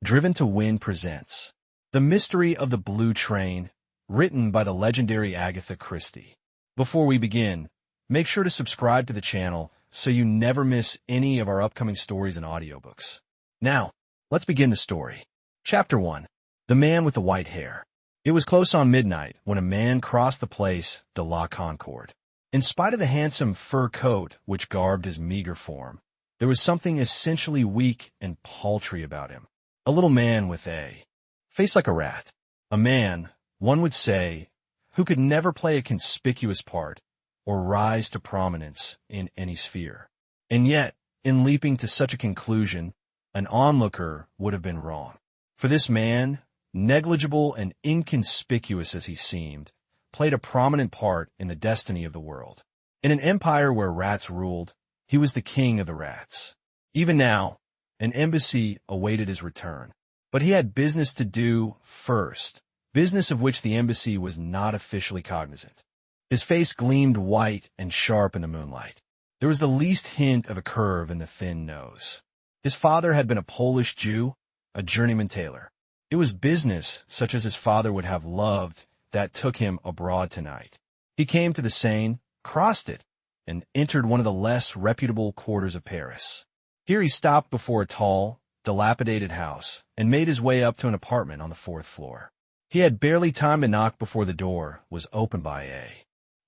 Driven to Win presents The Mystery of the Blue Train, written by the legendary Agatha Christie. Before we begin, make sure to subscribe to the channel so you never miss any of our upcoming stories and audiobooks. Now, let's begin the story. Chapter 1. The Man with the White Hair. It was close on midnight when a man crossed the Place de la Concorde. In spite of the handsome fur coat which garbed his meager form, there was something essentially weak and paltry about him. A little man with a face like a rat. A man, one would say, who could never play a conspicuous part or rise to prominence in any sphere. And yet, in leaping to such a conclusion, an onlooker would have been wrong. For this man, negligible and inconspicuous as he seemed, played a prominent part in the destiny of the world. In an empire where rats ruled, he was the king of the rats. Even now, an embassy awaited his return. But he had business to do first, business of which the embassy was not officially cognizant. His face gleamed white and sharp in the moonlight. There was the least hint of a curve in the thin nose. His father had been a Polish Jew, a journeyman tailor. It was business, such as his father would have loved, that took him abroad tonight. He came to the Seine, crossed it, and entered one of the less reputable quarters of Paris. Here he stopped before a tall, dilapidated house and made his way up to an apartment on the 4th floor. He had barely time to knock before the door was opened by a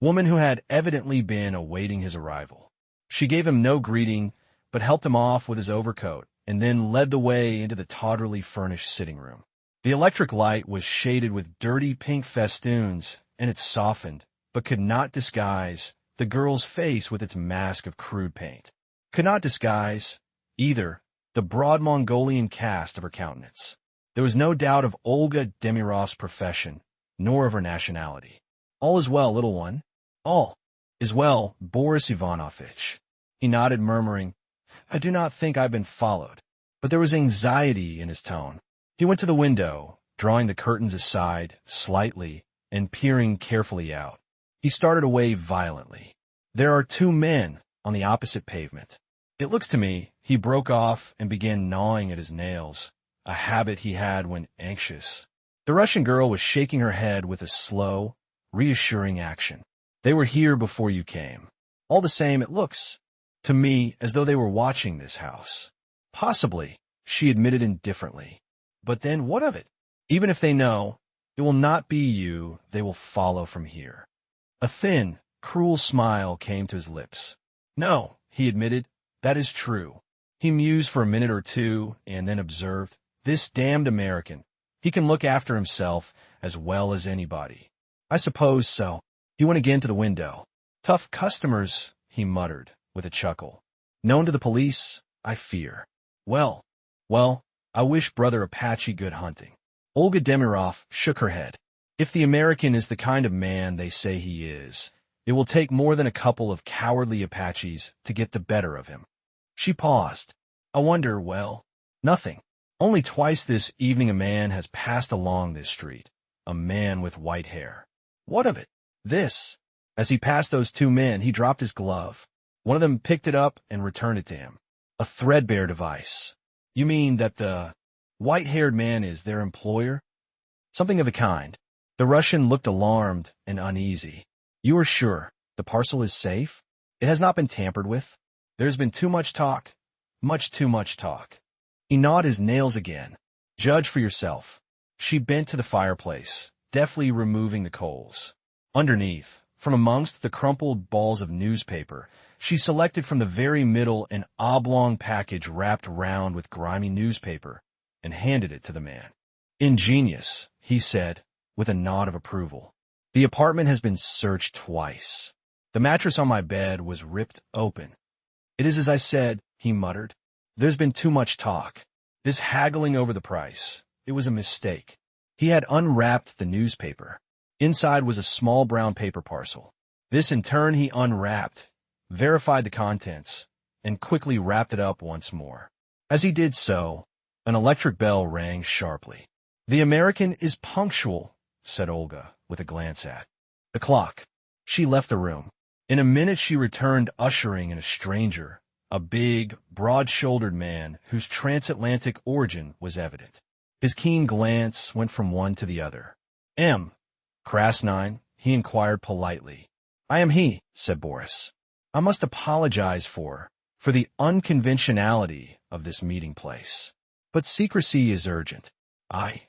woman who had evidently been awaiting his arrival. She gave him no greeting, but helped him off with his overcoat and then led the way into the tawdrily furnished sitting room. The electric light was shaded with dirty pink festoons, and it softened, but could not disguise, the girl's face with its mask of crude paint. Could not disguise, either, the broad Mongolian cast of her countenance. There was no doubt of Olga Demirov's profession, nor of her nationality. "All is well, little one." "All is well, Boris Ivanovitch." He nodded, murmuring, "I do not think I've been followed." But there was anxiety in his tone. He went to the window, drawing the curtains aside slightly and peering carefully out. He started away violently. "There are two men on the opposite pavement. It looks to me," he broke off and began gnawing at his nails, a habit he had when anxious. The Russian girl was shaking her head with a slow, reassuring action. "They were here before you came. All the same, it looks to me as though they were watching this house." "Possibly," she admitted indifferently. "But then what of it? Even if they know, it will not be you they will follow from here." A thin, cruel smile came to his lips. "No," he admitted, "that is true." He mused for a minute or two and then observed, "This damned American. He can look after himself as well as anybody." "I suppose so." He went again to the window. "Tough customers," he muttered, with a chuckle. "Known to the police, I fear. Well, I wish Brother Apache good hunting." Olga Demirov shook her head. "If the American is the kind of man they say he is, it will take more than a couple of cowardly Apaches to get the better of him." She paused. "I wonder, well, nothing. Only twice this evening a man has passed along this street, a man with white hair." "What of it?" "This." As he passed those two men, he dropped his glove. One of them picked it up and returned it to him. "A threadbare device." "You mean that the white-haired man is their employer?" "Something of the kind." The Russian looked alarmed and uneasy. "You are sure the parcel is safe? It has not been tampered with? There's been too much talk, much too much talk." He gnawed his nails again. "Judge for yourself." She bent to the fireplace, deftly removing the coals. Underneath, from amongst the crumpled balls of newspaper, she selected from the very middle an oblong package wrapped round with grimy newspaper and handed it to the man. "Ingenious," he said, with a nod of approval. "The apartment has been searched twice. The mattress on my bed was ripped open. It is as I said," he muttered. "There's been too much talk. This haggling over the price. It was a mistake." He had unwrapped the newspaper. Inside was a small brown paper parcel. This in turn he unwrapped, verified the contents, and quickly wrapped it up once more. As he did so, an electric bell rang sharply. "The American is punctual," said Olga, with a glance at the clock. She left the room. In a minute she returned ushering in a stranger, a big, broad-shouldered man whose transatlantic origin was evident. His keen glance went from one to the other. Krasnine, he inquired politely. I am he, said Boris. I must apologize for the unconventionality of this meeting place. But secrecy is urgent. I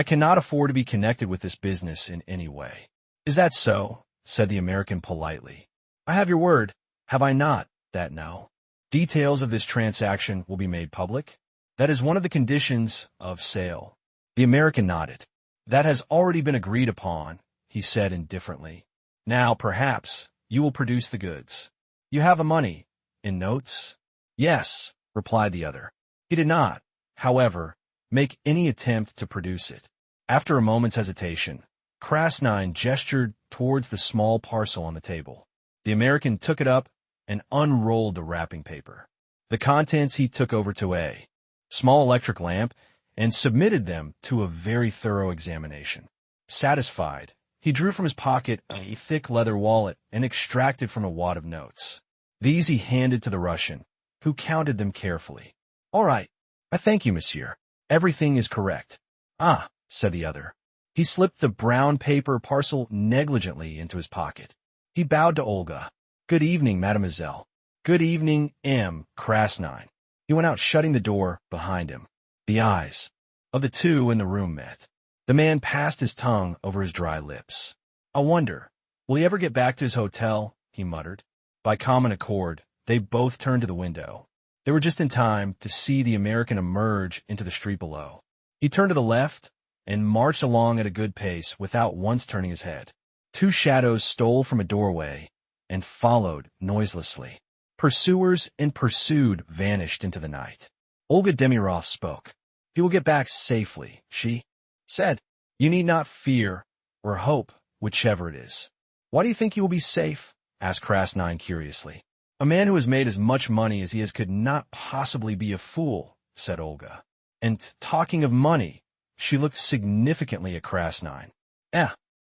cannot afford to be connected with this business in any way. Is that so? Said the American politely. I have your word, have I not, that no. Details of this transaction will be made public. That is one of the conditions of sale. The American nodded. That has already been agreed upon, he said indifferently. Now, perhaps, you will produce the goods. You have the money. In notes? Yes, replied the other. He did not, however, make any attempt to produce it. After a moment's hesitation, Krasnine gestured towards the small parcel on the table. The American took it up and unrolled the wrapping paper. The contents he took over to a small electric lamp and submitted them to a very thorough examination. Satisfied, he drew from his pocket a thick leather wallet and extracted from a wad of notes. These he handed to the Russian, who counted them carefully. All right. I thank you, monsieur. Everything is correct. Ah, said the other. He slipped the brown paper parcel negligently into his pocket. He bowed to Olga. Good evening, mademoiselle. Good evening, M. Krasnine. He went out, shutting the door behind him. The eyes of the two in the room met. The man passed his tongue over his dry lips. I wonder, will he ever get back to his hotel? He muttered. By common accord, they both turned to the window. They were just in time to see the American emerge into the street below. He turned to the left and marched along at a good pace without once turning his head. Two shadows stole from a doorway and followed noiselessly. Pursuers and pursued vanished into the night. Olga Demirov spoke. He will get back safely, she said. You need not fear or hope, whichever it is. Why do you think he will be safe? Asked Krasnine curiously. A man who has made as much money as he has could not possibly be a fool, said Olga. And talking of money, she looked significantly at Krasnine.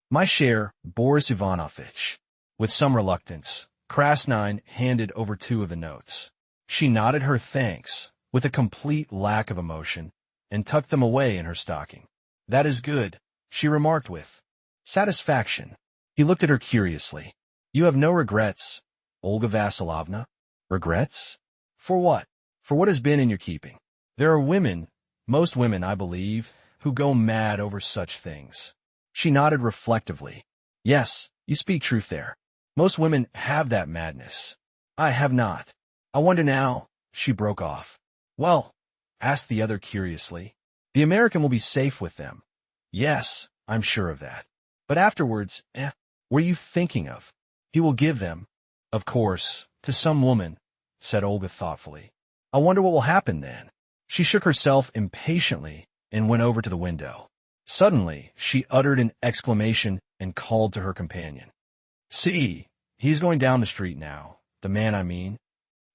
My share, Boris Ivanovitch. With some reluctance, Krasnine handed over two of the notes. She nodded her thanks with a complete lack of emotion and tucked them away in her stocking. That is good, she remarked with satisfaction. He looked at her curiously. You have no regrets, Olga Vasilovna? Regrets? For what? For what has been in your keeping. There are women, most women, I believe, who go mad over such things. She nodded reflectively. Yes, you speak truth there. Most women have that madness. I have not. I wonder now, she broke off. Well, asked the other curiously, the American will be safe with them. Yes, I'm sure of that. But afterwards, were you thinking of? He will give them, of course, to some woman, said Olga thoughtfully. I wonder what will happen then. She shook herself impatiently and went over to the window. Suddenly, she uttered an exclamation and called to her companion. See, he's going down the street now, the man I mean.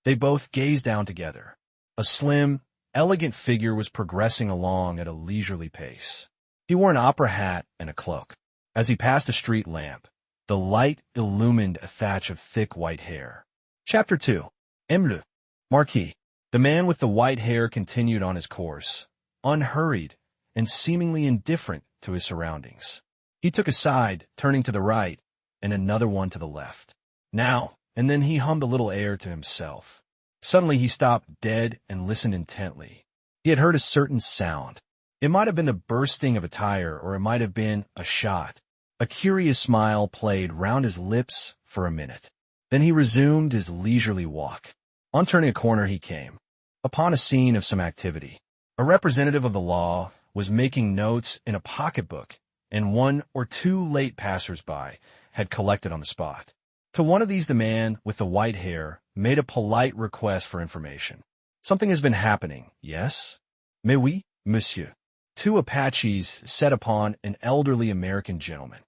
They both gazed down together. A slim, elegant figure was progressing along at a leisurely pace. He wore an opera hat and a cloak. As he passed a street lamp, the light illumined a thatch of thick white hair. Chapter 2. Le Marquis. The man with the white hair continued on his course, unhurried and seemingly indifferent to his surroundings. He took a side, turning to the right, and another one to the left. Now and then he hummed a little air to himself. Suddenly he stopped dead and listened intently. He had heard a certain sound. It might have been the bursting of a tire, or it might have been a shot. A curious smile played round his lips for a minute. Then he resumed his leisurely walk. On turning a corner he came upon a scene of some activity. A representative of the law was making notes in a pocketbook, and one or two late passers-by had collected on the spot. To one of these the man with the white hair made a polite request for information. Something has been happening, yes? Mais oui, monsieur. Two Apaches set upon an elderly American gentleman.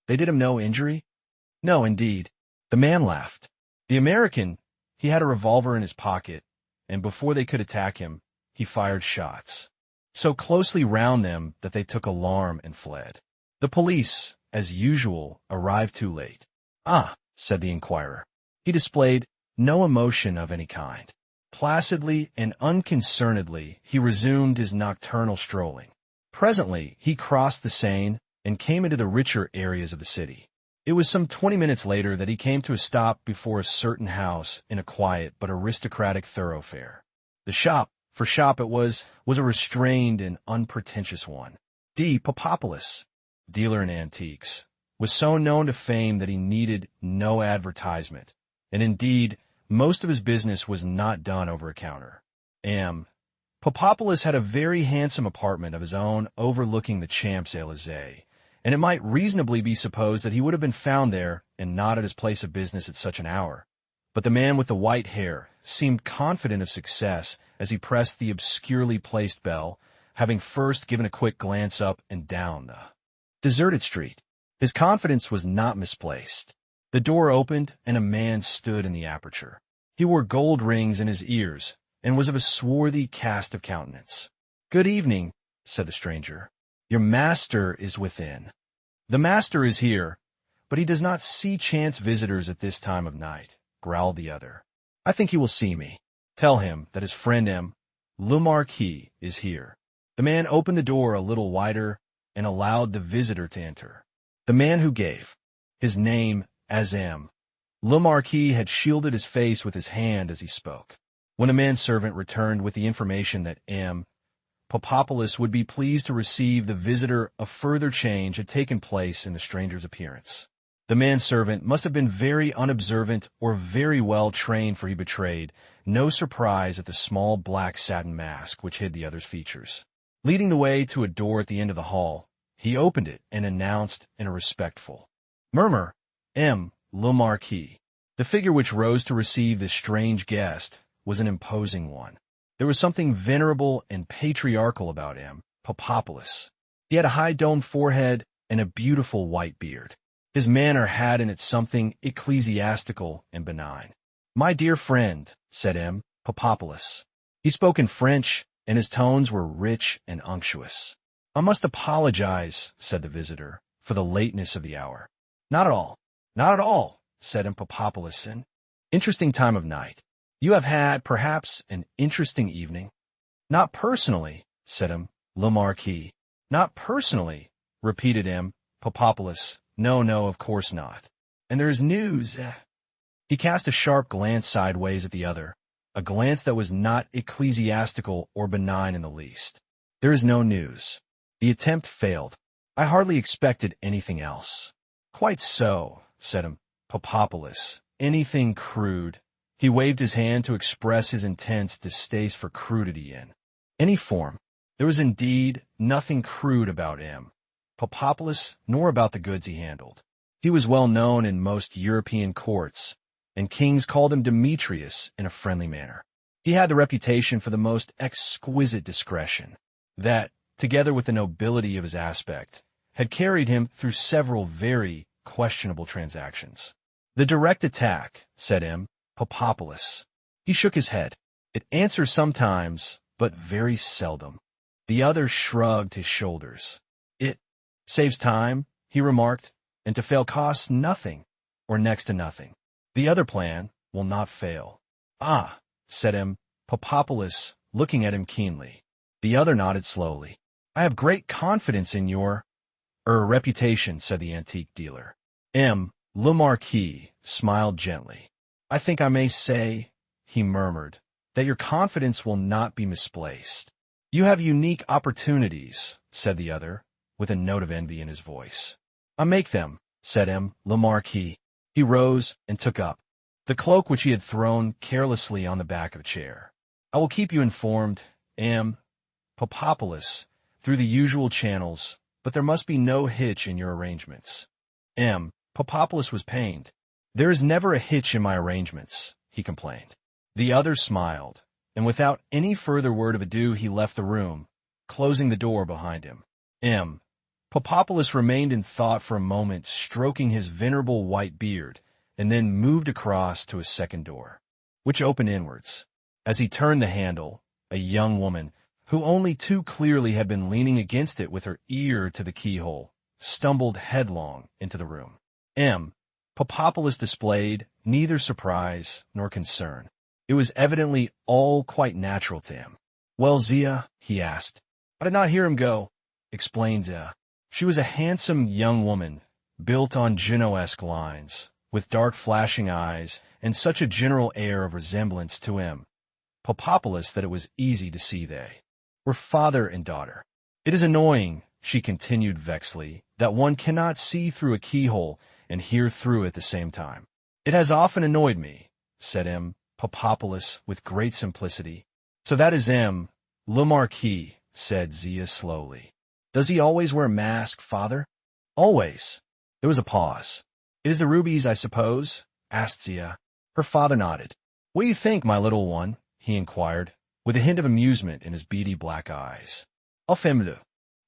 They did him no injury? No, indeed. The man laughed. The American, he had a revolver in his pocket, and before they could attack him, he fired shots. So closely round them that they took alarm and fled. The police, as usual, arrived too late. Ah, said the inquirer. He displayed no emotion of any kind. Placidly and unconcernedly, he resumed his nocturnal strolling. Presently, he crossed the Seine and came into the richer areas of the city. It was some 20 minutes later that he came to a stop before a certain house in a quiet but aristocratic thoroughfare. The shop, for shop it was a restrained and unpretentious one. D. Papopoulos, dealer in antiques, was so known to fame that he needed no advertisement, and indeed, most of his business was not done over a counter. M. Papopoulos had a very handsome apartment of his own overlooking the Champs-Élysées, and it might reasonably be supposed that he would have been found there and not at his place of business at such an hour. But the man with the white hair seemed confident of success as he pressed the obscurely placed bell, having first given a quick glance up and down the deserted street. His confidence was not misplaced. The door opened, and a man stood in the aperture. He wore gold rings in his ears, and was of a swarthy cast of countenance. "Good evening," said the stranger. "Your master is within." "The master is here, but he does not see chance visitors at this time of night," growled the other. "I think he will see me. Tell him that his friend M. Le Marquis is here." The man opened the door a little wider and allowed the visitor to enter. The man who gave his name as M. Le Marquis had shielded his face with his hand as he spoke. When a manservant returned with the information that M. Papopoulos would be pleased to receive the visitor, a further change had taken place in the stranger's appearance. The manservant must have been very unobservant or very well trained, for he betrayed no surprise at the small black satin mask which hid the other's features. Leading the way to a door at the end of the hall, he opened it and announced in a respectful murmur, "M. Le Marquis." The figure which rose to receive this strange guest was an imposing one. There was something venerable and patriarchal about M. Papopoulos. He had a high domed forehead and a beautiful white beard. His manner had in it something ecclesiastical and benign. "My dear friend," said M. Papopoulos. He spoke in French, and his tones were rich and unctuous. "I must apologize," said the visitor, "for the lateness of the hour." "Not at all, not at all," said M. Papopoulos. "An interesting time of night. You have had, perhaps, an interesting evening." "Not personally," said M. Le Marquis. "Not personally," repeated M. Papopoulos. "No, no, of course not. And there is news." He cast a sharp glance sideways at the other, a glance that was not ecclesiastical or benign in the least. "There is no news." The attempt failed. "I hardly expected anything else." "Quite so," said M. Papopoulos. "Anything crude." He waved his hand to express his intense distaste for crudity in any form. There was indeed nothing crude about M. Papopoulos, nor about the goods he handled. He was well known in most European courts, and kings called him Demetrius in a friendly manner. He had the reputation for the most exquisite discretion that, together with the nobility of his aspect, had carried him through several very questionable transactions. "The direct attack," said M. Papopoulos. He shook his head. "It answers sometimes, but very seldom." The other shrugged his shoulders. "It saves time," he remarked, "and to fail costs nothing, or next to nothing. The other plan will not fail." "Ah," said M. Papopoulos, looking at him keenly. The other nodded slowly. "I have great confidence in your reputation," said the antique dealer. M. Le Marquis smiled gently. "I think I may say," he murmured, "that your confidence will not be misplaced." "You have unique opportunities," said the other, with a note of envy in his voice. "I make them," said M. Le Marquis. He rose and took up the cloak which he had thrown carelessly on the back of a chair. "I will keep you informed, M. Papopoulos, through the usual channels, but there must be no hitch in your arrangements." M. Papopoulos was pained. "There is never a hitch in my arrangements," he complained. The other smiled, and without any further word of adieu he left the room, closing the door behind him. M. Papopoulos remained in thought for a moment, stroking his venerable white beard, and then moved across to a second door, which opened inwards. As he turned the handle, a young woman, who only too clearly had been leaning against it with her ear to the keyhole, stumbled headlong into the room. M. Papopoulos displayed neither surprise nor concern. It was evidently all quite natural to him. "Well, Zia?" he asked. "I did not hear him go," explained Zia. She was a handsome young woman, built on Juno-esque lines, with dark flashing eyes and such a general air of resemblance to him, Popopoulos, that it was easy to see they were father and daughter. "It is annoying," she continued vexedly, "that one cannot see through a keyhole and hear through at the same time." "It has often annoyed me," said M. Popopoulos with great simplicity. "So that is M. Le Marquis," said Zia slowly. "Does he always wear a mask, father?" "Always." There was a pause. "It is the rubies, I suppose?" asked Zia. Her father nodded. "What do you think, my little one?" he inquired, with a hint of amusement in his beady black eyes. "Offenble,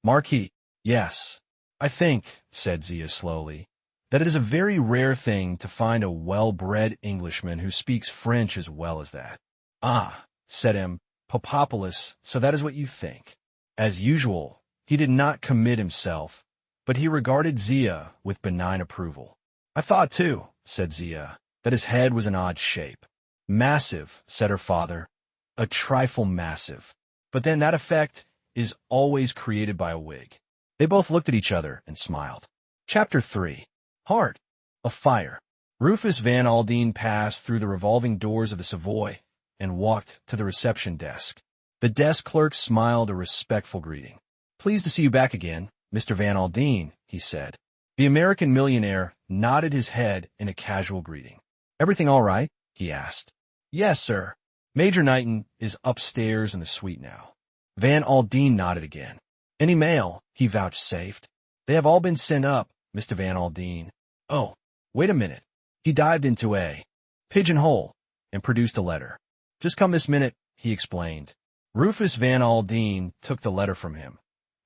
Marquis." "Yes, I think," said Zia slowly, "that it is a very rare thing to find a well-bred Englishman who speaks French as well as that." "Ah," said M. Popopoulos, "so that is what you think." As usual, he did not commit himself, but he regarded Zia with benign approval. "I thought, too," said Zia, "that his head was an odd shape." "Massive," said her father, "a trifle massive. But then that effect is always created by a wig." They both looked at each other and smiled. Chapter 3. Heart. A fire. Rufus Van Aldine passed through the revolving doors of the Savoy and walked to the reception desk. The desk clerk smiled a respectful greeting. "Pleased to see you back again, Mr. Van Aldine," he said. The American millionaire nodded his head in a casual greeting. "Everything all right?" he asked. "Yes, sir. Major Knighton is upstairs in the suite now." Van Aldine nodded again. "Any mail?" he vouchsafed. "They have all been sent up, Mr. Van Aldine." "Oh, wait a minute." He dived into a pigeonhole and produced a letter. "Just come this minute," he explained. Rufus Van Aldine took the letter from him,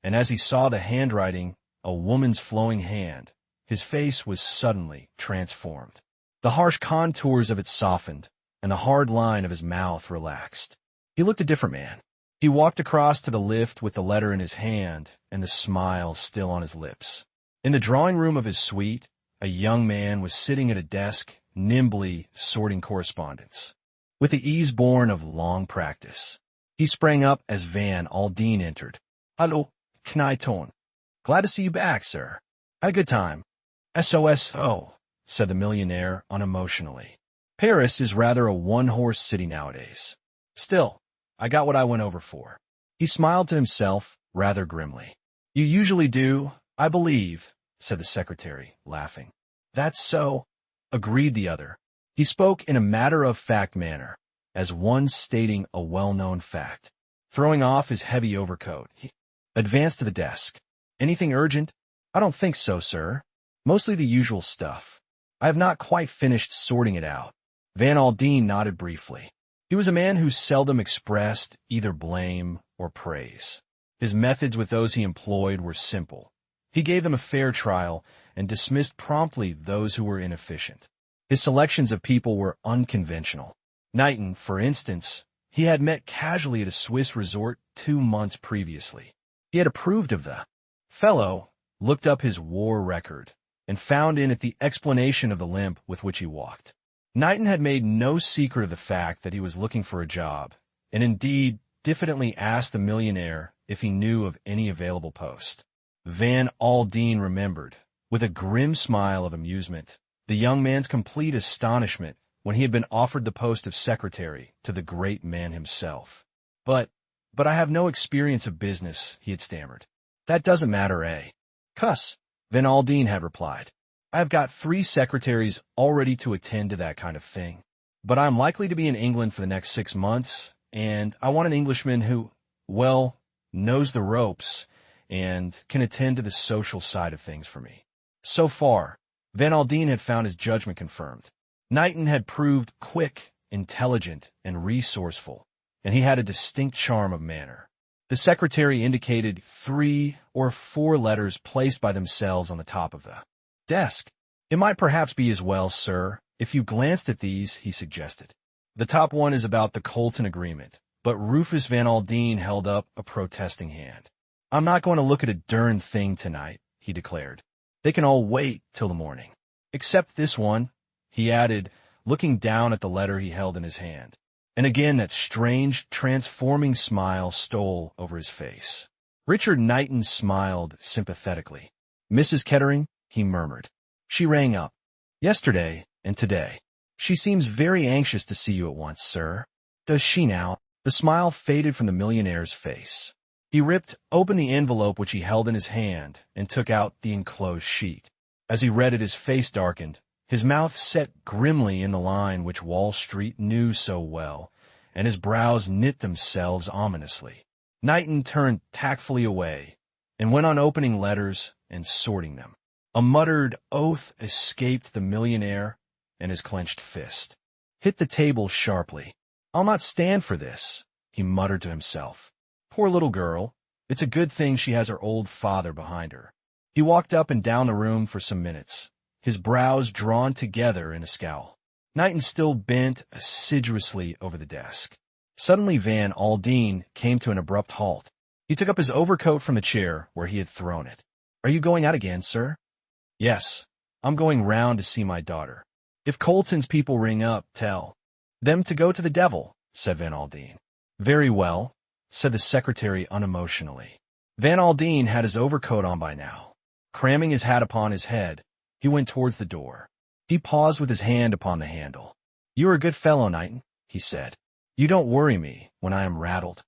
and as he saw the handwriting, a woman's flowing hand, his face was suddenly transformed. The harsh contours of it softened, and the hard line of his mouth relaxed. He looked a different man. He walked across to the lift with the letter in his hand and the smile still on his lips. In the drawing-room of his suite, a young man was sitting at a desk, nimbly sorting correspondence, with the ease born of long practice. He sprang up as Van Aldine entered. "Hallo, Knighton. Glad to see you back, sir. Had a good time." "SOSO," said the millionaire unemotionally. "Paris is rather a one-horse city nowadays. Still, I got what I went over for." He smiled to himself rather grimly. "You usually do, I believe," said the secretary, laughing. "That's so," agreed the other. He spoke in a matter-of-fact manner, as one stating a well-known fact. Throwing off his heavy overcoat, he advanced to the desk. "Anything urgent?" "I don't think so, sir. Mostly the usual stuff. I have not quite finished sorting it out." Van Aldine nodded briefly. He was a man who seldom expressed either blame or praise. His methods with those he employed were simple. He gave them a fair trial and dismissed promptly those who were inefficient. His selections of people were unconventional. Knighton, for instance, he had met casually at a Swiss resort 2 months previously. He had approved of the fellow, looked up his war record, and found in it the explanation of the limp with which he walked. Knighton had made no secret of the fact that he was looking for a job, and indeed diffidently asked the millionaire if he knew of any available post. Van Aldine remembered, with a grim smile of amusement, the young man's complete astonishment when he had been offered the post of secretary to the great man himself. But I have no experience of business," he had stammered. "That doesn't matter, eh?" "Cuss," Van Aldine had replied. "I have got 3 secretaries all ready to attend to that kind of thing. But I'm likely to be in England for the next 6 months, and I want an Englishman who, well, knows the ropes and can attend to the social side of things for me." So far, Van Aldine had found his judgment confirmed. Knighton had proved quick, intelligent, and resourceful, and he had a distinct charm of manner. The secretary indicated 3 or 4 letters placed by themselves on the top of the desk. "It might perhaps be as well, sir, if you glanced at these," he suggested. "The top one is about the Colton agreement," but Rufus Van Aldine held up a protesting hand. "I'm not going to look at a darn thing tonight," he declared. "They can all wait till the morning. Except this one," he added, looking down at the letter he held in his hand. And again that strange, transforming smile stole over his face. Richard Knighton smiled sympathetically. "Mrs. Kettering," he murmured. "She rang up. Yesterday and today. She seems very anxious to see you at once, sir." "Does she now?" The smile faded from the millionaire's face. He ripped open the envelope which he held in his hand and took out the enclosed sheet. As he read it, his face darkened. His mouth set grimly in the line which Wall Street knew so well, and his brows knit themselves ominously. Knighton turned tactfully away and went on opening letters and sorting them. A muttered oath escaped the millionaire, and his clenched fist hit the table sharply. "I'll not stand for this," he muttered to himself. "Poor little girl. It's a good thing she has her old father behind her." He walked up and down the room for some minutes, his brows drawn together in a scowl. Knighton still bent assiduously over the desk. Suddenly Van Aldine came to an abrupt halt. He took up his overcoat from the chair where he had thrown it. "Are you going out again, sir?" "Yes, I'm going round to see my daughter. If Colton's people ring up, tell them to go to the devil," said Van Aldine. "Very well," said the secretary unemotionally. Van Aldine had his overcoat on by now. Cramming his hat upon his head, he went towards the door. He paused with his hand upon the handle. "You are a good fellow, Knighton," he said. "You don't worry me when I am rattled."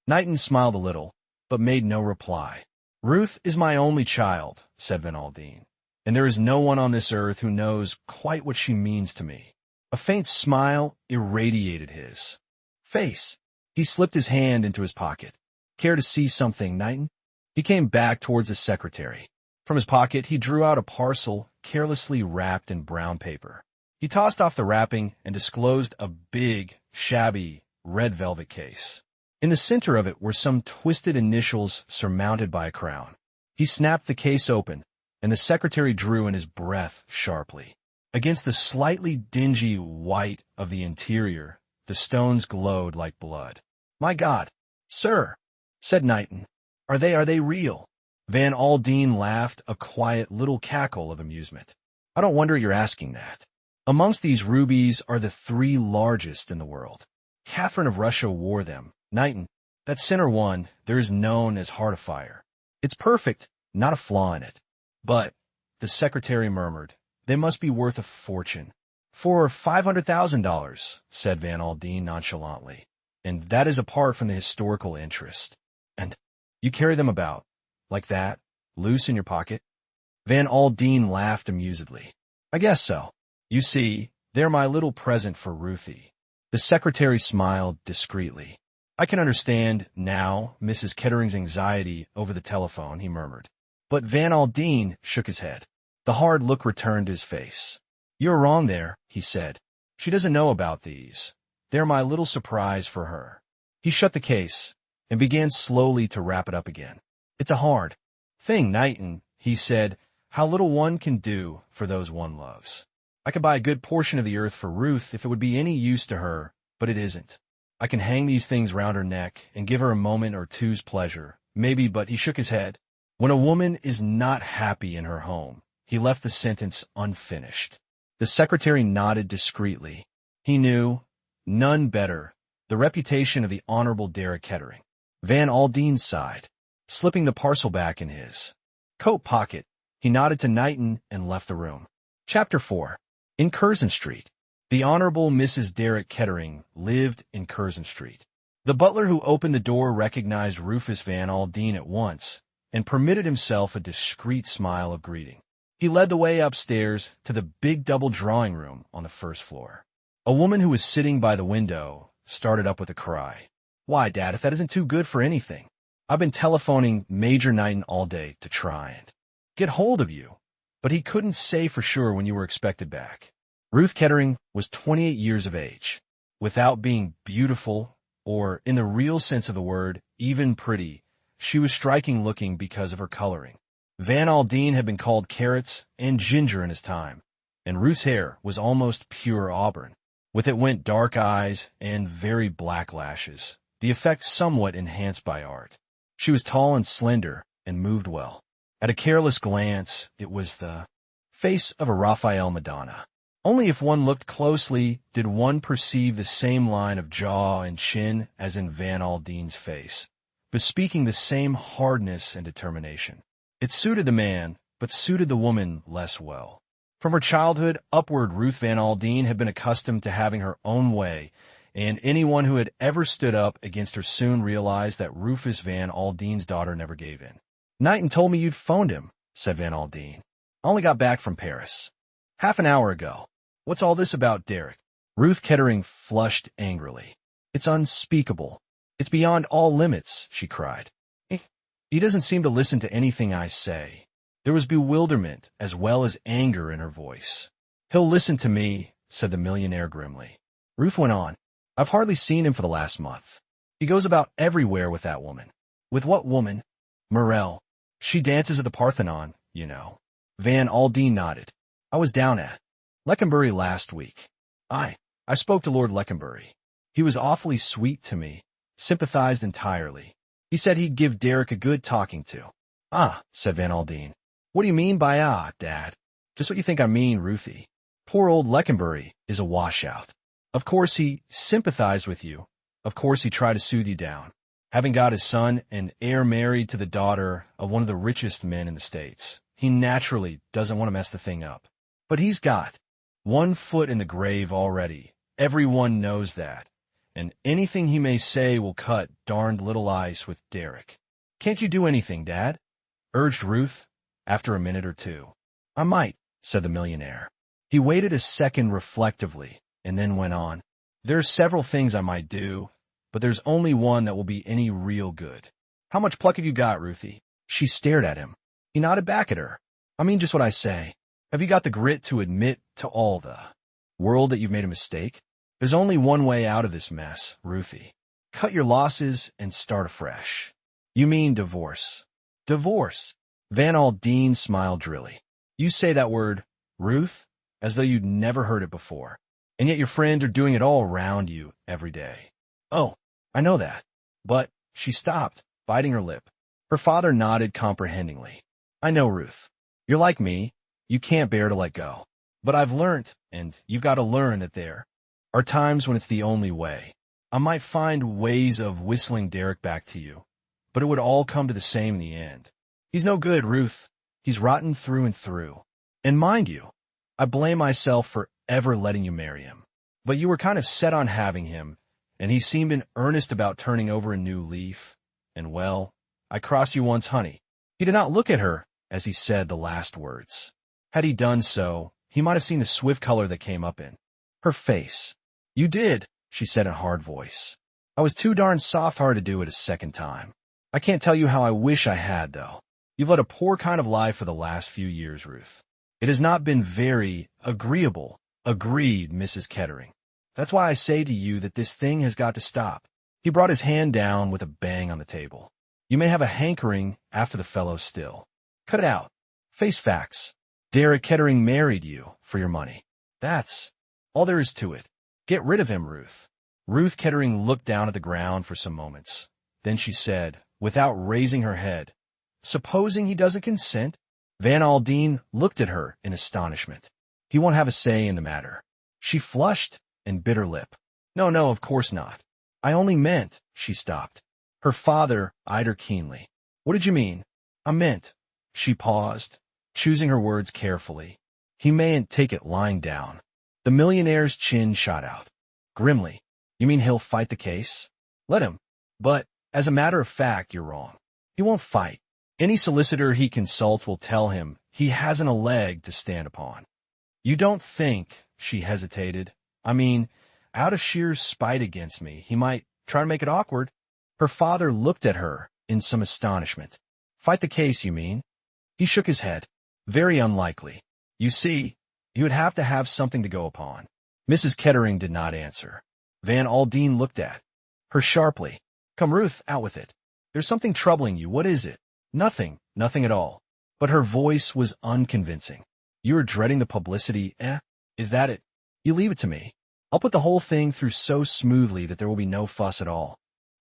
Knighton smiled a little, but made no reply. "Ruth is my only child," said Van Aldine, "and there is no one on this earth who knows quite what she means to me." A faint smile irradiated his face. He slipped his hand into his pocket. "Care to see something, Knighton?" He came back towards the secretary. From his pocket he drew out a parcel carelessly wrapped in brown paper. He tossed off the wrapping and disclosed a big, shabby, red velvet case. In the center of it were some twisted initials surmounted by a crown. He snapped the case open, and the secretary drew in his breath sharply. Against the slightly dingy white of the interior, the stones glowed like blood. "My God, sir," said Knighton, are they real?" Van Aldine laughed a quiet little cackle of amusement. "I don't wonder you're asking that. Amongst these rubies are the 3 largest in the world. Catherine of Russia wore them. Knighton, that center one there is known as Heart of Fire. It's perfect, not a flaw in it. But," the secretary murmured, "they must be worth a fortune." "For $500,000, said Van Aldine nonchalantly, "and that is apart from the historical interest." "And you carry them about, like that, loose in your pocket?" Van Aldine laughed amusedly. "I guess so. You see, they're my little present for Ruthie." The secretary smiled discreetly. "I can understand, now, Mrs. Kettering's anxiety over the telephone," he murmured. But Van Aldine shook his head. The hard look returned to his face. "You're wrong there," he said. "She doesn't know about these. They're my little surprise for her." He shut the case and began slowly to wrap it up again. "It's a hard thing, Knighton," he said, "how little one can do for those one loves. I could buy a good portion of the earth for Ruth if it would be any use to her, but it isn't. I can hang these things round her neck and give her a moment or two's pleasure, maybe," but he shook his head. "When a woman is not happy in her home," he left the sentence unfinished. The secretary nodded discreetly. He knew, none better, the reputation of the Honorable Derek Kettering. Van Aldine sighed, slipping the parcel back in his coat pocket. He nodded to Knighton and left the room. Chapter 4. In Curzon Street. The Honorable Mrs. Derek Kettering lived in Curzon Street. The butler who opened the door recognized Rufus Van Aldine at once and permitted himself a discreet smile of greeting. He led the way upstairs to the big double drawing room on the first floor. A woman who was sitting by the window started up with a cry. "Why, Dad, if that isn't too good for anything. I've been telephoning Major Knighton all day to try and get hold of you, but he couldn't say for sure when you were expected back." Ruth Kettering was 28 years of age. Without being beautiful, or, in the real sense of the word, even pretty, she was striking looking because of her coloring. Van Aldine had been called carrots and ginger in his time, and Ruth's hair was almost pure auburn. With it went dark eyes and very black lashes, the effect somewhat enhanced by art. She was tall and slender and moved well. At a careless glance, it was the face of a Raphael Madonna. Only if one looked closely did one perceive the same line of jaw and chin as in Van Aldine's face, bespeaking the same hardness and determination. It suited the man, but suited the woman less well. From her childhood upward, Ruth Van Aldine had been accustomed to having her own way, and anyone who had ever stood up against her soon realized that Rufus Van Aldine's daughter never gave in. "Knighton told me you'd phoned him," said Van Aldine. "I only got back from Paris. Half an hour ago. What's all this about Derek?" Ruth Kettering flushed angrily. "It's unspeakable. It's beyond all limits," she cried. "He doesn't seem to listen to anything I say." There was bewilderment as well as anger in her voice. "He'll listen to me," said the millionaire grimly. Ruth went on. "I've hardly seen him for the last month. He goes about everywhere with that woman." "With what woman?" "Morel. She dances at the Parthenon, you know." Van Aldine nodded. "I was down at Leconbury last week. I spoke to Lord Leconbury. He was awfully sweet to me, sympathized entirely. He said he'd give Derek a good talking to." "Ah," said Van Aldine. "What do you mean by Dad?" "Just what you think I mean, Ruthie. Poor old Leconbury is a washout. Of course he sympathized with you. Of course he tried to soothe you down. Having got his son and heir married to the daughter of one of the richest men in the States, he naturally doesn't want to mess the thing up. But he's got one foot in the grave already. Everyone knows that. And anything he may say will cut darned little ice with Derek." "Can't you do anything, Dad?" urged Ruth, after a minute or two. "I might," said the millionaire. He waited a second reflectively, and then went on. "There are several things I might do, but there's only one that will be any real good." "How much pluck have you got, Ruthie?" She stared at him. He nodded back at her. "I mean just what I say. Have you got the grit to admit to all the world that you've made a mistake? There's only one way out of this mess, Ruthie. Cut your losses and start afresh." "You mean divorce." "Divorce." Van Aldine smiled drily. "You say that word, Ruth, as though you'd never heard it before. And yet your friends are doing it all around you every day." "Oh, I know that. But—" She stopped, biting her lip. Her father nodded comprehendingly. "I know, Ruth. You're like me. You can't bear to let go. But I've learnt, and you've got to learn, that there are times when it's the only way. I might find ways of whistling Derek back to you, but it would all come to the same in the end. He's no good, Ruth. He's rotten through and through. And mind you, I blame myself for ever letting you marry him. But you were kind of set on having him, and he seemed in earnest about turning over a new leaf. And well, I crossed you once, honey." He did not look at her as he said the last words. Had he done so, he might have seen the swift color that came up in her face. "You did," she said in a hard voice. "I was too darn soft-hearted to do it a second time. I can't tell you how I wish I had, though. You've led a poor kind of life for the last few years, Ruth. It has not been very agreeable." "Agreed, Mrs. Kettering. That's why I say to you that this thing has got to stop." He brought his hand down with a bang on the table. "You may have a hankering after the fellow still. Cut it out. Face facts. Derek Kettering married you for your money. That's all there is to it. Get rid of him, Ruth." Ruth Kettering looked down at the ground for some moments. Then she said, without raising her head, "Supposing he doesn't consent?" Van Aldine looked at her in astonishment. "He won't have a say in the matter." She flushed and bit her lip. No, of course not. I only meant—" She stopped. Her father eyed her keenly. "What did you mean?" "I meant—" She paused, choosing her words carefully. "He mayn't take it lying down." The millionaire's chin shot out. Grimly, "You mean he'll fight the case?" "Let him. But, as a matter of fact, you're wrong. He won't fight. Any solicitor he consults will tell him he hasn't a leg to stand upon." "You don't think—" She hesitated. "I mean, out of sheer spite against me, he might try to make it awkward." Her father looked at her in some astonishment. "Fight the case, you mean?" He shook his head. "Very unlikely. You see, you would have to have something to go upon." Mrs. Kettering did not answer. Van Aldine looked at her sharply. "Come, Ruth, out with it. There's something troubling you. What is it?" "Nothing at all." But her voice was unconvincing. "You are dreading the publicity, eh? Is that it? You leave it to me. I'll put the whole thing through so smoothly that there will be no fuss at all."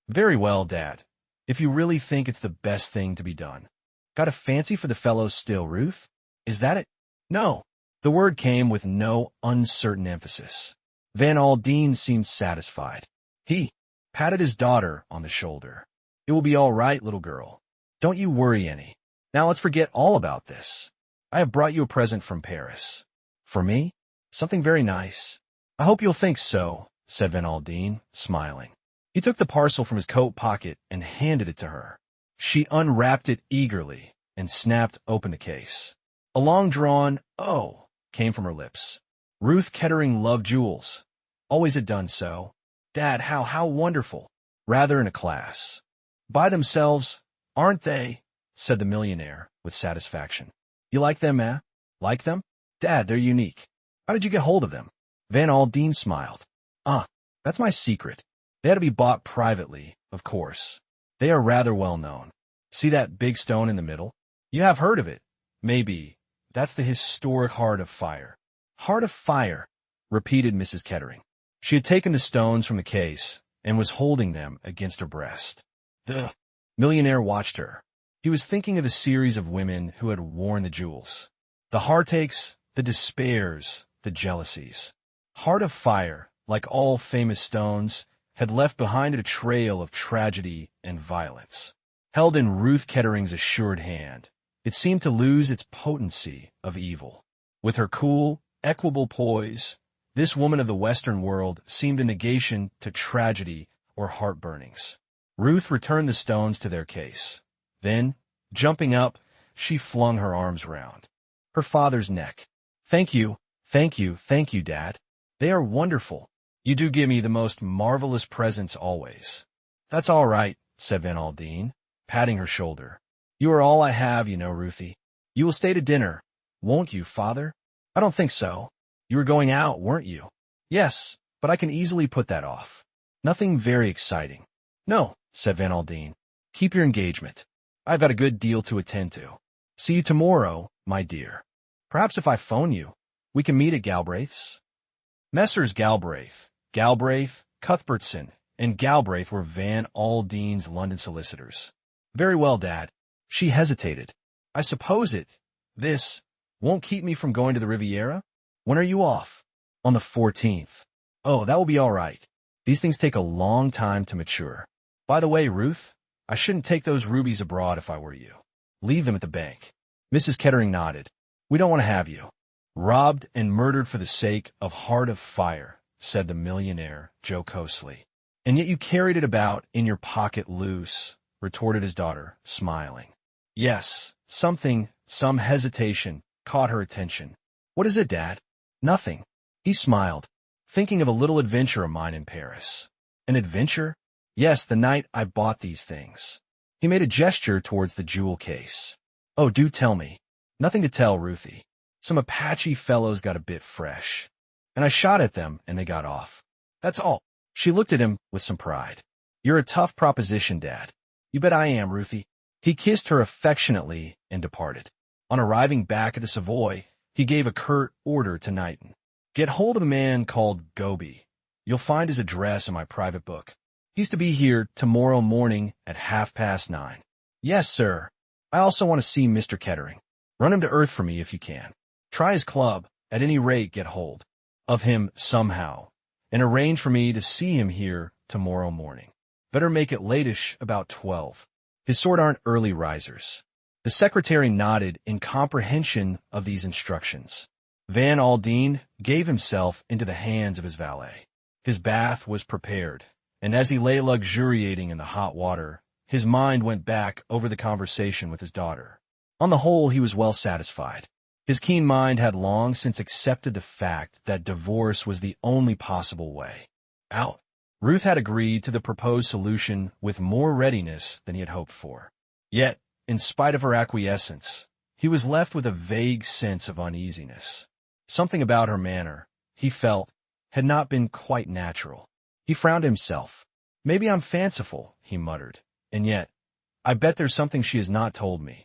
"Very well, Dad, if you really think it's the best thing to be done." "Got a fancy for the fellow still, Ruth? Is that it?" "No. The word came with no uncertain emphasis. Van Aldine seemed satisfied. He patted his daughter on the shoulder. It will be all right, little girl. Don't you worry any. Now let's forget all about this. I have brought you a present from Paris. For me? Something very nice. I hope you'll think so, said Van Aldine, smiling. He took the parcel from his coat pocket and handed it to her. She unwrapped it eagerly and snapped open the case. A long-drawn, "Oh," came from her lips. Ruth Kettering loved jewels. Always had done so. Dad, how wonderful. Rather in a class. By themselves, aren't they? Said the millionaire with satisfaction. You like them, eh? Like them? Dad, they're unique. How did you get hold of them? Van Aldine smiled. That's my secret. They had to be bought privately, of course. They are rather well known. See that big stone in the middle? You have heard of it. Maybe. That's the historic Heart of Fire. Heart of Fire, repeated Mrs. Kettering. She had taken the stones from the case and was holding them against her breast. The millionaire watched her. He was thinking of the series of women who had worn the jewels. The heartaches, the despairs, the jealousies. Heart of Fire, like all famous stones, had left behind it a trail of tragedy and violence. Held in Ruth Kettering's assured hand, it seemed to lose its potency of evil. With her cool, equable poise, this woman of the Western world seemed a negation to tragedy or heartburnings. Ruth returned the stones to their case. Then, jumping up, she flung her arms round her father's neck. Thank you, Dad. They are wonderful. You do give me the most marvelous presents always. That's all right, said Van Aldine, patting her shoulder. You are all I have, you know, Ruthie. You will stay to dinner, won't you, Father? I don't think so. You were going out, weren't you? Yes, but I can easily put that off. Nothing very exciting. No, said Van Aldine. Keep your engagement. I've got a good deal to attend to. See you tomorrow, my dear. Perhaps if I phone you, we can meet at Galbraith's. Messrs. Galbraith, Cuthbertson, and Galbraith were Van Aldine's London solicitors. Very well, Dad. She hesitated. I suppose this won't keep me from going to the Riviera? When are you off? On the 14th. Oh, that will be all right. These things take a long time to mature. By the way, Ruth, I shouldn't take those rubies abroad if I were you. Leave them at the bank. Mrs. Kettering nodded. We don't want to have you robbed and murdered for the sake of Heart of Fire, said the millionaire jocosely. And yet you carried it about in your pocket loose, retorted his daughter, smiling. Yes, some hesitation caught her attention. What is it, Dad? Nothing. He smiled, thinking of a little adventure of mine in Paris. An adventure? Yes, the night I bought these things. He made a gesture towards the jewel case. Oh, do tell me. Nothing to tell, Ruthie. Some Apache fellows got a bit fresh, and I shot at them and they got off. That's all. She looked at him with some pride. You're a tough proposition, Dad. You bet I am, Ruthie. He kissed her affectionately and departed. On arriving back at the Savoy, he gave a curt order to Knighton. Get hold of a man called Goby. You'll find his address in my private book. He's to be here tomorrow morning at 9:30. Yes, sir. I also want to see Mr. Kettering. Run him to earth for me if you can. Try his club. At any rate, get hold of him somehow, and arrange for me to see him here tomorrow morning. Better make it latish, about 12. His sort aren't early risers. The secretary nodded in comprehension of these instructions. Van Aldine gave himself into the hands of his valet. His bath was prepared, and as he lay luxuriating in the hot water, his mind went back over the conversation with his daughter. On the whole, he was well satisfied. His keen mind had long since accepted the fact that divorce was the only possible way out. Ruth had agreed to the proposed solution with more readiness than he had hoped for. Yet, in spite of her acquiescence, he was left with a vague sense of uneasiness. Something about her manner, he felt, had not been quite natural. He frowned himself. Maybe I'm fanciful, he muttered. And yet, I bet there's something she has not told me.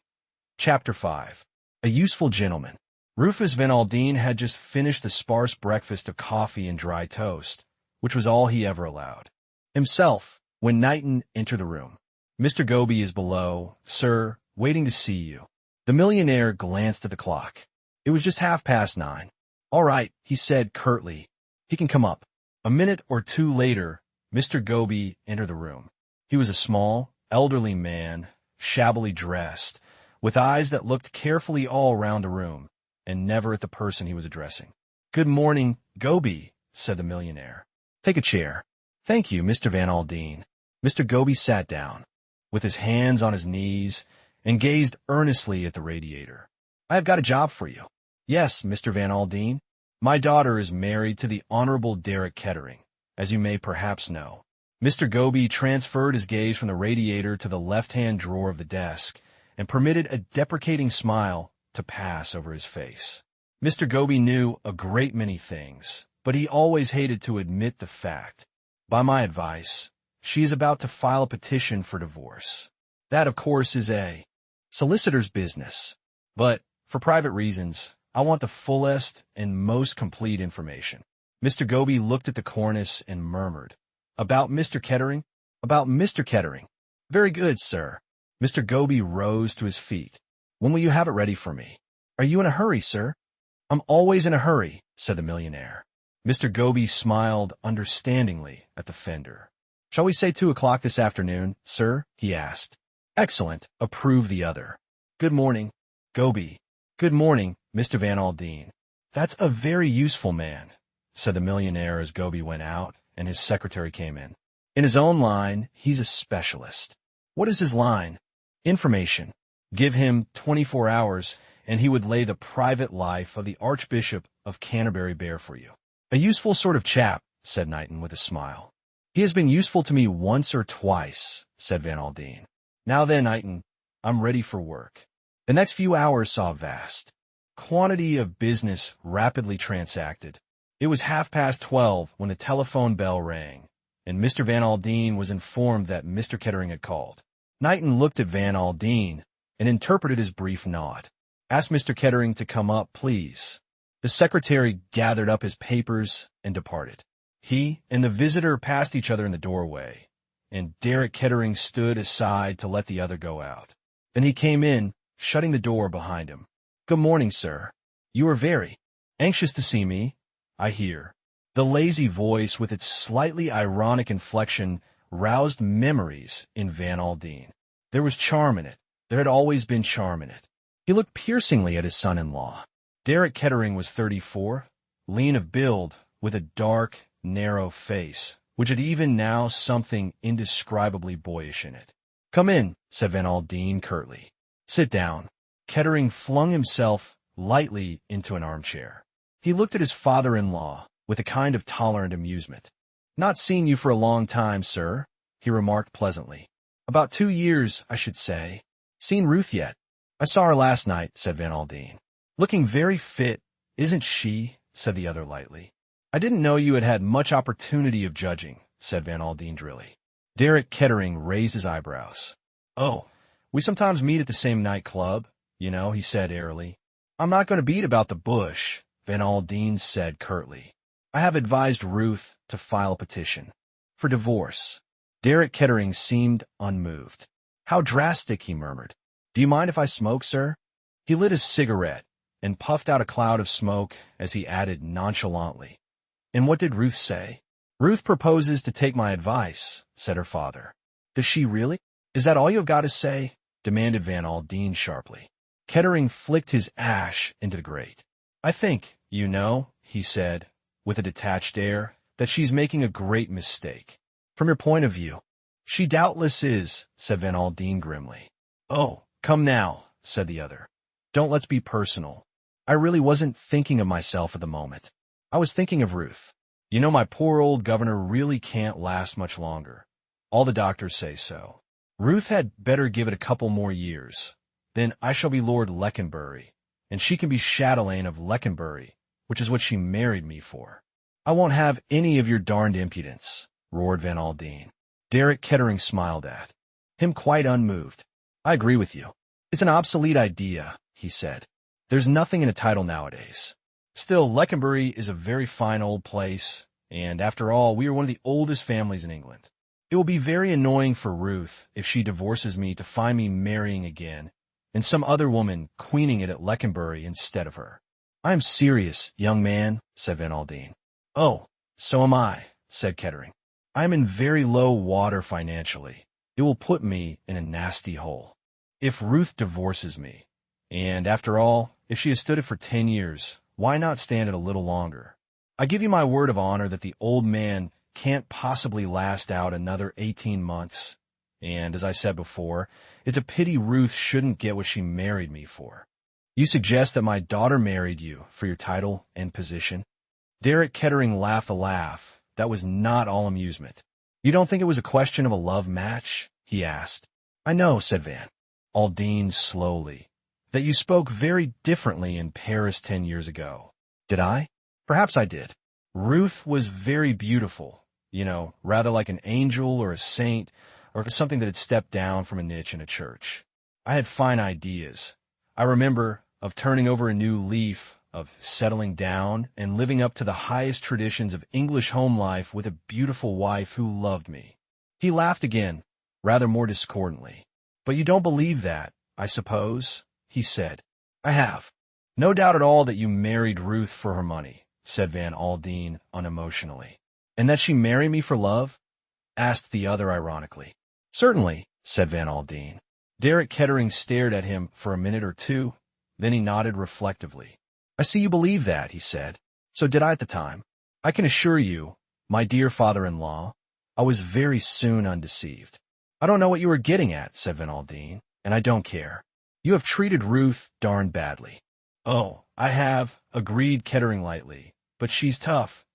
Chapter 5. A Useful Gentleman. Rufus Van Aldine had just finished the sparse breakfast of coffee and dry toast, which was all he ever allowed himself, when Knighton entered the room. Mr. Goby is below, sir, waiting to see you. The millionaire glanced at the clock. It was just 9:30. "All right," he said curtly. "He can come up." A minute or two later, Mr. Goby entered the room. He was a small, elderly man, shabbily dressed, with eyes that looked carefully all round the room, and never at the person he was addressing. "Good morning, Goby," said the millionaire. "Take a chair." "Thank you, Mr. Van Aldine." Mr. Goby sat down, with his hands on his knees, and gazed earnestly at the radiator. "I have got a job for you." "Yes, Mr. Van Aldine. My daughter is married to the Honorable Derek Kettering, as you may perhaps know." Mr. Goby transferred his gaze from the radiator to the left-hand drawer of the desk and permitted a deprecating smile to pass over his face. Mr. Goby knew a great many things, but he always hated to admit the fact. "By my advice, she is about to file a petition for divorce. That, of course, is a solicitor's business. But, for private reasons, I want the fullest and most complete information." Mr. Goby looked at the cornice and murmured, "About Mr. Kettering?" "About Mr. Kettering." "Very good, sir." Mr. Goby rose to his feet. "When will you have it ready for me?" "Are you in a hurry, sir?" "I'm always in a hurry," said the millionaire. Mr. Goby smiled understandingly at the fender. "Shall we say 2 o'clock this afternoon, sir?" he asked. "Excellent," approved the other. "Good morning, Goby." "Good morning, Mr. Van Aldine." "That's a very useful man," said the millionaire as Goby went out, and his secretary came in. "In his own line, he's a specialist." "What is his line?" "Information. Give him 24 hours, and he would lay the private life of the Archbishop of Canterbury bare for you." "A useful sort of chap," said Knighton with a smile. "He has been useful to me once or twice," said Van Aldine. "Now then, Knighton, I'm ready for work." The next few hours saw a vast quantity of business rapidly transacted. It was 12:30 when the telephone bell rang, and Mr. Van Aldine was informed that Mr. Kettering had called. Knighton looked at Van Aldine and interpreted his brief nod. "Ask Mr. Kettering to come up, please." The secretary gathered up his papers and departed. He and the visitor passed each other in the doorway, and Derek Kettering stood aside to let the other go out. Then he came in, shutting the door behind him. "Good morning, sir. You are very anxious to see me, I hear." The lazy voice, with its slightly ironic inflection, roused memories in Van Aldine. There was charm in it. There had always been charm in it. He looked piercingly at his son-in-law. Derek Kettering was 34, lean of build, with a dark, narrow face, which had even now something indescribably boyish in it. "Come in," said Van Aldine curtly. "Sit down." Kettering flung himself lightly into an armchair. He looked at his father-in-law with a kind of tolerant amusement. "Not seen you for a long time, sir," he remarked pleasantly. "About 2 years, I should say. Seen Ruth yet?" "I saw her last night," said Van Aldine. "Looking very fit, isn't she?" said the other lightly. "I didn't know you had had much opportunity of judging," said Van Aldine drily. Derek Kettering raised his eyebrows. "Oh, we sometimes meet at the same night club, you know," he said airily. "I'm not going to beat about the bush," Van Aldine said curtly. "I have advised Ruth to file a petition for divorce." Derek Kettering seemed unmoved. "How drastic," he murmured. "Do you mind if I smoke, sir?" He lit his cigarette and puffed out a cloud of smoke as he added nonchalantly, "And what did Ruth say?" "Ruth proposes to take my advice," said her father. "Does she really?" "Is that all you have got to say?" demanded Van Aldine sharply. Kettering flicked his ash into the grate. "I think, you know," he said, with a detached air, "that she's making a great mistake. From your point of view." "She doubtless is," said Van Aldine grimly. "Oh, come now," said the other. "Don't let's be personal. I really wasn't thinking of myself at the moment. I was thinking of Ruth. You know, my poor old governor really can't last much longer. All the doctors say so. Ruth had better give it a couple more years. Then I shall be Lord Leconbury, and she can be chatelaine of Leconbury, which is what she married me for." "I won't have any of your darned impudence," roared Van Aldine. Derek Kettering smiled at him, quite unmoved. "I agree with you. It's an obsolete idea," he said. "There's nothing in a title nowadays. Still, Leconbury is a very fine old place, and after all, we are one of the oldest families in England. It will be very annoying for Ruth if she divorces me to find me marrying again, and some other woman queening it at Leconbury instead of her. "I am serious, young man," said Van Aldine. "Oh, so am I," said Kettering. "I am in very low water financially. It will put me in a nasty hole. If Ruth divorces me, and after all, if she has stood it for 10 years, why not stand it a little longer? I give you my word of honor that the old man can't possibly last out another 18 months. And as I said before, it's a pity Ruth shouldn't get what she married me for." "You suggest that my daughter married you for your title and position?" Derek Kettering laughed a laugh that was not all amusement. "You don't think it was a question of a love match?" he asked. "I know," said Van Aldine slowly, "that you spoke very differently in Paris 10 years ago." "Did I? Perhaps I did. Ruth was very beautiful, rather like an angel or a saint or something that had stepped down from a niche in a church. I had fine ideas. I remember of turning over a new leaf, of settling down and living up to the highest traditions of English home life with a beautiful wife who loved me." He laughed again, rather more discordantly. "But you don't believe that, I suppose?" he said. "I have. No doubt at all that you married Ruth for her money," said Van Aldine unemotionally. "And that she married me for love?" asked the other ironically. "Certainly," said Van Aldine. Derek Kettering stared at him for a minute or two, then he nodded reflectively. "I see you believe that," he said. "So did I at the time. I can assure you, my dear father-in-law, I was very soon undeceived." "I don't know what you were getting at," said Van Aldine, "and I don't care. You have treated Ruth darn badly." "Oh, I have," agreed Kettering lightly, "but she's tough,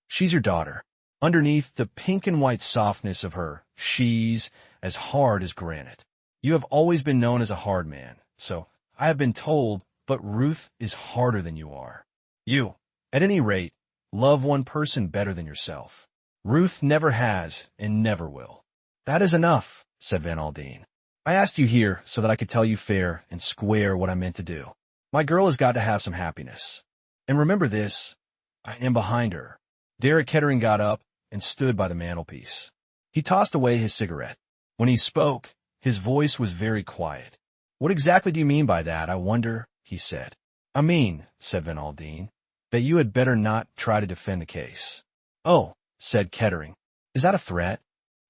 She's your daughter. Underneath the pink and white softness of her, she's as hard as granite. You have always been known as a hard man, so I have been told, but Ruth is harder than you are. You, at any rate, love one person better than yourself. Ruth never has and never will." "That is enough," said Van Aldine. "I asked you here so that I could tell you fair and square what I meant to do. My girl has got to have some happiness. And remember this, I am behind her." Derek Kettering got up and stood by the mantelpiece. He tossed away his cigarette. When he spoke, his voice was very quiet. "What exactly do you mean by that, I wonder?" he said. "I mean," said Van Aldine, "that you had better not try to defend the case." "Oh," said Kettering, "is that a threat?"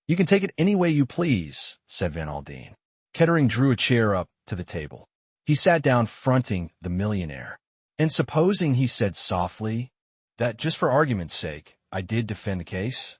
"You can take it any way you please," said Van Aldine. Kettering drew a chair up to the table. He sat down fronting the millionaire. "And supposing," he said softly, "that just for argument's sake, I did defend the case?"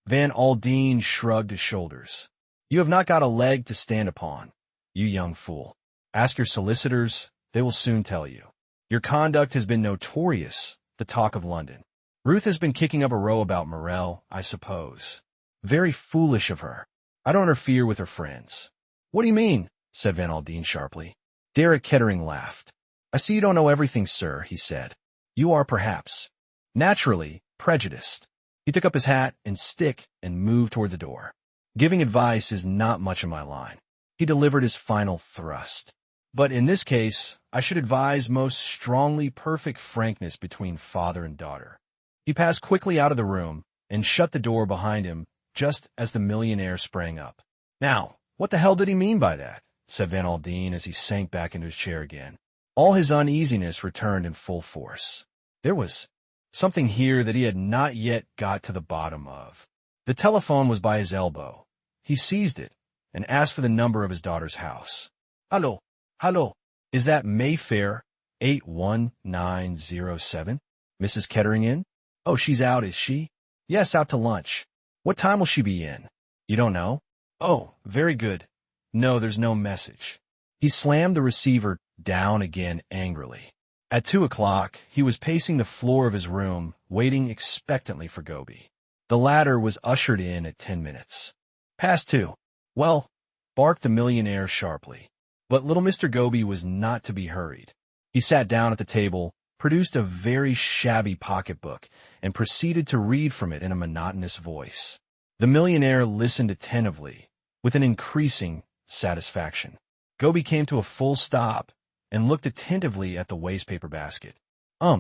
Van Aldine shrugged his shoulders. "You have not got a leg to stand upon, you young fool. Ask your solicitors, they will soon tell you. Your conduct has been notorious, the talk of London. Ruth has been kicking up a row about Morel, I suppose. Very foolish of her. I don't interfere with her friends." "What do you mean?" said Van Aldine sharply. Derek Kettering laughed. "I see you don't know everything, sir," he said. "You are perhaps, naturally, prejudiced." He took up his hat and stick and moved toward the door. "Giving advice is not much in my line." He delivered his final thrust. "But in this case, I should advise most strongly perfect frankness between father and daughter." He passed quickly out of the room and shut the door behind him just as the millionaire sprang up. "Now, what the hell did he mean by that?" said Van Aldine as he sank back into his chair again. All his uneasiness returned in full force. There was something here that he had not yet got to the bottom of. The telephone was by his elbow. He seized it and asked for the number of his daughter's house. "Hallo, hallo, is that Mayfair 81907? Mrs. Kettering in?" "Oh, she's out, is she?" "Yes, out to lunch." "What time will she be in?" "You don't know?" "Oh, very good. No, there's no message." He slammed the receiver down again angrily. At 2 o'clock, he was pacing the floor of his room, waiting expectantly for Goby. The latter was ushered in at 10 minutes. "Past 2. "Well," barked the millionaire sharply. But little Mr. Goby was not to be hurried. He sat down at the table, produced a very shabby pocketbook, and proceeded to read from it in a monotonous voice. The millionaire listened attentively, with an increasing satisfaction. Goby came to a full stop and looked attentively at the wastepaper basket.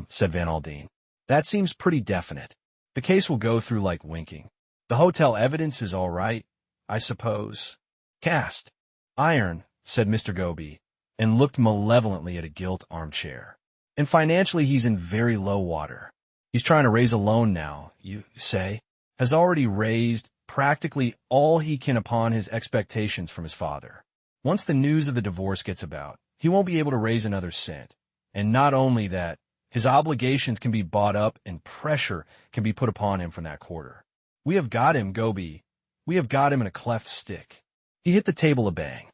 Said Van Aldine. "That seems pretty definite. The case will go through like winking. The hotel evidence is all right, I suppose." "Cast iron," said Mr. Goby, and looked malevolently at a gilt armchair. And financially, he's in very low water. He's trying to raise a loan now, you say, has already raised practically all he can upon his expectations from his father. Once the news of the divorce gets about, he won't be able to raise another cent. And not only that, his obligations can be bought up and pressure can be put upon him from that quarter. We have got him, Goby. We have got him in a cleft stick. He hit the table a bang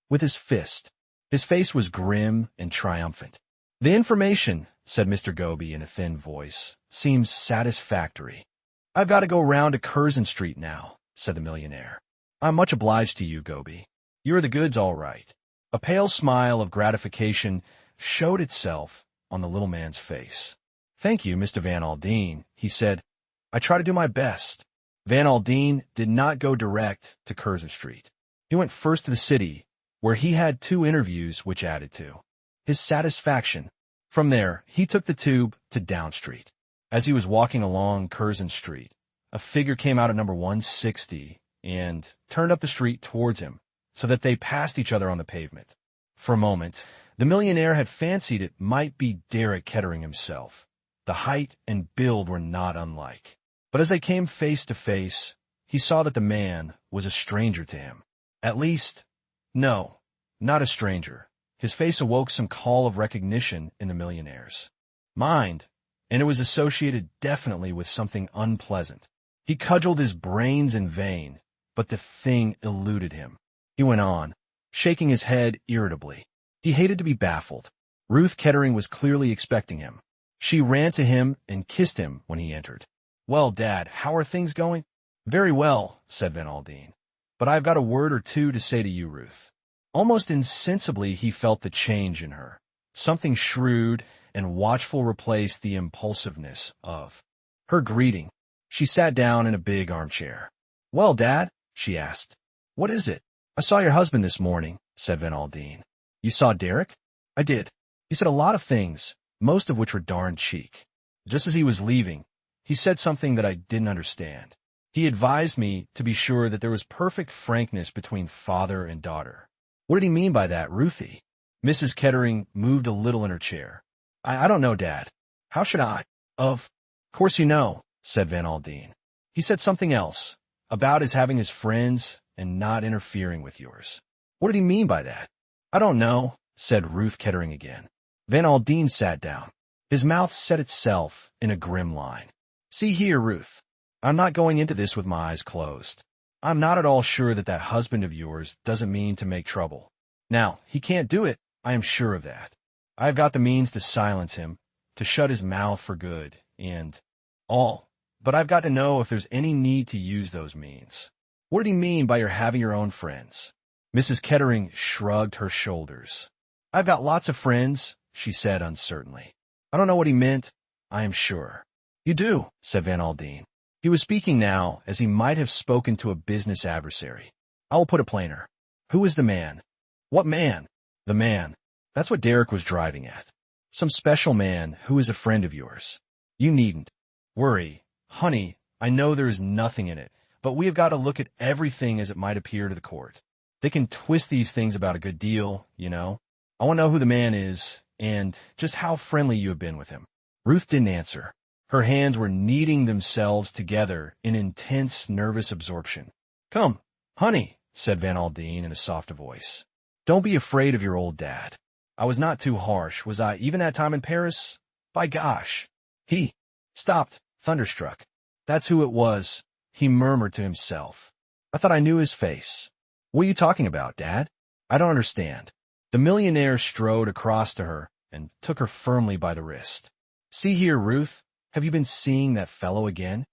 with his fist. His face was grim and triumphant. The information, said Mr. Goby in a thin voice, seems satisfactory. I've got to go round to Curzon Street now, said the millionaire. I'm much obliged to you, Goby. You're the goods all right. A pale smile of gratification showed itself on the little man's face. Thank you, Mr. Van Aldine, he said. I try to do my best. Van Aldine did not go direct to Curzon Street. He went first to the city, where he had 2 interviews which added to his satisfaction. From there, he took the tube to Down Street. As he was walking along Curzon Street, a figure came out of number 160 and turned up the street towards him, so that they passed each other on the pavement. For a moment, the millionaire had fancied it might be Derek Kettering himself. The height and build were not unlike. But as they came face to face, he saw that the man was a stranger to him. At least, no, not a stranger. His face awoke some call of recognition in the millionaire's mind, and it was associated definitely with something unpleasant. He cudgeled his brains in vain, but the thing eluded him. He went on, shaking his head irritably. He hated to be baffled. Ruth Kettering was clearly expecting him. She ran to him and kissed him when he entered. Well, Dad, how are things going? Very well, said Van Aldine. But I've got a word or two to say to you, Ruth. Almost insensibly he felt the change in her. Something shrewd and watchful replaced the impulsiveness of her greeting. She sat down in a big armchair. Well, Dad, she asked. What is it? I saw your husband this morning, said Van Aldine. You saw Derek? I did. He said a lot of things, most of which were darn cheek. Just as he was leaving, he said something that I didn't understand. He advised me to be sure that there was perfect frankness between father and daughter. What did he mean by that, Ruthie? Mrs. Kettering moved a little in her chair. I don't know, Dad. How should I? Of course you know, said Van Aldine. He said something else, about his having his friends and not interfering with yours. What did he mean by that? I don't know, said Ruth Kettering again. Van Aldine sat down. His mouth set itself in a grim line. See here, Ruth. I'm not going into this with my eyes closed. I'm not at all sure that that husband of yours doesn't mean to make trouble. Now, he can't do it, I am sure of that. I've got the means to silence him, to shut his mouth for good, and all. But I've got to know if there's any need to use those means. What did he mean by your having your own friends? Mrs. Kettering shrugged her shoulders. I've got lots of friends, she said uncertainly. I don't know what he meant, I am sure. You do, said Van Aldine. He was speaking now as he might have spoken to a business adversary. I will put it plainer. Who is the man? What man? The man. That's what Derek was driving at. Some special man who is a friend of yours. You needn't worry. Honey, I know there is nothing in it, but we have got to look at everything as it might appear to the court. They can twist these things about a good deal, you know. I want to know who the man is and just how friendly you have been with him. Ruth didn't answer. Her hands were kneading themselves together in intense nervous absorption. Come, honey, said Van Aldine in a softer voice. Don't be afraid of your old dad. I was not too harsh, was I, even that time in Paris? By gosh. He stopped, thunderstruck. That's who it was, he murmured to himself. I thought I knew his face. What are you talking about, Dad? I don't understand. The millionaire strode across to her and took her firmly by the wrist. See here, Ruth, have you been seeing that fellow again?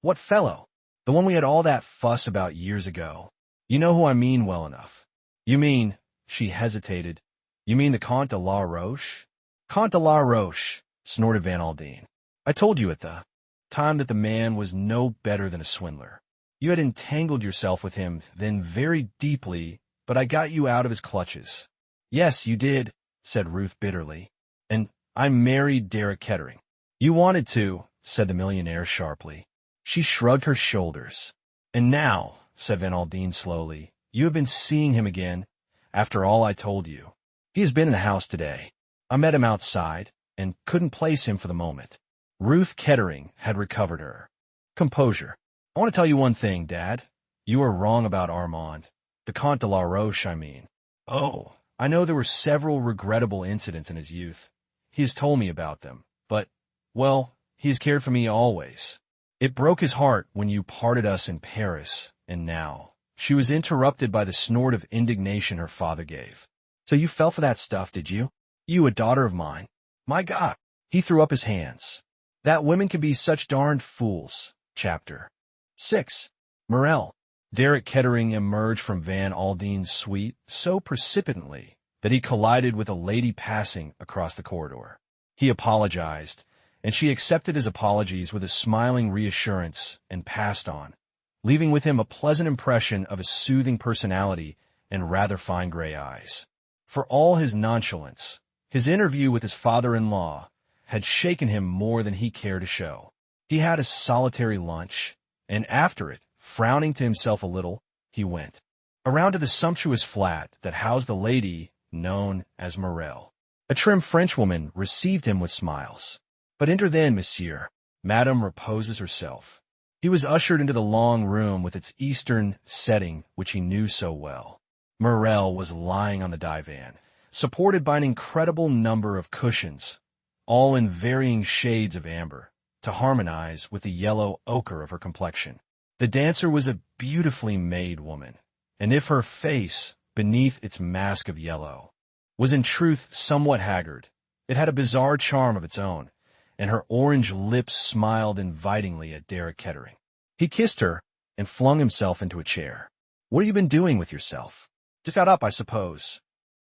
What fellow? The one we had all that fuss about years ago. You know who I mean well enough. You mean, she hesitated, you mean the Comte de la Roche? Comte de la Roche, snorted Van Aldine. I told you at the time that the man was no better than a swindler. You had entangled yourself with him then very deeply, but I got you out of his clutches. Yes, you did, said Ruth bitterly. And I married Derek Kettering. You wanted to, said the millionaire sharply. She shrugged her shoulders. And now, said Van Aldine slowly, you have been seeing him again, after all I told you. He has been in the house today. I met him outside, and couldn't place him for the moment. Ruth Kettering had recovered her composure. I want to tell you one thing, Dad. You are wrong about Armand. The Comte de la Roche, I mean. Oh, I know there were several regrettable incidents in his youth. He has told me about them, but, well, he has cared for me always. It broke his heart when you parted us in Paris, and now. She was interrupted by the snort of indignation her father gave. So you fell for that stuff, did you? You, a daughter of mine? My God! He threw up his hands. That women can be such darned fools. Chapter 6. Morel. Derek Kettering emerged from Van Aldine's suite so precipitately that he collided with a lady passing across the corridor. He apologized, and she accepted his apologies with a smiling reassurance and passed on, leaving with him a pleasant impression of a soothing personality and rather fine gray eyes. For all his nonchalance, his interview with his father-in-law had shaken him more than he cared to show. He had a solitary lunch, and after it, frowning to himself a little, he went around to the sumptuous flat that housed the lady known as Morel. A trim Frenchwoman received him with smiles. But enter then, monsieur. Madame reposes herself. He was ushered into the long room with its eastern setting which he knew so well. Morel was lying on the divan, supported by an incredible number of cushions, all in varying shades of amber, to harmonize with the yellow ochre of her complexion. The dancer was a beautifully made woman, and if her face, beneath its mask of yellow, was in truth somewhat haggard, it had a bizarre charm of its own, and her orange lips smiled invitingly at Derek Kettering. He kissed her and flung himself into a chair. What have you been doing with yourself? Just got up, I suppose.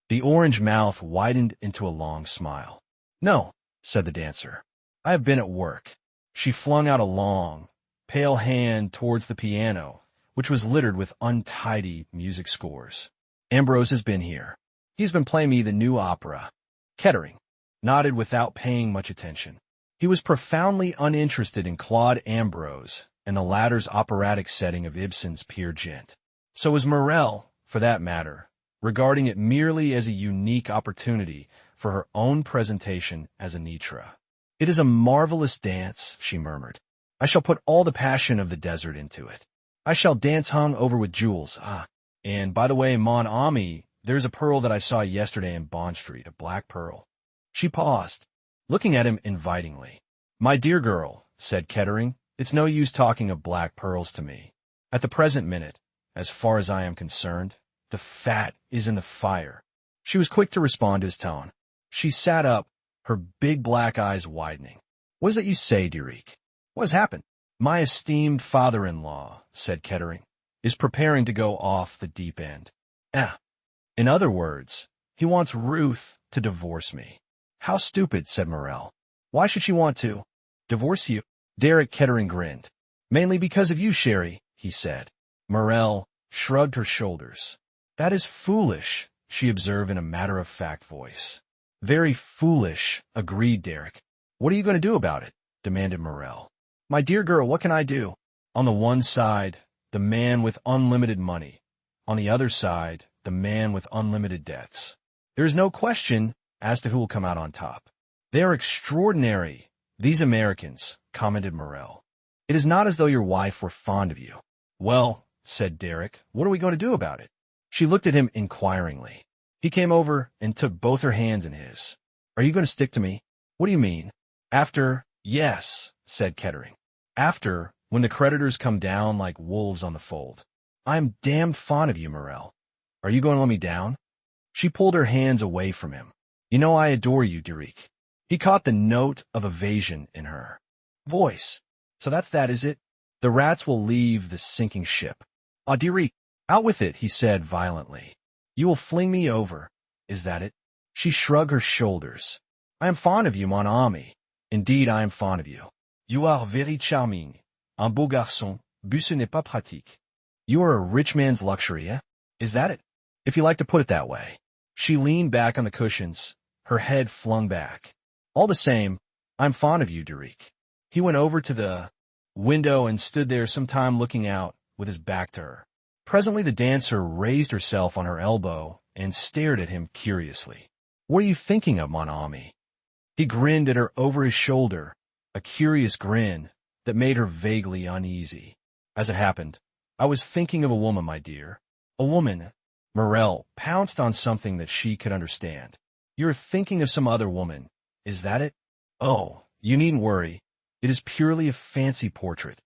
The orange mouth widened into a long smile. No, said the dancer. I have been at work. She flung out a long, pale hand towards the piano, which was littered with untidy music scores. Ambrose has been here. He's been playing me the new opera. Kettering nodded without paying much attention. He was profoundly uninterested in Claude Ambrose and the latter's operatic setting of Ibsen's Peer Gynt. So was Morel, for that matter, regarding it merely as a unique opportunity for her own presentation as Anitra. It is a marvelous dance, she murmured. I shall put all the passion of the desert into it. I shall dance hung over with jewels. And by the way, mon ami, there's a pearl that I saw yesterday in Bond Street, a black pearl. She paused, looking at him invitingly. My dear girl, said Kettering, it's no use talking of black pearls to me. At the present minute, as far as I am concerned, the fat is in the fire. She was quick to respond to his tone. She sat up, her big black eyes widening. What is it you say, Derek? What has happened? My esteemed father-in-law, said Kettering, is preparing to go off the deep end. In other words, he wants Ruth to divorce me. How stupid, said Morel. Why should she want to divorce you? Derek Kettering grinned. Mainly because of you, Sherry, he said. Morel shrugged her shoulders. That is foolish, she observed in a matter-of-fact voice. Very foolish, agreed Derek. What are you going to do about it? Demanded Morel. My dear girl, what can I do? On the one side, the man with unlimited money. On the other side, the man with unlimited debts. There is no question as to who will come out on top. They are extraordinary, these Americans, commented Morel. It is not as though your wife were fond of you. Well, said Derek, what are we going to do about it? She looked at him inquiringly. He came over and took both her hands in his. Are you going to stick to me? What do you mean? Yes, said Kettering. After, when the creditors come down like wolves on the fold. I'm damned fond of you, Morel. Are you going to let me down? She pulled her hands away from him. You know I adore you, Derek. He caught the note of evasion in her voice. So that's that, is it? The rats will leave the sinking ship. Derek, out with it, he said violently. You will fling me over. Is that it? She shrugged her shoulders. I am fond of you, mon ami. Indeed, I am fond of you. You are very charming. Un beau garçon, but ce n'est pas pratique. You are a rich man's luxury, eh? Is that it? If you like to put it that way. She leaned back on the cushions, her head flung back. All the same, I'm fond of you, Derek. He went over to the window and stood there some time looking out with his back to her. Presently the dancer raised herself on her elbow and stared at him curiously. What are you thinking of, mon ami? He grinned at her over his shoulder, a curious grin that made her vaguely uneasy. As it happened, I was thinking of a woman, my dear. A woman. Morel pounced on something that she could understand. You're thinking of some other woman. Is that it? Oh, you needn't worry. It is purely a fancy portrait.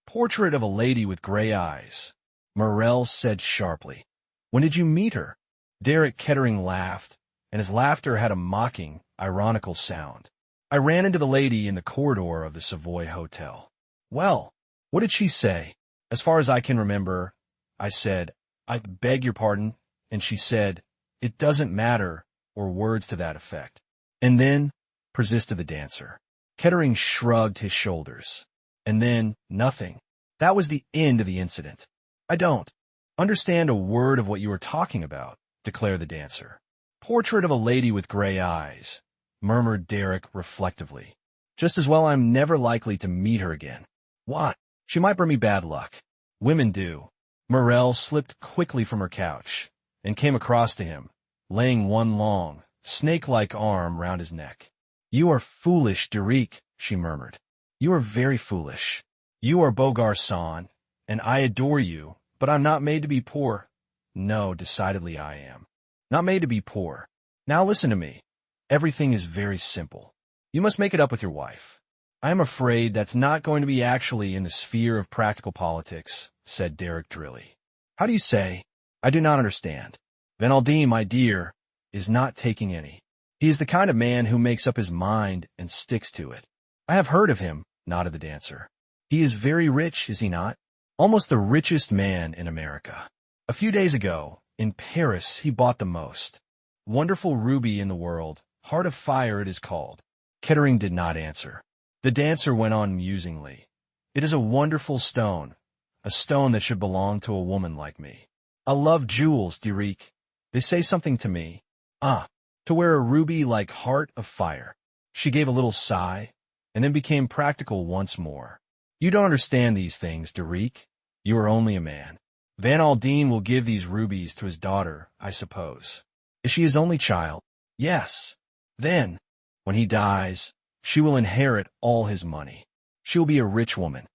Portrait of a lady with gray eyes. Morel said sharply. When did you meet her? Derek Kettering laughed, and his laughter had a mocking, ironical sound. I ran into the lady in the corridor of the Savoy Hotel. Well, what did she say? As far as I can remember, I said, I beg your pardon, and she said, it doesn't matter, or words to that effect. And then, persisted the dancer. Kettering shrugged his shoulders. And then, nothing. That was the end of the incident. I don't understand a word of what you were talking about, declared the dancer. Portrait of a lady with gray eyes, murmured Derek reflectively. Just as well I'm never likely to meet her again. Why? She might bring me bad luck. Women do. Morel slipped quickly from her couch and came across to him, laying one long, snake-like arm round his neck. You are foolish, Derek, she murmured. You are very foolish. You are beau garçon, and I adore you, but I'm not made to be poor. No, decidedly I am. Not made to be poor. Now listen to me. Everything is very simple. You must make it up with your wife. I am afraid that's not going to be actually in the sphere of practical politics, said Derek drily. How do you say? I do not understand. Van Aldine, my dear, is not taking any. He is the kind of man who makes up his mind and sticks to it. I have heard of him, nodded the dancer. He is very rich, is he not? Almost the richest man in America. A few days ago, in Paris, he bought the most wonderful ruby in the world. Heart of Fire it is called. Kettering did not answer. The dancer went on musingly. It is a wonderful stone, a stone that should belong to a woman like me. I love jewels, Derek. They say something to me. Ah, to wear a ruby like Heart of Fire. She gave a little sigh, and then became practical once more. You don't understand these things, Derek. You are only a man. Van Aldine will give these rubies to his daughter, I suppose. Is she his only child? Yes. Then, when he dies, she will inherit all his money. She will be a rich woman.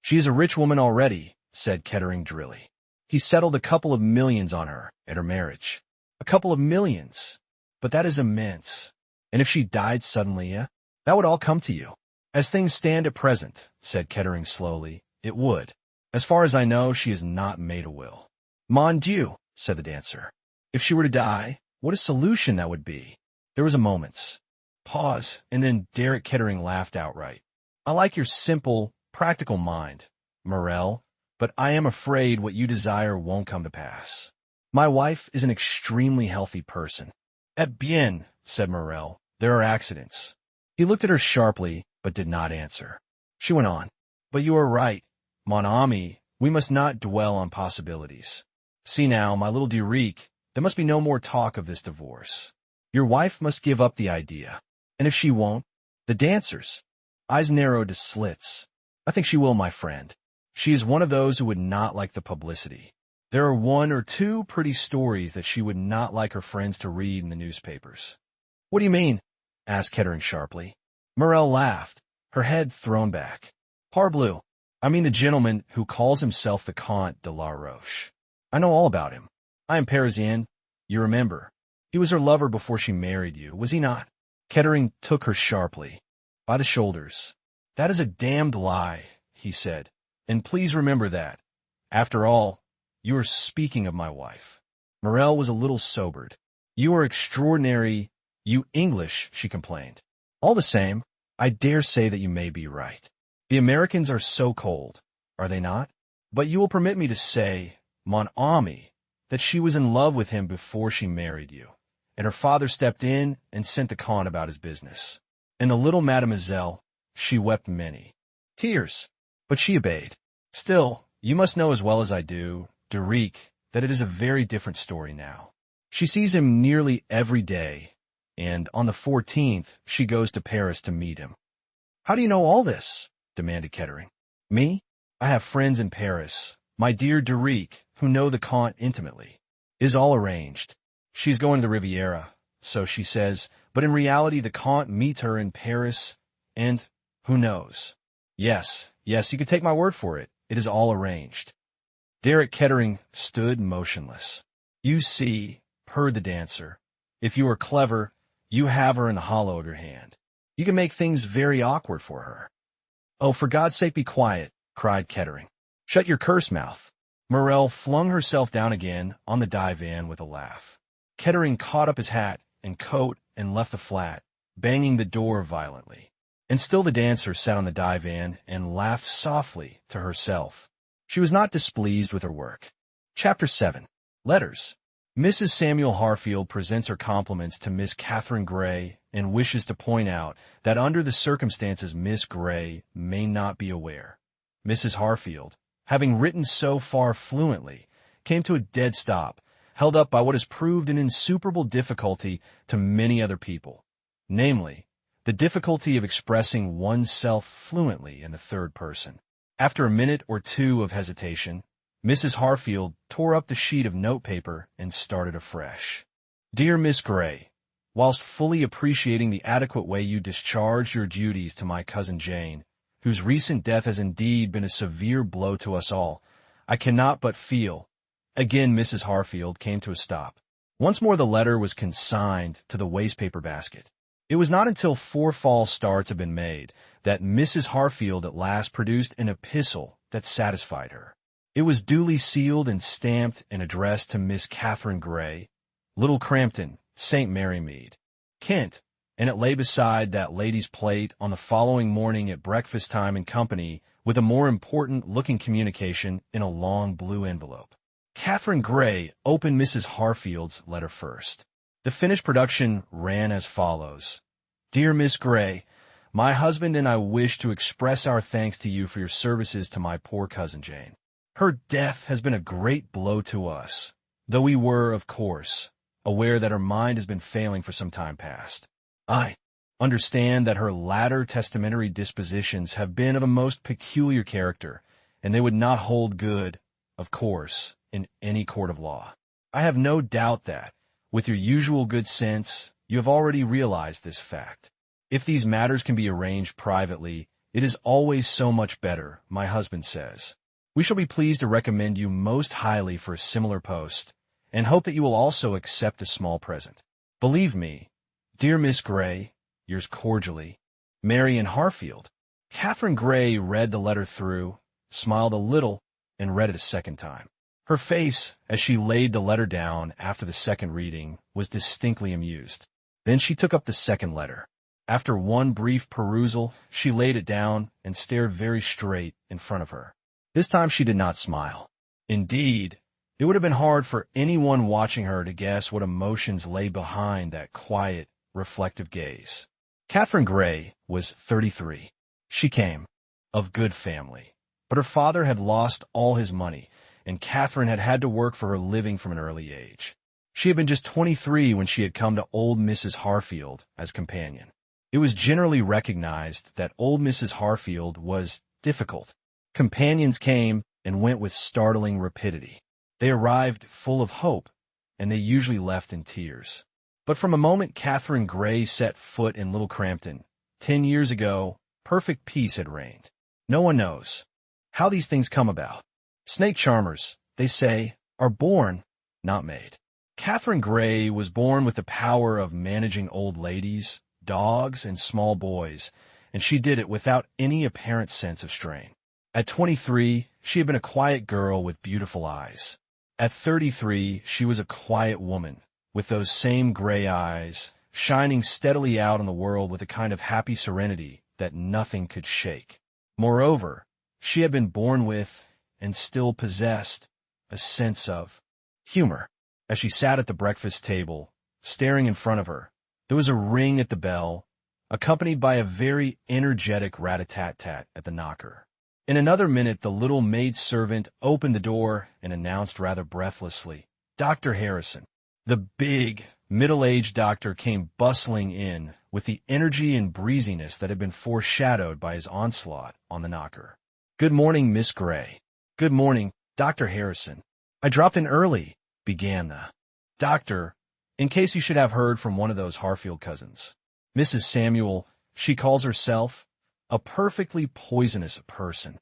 She is a rich woman already, said Kettering drily. He settled a couple of millions on her at her marriage. A couple of millions. But that is immense. And if she died suddenly, that would all come to you. As things stand at present, said Kettering slowly, it would. As far as I know, she has not made a will. Mon Dieu, said the dancer. If she were to die, what a solution that would be. There was a moment's pause, and then Derek Kettering laughed outright. I like your simple, practical mind, Morel, but I am afraid what you desire won't come to pass. My wife is an extremely healthy person. Eh bien, said Morel, there are accidents. He looked at her sharply, but did not answer. She went on. But you are right, mon ami, we must not dwell on possibilities. See now, my little Derek, there must be no more talk of this divorce. Your wife must give up the idea. And if she won't, the dancers. Eyes narrowed to slits. I think she will, my friend. She is one of those who would not like the publicity. There are one or two pretty stories that she would not like her friends to read in the newspapers. What do you mean? Asked Kettering sharply. Morel laughed, her head thrown back. Parbleu, I mean the gentleman who calls himself the Comte de la Roche. I know all about him. I am Parisian, you remember. He was her lover before she married you, was he not? Kettering took her sharply by the shoulders. That is a damned lie, he said, and please remember that. After all, you are speaking of my wife. Morel was a little sobered. You are extraordinary, you English, she complained. All the same, I dare say that you may be right. The Americans are so cold, are they not? But you will permit me to say, mon ami, that she was in love with him before she married you, and her father stepped in and sent the Comte about his business. And the little mademoiselle, she wept many tears, but she obeyed. Still, you must know as well as I do, Derek, that it is a very different story now. She sees him nearly every day, and on the 14th she goes to Paris to meet him. How do you know all this? Demanded Kettering. Me? I have friends in Paris, my dear Derek, who know the Comte intimately. It is all arranged. She's going to the Riviera, so she says, but in reality the Count meets her in Paris, and who knows? Yes, you can take my word for it. It is all arranged. Derek Kettering stood motionless. You see, purred the dancer, if you are clever, you have her in the hollow of your hand. You can make things very awkward for her. Oh, for God's sake, be quiet, cried Kettering. Shut your curse mouth. Morel flung herself down again on the divan with a laugh. Kettering caught up his hat and coat and left the flat, banging the door violently. And still the dancer sat on the divan and laughed softly to herself. She was not displeased with her work. Chapter 7. Letters. Mrs. Samuel Harfield presents her compliments to Miss Catherine Gray and wishes to point out that under the circumstances Miss Gray may not be aware. Mrs. Harfield, having written so far fluently, came to a dead stop, held up by what has proved an insuperable difficulty to many other people, namely, the difficulty of expressing oneself fluently in the third person. After a minute or two of hesitation, Mrs. Harfield tore up the sheet of notepaper and started afresh. Dear Miss Gray, whilst fully appreciating the adequate way you discharge your duties to my cousin Jane, whose recent death has indeed been a severe blow to us all, I cannot but feel— Again Mrs. Harfield came to a stop. Once more the letter was consigned to the wastepaper basket. It was not until 4 false starts had been made that Mrs. Harfield at last produced an epistle that satisfied her. It was duly sealed and stamped and addressed to Miss Catherine Gray, Little Crampton, St. Mary Mead, Kent, and it lay beside that lady's plate on the following morning at breakfast time in company with a more important-looking communication in a long blue envelope. Catherine Gray opened Mrs. Harfield's letter first. The finished production ran as follows. Dear Miss Gray, my husband and I wish to express our thanks to you for your services to my poor cousin Jane. Her death has been a great blow to us, though we were, of course, aware that her mind has been failing for some time past. I understand that her latter testamentary dispositions have been of a most peculiar character, and they would not hold good, of course, in any court of law. I have no doubt that, with your usual good sense, you have already realized this fact. If these matters can be arranged privately, it is always so much better, my husband says. We shall be pleased to recommend you most highly for a similar post, and hope that you will also accept a small present. Believe me, dear Miss Gray, yours cordially, Marian Harfield. Catherine Gray read the letter through, smiled a little, and read it a second time. Her face, as she laid the letter down after the second reading, was distinctly amused. Then she took up the second letter. After one brief perusal, she laid it down and stared very straight in front of her. This time she did not smile. Indeed, it would have been hard for anyone watching her to guess what emotions lay behind that quiet, reflective gaze. Catherine Gray was 33. She came of good family, but her father had lost all his money, and Catherine had had to work for her living from an early age. She had been just 23 when she had come to old Mrs. Harfield as companion. It was generally recognized that old Mrs. Harfield was difficult. Companions came and went with startling rapidity. They arrived full of hope, and they usually left in tears. But from the moment Catherine Gray set foot in Little Crampton, 10 years ago, perfect peace had reigned. No one knows how these things come about. Snake charmers, they say, are born, not made. Catherine Gray was born with the power of managing old ladies, dogs, and small boys, and she did it without any apparent sense of strain. At 23, she had been a quiet girl with beautiful eyes. At 33, she was a quiet woman, with those same gray eyes, shining steadily out on the world with a kind of happy serenity that nothing could shake. Moreover, she had been born with, and still possessed, a sense of humor. As she sat at the breakfast table, staring in front of her, there was a ring at the bell, accompanied by a very energetic rat-a-tat-tat at the knocker. In another minute, the little maid-servant opened the door and announced rather breathlessly, Dr. Harrison. The big, middle-aged doctor came bustling in with the energy and breeziness that had been foreshadowed by his onslaught on the knocker. Good morning, Miss Gray. Good morning, Dr. Harrison. I dropped in early, began the doctor, in case you should have heard from one of those Harfield cousins. Mrs. Samuel, she calls herself, a perfectly poisonous person.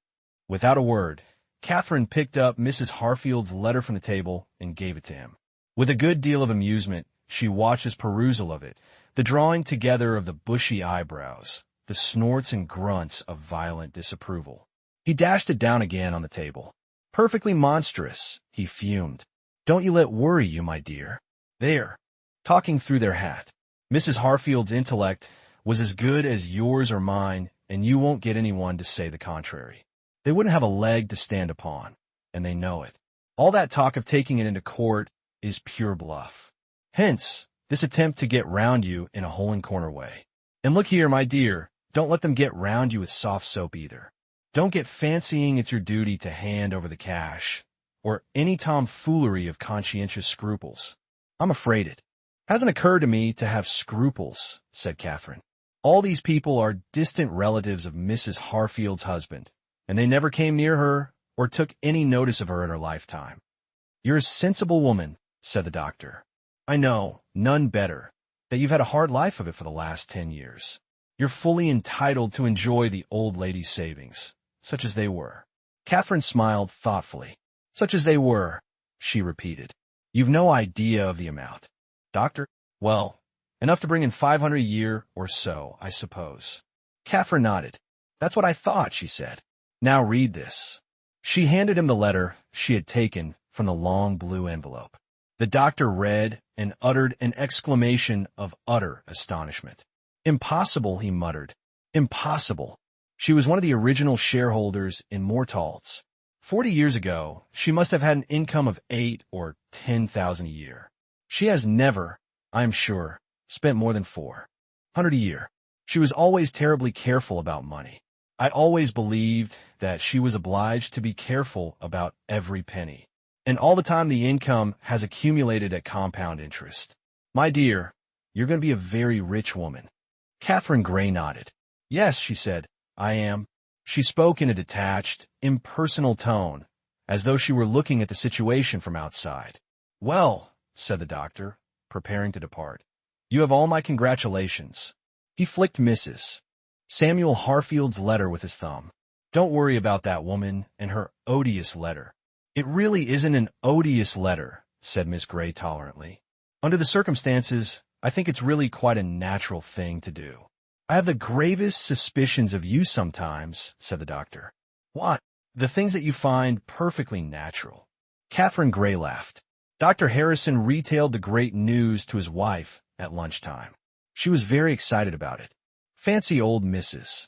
Without a word, Catherine picked up Mrs. Harfield's letter from the table and gave it to him. With a good deal of amusement, she watched his perusal of it, the drawing together of the bushy eyebrows, the snorts and grunts of violent disapproval. He dashed it down again on the table. Perfectly monstrous, he fumed. Don't you let worry you, my dear. There, talking through their hat. Mrs. Harfield's intellect was as good as yours or mine, and you won't get anyone to say the contrary. They wouldn't have a leg to stand upon, and they know it. All that talk of taking it into court is pure bluff. Hence, this attempt to get round you in a hole-and-corner way. And look here, my dear, don't let them get round you with soft soap either. Don't get fancying it's your duty to hand over the cash, or any tomfoolery of conscientious scruples. I'm afraid it hasn't occurred to me to have scruples, said Catherine. All these people are distant relatives of Mrs. Harfield's husband, and they never came near her or took any notice of her in her lifetime. You're a sensible woman, said the doctor. I know, none better, that you've had a hard life of it for the last 10 years. You're fully entitled to enjoy the old lady's savings, such as they were. Catherine smiled thoughtfully. Such as they were, she repeated. You've no idea of the amount. Doctor? Well, enough to bring in 500 a year or so, I suppose. Catherine nodded. That's what I thought, she said. Now read this. She handed him the letter she had taken from the long blue envelope. The doctor read and uttered an exclamation of utter astonishment. Impossible, he muttered. Impossible. She was one of the original shareholders in Mortalt's. 40 years ago, she must have had an income of 8 or 10,000 a year. She has never, I am sure, spent more than 400 a year. She was always terribly careful about money. I always believed that she was obliged to be careful about every penny. And all the time the income has accumulated at compound interest. My dear, you're going to be a very rich woman. Catherine Gray nodded. Yes, she said, I am. She spoke in a detached, impersonal tone, as though she were looking at the situation from outside. Well, said the doctor, preparing to depart, you have all my congratulations. He flicked Mrs. Samuel Harfield's letter with his thumb. Don't worry about that woman and her odious letter. It really isn't an odious letter, said Miss Gray tolerantly. Under the circumstances, I think it's really quite a natural thing to do. I have the gravest suspicions of you sometimes, said the doctor. What? The things that you find perfectly natural. Catherine Gray laughed. Dr. Harrison retailed the great news to his wife at lunchtime. She was very excited about it. Fancy old Mrs.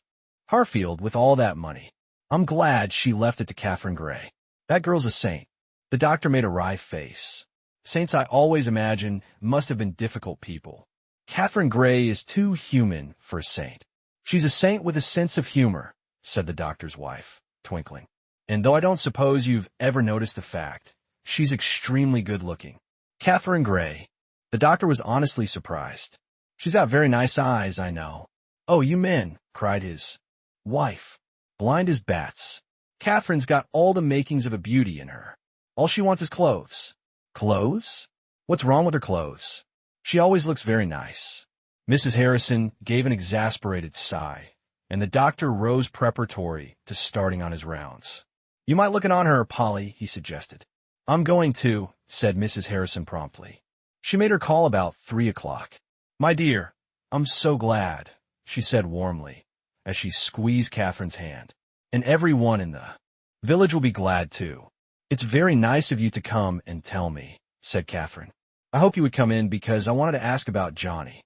Harfield with all that money. I'm glad she left it to Catherine Gray. That girl's a saint. The doctor made a wry face. Saints, I always imagine, must have been difficult people. Catherine Gray is too human for a saint. She's a saint with a sense of humor, said the doctor's wife, twinkling. And though I don't suppose you've ever noticed the fact, she's extremely good-looking. Catherine Gray. The doctor was honestly surprised. She's got very nice eyes, I know. Oh, you men, cried his wife. Blind as bats. Catherine's got all the makings of a beauty in her. All she wants is clothes. Clothes? What's wrong with her clothes? She always looks very nice. Mrs. Harrison gave an exasperated sigh, and the doctor rose preparatory to starting on his rounds. You might look in on her, Polly, he suggested. I'm going to, said Mrs. Harrison promptly. She made her call about 3 o'clock. My dear, I'm so glad, she said warmly, as she squeezed Catherine's hand. And everyone in the village will be glad, too. It's very nice of you to come and tell me, said Catherine. I hope you would come in because I wanted to ask about Johnny.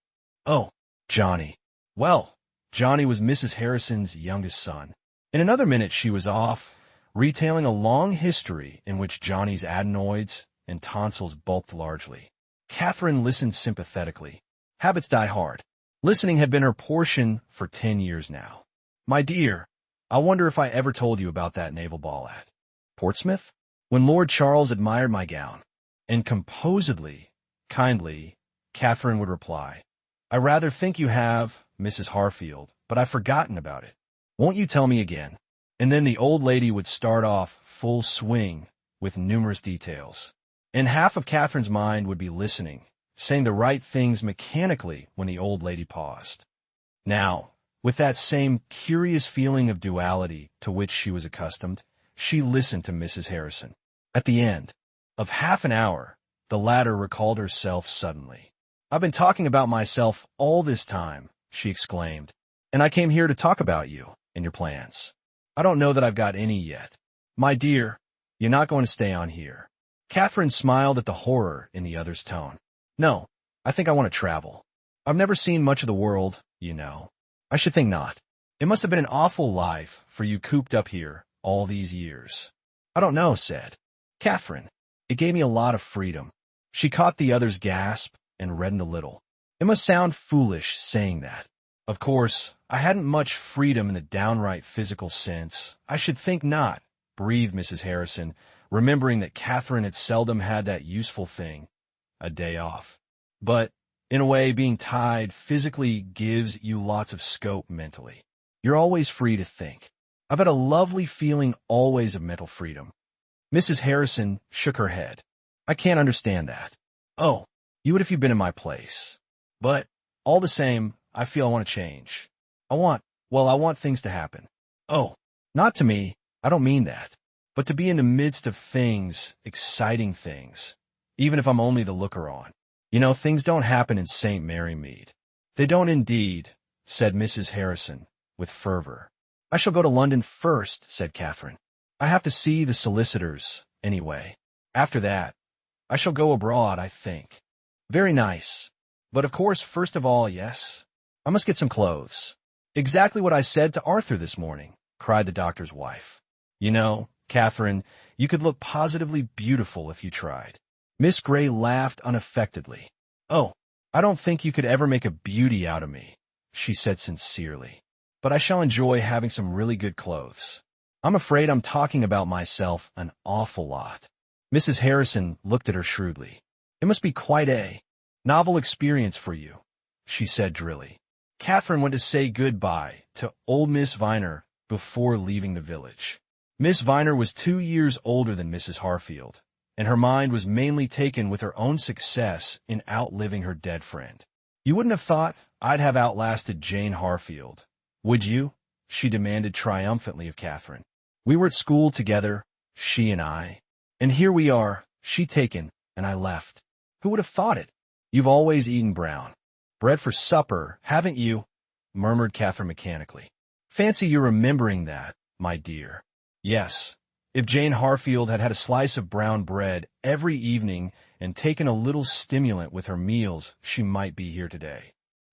Oh, Johnny. Well, Johnny was Mrs. Harrison's youngest son. In another minute she was off, retailing a long history in which Johnny's adenoids and tonsils bulked largely. Catherine listened sympathetically. Habits die hard. Listening had been her portion for 10 years now. My dear, I wonder if I ever told you about that naval ball at Portsmouth? When Lord Charles admired my gown. And composedly, kindly, Catherine would reply, I rather think you have, Mrs. Harfield, but I've forgotten about it. Won't you tell me again? And then the old lady would start off full swing with numerous details. And half of Catherine's mind would be listening, saying the right things mechanically when the old lady paused. Now, with that same curious feeling of duality to which she was accustomed, she listened to Mrs. Harrison. At the end of half an hour, the latter recalled herself suddenly. "I've been talking about myself all this time," she exclaimed, "and I came here to talk about you and your plans. I don't know that I've got any yet. My dear, you're not going to stay on here." Catherine smiled at the horror in the other's tone. "No, I think I want to travel. I've never seen much of the world, you know." "I should think not. It must have been an awful life for you cooped up here all these years." "I don't know," said Catherine. "It gave me a lot of freedom." She caught the other's gasp and reddened a little. "It must sound foolish saying that. Of course, I hadn't much freedom in the downright physical sense. I should think not," breathed Mrs. Harrison, remembering that Catherine had seldom had that useful thing, a day off. "But, in a way, being tied physically gives you lots of scope mentally. You're always free to think. I've had a lovely feeling always of mental freedom." Mrs. Harrison shook her head. "I can't understand that." "Oh, you would if you'd been in my place. But, all the same, I feel I want to change. I want things to happen." "Oh, not to me. I don't mean that. But to be in the midst of things, exciting things, even if I'm only the looker-on. You know, things don't happen in St. Mary Mead." "They don't indeed," said Mrs. Harrison with fervor. "I shall go to London first," said Catherine. "I have to see the solicitors, anyway. After that, I shall go abroad, I think." "Very nice. But of course, first of all, yes, I must get some clothes." "Exactly what I said to Arthur this morning," cried the doctor's wife. "You know, Catherine, you could look positively beautiful if you tried." Miss Gray laughed unaffectedly. "Oh, I don't think you could ever make a beauty out of me," she said sincerely. "But I shall enjoy having some really good clothes. I'm afraid I'm talking about myself an awful lot." Mrs. Harrison looked at her shrewdly. "It must be quite a novel experience for you," she said drily. Catherine went to say good-bye to old Miss Viner before leaving the village. Miss Viner was 2 years older than Mrs. Harfield, and her mind was mainly taken with her own success in outliving her dead friend. "You wouldn't have thought I'd have outlasted Jane Harfield, would you?" she demanded triumphantly of Catherine. "We were at school together, she and I. And here we are, she taken, and I left. Who would have thought it?" "You've always eaten brown bread for supper, haven't you?" murmured Catherine mechanically. "Fancy you remembering that, my dear." "Yes. If Jane Harfield had had a slice of brown bread every evening and taken a little stimulant with her meals, she might be here today."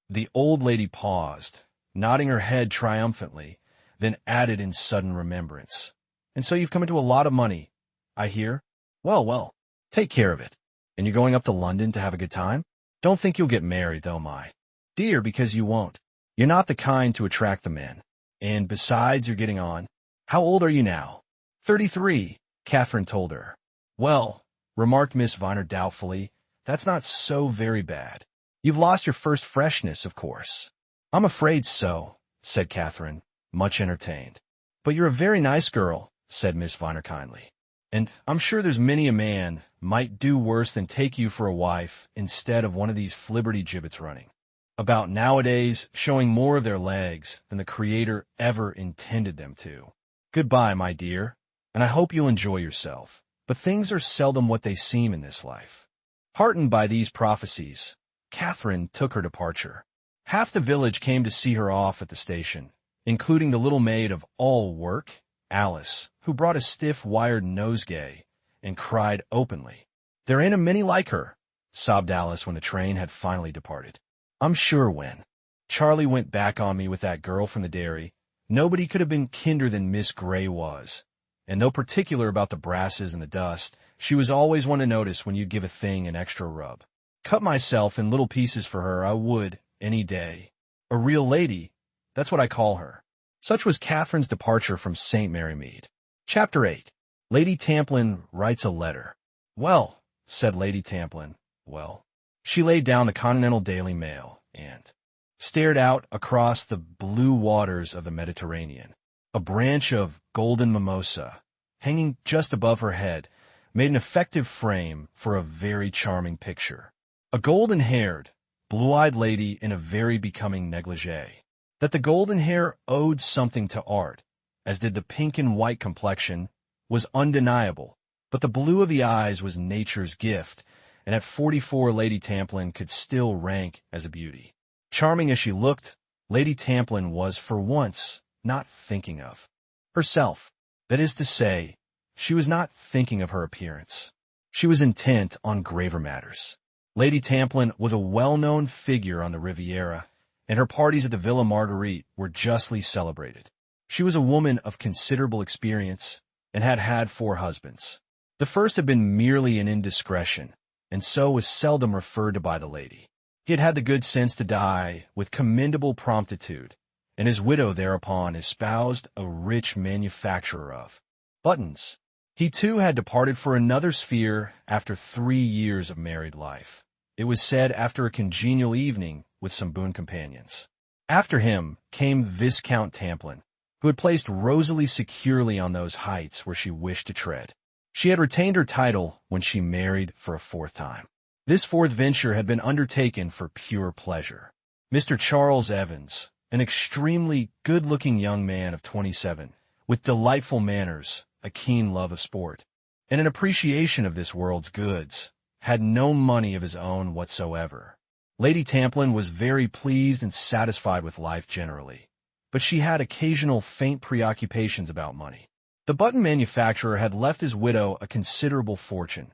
The old lady paused, nodding her head triumphantly, then added in sudden remembrance, "And so you've come into a lot of money, I hear? Well, well, take care of it. And you're going up to London to have a good time? Don't think you'll get married, though, my dear, because you won't. You're not the kind to attract the men. And besides, you're getting on. How old are you now?" 33, Catherine told her. "Well," remarked Miss Viner doubtfully, "that's not so very bad. You've lost your first freshness, of course." "I'm afraid so," said Catherine, much entertained. "But you're a very nice girl," said Miss Viner kindly. "And I'm sure there's many a man might do worse than take you for a wife instead of one of these flibberty-gibbets running about nowadays, showing more of their legs than the Creator ever intended them to. Goodbye, my dear, and I hope you'll enjoy yourself. But things are seldom what they seem in this life." Heartened by these prophecies, Catherine took her departure. Half the village came to see her off at the station, including the little maid of all work, Alice, who brought a stiff wired nosegay and cried openly. "There ain't a many like her," sobbed Alice when the train had finally departed. "I'm sure when Charlie went back on me with that girl from the dairy, nobody could have been kinder than Miss Gray was. And though particular about the brasses and the dust, she was always one to notice when you'd give a thing an extra rub. Cut myself in little pieces for her, I would, any day. A real lady, that's what I call her." Such was Catherine's departure from St. Mary Mead. Chapter 8. Lady Tamplin writes a letter. "Well," said Lady Tamplin, "well." She laid down the Continental Daily Mail and stared out across the blue waters of the Mediterranean. A branch of golden mimosa, hanging just above her head, made an effective frame for a very charming picture. A golden-haired, blue-eyed lady in a very becoming negligee. That the golden hair owed something to art, as did the pink and white complexion, was undeniable, but the blue of the eyes was nature's gift, and at 44 Lady Tamplin could still rank as a beauty. Charming as she looked, Lady Tamplin was, for once, not thinking of herself. That is to say, she was not thinking of her appearance. She was intent on graver matters. Lady Tamplin was a well-known figure on the Riviera, and her parties at the Villa Marguerite were justly celebrated. She was a woman of considerable experience and had had 4 husbands. The first had been merely an indiscretion, and so was seldom referred to by the lady. He had had the good sense to die with commendable promptitude, and his widow thereupon espoused a rich manufacturer of buttons. He too had departed for another sphere after 3 years of married life. It was said after a congenial evening with some boon companions. After him came Viscount Tamplin, who had placed Rosalie securely on those heights where she wished to tread. She had retained her title when she married for a 4th time. This 4th venture had been undertaken for pure pleasure. Mr. Charles Evans, an extremely good-looking young man of 27, with delightful manners, a keen love of sport, and an appreciation of this world's goods, had no money of his own whatsoever. Lady Tamplin was very pleased and satisfied with life generally, but she had occasional faint preoccupations about money. The button manufacturer had left his widow a considerable fortune,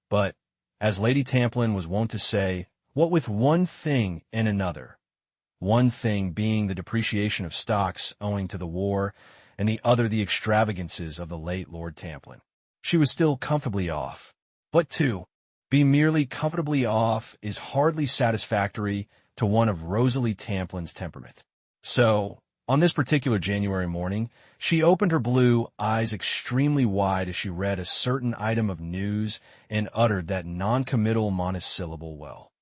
but, as Lady Tamplin was wont to say, what with one thing and another, one thing being the depreciation of stocks owing to the war, and the other the extravagances of the late Lord Tamplin, she was still comfortably off. But to be merely comfortably off is hardly satisfactory to one of Rosalie Tamplin's temperament. So, on this particular January morning, she opened her blue eyes extremely wide as she read a certain item of news and uttered that non-committal monosyllable well.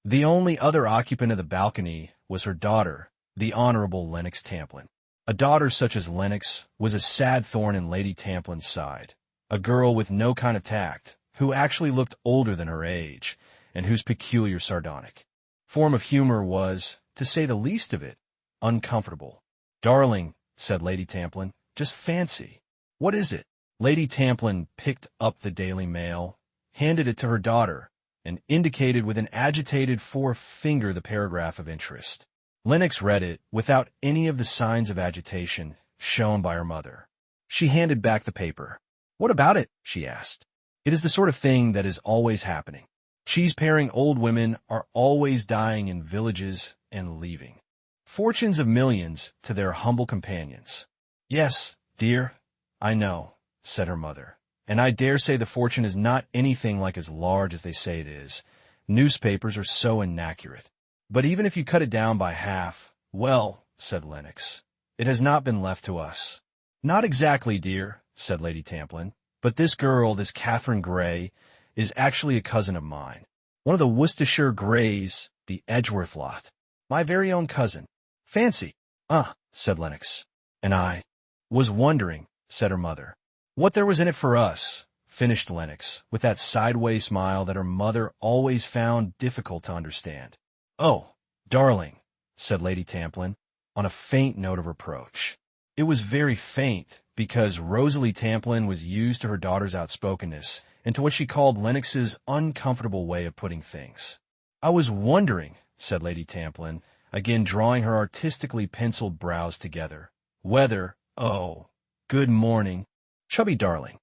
The only other occupant of the balcony was her daughter, the Honorable Lennox Tamplin. A daughter such as Lennox was a sad thorn in Lady Tamplin's side, a girl with no kind of tact, who actually looked older than her age, and whose peculiar sardonic form of humor was, to say the least of it, uncomfortable. "Darling," said Lady Tamplin, "just fancy." "What is it?" Lady Tamplin picked up the Daily Mail, handed it to her daughter, and indicated with an agitated forefinger the paragraph of interest. Lennox read it without any of the signs of agitation shown by her mother. She handed back the paper. "What about it?" she asked. "It is the sort of thing that is always happening. Cheese-paring old women are always dying in villages and leaving fortunes of millions to their humble companions." "Yes, dear, I know," said her mother, "and I dare say the fortune is not anything like as large as they say it is. Newspapers are so inaccurate. But even if you cut it down by half—" "Well," said Lennox, "it has not been left to us." "Not exactly, dear," said Lady Tamplin, "but this girl, this Catherine Grey, is actually a cousin of mine. One of the Worcestershire Greys, the Edgeworth lot. My very own cousin. Fancy." "Ah," said Lennox. "And I was wondering," said her mother. "What there was in it for us," finished Lennox, with that sideways smile that her mother always found difficult to understand. "Oh, darling," said Lady Tamplin, on a faint note of reproach. It was very faint, because Rosalie Tamplin was used to her daughter's outspokenness and to what she called Lennox's uncomfortable way of putting things. "I was wondering," said Lady Tamplin, again drawing her artistically penciled brows together, "whether— oh, good morning. Chubby darling,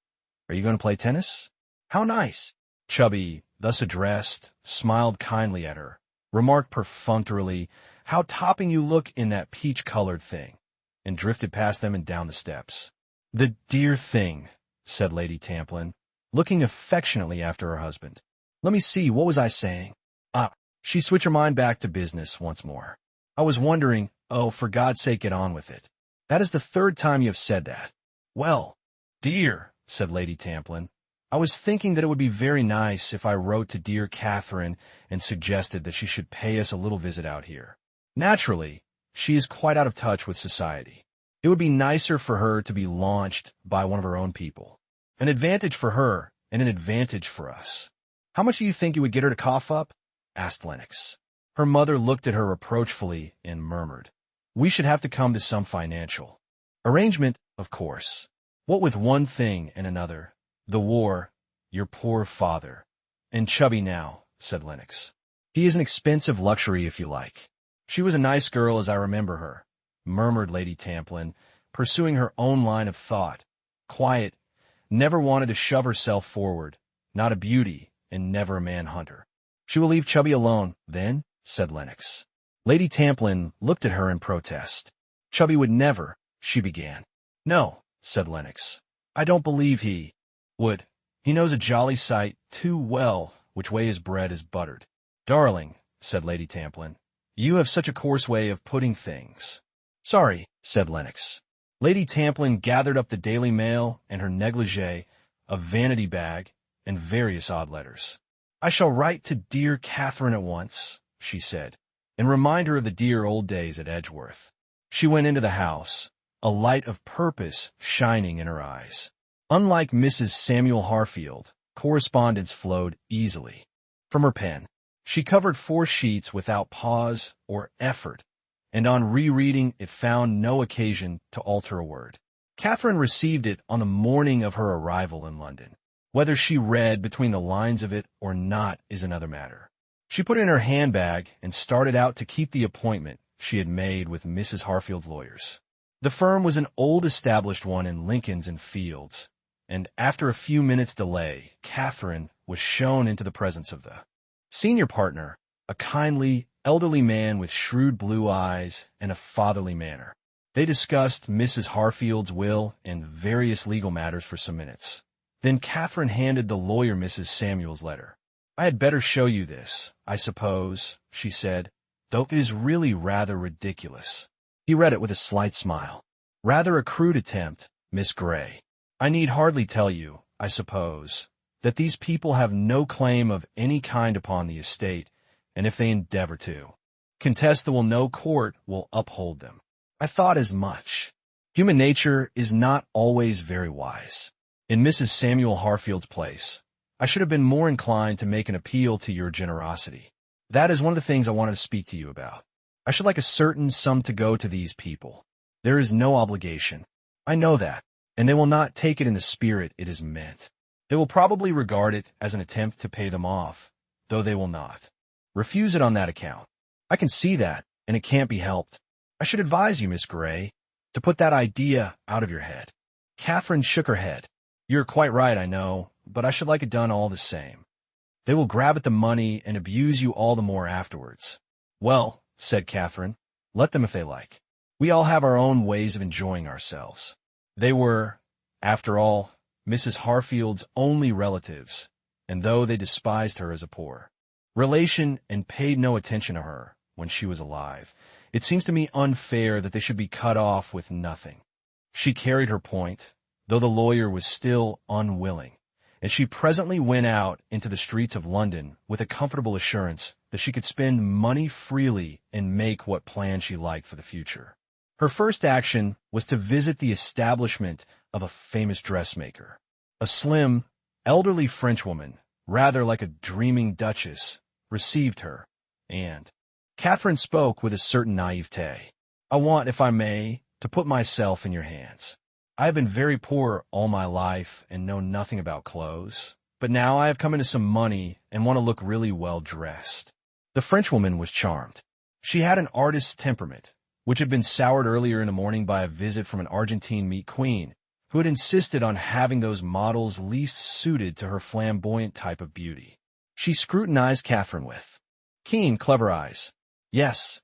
are you going to play tennis?" "How nice." Chubby, thus addressed, smiled kindly at her, remarked perfunctorily, "How topping you look in that peach-colored thing," and drifted past them and down the steps. "The dear thing," said Lady Tamplin, looking affectionately after her husband. "Let me see, what was I saying? Ah," she switched her mind back to business once more. "I was wondering— oh, for God's sake, get on with it. That is the 3rd time you have said that." "Well, dear," said Lady Tamplin, "I was thinking that it would be very nice if I wrote to dear Catherine and suggested that she should pay us a little visit out here. Naturally, she is quite out of touch with society. It would be nicer for her to be launched by one of her own people. An advantage for her and an advantage for us. How much do you think you would get her to cough up?" asked Lennox. Her mother looked at her reproachfully and murmured, "We should have to come to some financial arrangement, of course. What with one thing and another, the war, your poor father, and Chubby now," said Lennox. "He is an expensive luxury if you like." "She was a nice girl as I remember her," murmured Lady Tamplin, pursuing her own line of thought. "Quiet, never wanted to shove herself forward, not a beauty, and never a man-hunter." "She will leave Chubby alone, then?" said Lennox. Lady Tamplin looked at her in protest. "Chubby would never," she began. "No," said Lennox. "I don't believe he would. He knows a jolly sight too well which way his bread is buttered." "Darling," said Lady Tamplin, "you have such a coarse way of putting things." "Sorry," said Lennox. Lady Tamplin gathered up the Daily Mail and her negligee, a vanity bag, and various odd letters. "I shall write to dear Catherine at once," she said, "and remind her of the dear old days at Edgeworth." She went into the house, a light of purpose shining in her eyes. Unlike Mrs. Samuel Harfield, correspondence flowed easily from her pen. She covered 4 sheets without pause or effort, and on rereading it found no occasion to alter a word. Catherine received it on the morning of her arrival in London. Whether she read between the lines of it or not is another matter. She put it in her handbag and started out to keep the appointment she had made with Mrs. Harfield's lawyers. The firm was an old established one in Lincoln's Inn Fields, and after a few minutes' delay, Catherine was shown into the presence of the senior partner, a kindly, elderly man with shrewd blue eyes and a fatherly manner. They discussed Mrs. Harfield's will and various legal matters for some minutes. Then Catherine handed the lawyer Mrs. Samuel's letter. "I had better show you this, I suppose," she said, "though it is really rather ridiculous." He read it with a slight smile. "Rather a crude attempt, Miss Grey. I need hardly tell you, I suppose, that these people have no claim of any kind upon the estate, and if they endeavor to contest them, no court will uphold them. I thought as much. Human nature is not always very wise. In Mrs. Samuel Harfield's place, I should have been more inclined to make an appeal to your generosity. That is one of the things I wanted to speak to you about. I should like a certain sum to go to these people. There is no obligation. I know that, and they will not take it in the spirit it is meant. They will probably regard it as an attempt to pay them off, though they will not refuse it on that account. I can see that, and it can't be helped. I should advise you, Miss Grey, to put that idea out of your head." Catherine shook her head. "You're quite right, I know, but I should like it done all the same. They will grab at the money and abuse you all the more afterwards." "Well," said Catherine, "let them if they like. We all have our own ways of enjoying ourselves." They were, after all, Mrs. Harfield's only relatives, and though they despised her as a poor relation and paid no attention to her when she was alive, it seems to me unfair that they should be cut off with nothing. She carried her point, though the lawyer was still unwilling, and she presently went out into the streets of London with a comfortable assurance that she could spend money freely and make what plans she liked for the future. Her first action was to visit the establishment of a famous dressmaker. A slim, elderly Frenchwoman, rather like a dreaming duchess, received her, and Catherine spoke with a certain naivete. "I want, if I may, to put myself in your hands. I have been very poor all my life and know nothing about clothes, but now I have come into some money and want to look really well dressed." The Frenchwoman was charmed. She had an artist's temperament, which had been soured earlier in the morning by a visit from an Argentine meat queen, who had insisted on having those models least suited to her flamboyant type of beauty. She scrutinized Catherine with keen, clever eyes. Yes,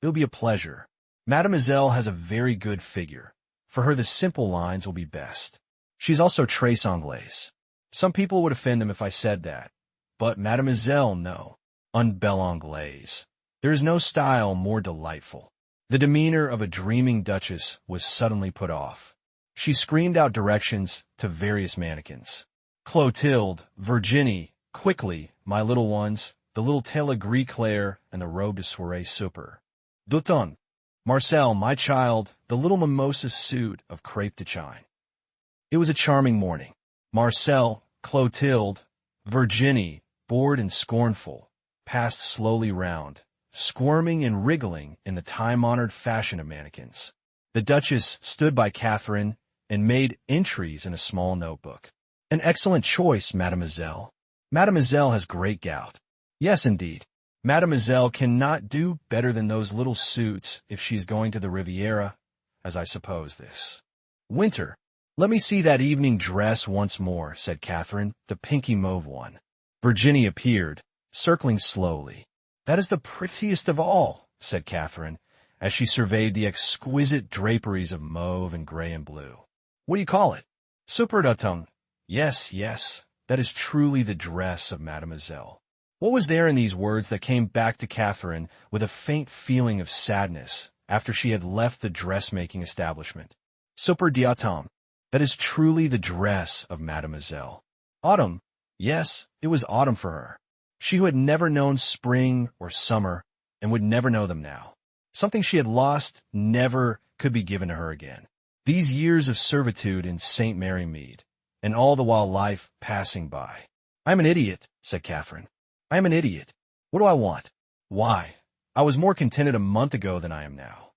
it'll be a pleasure. Mademoiselle has a very good figure. For her the simple lines will be best. She's also très anglaise. Some people would offend them if I said that, but Mademoiselle, no, un belle anglaise. There is no style more delightful. The demeanor of a dreaming duchess was suddenly put off. She screamed out directions to various mannequins. "Clotilde, Virginie, quickly, my little ones, the little taile gris clair and the robe de soirée super. D'automne, Marcel, my child, the little mimosa suit of crepe de chine." It was a charming morning. Marcel, Clotilde, Virginie, bored and scornful, passed slowly round, squirming and wriggling in the time-honored fashion of mannequins. The Duchess stood by Catherine and made entries in a small notebook. "An excellent choice, mademoiselle. Mademoiselle has great gout. Yes, indeed. Mademoiselle cannot do better than those little suits if she is going to the Riviera, as I suppose this winter. Let me see that evening dress once more," said Catherine, "the pinky mauve one." Virginie appeared, circling slowly. "That is the prettiest of all," said Catherine, as she surveyed the exquisite draperies of mauve and gray and blue. "What do you call it?" "Super d'automne. Yes, yes, that is truly the dress of mademoiselle." What was there in these words that came back to Catherine with a faint feeling of sadness after she had left the dressmaking establishment? Super d'automne. That is truly the dress of mademoiselle. Autumn. Yes, it was autumn for her. She who had never known spring or summer and would never know them now. Something she had lost never could be given to her again. These years of servitude in St. Mary Mead, and all the while life passing by. "I am an idiot," said Catherine. "I am an idiot. What do I want? Why, I was more contented a month ago than I am now."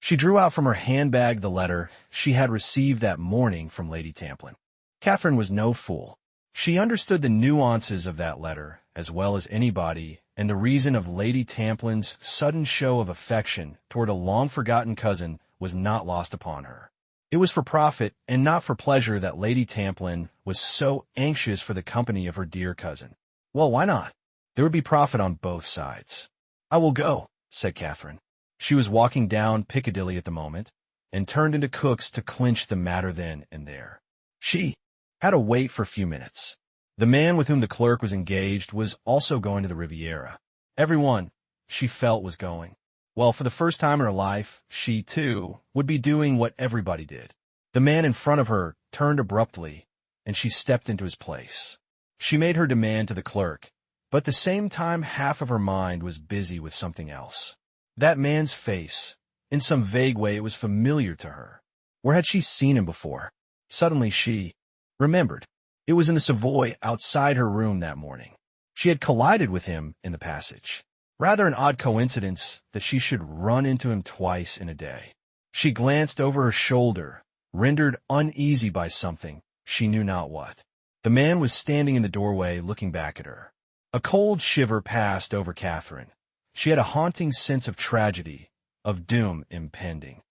She drew out from her handbag the letter she had received that morning from Lady Tamplin. Catherine was no fool. She understood the nuances of that letter as well as anybody, and the reason of Lady Tamplin's sudden show of affection toward a long-forgotten cousin was not lost upon her. It was for profit and not for pleasure that Lady Tamplin was so anxious for the company of her dear cousin. Well, why not? There would be profit on both sides. "I will go," said Catherine. She was walking down Piccadilly at the moment, and turned into Cook's to clinch the matter then and there. She had to wait for a few minutes. The man with whom the clerk was engaged was also going to the Riviera. Everyone, she felt, was going. Well, for the first time in her life, she, too, would be doing what everybody did. The man in front of her turned abruptly, and she stepped into his place. She made her demand to the clerk, but at the same time half of her mind was busy with something else. That man's face, in some vague way it was familiar to her. Where had she seen him before? Suddenly she remembered. It was in the Savoy outside her room that morning. She had collided with him in the passage. Rather an odd coincidence that she should run into him twice in a day. She glanced over her shoulder, rendered uneasy by something, she knew not what. The man was standing in the doorway looking back at her. A cold shiver passed over Catherine. She had a haunting sense of tragedy, of doom impending.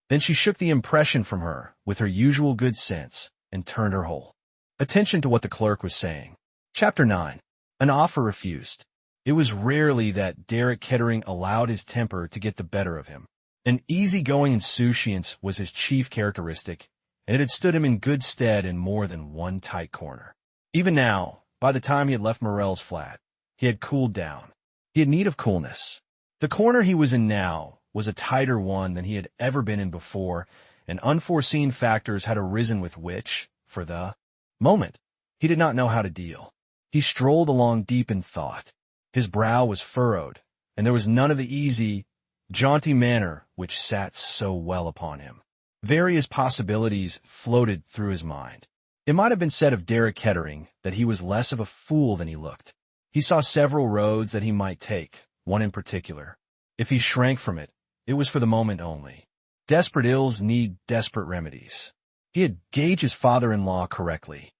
Then she shook the impression from her with her usual good sense and turned her whole attention to what the clerk was saying. Chapter 9. An offer refused. It was rarely that Derek Kettering allowed his temper to get the better of him. An easygoing insouciance was his chief characteristic, and it had stood him in good stead in more than one tight corner. Even now, by the time he had left Morel's flat, he had cooled down. He had need of coolness. The corner he was in now was a tighter one than he had ever been in before, and unforeseen factors had arisen with which, for the moment, he did not know how to deal. He strolled along deep in thought. His brow was furrowed, and there was none of the easy, jaunty manner which sat so well upon him. Various possibilities floated through his mind. It might have been said of Derek Kettering that he was less of a fool than he looked. He saw several roads that he might take, one in particular. If he shrank from it, it was for the moment only. Desperate ills need desperate remedies. He had gauged his father-in-law correctly.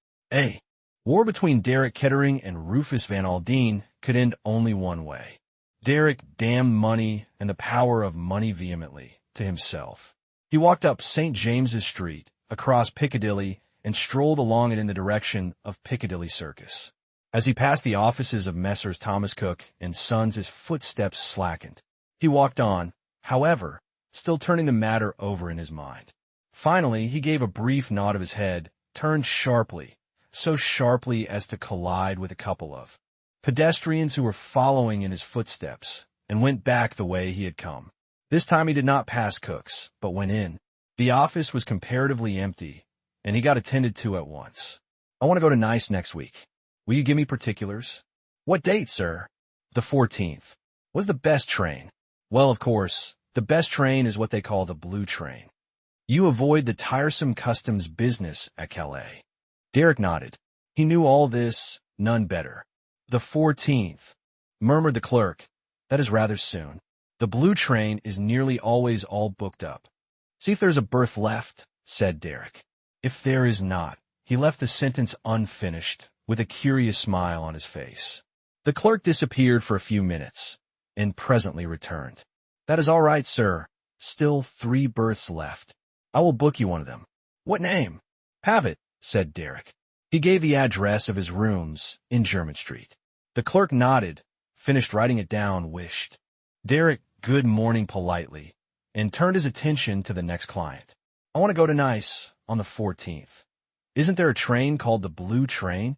War between Derek Kettering and Rufus Van Aldine could end only one way. Derek damned money and the power of money vehemently to himself. He walked up St. James's Street, across Piccadilly, and strolled along it in the direction of Piccadilly Circus. As he passed the offices of Messrs. Thomas Cook and Sons, his footsteps slackened. He walked on, however, still turning the matter over in his mind. Finally, he gave a brief nod of his head, turned sharply, so sharply as to collide with a couple of pedestrians who were following in his footsteps, and went back the way he had come. This time he did not pass Cook's, but went in. The office was comparatively empty, and he got attended to at once. "I want to go to Nice next week. Will you give me particulars?" "What date, sir?" "The 14th. What's the best train?" "Well, of course, the best train is what they call the blue train. You avoid the tiresome customs business at Calais." Derek nodded. He knew all this, none better. "The 14th. murmured the clerk. That is rather soon. The blue train is nearly always all booked up. See if there's a berth left, said Derek. If there is not, he left the sentence unfinished, with a curious smile on his face. The clerk disappeared for a few minutes, and presently returned. That is all right, sir. Still 3 berths left. I will book you one of them. What name? Pavitt, said Derek. He gave the address of his rooms in Jermyn Street. The clerk nodded, finished writing it down, wished. Derek good morning politely, and turned his attention to the next client. I want to go to Nice on the 14th. Isn't there a train called the Blue Train?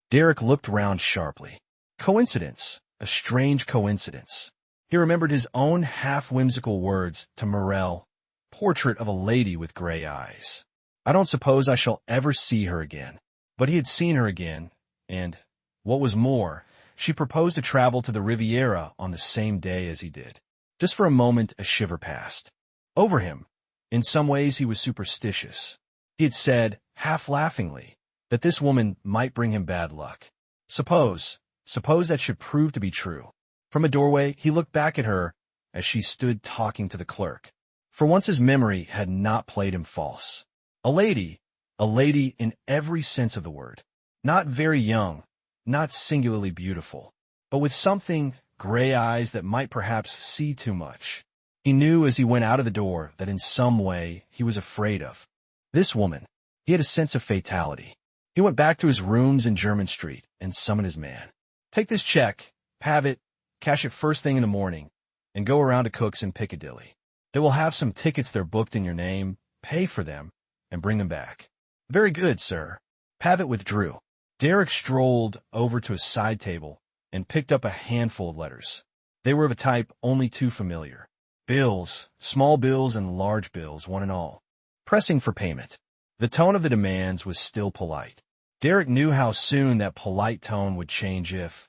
Derek looked round sharply. Coincidence, a strange coincidence. He remembered his own half-whimsical words to Morel, portrait of a lady with gray eyes. I don't suppose I shall ever see her again. But he had seen her again, and, what was more, she proposed to travel to the Riviera on the same day as he did. Just for a moment a shiver passed over him. In some ways he was superstitious. He had said, half-laughingly, that this woman might bring him bad luck. Suppose that should prove to be true. From a doorway he looked back at her as she stood talking to the clerk. For once his memory had not played him false. A lady in every sense of the word. Not very young, not singularly beautiful, but with something, gray eyes that might perhaps see too much. He knew as he went out of the door that in some way he was afraid of. This woman, he had a sense of fatality. He went back to his rooms in Jermyn Street and summoned his man. Take this check, Pavitt, cash it first thing in the morning, and go around to Cook's in Piccadilly. They will have some tickets there booked in your name, pay for them, and bring them back. Very good, sir. Pavitt withdrew. Derek strolled over to a side table and picked up a handful of letters. They were of a type only too familiar. Bills, small bills and large bills, one and all. Pressing for payment. The tone of the demands was still polite. Derek knew how soon that polite tone would change if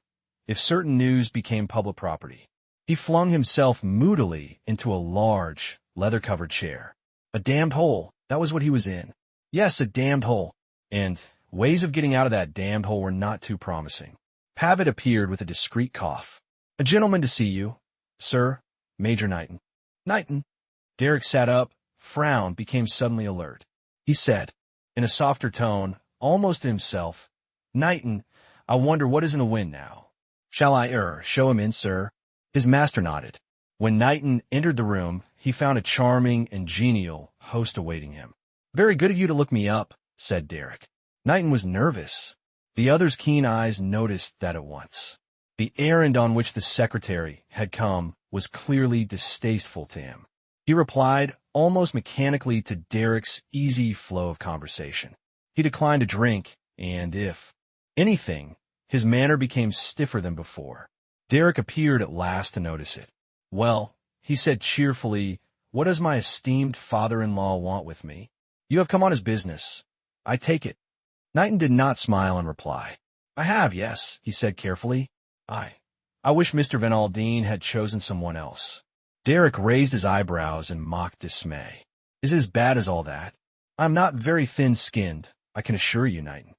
certain news became public property. He flung himself moodily into a large, leather-covered chair. A damned hole, that was what he was in. Yes, a damned hole. And ways of getting out of that damned hole were not too promising. Pavitt appeared with a discreet cough. A gentleman to see you, sir, Major Knighton. Knighton. Derek sat up, frowned, became suddenly alert. He said, in a softer tone, almost to himself, Knighton, I wonder what is in the wind now. Shall I show him in, sir? His master nodded. When Knighton entered the room, he found a charming and genial host awaiting him. Very good of you to look me up, said Derek. Knighton was nervous. The other's keen eyes noticed that at once. The errand on which the secretary had come was clearly distasteful to him. He replied almost mechanically to Derek's easy flow of conversation. He declined a drink, and if anything, his manner became stiffer than before. Derek appeared at last to notice it. Well, he said cheerfully, what does my esteemed father-in-law want with me? You have come on his business. I take it. Knighton did not smile in reply. I have, yes, he said carefully. I wish Mr. Van Aldine had chosen someone else. Derek raised his eyebrows in mock dismay. Is it as bad as all that? I'm not very thin-skinned, I can assure you, Knighton.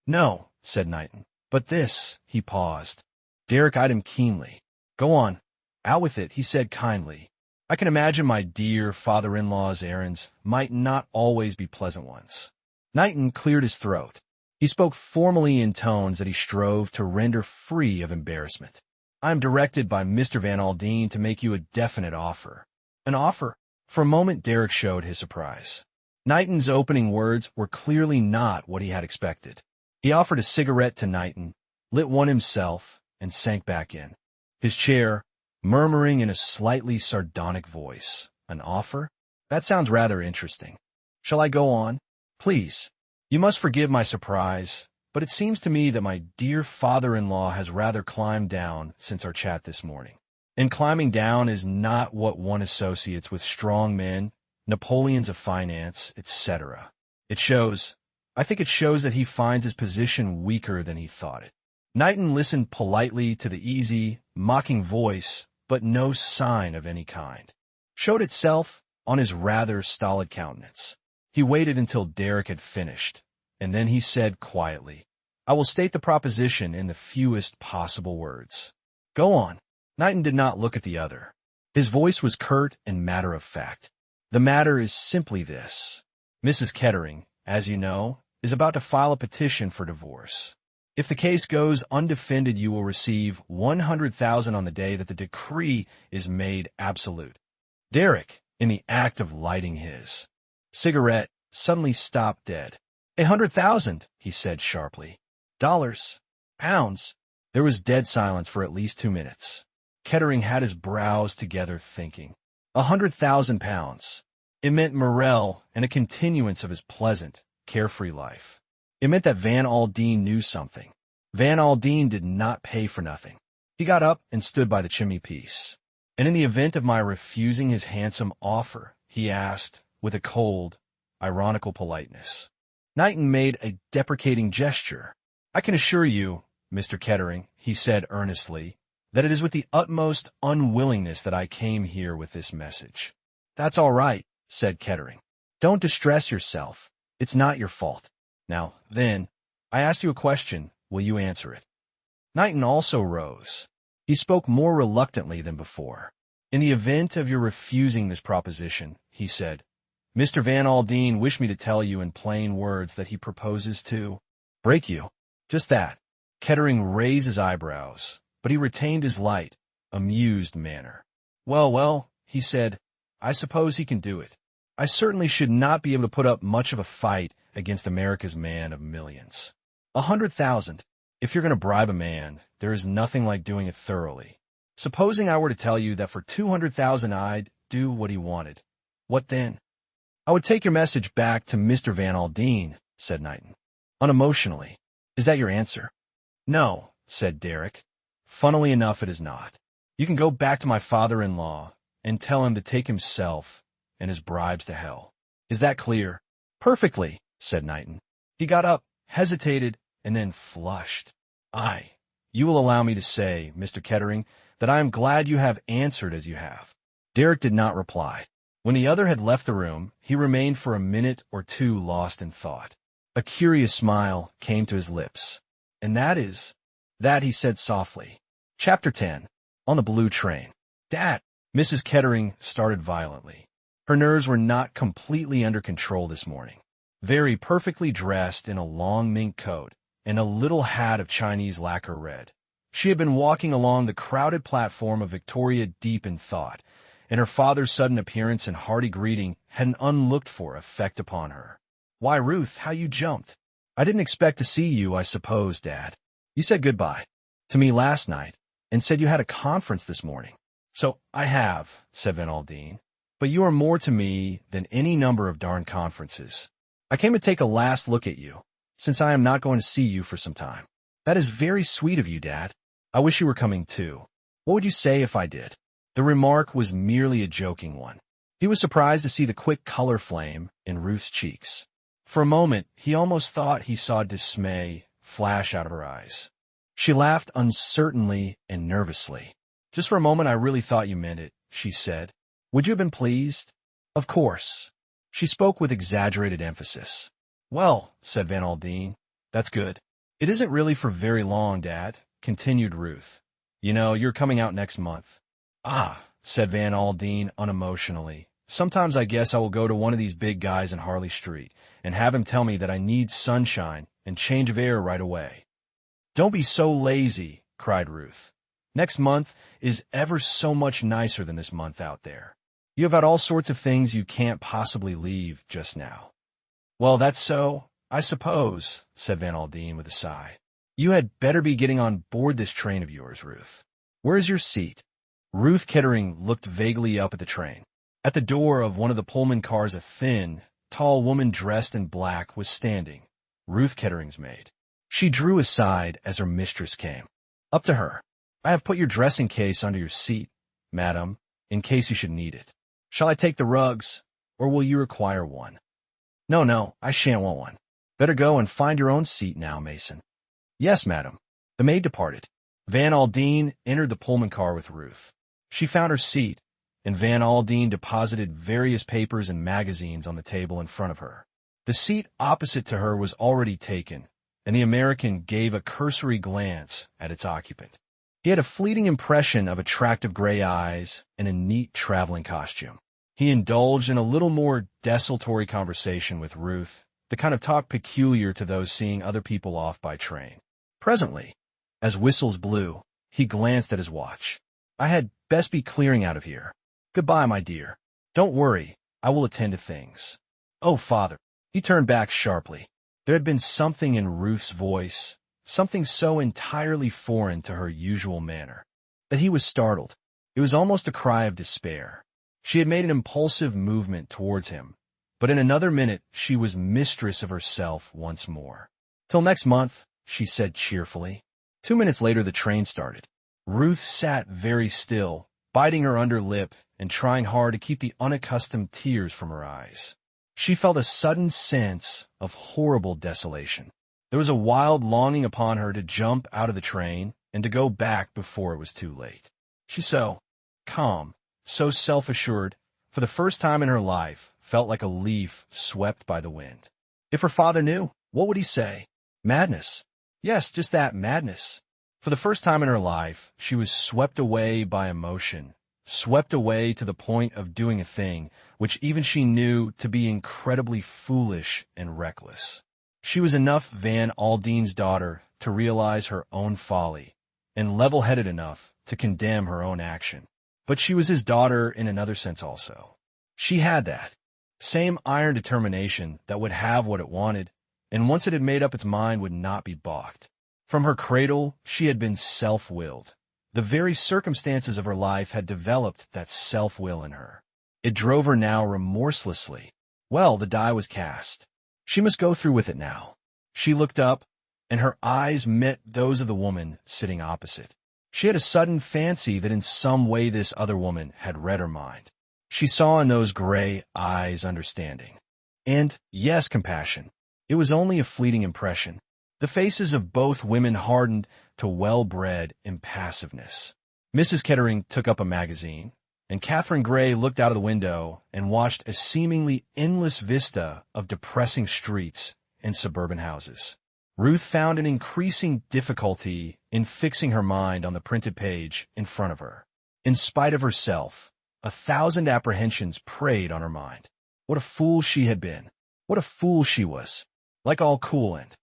No, said Knighton, but this, he paused. Derek eyed him keenly. Go on, out with it, he said kindly. I can imagine my dear father-in-law's errands might not always be pleasant ones. Knighton cleared his throat. He spoke formally in tones that he strove to render free of embarrassment. I am directed by Mr. Van Aldine to make you a definite offer. An offer? For a moment Derek showed his surprise. Knighton's opening words were clearly not what he had expected. He offered a cigarette to Knighton, lit one himself, and sank back in his chair, murmuring in a slightly sardonic voice, an offer? That sounds rather interesting. Shall I go on? Please. You must forgive my surprise, but it seems to me that my dear father-in-law has rather climbed down since our chat this morning. And climbing down is not what one associates with strong men, Napoleons of finance, etc. I think it shows that he finds his position weaker than he thought it. Knighton listened politely to the easy, mocking voice, but no sign of any kind showed itself on his rather stolid countenance. He waited until Derek had finished, and then he said quietly, I will state the proposition in the fewest possible words. Go on. Knighton did not look at the other. His voice was curt and matter-of-fact. The matter is simply this. Mrs. Kettering, as you know, is about to file a petition for divorce. If the case goes undefended, you will receive $100,000 on the day that the decree is made absolute. Derek, in the act of lighting his cigarette, suddenly stopped dead. $100,000, he said sharply. Dollars? Pounds? There was dead silence for at least 2 minutes. Kettering had his brows together, thinking. 100,000 pounds. It meant Morel and a continuance of his pleasant, carefree life. It meant that Van Aldine knew something. Van Aldine did not pay for nothing. He got up and stood by the chimney-piece. And in the event of my refusing his handsome offer, he asked, with a cold, ironical politeness. Knighton made a deprecating gesture. I can assure you, Mr. Kettering, he said earnestly, that it is with the utmost unwillingness that I came here with this message. That's all right, said Kettering. Don't distress yourself. It's not your fault. Now, then, I asked you a question. Will you answer it? Knighton also rose. He spoke more reluctantly than before. In the event of your refusing this proposition, he said, Mr. Van Aldine wished me to tell you in plain words that he proposes to break you. Just that. Kettering raised his eyebrows, but he retained his light, amused manner. Well, he said, I suppose he can do it. I certainly should not be able to put up much of a fight against America's man of millions. 100,000. If you're going to bribe a man, there is nothing like doing it thoroughly. Supposing I were to tell you that for 200,000 I'd do what he wanted. What then? I would take your message back to Mr. Van Aldine, said Knighton, unemotionally. Is that your answer? No, said Derek. Funnily enough, it is not. You can go back to my father-in-law and tell him to take himself and his bribes to hell. Is that clear? Perfectly, said Knighton. He got up, hesitated, and then flushed. You will allow me to say, Mr. Kettering, that I am glad you have answered as you have. Derek did not reply. When the other had left the room, he remained for a minute or two lost in thought. A curious smile came to his lips. And that, he said softly. Chapter 10. On the Blue Train. Dad! Mrs. Kettering started violently. Her nerves were not completely under control this morning. Very perfectly dressed in a long mink coat and a little hat of Chinese lacquer red, she had been walking along the crowded platform of Victoria deep in thought, and her father's sudden appearance and hearty greeting had an unlooked-for effect upon her. Why, Ruth, how you jumped! I didn't expect to see you, I suppose, Dad. You said goodbye to me last night and said you had a conference this morning. So I have, said Van Aldine, but you are more to me than any number of darn conferences. I came to take a last look at you, since I am not going to see you for some time. That is very sweet of you, Dad. I wish you were coming too. What would you say if I did? The remark was merely a joking one. He was surprised to see the quick color flame in Ruth's cheeks. For a moment, he almost thought he saw dismay flash out of her eyes. She laughed uncertainly and nervously. Just for a moment I really thought you meant it, she said. Would you have been pleased? Of course. She spoke with exaggerated emphasis. Well, said Van Aldine, that's good. It isn't really for very long, Dad, continued Ruth. You know, you're coming out next month. Ah, said Van Aldine unemotionally. Sometimes I guess I will go to one of these big guys in Harley Street and have him tell me that I need sunshine and change of air right away. Don't be so lazy, cried Ruth. Next month is ever so much nicer than this month out there. You have had all sorts of things you can't possibly leave just now. Well, that's so, I suppose, said Van Aldine with a sigh. You had better be getting on board this train of yours, Ruth. Where's your seat? Ruth Kettering looked vaguely up at the train. At the door of one of the Pullman cars a thin, tall woman dressed in black was standing, Ruth Kettering's maid. She drew aside as her mistress came. Up to her. I have put your dressing case under your seat, madam, in case you should need it. Shall I take the rugs, or will you require one? No, I shan't want one. Better go and find your own seat now, Mason. Yes, madam. The maid departed. Van Aldine entered the Pullman car with Ruth. She found her seat, and Van Aldine deposited various papers and magazines on the table in front of her. The seat opposite to her was already taken, and the American gave a cursory glance at its occupant. He had a fleeting impression of attractive gray eyes and a neat traveling costume. He indulged in a little more desultory conversation with Ruth, the kind of talk peculiar to those seeing other people off by train. Presently, as whistles blew, he glanced at his watch. "I had best be clearing out of here. Goodbye, my dear. Don't worry, I will attend to things." "Oh, father." He turned back sharply. There had been something in Ruth's voice, something so entirely foreign to her usual manner, that he was startled. It was almost a cry of despair. She had made an impulsive movement towards him, but in another minute she was mistress of herself once more. "Till next month," she said cheerfully. 2 minutes later the train started. Ruth sat very still, biting her under lip and trying hard to keep the unaccustomed tears from her eyes. She felt a sudden sense of horrible desolation. There was a wild longing upon her to jump out of the train and to go back before it was too late. She so calm, so self-assured, for the first time in her life, felt like a leaf swept by the wind. If her father knew, what would he say? Madness. Yes, just that, madness. For the first time in her life, she was swept away by emotion, swept away to the point of doing a thing which even she knew to be incredibly foolish and reckless. She was enough Van Aldine's daughter to realize her own folly, and level-headed enough to condemn her own action. But she was his daughter in another sense also. She had that same iron determination that would have what it wanted, and once it had made up its mind would not be balked. From her cradle, she had been self-willed. The very circumstances of her life had developed that self-will in her. It drove her now remorselessly. Well, the die was cast. She must go through with it now. She looked up, and her eyes met those of the woman sitting opposite. She had a sudden fancy that in some way this other woman had read her mind. She saw in those gray eyes understanding. And, yes, compassion. It was only a fleeting impression. The faces of both women hardened to well-bred impassiveness. Mrs. Kettering took up a magazine, and Catherine Gray looked out of the window and watched a seemingly endless vista of depressing streets and suburban houses. Ruth found an increasing difficulty in fixing her mind on the printed page in front of her. In spite of herself, 1,000 apprehensions preyed on her mind. What a fool she had been! What a fool she was! Like all cool and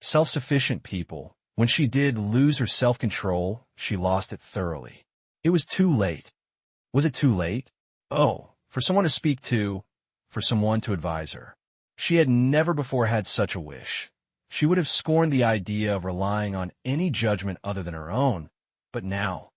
self-sufficient people, when she did lose her self-control, she lost it thoroughly. It was too late. Was it too late? Oh, for someone to speak to, for someone to advise her. She had never before had such a wish. She would have scorned the idea of relying on any judgment other than her own. But now,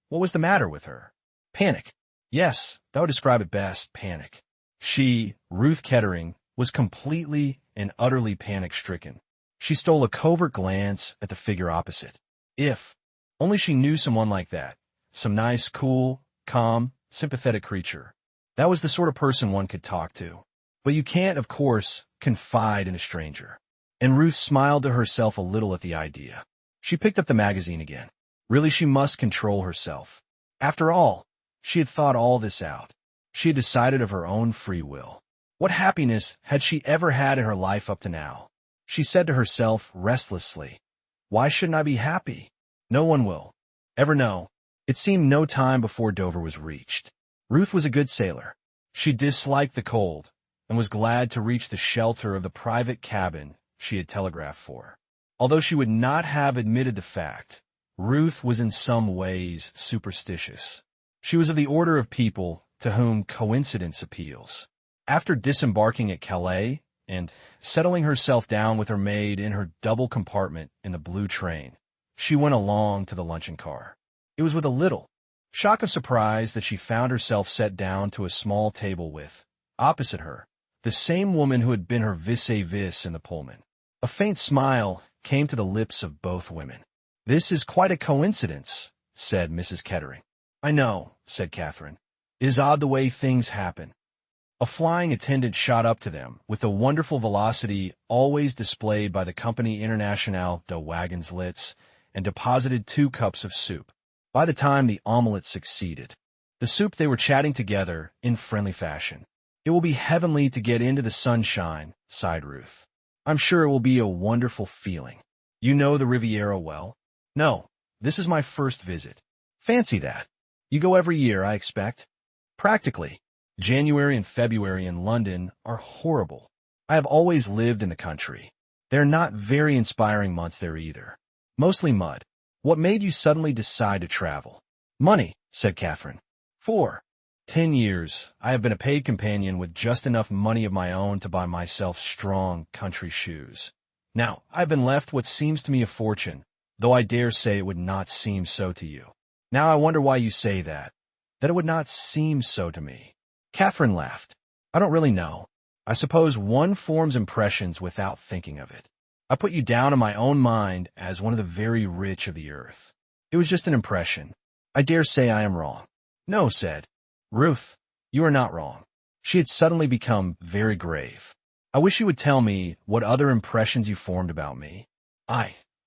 what was the matter with her? Panic. Yes, that would describe it best, panic. She, Ruth Kettering, was completely and utterly panic-stricken. She stole a covert glance at the figure opposite. If only she knew someone like that, some nice, cool, calm, sympathetic creature. That was the sort of person one could talk to. But you can't, of course, confide in a stranger. And Ruth smiled to herself a little at the idea. She picked up the magazine again. Really, she must control herself. After all, she had thought all this out. She had decided of her own free will. What happiness had she ever had in her life up to now? She said to herself restlessly, "Why shouldn't I be happy? No one will ever know." It seemed no time before Dover was reached. Ruth was a good sailor. She disliked the cold and was glad to reach the shelter of the private cabin she had telegraphed for. Although she would not have admitted the fact, Ruth was in some ways superstitious. She was of the order of people to whom coincidence appeals. After disembarking at Calais and settling herself down with her maid in her double compartment in the blue train, she went along to the luncheon car. It was with a little shock of surprise that she found herself set down to a small table with, opposite her, the same woman who had been her vis-a-vis in the Pullman. A faint smile came to the lips of both women. "This is quite a coincidence," said Mrs. Kettering. "I know," said Catherine. "It is odd the way things happen." A flying attendant shot up to them with the wonderful velocity always displayed by the Compagnie Internationale de Wagons Lits and deposited 2 cups of soup. By the time the omelette succeeded, the soup they were chatting together in friendly fashion. "It will be heavenly to get into the sunshine," sighed Ruth. "I'm sure it will be a wonderful feeling. You know the Riviera well?" "No," This is my first visit. Fancy that. You go every year, I expect? Practically. January and February in London are horrible. I have always lived in the country. They're not very inspiring months there either. Mostly mud. What made you suddenly decide to travel? Money, said Catherine. For 10 years, I have been a paid companion with just enough money of my own to buy myself strong country shoes. Now, I've been left what seems to me a fortune, though I dare say it would not seem so to you. Now I wonder why you say that it would not seem so to me. Catherine laughed. I don't really know. I suppose one forms impressions without thinking of it. I put you down in my own mind as one of the very rich of the earth. It was just an impression. I dare say I am wrong. No, said Ruth, you are not wrong. She had suddenly become very grave. I wish you would tell me what other impressions you formed about me.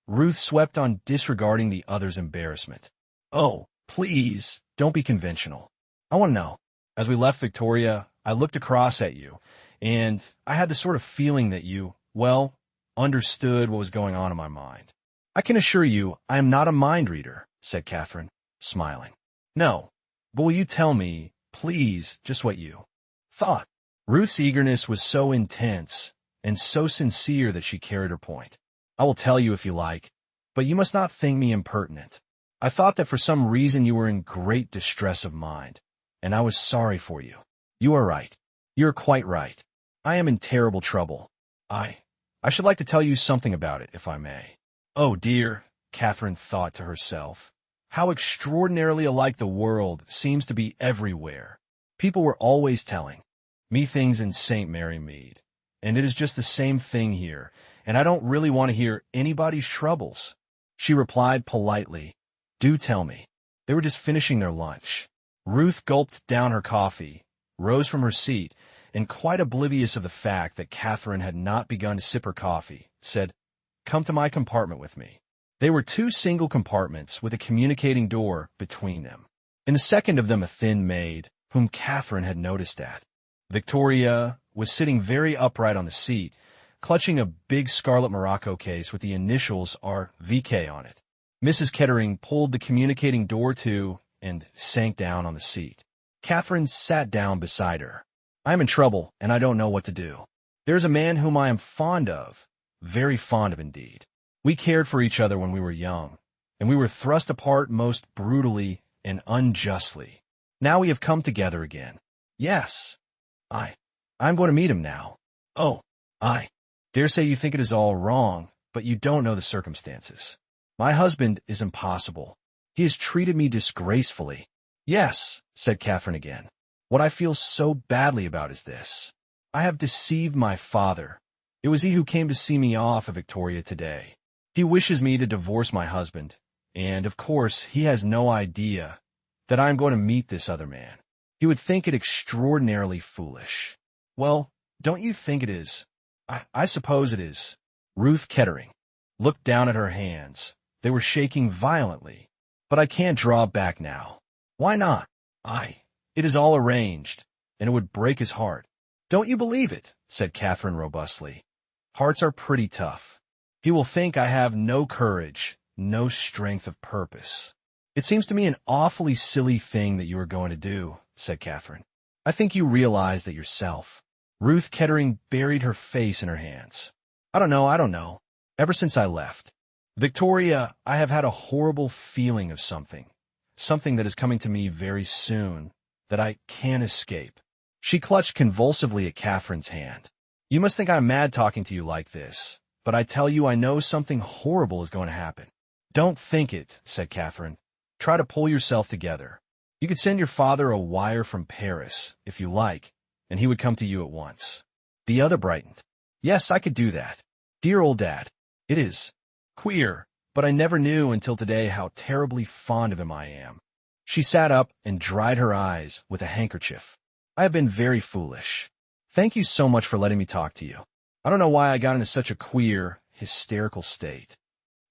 Ruth swept on, disregarding the other's embarrassment. Oh, please, don't be conventional. I want to know. As we left Victoria, I looked across at you, and I had the sort of feeling that you, well, understood what was going on in my mind. I can assure you I am not a mind reader, said Catherine, smiling. No, but will you tell me, please, just what you thought? Ruth's eagerness was so intense and so sincere that she carried her point. I will tell you if you like, but you must not think me impertinent. I thought that for some reason you were in great distress of mind, and I was sorry for you. You are right. You are quite right. I am in terrible trouble. I should like to tell you something about it, if I may. Oh dear, Catherine thought to herself. How extraordinarily alike the world seems to be everywhere. People were always telling me things in St. Mary Mead, and it is just the same thing here, and I don't really want to hear anybody's troubles. She replied politely, Do tell me. They were just finishing their lunch. Ruth gulped down her coffee, rose from her seat, and quite oblivious of the fact that Catherine had not begun to sip her coffee, said, Come to my compartment with me. They were two single compartments with a communicating door between them. In the second of them a thin maid, whom Catherine had noticed at. Victoria was sitting very upright on the seat, clutching a big scarlet morocco case with the initials R.V.K. on it. Mrs. Kettering pulled the communicating door to and sank down on the seat. Catherine sat down beside her. I am in trouble, and I don't know what to do. There is a man whom I am fond of, very fond of indeed. We cared for each other when we were young, and we were thrust apart most brutally and unjustly. Now we have come together again. Yes, I'm going to meet him now. Oh, I dare say you think it is all wrong, but you don't know the circumstances. My husband is impossible. He has treated me disgracefully. Yes, said Catherine again. What I feel so badly about is this. I have deceived my father. It was he who came to see me off at Victoria today. He wishes me to divorce my husband, and, of course, he has no idea that I am going to meet this other man. He would think it extraordinarily foolish. Well, don't you think it is? I suppose it is. Ruth Kettering looked down at her hands. They were shaking violently. But I can't draw back now. Why not? It is all arranged, and it would break his heart. Don't you believe it, said Catherine robustly. Hearts are pretty tough. He will think I have no courage, no strength of purpose. It seems to me an awfully silly thing that you are going to do, said Catherine. I think you realize that yourself. Ruth Kettering buried her face in her hands. I don't know. Ever since I left Victoria, I have had a horrible feeling of something that is coming to me very soon, that I can't escape. She clutched convulsively at Catherine's hand. You must think I'm mad talking to you like this, but I tell you I know something horrible is going to happen. Don't think it, said Catherine. Try to pull yourself together. You could send your father a wire from Paris, if you like, and he would come to you at once. The other brightened. Yes, I could do that. Dear old Dad. It is queer, but I never knew until today how terribly fond of him I am. She sat up and dried her eyes with a handkerchief. I have been very foolish. Thank you so much for letting me talk to you. I don't know why I got into such a queer, hysterical state.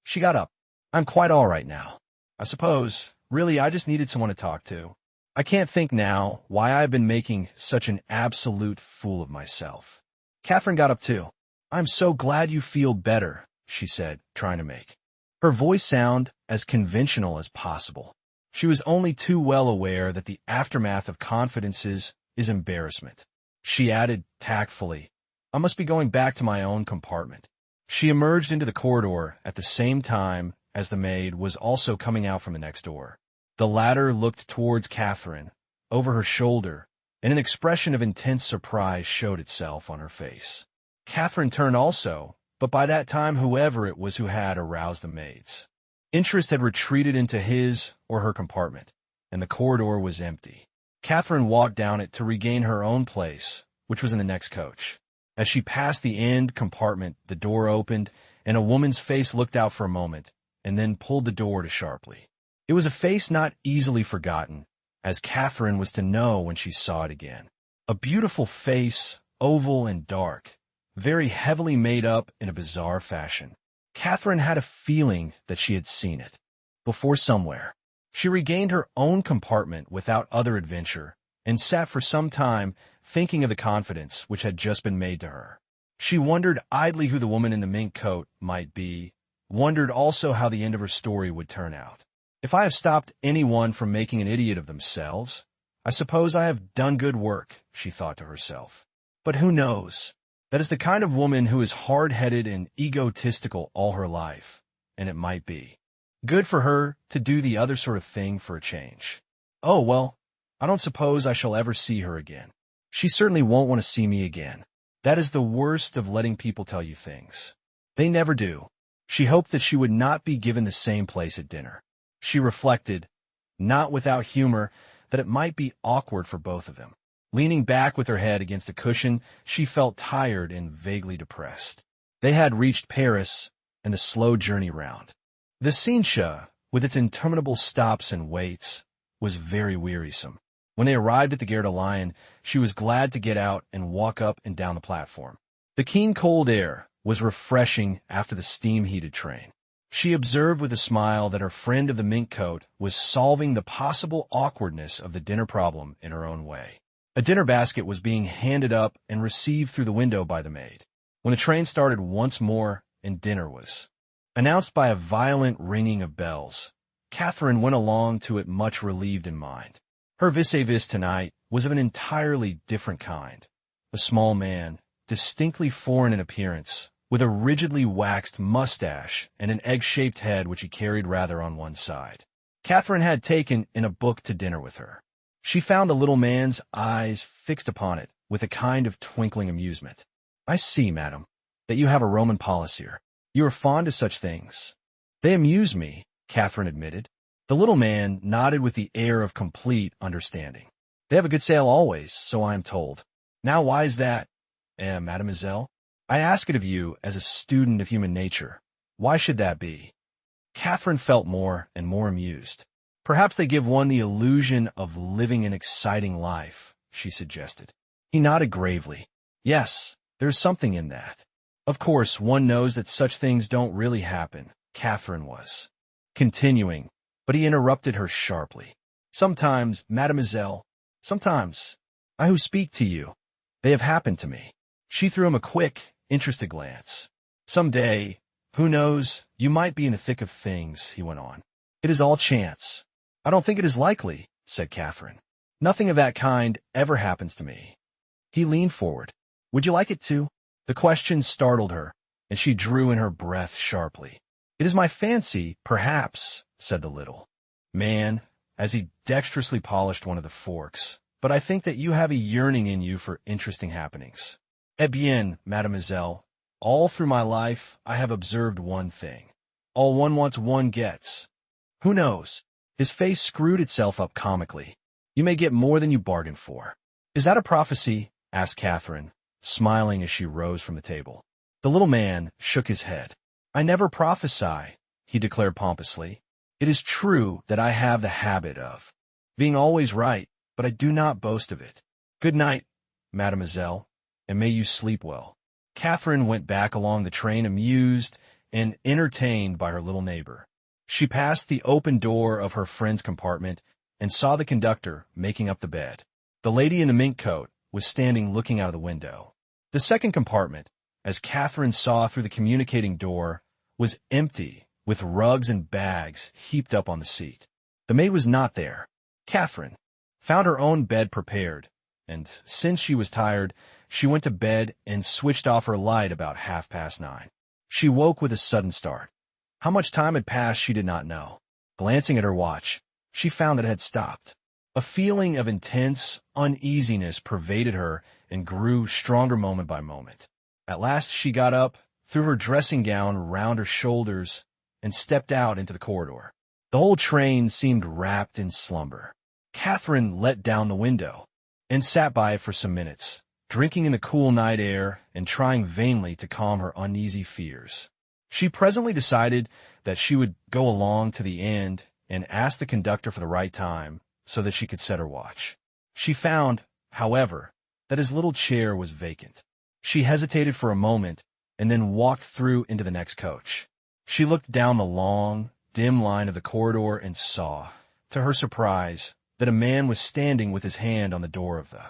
She got up. I'm quite all right now. I suppose, really, I just needed someone to talk to. I can't think now why I've been making such an absolute fool of myself. Catherine got up too. I'm so glad you feel better, she said, trying to make her voice sound as conventional as possible. She was only too well aware that the aftermath of confidences is embarrassment. She added tactfully, "I must be going back to my own compartment." She emerged into the corridor at the same time as the maid was also coming out from the next door. The latter looked towards Catherine, over her shoulder, and an expression of intense surprise showed itself on her face. Catherine turned also, but by that time whoever it was who had aroused the maids. Interest had retreated into his or her compartment, and the corridor was empty. Catherine walked down it to regain her own place, which was in the next coach. As she passed the end compartment, the door opened, and a woman's face looked out for a moment, and then pulled the door to sharply. It was a face not easily forgotten, as Catherine was to know when she saw it again. A beautiful face, oval and dark, very heavily made up in a bizarre fashion. Catherine had a feeling that she had seen it before somewhere. She regained her own compartment without other adventure, and sat for some time thinking of the confidence which had just been made to her. She wondered idly who the woman in the mink coat might be, wondered also how the end of her story would turn out. If I have stopped anyone from making an idiot of themselves, I suppose I have done good work, she thought to herself. But who knows? That is the kind of woman who is hard-headed and egotistical all her life, and it might be good for her to do the other sort of thing for a change. Oh, well, I don't suppose I shall ever see her again. She certainly won't want to see me again. That is the worst of letting people tell you things. They never do. She hoped that she would not be given the same place at dinner. She reflected, not without humor, that it might be awkward for both of them. Leaning back with her head against a cushion, she felt tired and vaguely depressed. They had reached Paris and the slow journey round. The Cincha, with its interminable stops and waits, was very wearisome. When they arrived at the Gare de Lyon, she was glad to get out and walk up and down the platform. The keen cold air was refreshing after the steam-heated train. She observed with a smile that her friend of the mink coat was solving the possible awkwardness of the dinner problem in her own way. A dinner basket was being handed up and received through the window by the maid. When the train started once more and dinner was announced by a violent ringing of bells, Catherine went along to it much relieved in mind. Her vis-a-vis tonight was of an entirely different kind. A small man, distinctly foreign in appearance, with a rigidly waxed mustache and an egg-shaped head which he carried rather on one side. Catherine had taken in a book to dinner with her. She found the little man's eyes fixed upon it with a kind of twinkling amusement. "I see, madam, that you have a Roman policier. You are fond of such things." "They amuse me," Catherine admitted. The little man nodded with the air of complete understanding. "They have a good sale always, so I am told. Now why is that, mademoiselle? I ask it of you as a student of human nature. Why should that be?" Catherine felt more and more amused. "Perhaps they give one the illusion of living an exciting life," she suggested. He nodded gravely. "Yes, there is something in that. Of course, one knows that such things don't really happen," Catherine was continuing, but he interrupted her sharply. "Sometimes, mademoiselle, sometimes, I who speak to you, they have happened to me." She threw him a quick, interested glance. "Some day, who knows, you might be in the thick of things," he went on. "It is all chance." "I don't think it is likely," said Catherine. "Nothing of that kind ever happens to me." He leaned forward. "Would you like it to?" The question startled her, and she drew in her breath sharply. "It is my fancy, perhaps," said the little man, as he dexterously polished one of the forks, "but I think that you have a yearning in you for interesting happenings. Eh bien, mademoiselle, all through my life I have observed one thing. All one wants one gets. Who knows?" His face screwed itself up comically. "You may get more than you bargain for." "Is that a prophecy?" asked Catherine, smiling as she rose from the table. The little man shook his head. "I never prophesy," he declared pompously. "It is true that I have the habit of being always right, but I do not boast of it. Good night, mademoiselle, and may you sleep well." Catherine went back along the train amused and entertained by her little neighbor. She passed the open door of her friend's compartment and saw the conductor making up the bed. The lady in the mink coat was standing looking out of the window. The second compartment, as Catherine saw through the communicating door, was empty with rugs and bags heaped up on the seat. The maid was not there. Catherine found her own bed prepared, and since she was tired, she went to bed and switched off her light about 9:30. She woke with a sudden start. How much time had passed she did not know. Glancing at her watch, she found that it had stopped. A feeling of intense uneasiness pervaded her and grew stronger moment by moment. At last she got up, threw her dressing gown round her shoulders, and stepped out into the corridor. The whole train seemed wrapped in slumber. Catherine let down the window and sat by it for some minutes, drinking in the cool night air and trying vainly to calm her uneasy fears. She presently decided that she would go along to the end and ask the conductor for the right time so that she could set her watch. She found, however, that his little chair was vacant. She hesitated for a moment and then walked through into the next coach. She looked down the long, dim line of the corridor and saw, to her surprise, that a man was standing with his hand on the door of the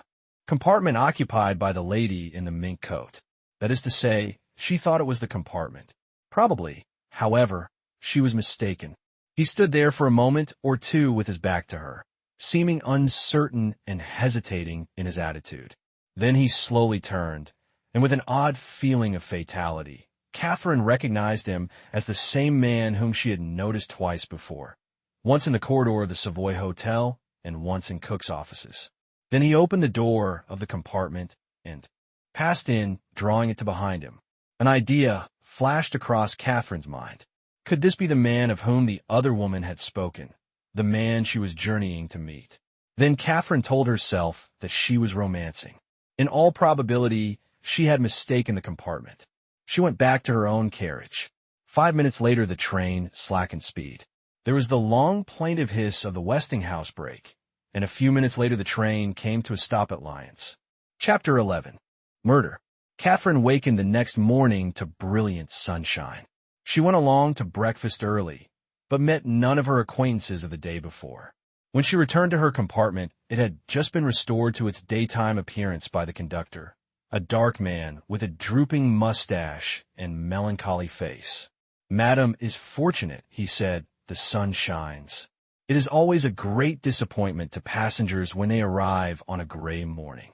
compartment occupied by the lady in the mink coat. That is to say, she thought it was the compartment. Probably, however, she was mistaken. He stood there for a moment or two with his back to her, seeming uncertain and hesitating in his attitude. Then he slowly turned, and with an odd feeling of fatality, Catherine recognized him as the same man whom she had noticed twice before, once in the corridor of the Savoy Hotel and once in Cook's offices. Then he opened the door of the compartment and passed in, drawing it to behind him. An idea flashed across Catherine's mind. Could this be the man of whom the other woman had spoken, the man she was journeying to meet? Then Catherine told herself that she was romancing. In all probability, she had mistaken the compartment. She went back to her own carriage. 5 minutes later, the train slackened speed. There was the long plaintive hiss of the Westinghouse brake, and a few minutes later the train came to a stop at Lyons. Chapter 11. Murder. Catherine wakened the next morning to brilliant sunshine. She went along to breakfast early, but met none of her acquaintances of the day before. When she returned to her compartment, it had just been restored to its daytime appearance by the conductor, a dark man with a drooping mustache and melancholy face. "Madam is fortunate," he said, "the sun shines. It is always a great disappointment to passengers when they arrive on a gray morning."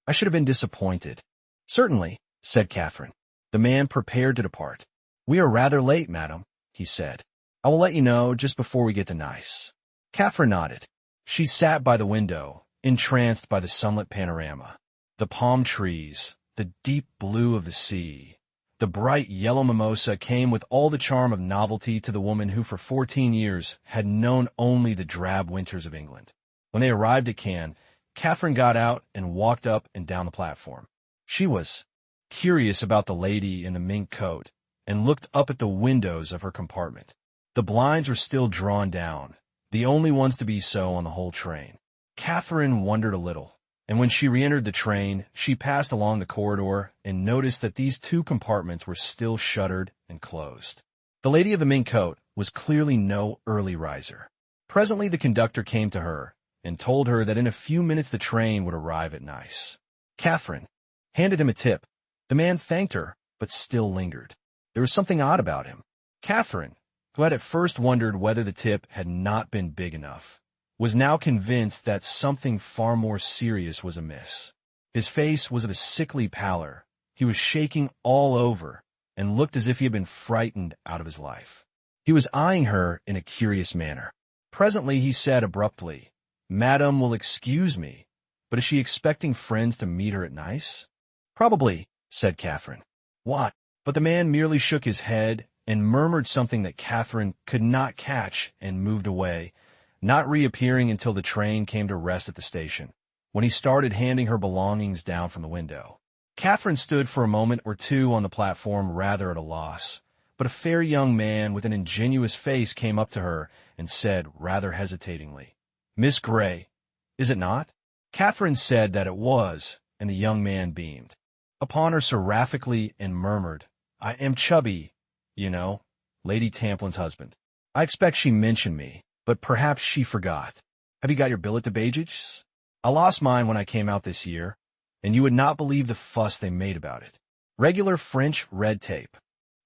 "I should have been disappointed." "Certainly," said Catherine. The man prepared to depart. "We are rather late, madam," he said. "I will let you know just before we get to Nice." Catherine nodded. She sat by the window, entranced by the sunlit panorama. The palm trees, the deep blue of the sea, the bright yellow mimosa came with all the charm of novelty to the woman who for 14 years had known only the drab winters of England. When they arrived at Cannes, Catherine got out and walked up and down the platform. She was curious about the lady in the mink coat and looked up at the windows of her compartment. The blinds were still drawn down, the only ones to be so on the whole train. Catherine wondered a little, and when she re-entered the train, she passed along the corridor and noticed that these two compartments were still shuttered and closed. The lady of the mink coat was clearly no early riser. Presently the conductor came to her and told her that in a few minutes the train would arrive at Nice. Catherine handed him a tip. The man thanked her, but still lingered. There was something odd about him. Catherine, who had at first wondered whether the tip had not been big enough, was now convinced that something far more serious was amiss. His face was of a sickly pallor. He was shaking all over and looked as if he had been frightened out of his life. He was eyeing her in a curious manner. Presently he said abruptly, "Madame will excuse me, but is she expecting friends to meet her at Nice?" "Probably," said Catherine. "What?" But the man merely shook his head and murmured something that Catherine could not catch and moved away, not reappearing until the train came to rest at the station, when he started handing her belongings down from the window. Catherine stood for a moment or two on the platform rather at a loss, but a fair young man with an ingenuous face came up to her and said rather hesitatingly, "Miss Grey, is it not?" Catherine said that it was, and the young man beamed upon her seraphically and murmured, "I am Chubby, you know, Lady Tamplin's husband. I expect she mentioned me, but perhaps she forgot. Have you got your billet de bagages? I lost mine when I came out this year, and you would not believe the fuss they made about it. Regular French red tape."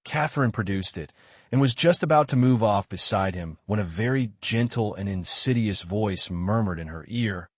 Catherine produced it, and was just about to move off beside him when a very gentle and insidious voice murmured in her ear,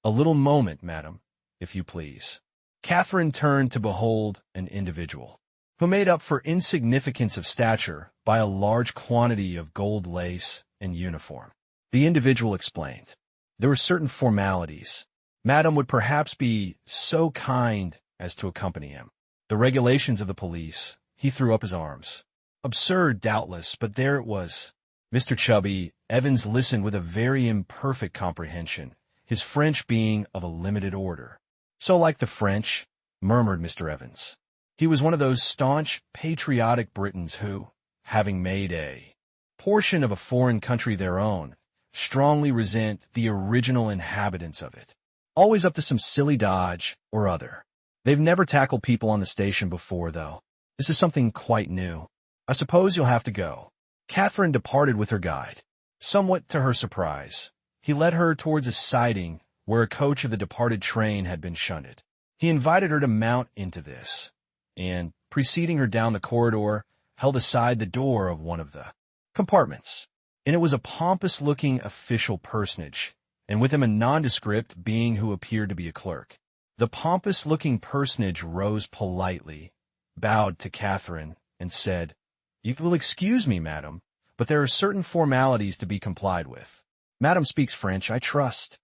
"A little moment, madam, if you please." Catherine turned to behold an individual who made up for insignificance of stature by a large quantity of gold lace and uniform. The individual explained. There were certain formalities. Madam would perhaps be so kind as to accompany him. The regulations of the police. He threw up his arms. Absurd, doubtless, but there it was. Mr. Chubby, Evans listened with a very imperfect comprehension, his French being of a limited order. "So like the French," murmured Mr. Evans. He was one of those staunch, patriotic Britons who, having made a portion of a foreign country their own, strongly resent the original inhabitants of it. Always up to some silly dodge or other. They've never tackled people on the station before, though. This is something quite new. I suppose you'll have to go. Catherine departed with her guide. Somewhat to her surprise, he led her towards a siding where a coach of the departed train had been shunted. He invited her to mount into this, and, preceding her down the corridor, held aside the door of one of the compartments. And it was a pompous-looking official personage, and with him a nondescript being who appeared to be a clerk. The pompous-looking personage rose politely, bowed to Catherine, and said, "You will excuse me, madam, but there are certain formalities to be complied with. Madam speaks French, I trust."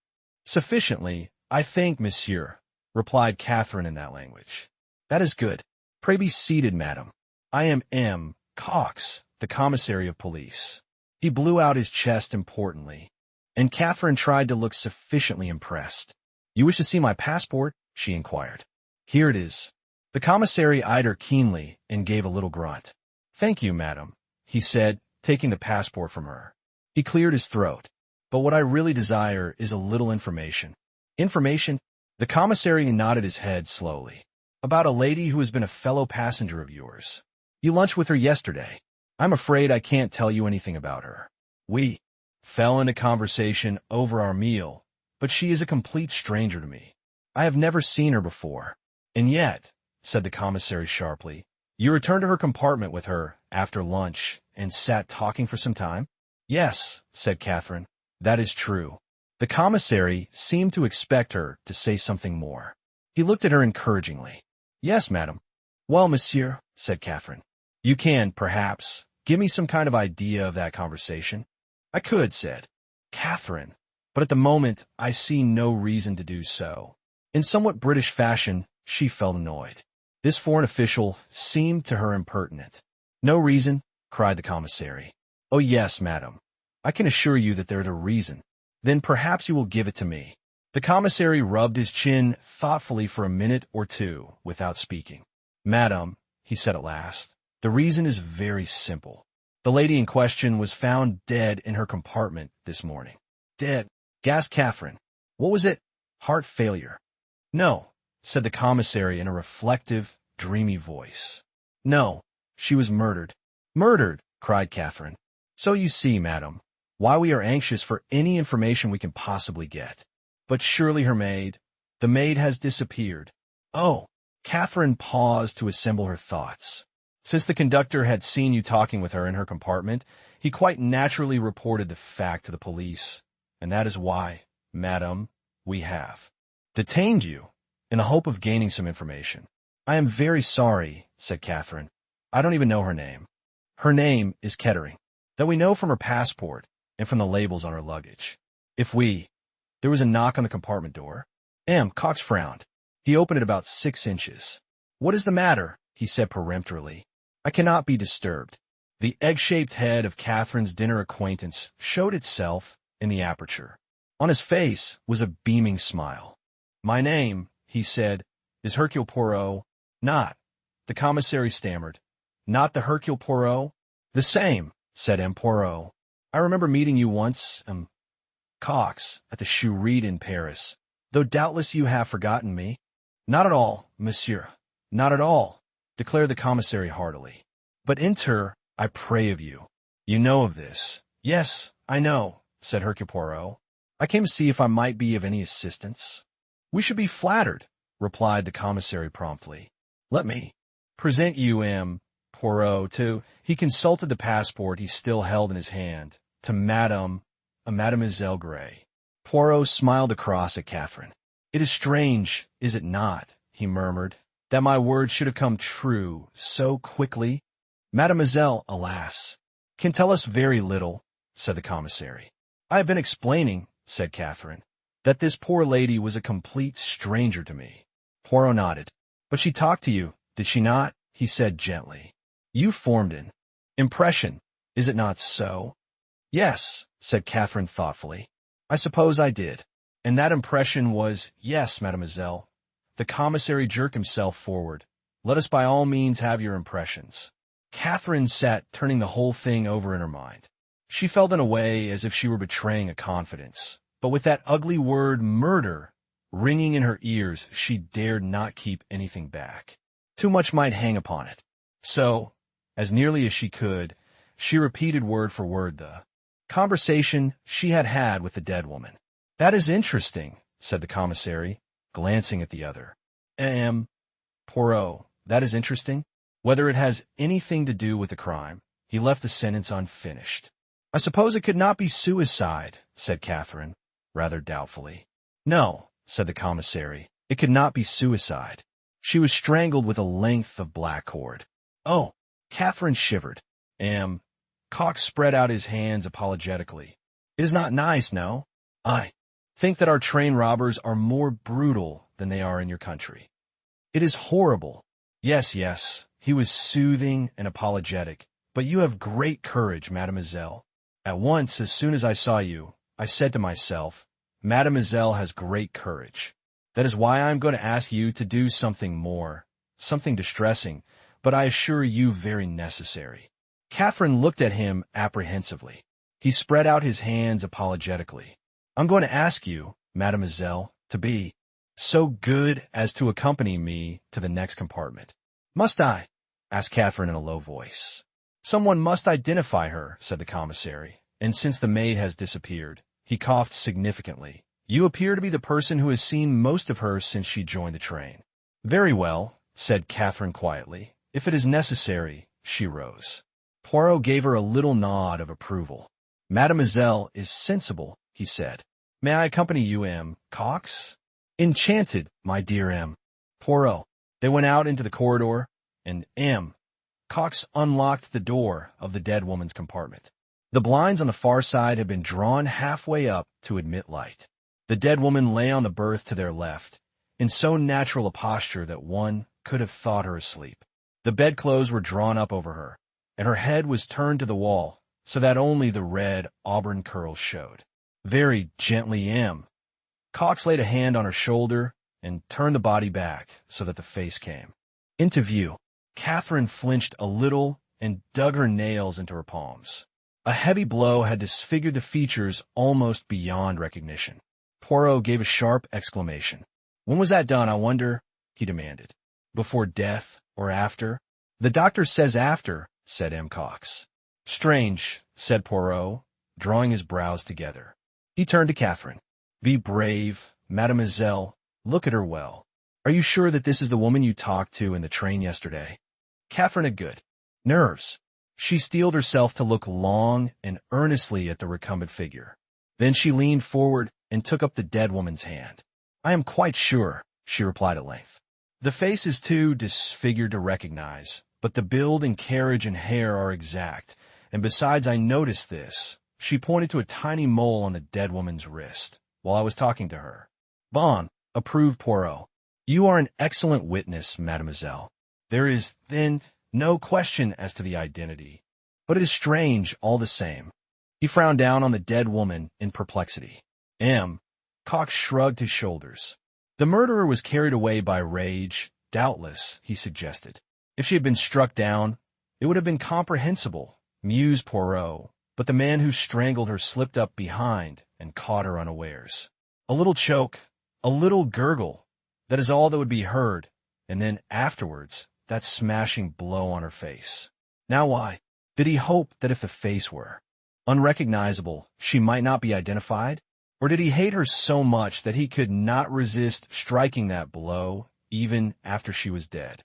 "Sufficiently, I think, monsieur," replied Catherine in that language. "That is good. Pray be seated, madam. I am M. Cox, the commissary of police." He blew out his chest importantly, and Catherine tried to look sufficiently impressed. "You wish to see my passport?" she inquired. "Here it is." The commissary eyed her keenly and gave a little grunt. "Thank you, madam," he said, taking the passport from her. He cleared his throat. "But what I really desire is a little information." "Information?" The commissary nodded his head slowly. "About a lady who has been a fellow passenger of yours. You lunched with her yesterday. I'm afraid I can't tell you anything about her. We fell into conversation over our meal, but she is a complete stranger to me. I have never seen her before. And yet," said the commissary sharply, "you returned to her compartment with her after lunch and sat talking for some time?" "Yes," said Catherine, "that is true." The commissary seemed to expect her to say something more. He looked at her encouragingly. "Yes, madam." "Well, monsieur," said Catherine, "you can, perhaps, give me some kind of idea of that conversation." "I could," said Catherine, "but at the moment I see no reason to do so." In somewhat British fashion, she felt annoyed. This foreign official seemed to her impertinent. "No reason?" cried the commissary. "Oh yes, madam. I can assure you that there is a reason." "Then perhaps you will give it to me." The commissary rubbed his chin thoughtfully for a minute or two without speaking. "Madam," he said at last, "the reason is very simple. The lady in question was found dead in her compartment this morning." "Dead?" gasped Catherine. "What was it? Heart failure?" "No," said the commissary in a reflective, dreamy voice. "No, she was murdered." "Murdered!" cried Catherine. "So you see, madam, why we are anxious for any information we can possibly get." "But surely her maid—" "The maid has disappeared." "Oh!" Catherine paused to assemble her thoughts. Since the conductor had seen you talking with her in her compartment, he quite naturally reported the fact to the police, and that is why, madam, we have detained you in the hope of gaining some information." "I am very sorry," said Catherine. "I don't even know her name." "Her name is Kettering, that we know from her passport and from the labels on her luggage. If we—" There was a knock on the compartment door. Cox frowned. He opened it about 6 inches. "What is the matter?" he said peremptorily. "I cannot be disturbed." The egg-shaped head of Catherine's dinner acquaintance showed itself in the aperture. On his face was a beaming smile. "My name," he said, "is Hercule Poirot." "Not," the commissary stammered. "Not the Hercule Poirot?" "The same," said M. Poirot. "I remember meeting you once, Cox, at the Charité in Paris, though doubtless you have forgotten me." "Not at all, monsieur, not at all," declared the commissary heartily. "But enter, I pray of you. You know of this." "Yes, I know," said Hercule Poirot. "I came to see if I might be of any assistance." "We should be flattered," replied the commissary promptly. "Let me present you, Poirot, to... He consulted the passport he still held in his hand. To Mademoiselle Gray. Poirot smiled across at Catherine. "It is strange, is it not," he murmured, "that my words should have come true so quickly? Mademoiselle, alas, can tell us very little," said the commissary. "I have been explaining," said Catherine, "that this poor lady was a complete stranger to me." Poirot nodded. "But she talked to you, did she not?" he said gently. "You formed an impression, is it not so?" "Yes," said Catherine thoughtfully. "I suppose I did. And that impression was, yes, mademoiselle." The commissary jerked himself forward. "Let us by all means have your impressions." Catherine sat turning the whole thing over in her mind. She felt in a way as if she were betraying a confidence, but with that ugly word murder ringing in her ears, she dared not keep anything back. Too much might hang upon it. So, as nearly as she could, she repeated word for word the conversation she had had with the dead woman. "That is interesting," said the commissary, glancing at the other. Poirot, that is interesting? Whether it has anything to do with the crime." He left the sentence unfinished. "I suppose it could not be suicide," said Catherine, rather doubtfully. "No," said the commissary, "it could not be suicide. She was strangled with a length of black cord." "Oh!" Catherine shivered. Cox spread out his hands apologetically. "It is not nice, no? I think that our train robbers are more brutal than they are in your country. It is horrible." Yes, he was soothing and apologetic. "But you have great courage, mademoiselle. At once, as soon as I saw you, I said to myself, Mademoiselle has great courage. That is why I am going to ask you to do something more, something distressing, but I assure you very necessary." Catherine looked at him apprehensively. He spread out his hands apologetically. "I'm going to ask you, mademoiselle, to be so good as to accompany me to the next compartment." "Must I?" asked Catherine in a low voice. "Someone must identify her," said the commissary, "and since the maid has disappeared," he coughed significantly, "you appear to be the person who has seen most of her since she joined the train." "Very well," said Catherine quietly. "If it is necessary," she rose. Poirot gave her a little nod of approval. "Mademoiselle is sensible," he said. "May I accompany you, Cox?" "Enchanted, my dear Poirot." They went out into the corridor, and Cox unlocked the door of the dead woman's compartment. The blinds on the far side had been drawn halfway up to admit light. The dead woman lay on the berth to their left, in so natural a posture that one could have thought her asleep. The bedclothes were drawn up over her, and her head was turned to the wall, so that only the red auburn curls showed. Very gently, Cox laid a hand on her shoulder and turned the body back so that the face came into view. Catherine flinched a little and dug her nails into her palms. A heavy blow had disfigured the features almost beyond recognition. Poirot gave a sharp exclamation. "When was that done, I wonder?" he demanded. "Before death or after?" "The doctor says after," said Cox. "Strange," said Poirot, drawing his brows together. He turned to Catherine. "Be brave, mademoiselle. Look at her well. Are you sure that this is the woman you talked to in the train yesterday?" Catherine had good nerves. She steeled herself to look long and earnestly at the recumbent figure. Then she leaned forward and took up the dead woman's hand. "I am quite sure," she replied at length. "The face is too disfigured to recognize, but the build and carriage and hair are exact, and besides I noticed this." She pointed to a tiny mole on the dead woman's wrist, while I was talking to her. "Bon," approved Poirot. "You are an excellent witness, mademoiselle. There is, then, no question as to the identity, but it is strange all the same." He frowned down on the dead woman in perplexity. Cox shrugged his shoulders. "The murderer was carried away by rage, doubtless," he suggested. "If she had been struck down, it would have been comprehensible," mused Poirot, "but the man who strangled her slipped up behind and caught her unawares. A little choke, a little gurgle, that is all that would be heard, and then afterwards that smashing blow on her face. Now why? Did he hope that if the face were unrecognizable, she might not be identified? Or did he hate her so much that he could not resist striking that blow even after she was dead?"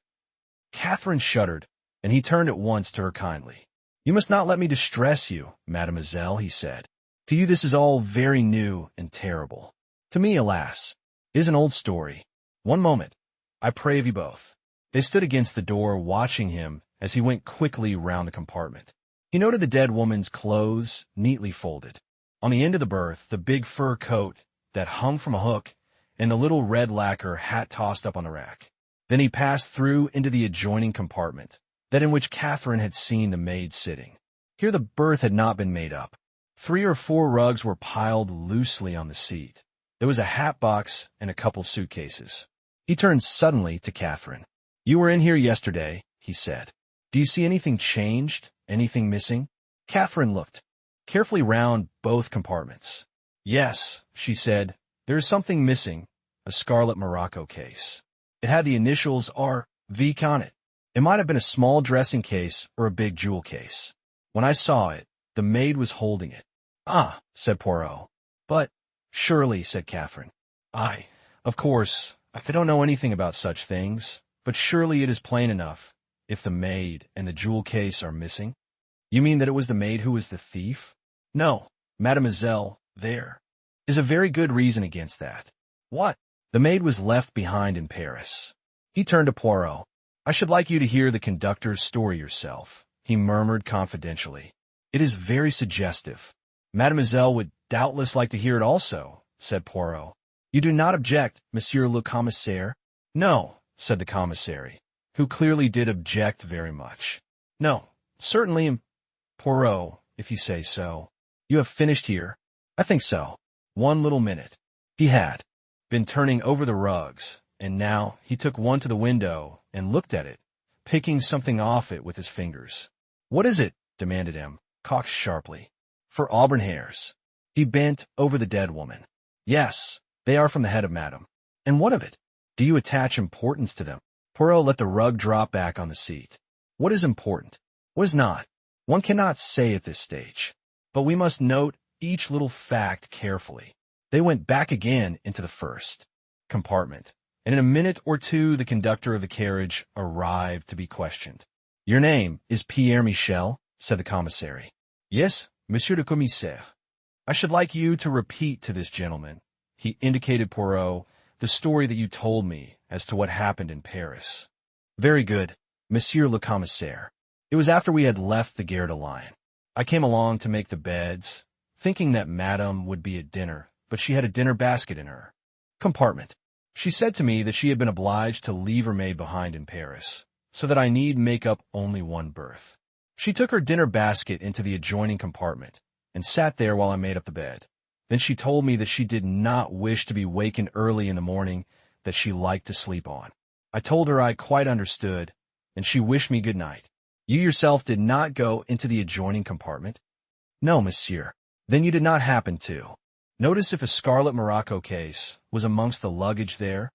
Catherine shuddered. and he turned at once to her kindly. "You must not let me distress you, mademoiselle," he said. "To you this is all very new and terrible. To me, alas, it is an old story. One moment, I pray of you both." They stood against the door watching him as he went quickly round the compartment. He noted the dead woman's clothes neatly folded. On the end of the berth, the big fur coat that hung from a hook, and the little red lacquer hat tossed up on the rack. Then he passed through into the adjoining compartment, that in which Catherine had seen the maid sitting. Here the berth had not been made up. 3 or 4 rugs were piled loosely on the seat. There was a hat box and a couple suitcases. He turned suddenly to Catherine. "You were in here yesterday," he said. "Do you see anything changed? Anything missing?" Catherine looked carefully round both compartments. "Yes," she said, "there is something missing, a scarlet morocco case. It had the initials R.V. on it. It might have been a small dressing case or a big jewel case. When I saw it, the maid was holding it." "Ah," said Poirot. "But, surely," said Catherine. Of course, I don't know anything about such things, but surely it is plain enough if the maid and the jewel case are missing." "You mean that it was the maid who was the thief?" "No, mademoiselle, there is a very good reason against that." "What?" "The maid was left behind in Paris." He turned to Poirot. "I should like you to hear the conductor's story yourself," he murmured confidentially. "It is very suggestive." "Mademoiselle would doubtless like to hear it also," said Poirot. "You do not object, Monsieur le Commissaire?" "No," said the commissary, who clearly did object very much. "No, certainly, Poirot, if you say so. You have finished here?" "I think so." "One little minute." He had been turning over the rugs, and now he took one to the window and looked at it, picking something off it with his fingers. "What is it?" demanded M. Cox sharply. "For auburn hairs." He bent over the dead woman. "Yes, they are from the head of Madame." "And what of it? Do you attach importance to them?" Poirot let the rug drop back on the seat. "What is important? What is not? One cannot say at this stage. But we must note each little fact carefully." They went back again into the first compartment, and in a minute or two the conductor of the carriage arrived to be questioned. "Your name is Pierre Michel?" said the commissary. "Yes, Monsieur le Commissaire." "I should like you to repeat to this gentleman," he indicated Poirot, "the story that you told me as to what happened in Paris." "Very good, Monsieur le Commissaire. It was after we had left the Gare de Lyon. I came along to make the beds, thinking that Madame would be at dinner, but she had a dinner basket in her compartment. She said to me that she had been obliged to leave her maid behind in Paris, so that I need make up only one berth. She took her dinner basket into the adjoining compartment and sat there while I made up the bed. Then she told me that she did not wish to be wakened early in the morning, that she liked to sleep on. I told her I quite understood, and she wished me good night. You yourself did not go into the adjoining compartment?" "No, monsieur." "Then you did not happen to notice if a scarlet morocco case was amongst the luggage there?"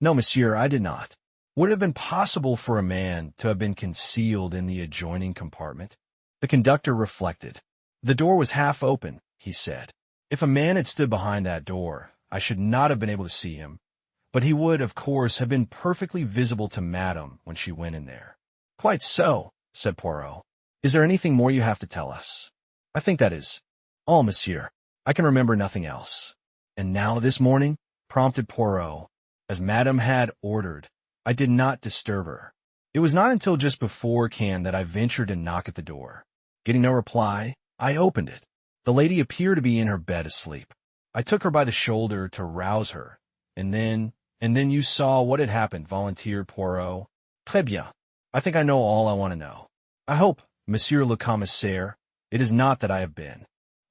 "No, monsieur, I did not." "Would it have been possible for a man to have been concealed in the adjoining compartment?" The conductor reflected. "The door was half open," he said. "If a man had stood behind that door, I should not have been able to see him, but he would, of course, have been perfectly visible to Madame when she went in there." "Quite so," said Poirot. "Is there anything more you have to tell us?" "I think that is all, monsieur. I can remember nothing else." "And now this morning?" prompted Poirot. "As Madame had ordered, I did not disturb her. It was not until just before can that I ventured to knock at the door. Getting no reply, I opened it. The lady appeared to be in her bed asleep. I took her by the shoulder to rouse her, and then you saw what had happened," volunteered Poirot. "Très bien. I think I know all I want to know. I hope, Monsieur le Commissaire, it is not that I have been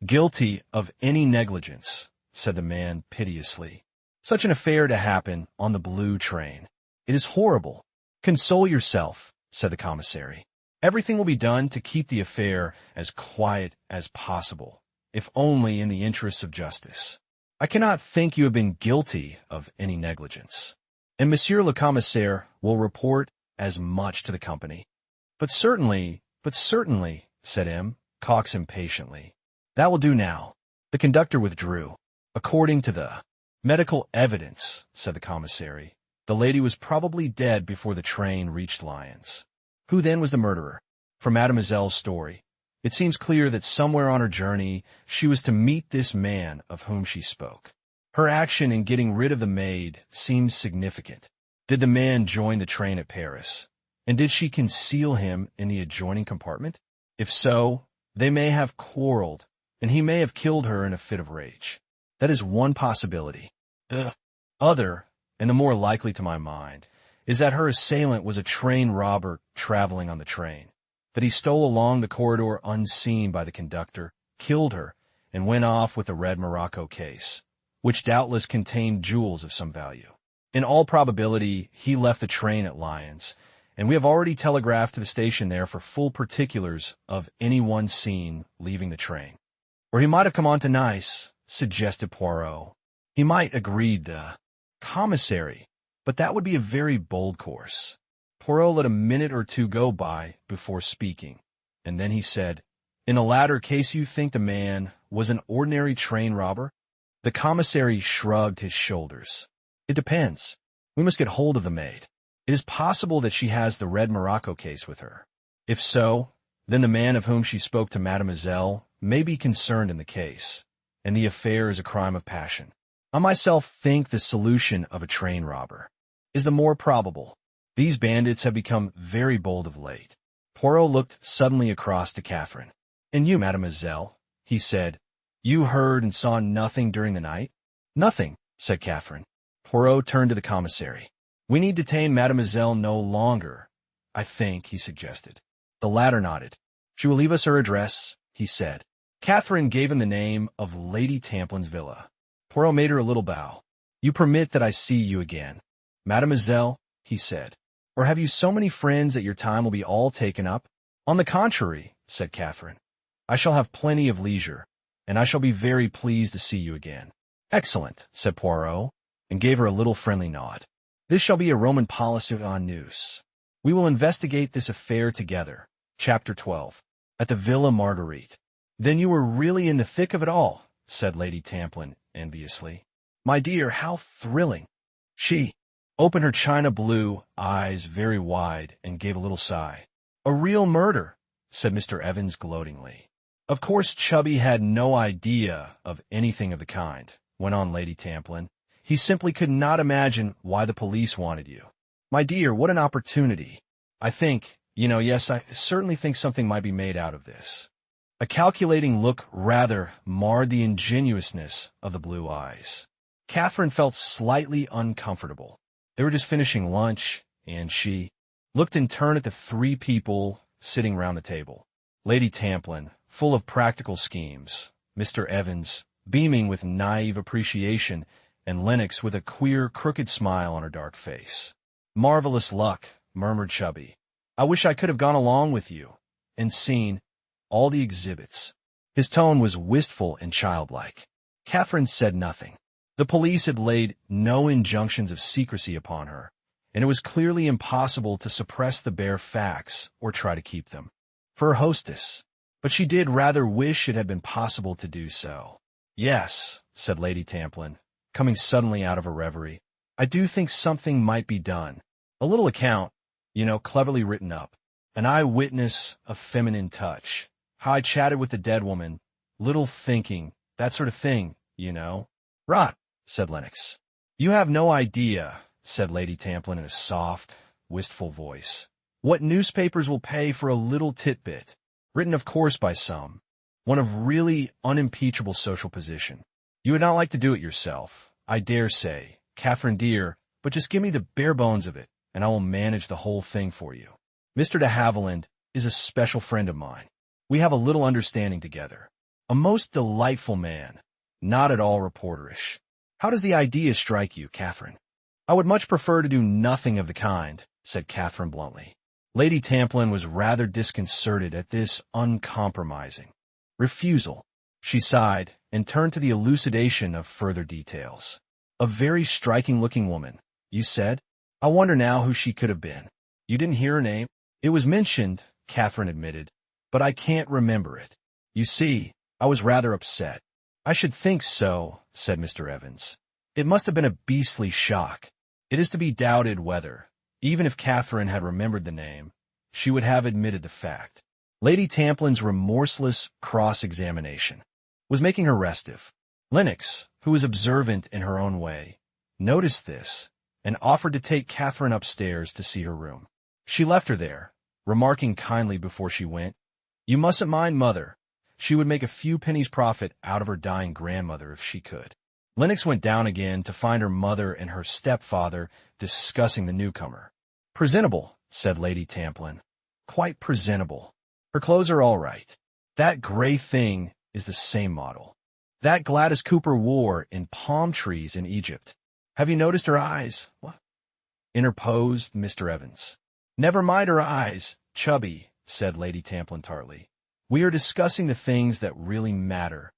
guilty of any negligence," said the man piteously. "Such an affair to happen on the blue train. It is horrible." "Console yourself," said the commissary. "Everything will be done to keep the affair as quiet as possible, if only in the interests of justice. I cannot think you have been guilty of any negligence, and Monsieur le Commissaire will report as much to the company." But certainly, said M. Cox impatiently. "That will do now." The conductor withdrew. "According to the medical evidence," said the commissary, "the lady was probably dead before the train reached Lyons." Who then was the murderer? From Mademoiselle's story, it seems clear that somewhere on her journey she was to meet this man of whom she spoke. Her action in getting rid of the maid seems significant. Did the man join the train at Paris? And did she conceal him in the adjoining compartment? If so, they may have quarreled, and he may have killed her in a fit of rage. That is one possibility. The other, and the more likely to my mind, is that her assailant was a train robber traveling on the train, that he stole along the corridor unseen by the conductor, killed her, and went off with a red Morocco case, which doubtless contained jewels of some value. In all probability, he left the train at Lyons, and we have already telegraphed to the station there for full particulars of anyone seen leaving the train. Or he might have come on to Nice, suggested Poirot. He might, agreed the commissary, but that would be a very bold course. Poirot let a minute or two go by before speaking, and then he said, "In the latter case you think the man was an ordinary train robber?" The commissary shrugged his shoulders. "It depends. We must get hold of the maid. It is possible that she has the red Morocco case with her. If so, then the man of whom she spoke to Mademoiselle may be concerned in the case, and the affair is a crime of passion. I myself think the solution of a train robber is the more probable. These bandits have become very bold of late." Poirot looked suddenly across to Catherine. "And you, Mademoiselle," he said, "you heard and saw nothing during the night?" "Nothing," said Catherine. Poirot turned to the commissary. "We need detain Mademoiselle no longer, I think," he suggested. The latter nodded. "She will leave us her address," he said. Catherine gave him the name of Lady Tamplin's villa. Poirot made her a little bow. "You permit that I see you again, Mademoiselle," he said. "Or have you so many friends that your time will be all taken up?" "On the contrary," said Catherine, "I shall have plenty of leisure, and I shall be very pleased to see you again." "Excellent," said Poirot, and gave her a little friendly nod. "This shall be a Roman policy en nous. We will investigate this affair together." Chapter 12. At the Villa Marguerite. "Then you were really in the thick of it all," said Lady Tamplin enviously. "My dear, how thrilling!" She opened her china blue eyes very wide and gave a little sigh. "A real murder," said Mr. Evans gloatingly. "Of course Chubby had no idea of anything of the kind," went on Lady Tamplin. "He simply could not imagine why the police wanted you. My dear, what an opportunity. I think, yes, I certainly think something might be made out of this." A calculating look rather marred the ingenuousness of the blue eyes. Catherine felt slightly uncomfortable. They were just finishing lunch, and she looked in turn at the three people sitting round the table. Lady Tamplin, full of practical schemes, Mr. Evans, beaming with naive appreciation, and Lennox with a queer, crooked smile on her dark face. "Marvelous luck," murmured Chubby. "I wish I could have gone along with you and seen all the exhibits." His tone was wistful and childlike. Catherine said nothing. The police had laid no injunctions of secrecy upon her, and it was clearly impossible to suppress the bare facts or try to keep them for her hostess, but she did rather wish it had been possible to do so. "Yes," said Lady Tamplin, coming suddenly out of her reverie, "I do think something might be done. A little account, cleverly written up. An eyewitness of feminine touch. How I chatted with the dead woman, little thinking, that sort of thing, "Rot," said Lennox. "You have no idea," said Lady Tamplin in a soft, wistful voice, "what newspapers will pay for a little titbit, written of course by some, one of really unimpeachable social position. You would not like to do it yourself, I dare say, Catherine dear, but just give me the bare bones of it, and I will manage the whole thing for you. Mr. de Havilland is a special friend of mine. We have a little understanding together. A most delightful man, not at all reporterish. How does the idea strike you, Catherine?" "I would much prefer to do nothing of the kind," said Catherine bluntly. Lady Tamplin was rather disconcerted at this uncompromising refusal. She sighed and turned to the elucidation of further details. "A very striking-looking woman, you said? I wonder now who she could have been. You didn't hear her name?" "It was mentioned," Catherine admitted, "but I can't remember it. You see, I was rather upset." "I should think so," said Mr. Evans. "It must have been a beastly shock." It is to be doubted whether, even if Catherine had remembered the name, she would have admitted the fact. Lady Tamplin's remorseless cross-examination was making her restive. Lennox, who was observant in her own way, noticed this and offered to take Catherine upstairs to see her room. She left her there, remarking kindly before she went, "You mustn't mind Mother. She would make a few pennies profit out of her dying grandmother if she could." Lennox went down again to find her mother and her stepfather discussing the newcomer. "Presentable," said Lady Tamplin. "Quite presentable. Her clothes are all right. That gray thing is the same model that Gladys Cooper wore in palm trees in Egypt. Have you noticed her eyes?" "What?" interposed Mr. Evans. "Never mind her eyes, Chubby," said Lady Tamplin tartly. "We are discussing the things that really matter."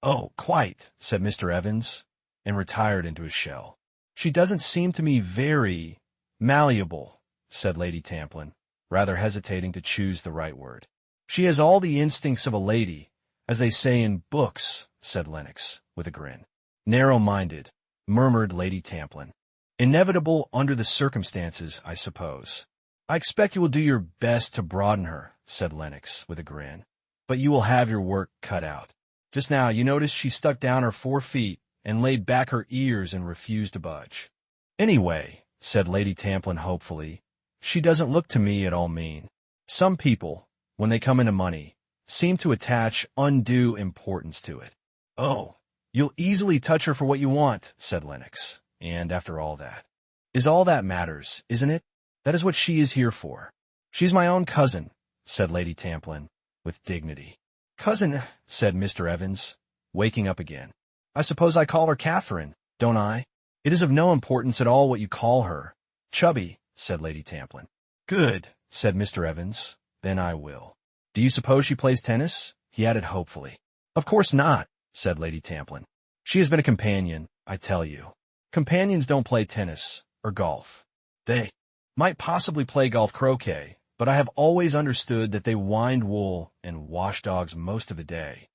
"Oh, quite," said Mr. Evans, and retired into his shell. "She doesn't seem to me very malleable," said Lady Tamplin, rather hesitating to choose the right word. "She has all the instincts of a lady, as they say in books," said Lennox, with a grin. "Narrow-minded," murmured Lady Tamplin. "Inevitable under the circumstances, I suppose." "I expect you will do your best to broaden her," said Lennox, with a grin. "But you will have your work cut out. Just now you noticed she stuck down her 4 feet and laid back her ears and refused to budge." "Anyway," said Lady Tamplin hopefully, "she doesn't look to me at all mean. Some people, when they come into money, seem to attach undue importance to it." "Oh, you'll easily touch her for what you want," said Lennox. "And after all that is all that matters, isn't it? That is what she is here for." "She's my own cousin," said Lady Tamplin, with dignity. "Cousin," said Mr. Evans, waking up again. "I suppose I call her Catherine, don't I?" "It is of no importance at all what you call her. Chubby," said Lady Tamplin. "Good," said Mr. Evans. "Then I will." "Do you suppose she plays tennis?" he added hopefully. "Of course not," said Lady Tamplin. "She has been a companion, I tell you. Companions don't play tennis or golf. They might possibly play golf croquet, but I have always understood that they wind wool and wash dogs most of the day."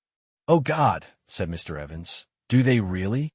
"Oh, God," said Mr. Evans. "Do they really?"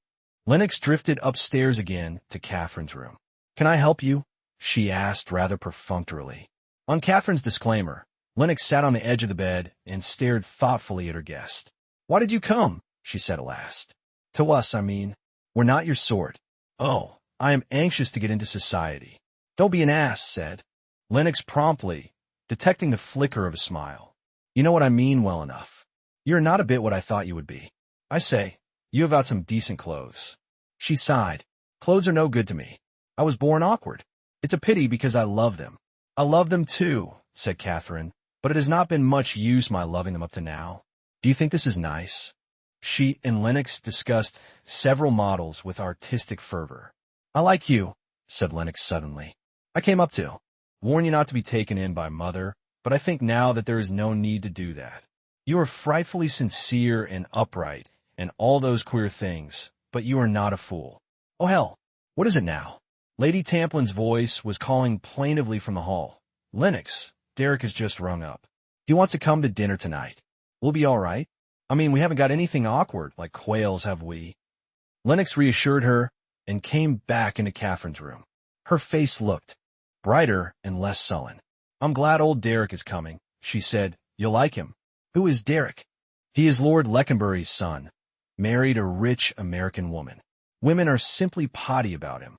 Lennox drifted upstairs again to Catherine's room. "Can I help you?" she asked rather perfunctorily. On Catherine's disclaimer, Lennox sat on the edge of the bed and stared thoughtfully at her guest. "Why did you come?" she said at last. "To us, I mean. We're not your sort." "Oh, I am anxious to get into society." "Don't be an ass," said Lennox promptly, detecting the flicker of a smile. "You know what I mean well enough. You're not a bit what I thought you would be. I say, you have got some decent clothes." She sighed. "Clothes are no good to me. I was born awkward. It's a pity because I love them." "I love them too," said Catherine, "but it has not been much use my loving them up to now. Do you think this is nice?" She and Lennox discussed several models with artistic fervor. "I like you," said Lennox suddenly. "I came up to warn you not to be taken in by Mother, but I think now that there is no need to do that. You are frightfully sincere and upright and all those queer things, but you are not a fool. Oh, hell, what is it now?" Lady Tamplin's voice was calling plaintively from the hall. "Lennox, Derek has just rung up. He wants to come to dinner tonight. We'll be all right. I mean, we haven't got anything awkward like quails, have we?" Lennox reassured her and came back into Catherine's room. Her face looked brighter and less sullen. "I'm glad old Derek is coming," she said. "You'll like him." "Who is Derek?" "He is Lord Leconbury's son. Married a rich American woman. Women are simply potty about him."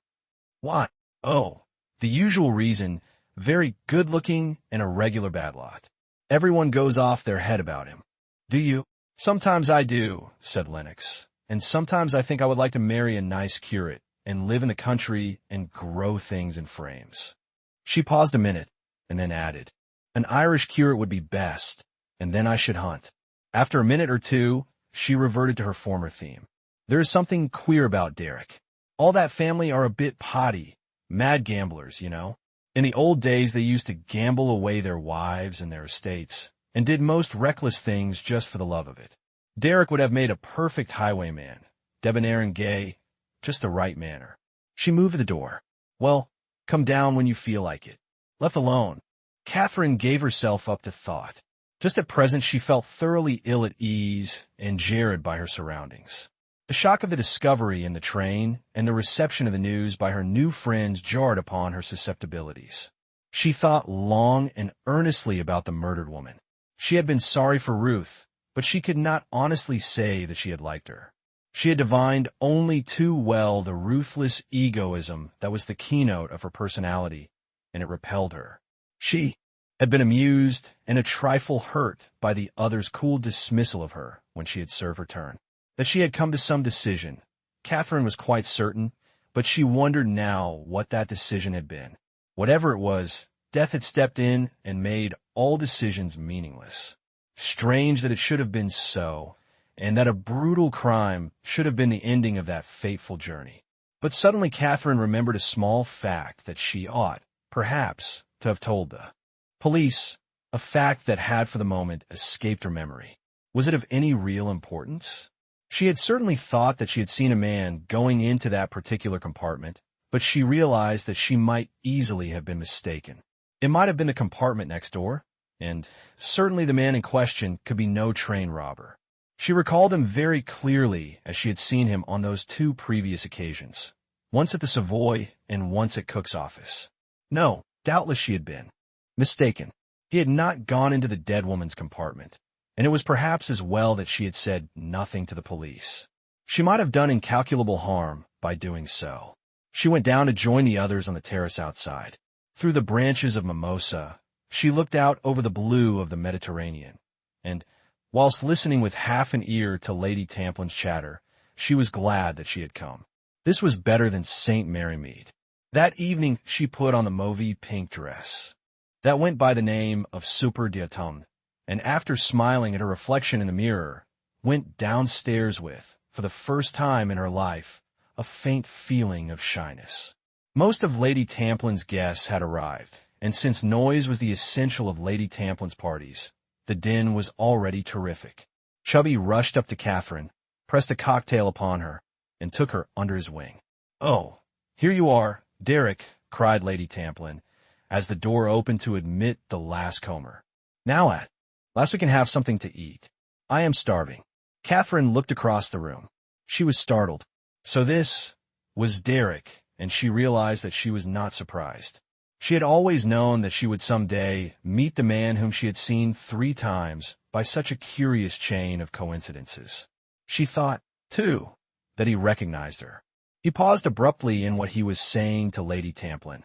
"Why?" "Oh, the usual reason, very good-looking and a regular bad lot. Everyone goes off their head about him." "Do you?" "Sometimes I do," said Lennox. "And sometimes I think I would like to marry a nice curate and live in the country and grow things in frames." She paused a minute and then added, "An Irish curate would be best, and then I should hunt." After a minute or two, she reverted to her former theme. "There is something queer about Derek. All that family are a bit potty, mad gamblers, you know. In the old days they used to gamble away their wives and their estates, and did most reckless things just for the love of it. Derek would have made a perfect highwayman, debonair and gay, just the right manner." She moved to the door. "Well, come down when you feel like it." Left alone, Catherine gave herself up to thought. Just at present she felt thoroughly ill at ease and jarred by her surroundings. The shock of the discovery in the train and the reception of the news by her new friends jarred upon her susceptibilities. She thought long and earnestly about the murdered woman. She had been sorry for Ruth, but she could not honestly say that she had liked her. She had divined only too well the ruthless egoism that was the keynote of her personality, and it repelled her. She had been amused and a trifle hurt by the other's cool dismissal of her when she had served her turn. That she had come to some decision, Catherine was quite certain, but she wondered now what that decision had been. Whatever it was, death had stepped in and made all decisions meaningless. Strange that it should have been so, and that a brutal crime should have been the ending of that fateful journey. But suddenly Catherine remembered a small fact that she ought, perhaps, to have told the police, a fact that had for the moment escaped her memory. Was it of any real importance? She had certainly thought that she had seen a man going into that particular compartment, but she realized that she might easily have been mistaken. It might have been the compartment next door, and certainly the man in question could be no train robber. She recalled him very clearly as she had seen him on those two previous occasions, once at the Savoy and once at Cook's office. No, doubtless she had been mistaken. He had not gone into the dead woman's compartment, and it was perhaps as well that she had said nothing to the police. She might have done incalculable harm by doing so. She went down to join the others on the terrace outside. Through the branches of mimosa, she looked out over the blue of the Mediterranean, and, whilst listening with half an ear to Lady Tamplin's chatter, she was glad that she had come. This was better than St. Marymead. That evening she put on the mauvey pink dress that went by the name of Super d'automne, and after smiling at her reflection in the mirror, went downstairs with, for the first time in her life, a faint feeling of shyness. Most of Lady Tamplin's guests had arrived, and since noise was the essential of Lady Tamplin's parties, the din was already terrific. Chubby rushed up to Catherine, pressed a cocktail upon her, and took her under his wing. "Oh, here you are, Derek," cried Lady Tamplin, as the door opened to admit the last comer. "Now last we can have something to eat. I am starving." Catherine looked across the room. She was startled. So this was Derek, and she realized that she was not surprised. She had always known that she would someday meet the man whom she had seen 3 times by such a curious chain of coincidences. She thought, too, that he recognized her. He paused abruptly in what he was saying to Lady Tamplin,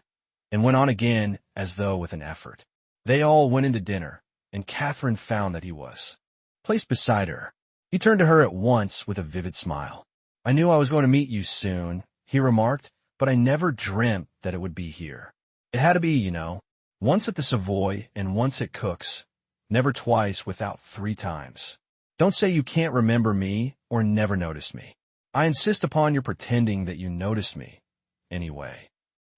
and went on again as though with an effort. They all went into dinner, and Catherine found that he was placed beside her. He turned to her at once with a vivid smile. "I knew I was going to meet you soon," he remarked, "but I never dreamt that it would be here. It had to be, you know, once at the Savoy and once at Cook's, never twice without 3 times. Don't say you can't remember me or never noticed me. I insist upon your pretending that you noticed me, anyway."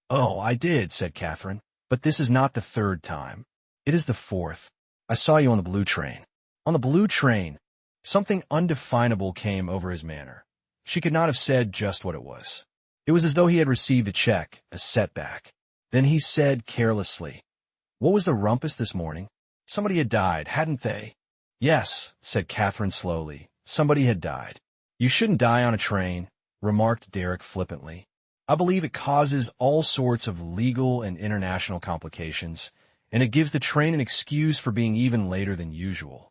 "Oh, I did," said Catherine, "but this is not the 3rd time. It is the 4th. I saw you on the blue train." On the blue train. Something undefinable came over his manner. She could not have said just what it was. It was as though he had received a check, a setback. Then he said carelessly, "What was the rumpus this morning? Somebody had died, hadn't they?" "Yes," said Catherine slowly, "somebody had died." "You shouldn't die on a train," remarked Derek flippantly. "I believe it causes all sorts of legal and international complications, and it gives the train an excuse for being even later than usual."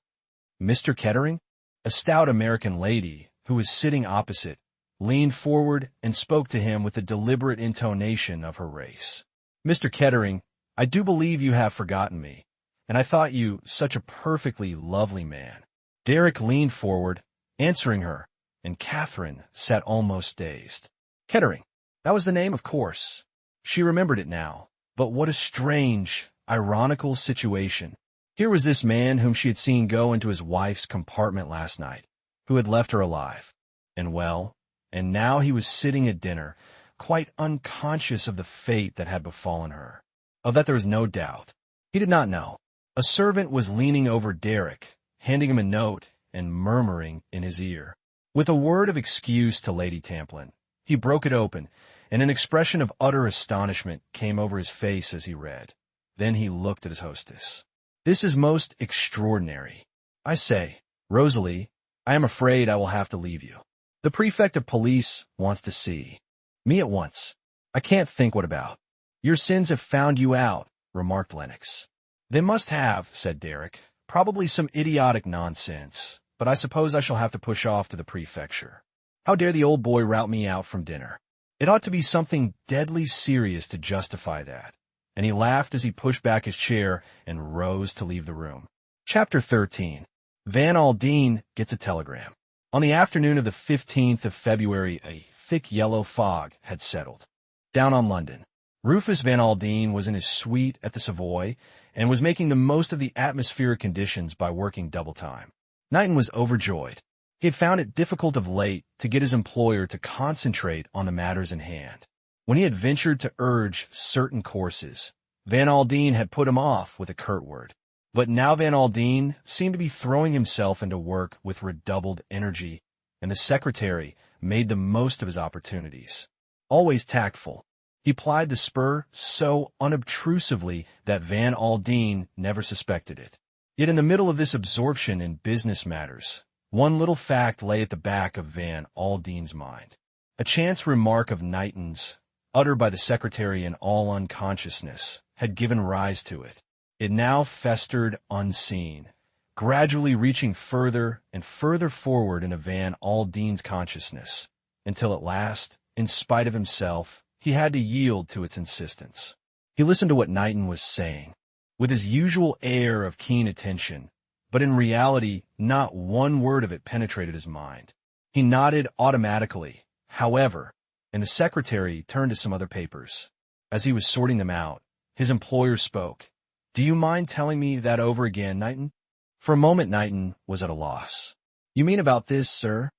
Mr. Kettering, a stout American lady, who was sitting opposite, leaned forward and spoke to him with the deliberate intonation of her race. "Mr. Kettering, I do believe you have forgotten me, and I thought you such a perfectly lovely man." Derek leaned forward, answering her, and Catherine sat almost dazed. Kettering. That was the name, of course. She remembered it now. But what a strange, ironical situation. Here was this man whom she had seen go into his wife's compartment last night, who had left her alive, and well, and now he was sitting at dinner, quite unconscious of the fate that had befallen her. Of that there was no doubt. He did not know. A servant was leaning over Derek, handing him a note and murmuring in his ear. With a word of excuse to Lady Tamplin, he broke it open, and an expression of utter astonishment came over his face as he read. Then he looked at his hostess. "This is most extraordinary. I say, Rosalie, I am afraid I will have to leave you. The prefect of police wants to see me at once. I can't think what about. Your sins have found you out, remarked Lennox. They must have, said Derek. Probably some idiotic nonsense, but I suppose I shall have to push off to the prefecture. How dare the old boy rout me out from dinner? It ought to be something deadly serious to justify that. And he laughed as he pushed back his chair and rose to leave the room. Chapter 13. Van Aldine gets a telegram. On the afternoon of the 15th of February, a thick yellow fog had settled down on London. Rufus Van Aldine was in his suite at the Savoy and was making the most of the atmospheric conditions by working double time. Knighton was overjoyed. He had found it difficult of late to get his employer to concentrate on the matters in hand. When he had ventured to urge certain courses, Van Aldine had put him off with a curt word. But now Van Aldine seemed to be throwing himself into work with redoubled energy, and the secretary made the most of his opportunities. Always tactful, he plied the spur so unobtrusively that Van Aldine never suspected it. Yet in the middle of this absorption in business matters, one little fact lay at the back of Van Aldine's mind. A chance remark of Knighton's, uttered by the secretary in all unconsciousness, had given rise to it. It now festered unseen, gradually reaching further and further forward into Van Aldine's consciousness, until at last, in spite of himself, he had to yield to its insistence. He listened to what Knighton was saying, with his usual air of keen attention, but in reality not one word of it penetrated his mind. He nodded automatically, however, and the secretary turned to some other papers. As he was sorting them out, his employer spoke. "Do you mind telling me that over again, Knighton?" For a moment Knighton was at a loss. "You mean about this, sir?"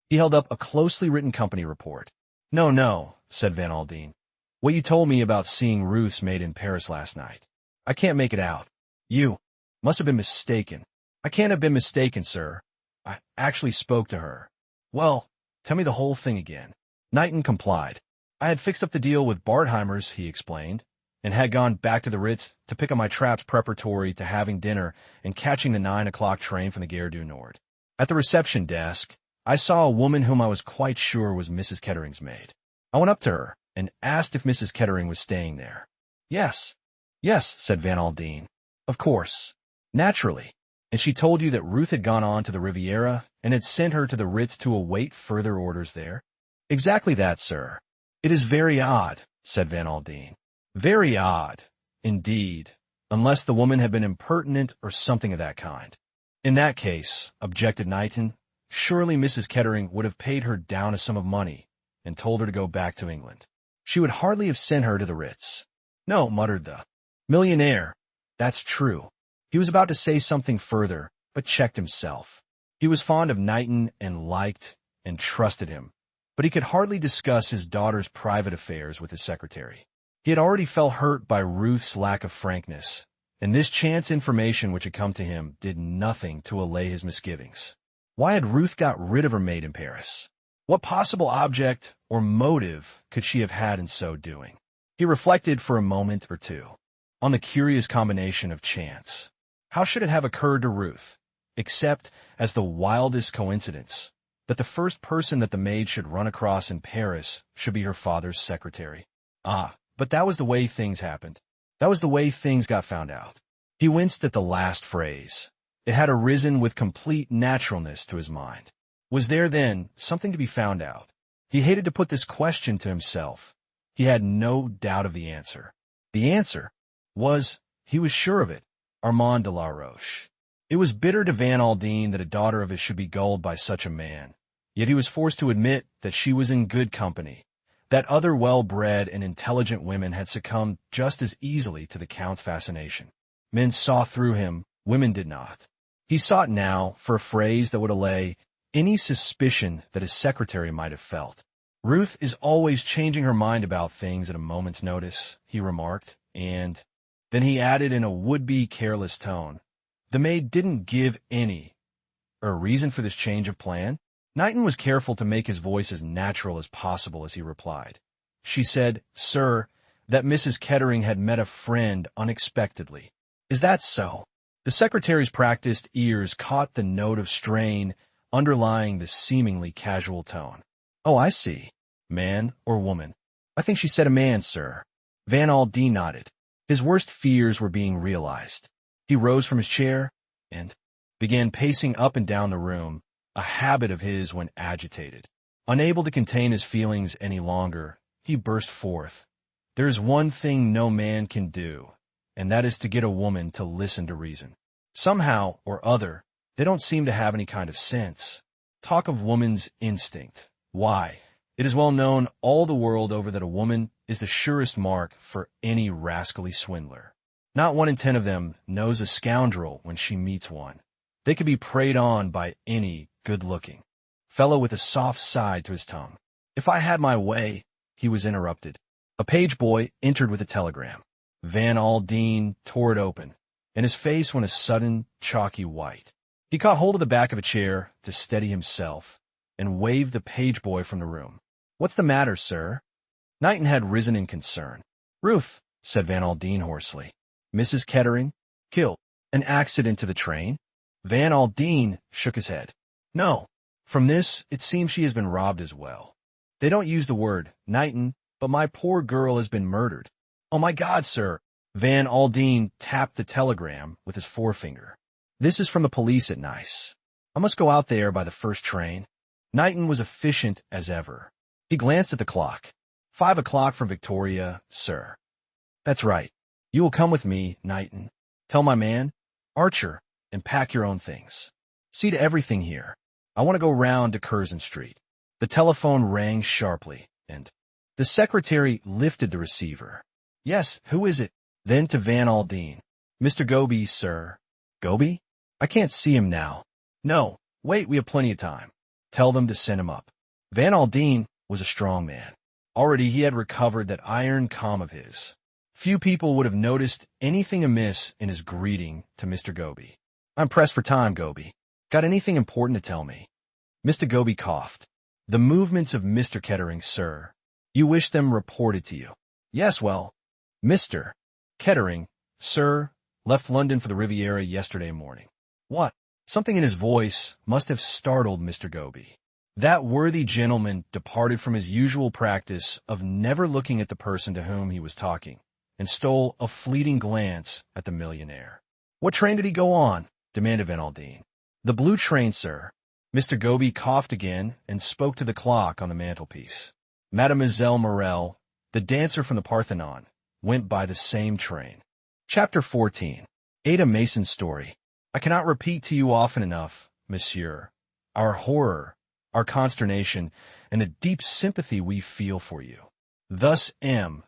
He held up a closely written company report. No, said Van Aldine. "What you told me about seeing Ruth's maid in Paris last night. I can't make it out. You must have been mistaken." "I can't have been mistaken, sir. I actually spoke to her." "Well, tell me the whole thing again." Knighton complied. "I had fixed up the deal with Bartheimer's," he explained, "and had gone back to the Ritz to pick up my traps preparatory to having dinner and catching the 9 o'clock train from the Gare du Nord. At the reception desk, I saw a woman whom I was quite sure was Mrs. Kettering's maid. I went up to her and asked if Mrs. Kettering was staying there. Yes, said Van Aldine. "Of course. Naturally. And she told you that Ruth had gone on to the Riviera and had sent her to the Ritz to await further orders there?" "Exactly that, sir." "It is very odd," said Van Aldine. "Very odd, indeed, unless the woman had been impertinent or something of that kind." "In that case," objected Knighton, "surely Mrs. Kettering would have paid her down a sum of money and told her to go back to England. She would hardly have sent her to the Ritz." "No," muttered the millionaire. "That's true." He was about to say something further, but checked himself. He was fond of Knighton and liked and trusted him, but he could hardly discuss his daughter's private affairs with his secretary. He had already felt hurt by Ruth's lack of frankness, and this chance information which had come to him did nothing to allay his misgivings. Why had Ruth got rid of her maid in Paris? What possible object or motive could she have had in so doing? He reflected for a moment or two on the curious combination of chance. How should it have occurred to Ruth, except as the wildest coincidence, that the first person that the maid should run across in Paris should be her father's secretary? But that was the way things happened. That was the way things got found out. He winced at the last phrase. It had arisen with complete naturalness to his mind. Was there, then, something to be found out? He hated to put this question to himself. He had no doubt of the answer. The answer was, he was sure of it, Armand de la Roche. It was bitter to Van Aldine that a daughter of his should be gulled by such a man, yet he was forced to admit that she was in good company, that other well-bred and intelligent women had succumbed just as easily to the Count's fascination. Men saw through him, women did not. He sought now for a phrase that would allay any suspicion that his secretary might have felt. "Ruth is always changing her mind about things at a moment's notice," he remarked, and then he added in a would-be careless tone, "The maid didn't give any reason for this change of plan?" Knighton was careful to make his voice as natural as possible as he replied. "She said, sir, that Mrs. Kettering had met a friend unexpectedly." "Is that so?" The secretary's practiced ears caught the note of strain underlying the seemingly casual tone. "Oh, I see. Man or woman?" "I think she said a man, sir." Van Aldine nodded. His worst fears were being realized. He rose from his chair and began pacing up and down the room, a habit of his when agitated. Unable to contain his feelings any longer, he burst forth. There is one thing no man can do, and that is to get a woman to listen to reason. Somehow or other, they don't seem to have any kind of sense. Talk of woman's instinct. Why? It is well known all the world over that a woman is the surest mark for any rascally swindler. Not 1 in 10 of them knows a scoundrel when she meets one. They could be preyed on by any good-looking fellow with a soft side to his tongue. If I had my way, he was interrupted. A page boy entered with a telegram. Van Aldine tore it open, and his face went a sudden, chalky white. He caught hold of the back of a chair to steady himself and waved the page boy from the room. "What's the matter, sir?" Knighton had risen in concern. "Ruth," said Van Aldine hoarsely. "Mrs. Kettering killed. An accident to the train?" Van Aldine shook his head. "No. From this, it seems she has been robbed as well. They don't use the word, Knighton, but my poor girl has been murdered." "Oh, my God, sir!" Van Aldine tapped the telegram with his forefinger. "This is from the police at Nice. I must go out there by the first train." Knighton was efficient as ever. He glanced at the clock. 5 o'clock from Victoria, sir." "That's right. You will come with me, Knighton. Tell my man, Archer, and pack your own things. See to everything here. I want to go round to Curzon Street." The telephone rang sharply, and the secretary lifted the receiver. "Yes, who is it?" Then to Van Aldine. "Mr. Goby, sir." "Goby? I can't see him now." "No, wait, we have plenty of time. Tell them to send him up." Van Aldine was a strong man. Already he had recovered that iron calm of his. Few people would have noticed anything amiss in his greeting to Mr. Goby. "I'm pressed for time, Goby. Got anything important to tell me?" Mr. Goby coughed. "The movements of Mr. Kettering, sir. You wish them reported to you?" "Yes, well, Mr. Kettering, sir, left London for the Riviera yesterday morning." "What?" Something in his voice must have startled Mr. Goby. That worthy gentleman departed from his usual practice of never looking at the person to whom he was talking, and stole a fleeting glance at the millionaire. "What train did he go on?" demanded Van Aldine. "The blue train, sir." Mr. Goby coughed again and spoke to the clock on the mantelpiece. Mademoiselle Morel, the dancer from the Parthenon, went by the same train. Chapter 14. Ada Mason's story. I cannot repeat to you often enough, monsieur, our horror, our consternation, and the deep sympathy we feel for you. Thus M.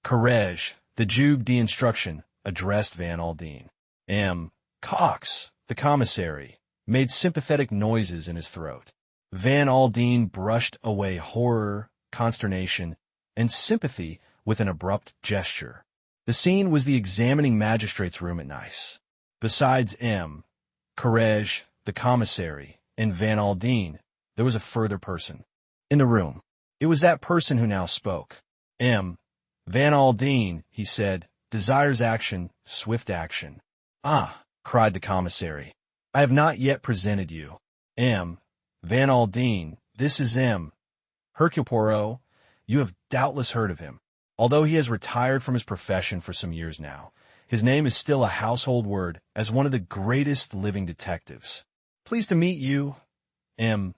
Courage, the Juge d'instruction, addressed Van Aldine. M. Cox, the commissary, made sympathetic noises in his throat. Van Aldine brushed away horror, consternation, and sympathy with an abrupt gesture. The scene was the examining magistrate's room at Nice. Besides M. Courage, the commissary, and Van Aldine, there was a further person in the room. It was that person who now spoke. M. Van Aldine, he said, desires action, swift action. "Ah," cried the commissary, "I have not yet presented you. M. Van Aldine, this is M. Hercule Poirot. You have doubtless heard of him. Although he has retired from his profession for some years now, his name is still a household word as one of the greatest living detectives. Pleased to meet you, M.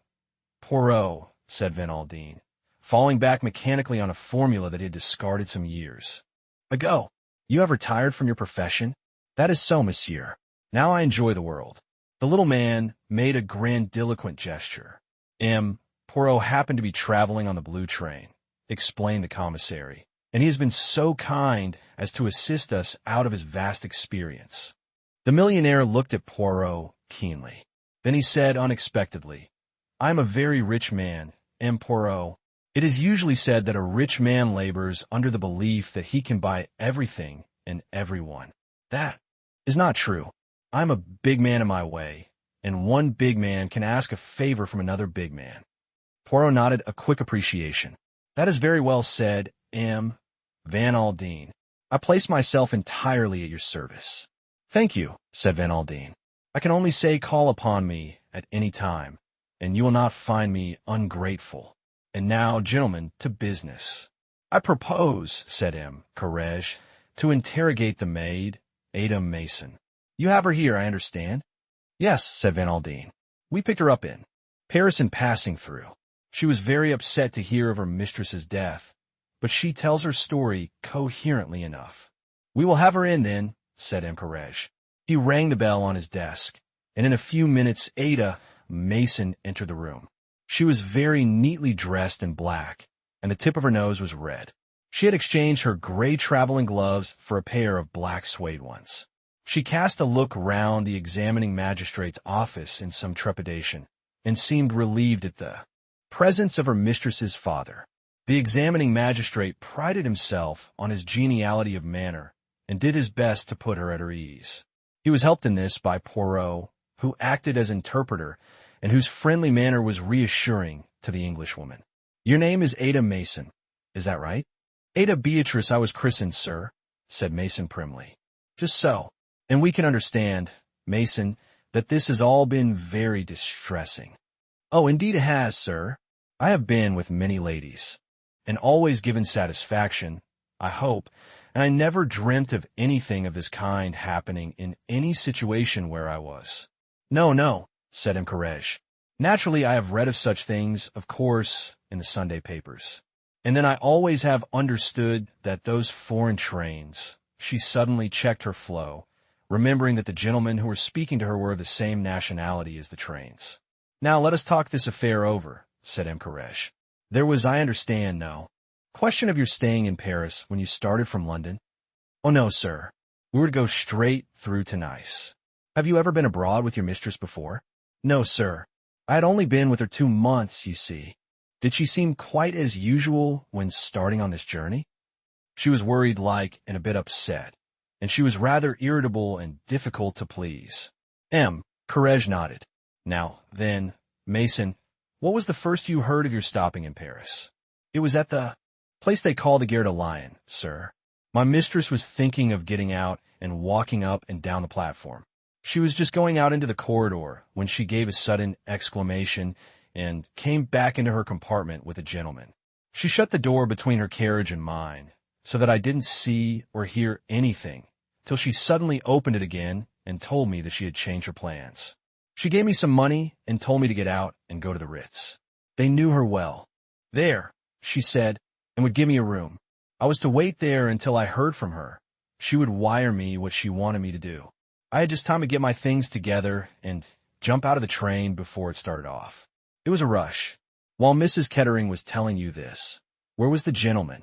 Poirot," said Van Aldine, falling back mechanically on a formula that he had discarded some years ago. "You have retired from your profession?" "That is so, monsieur. Now I enjoy the world." The little man made a grandiloquent gesture. M. Poirot happened to be traveling on the blue train, explained the commissary, and he has been so kind as to assist us out of his vast experience. The millionaire looked at Poirot keenly. Then he said unexpectedly, "I am a very rich man, M. Poirot. It is usually said that a rich man labors under the belief that he can buy everything and everyone. That is not true. I am a big man in my way, and one big man can ask a favor from another big man." Poirot nodded a quick appreciation. "That is very well said, M. Van Aldine. I place myself entirely at your service." "Thank you," said Van Aldine. "I can only say call upon me at any time, and you will not find me ungrateful. And now, gentlemen, to business." "I propose," said M. Courage, to interrogate the maid, Ada Mason. You have her here, I understand? Yes, said Van Aldine. We picked her up in Paris in passing through. She was very upset to hear of her mistress's death, but she tells her story coherently enough. We will have her in then, said M. Courage. He rang the bell on his desk, and in a few minutes Ada Mason entered the room. She was very neatly dressed in black, and the tip of her nose was red. She had exchanged her gray traveling gloves for a pair of black suede ones. She cast a look round the examining magistrate's office in some trepidation, and seemed relieved at the presence of her mistress's father. The examining magistrate prided himself on his geniality of manner, and did his best to put her at her ease. He was helped in this by Poirot, who acted as interpreter, and whose friendly manner was reassuring to the Englishwoman. Your name is Ada Mason, is that right? Ada Beatrice I was christened, sir, said Mason primly. Just so. And we can understand, Mason, that this has all been very distressing. Oh, indeed it has, sir. I have been with many ladies, and always given satisfaction, I hope, and I never dreamt of anything of this kind happening in any situation where I was. No, said M. Courage. Naturally, I have read of such things, of course, in the Sunday papers. And then I always have understood that those foreign trains— She suddenly checked her flow, remembering that the gentlemen who were speaking to her were of the same nationality as the trains. Now let us talk this affair over, said M. Courage. There was, I understand, no question of your staying in Paris when you started from London? Oh, no, sir. We were to go straight through to Nice. Have you ever been abroad with your mistress before? No, sir. I had only been with her 2 months, you see. Did she seem quite as usual when starting on this journey? She was worried-like and a bit upset, and she was rather irritable and difficult to please. M. Courage nodded. Now, then, Mason, what was the first you heard of your stopping in Paris? It was at the place they call the Gare de Lyon, sir. My mistress was thinking of getting out and walking up and down the platform. She was just going out into the corridor when she gave a sudden exclamation and came back into her compartment with a gentleman. She shut the door between her carriage and mine, so that I didn't see or hear anything, till she suddenly opened it again and told me that she had changed her plans. She gave me some money and told me to get out and go to the Ritz. They knew her well. There, she said, and would give me a room. I was to wait there until I heard from her. She would wire me what she wanted me to do. I had just time to get my things together and jump out of the train before it started off. It was a rush. While Mrs. Kettering was telling you this, where was the gentleman?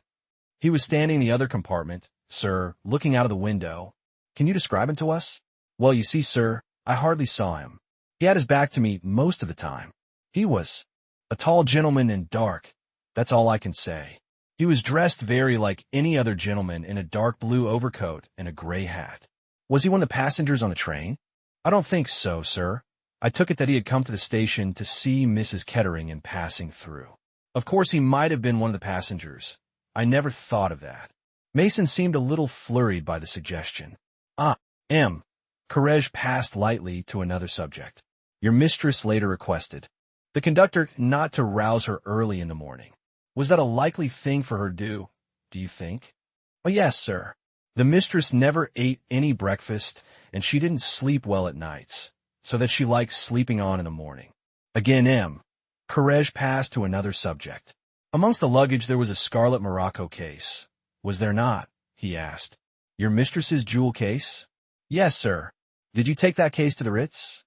He was standing in the other compartment, sir, looking out of the window. Can you describe him to us? Well, you see, sir, I hardly saw him. He had his back to me most of the time. He was a tall gentleman in dark. That's all I can say. He was dressed very like any other gentleman in a dark blue overcoat and a gray hat. Was he one of the passengers on the train? I don't think so, sir. I took it that he had come to the station to see Mrs. Kettering in passing through. Of course, he might have been one of the passengers. I never thought of that. Mason seemed a little flurried by the suggestion. Ah, M. Courage passed lightly to another subject. Your mistress later requested the conductor not to rouse her early in the morning. Was that a likely thing for her to do you think? Oh, yes, sir. The mistress never ate any breakfast, and she didn't sleep well at nights, so that she liked sleeping on in the morning. Again, M. Courage passed to another subject. Amongst the luggage there was a scarlet morocco case. Was there not? He asked. Your mistress's jewel case? Yes, sir. Did you take that case to the Ritz?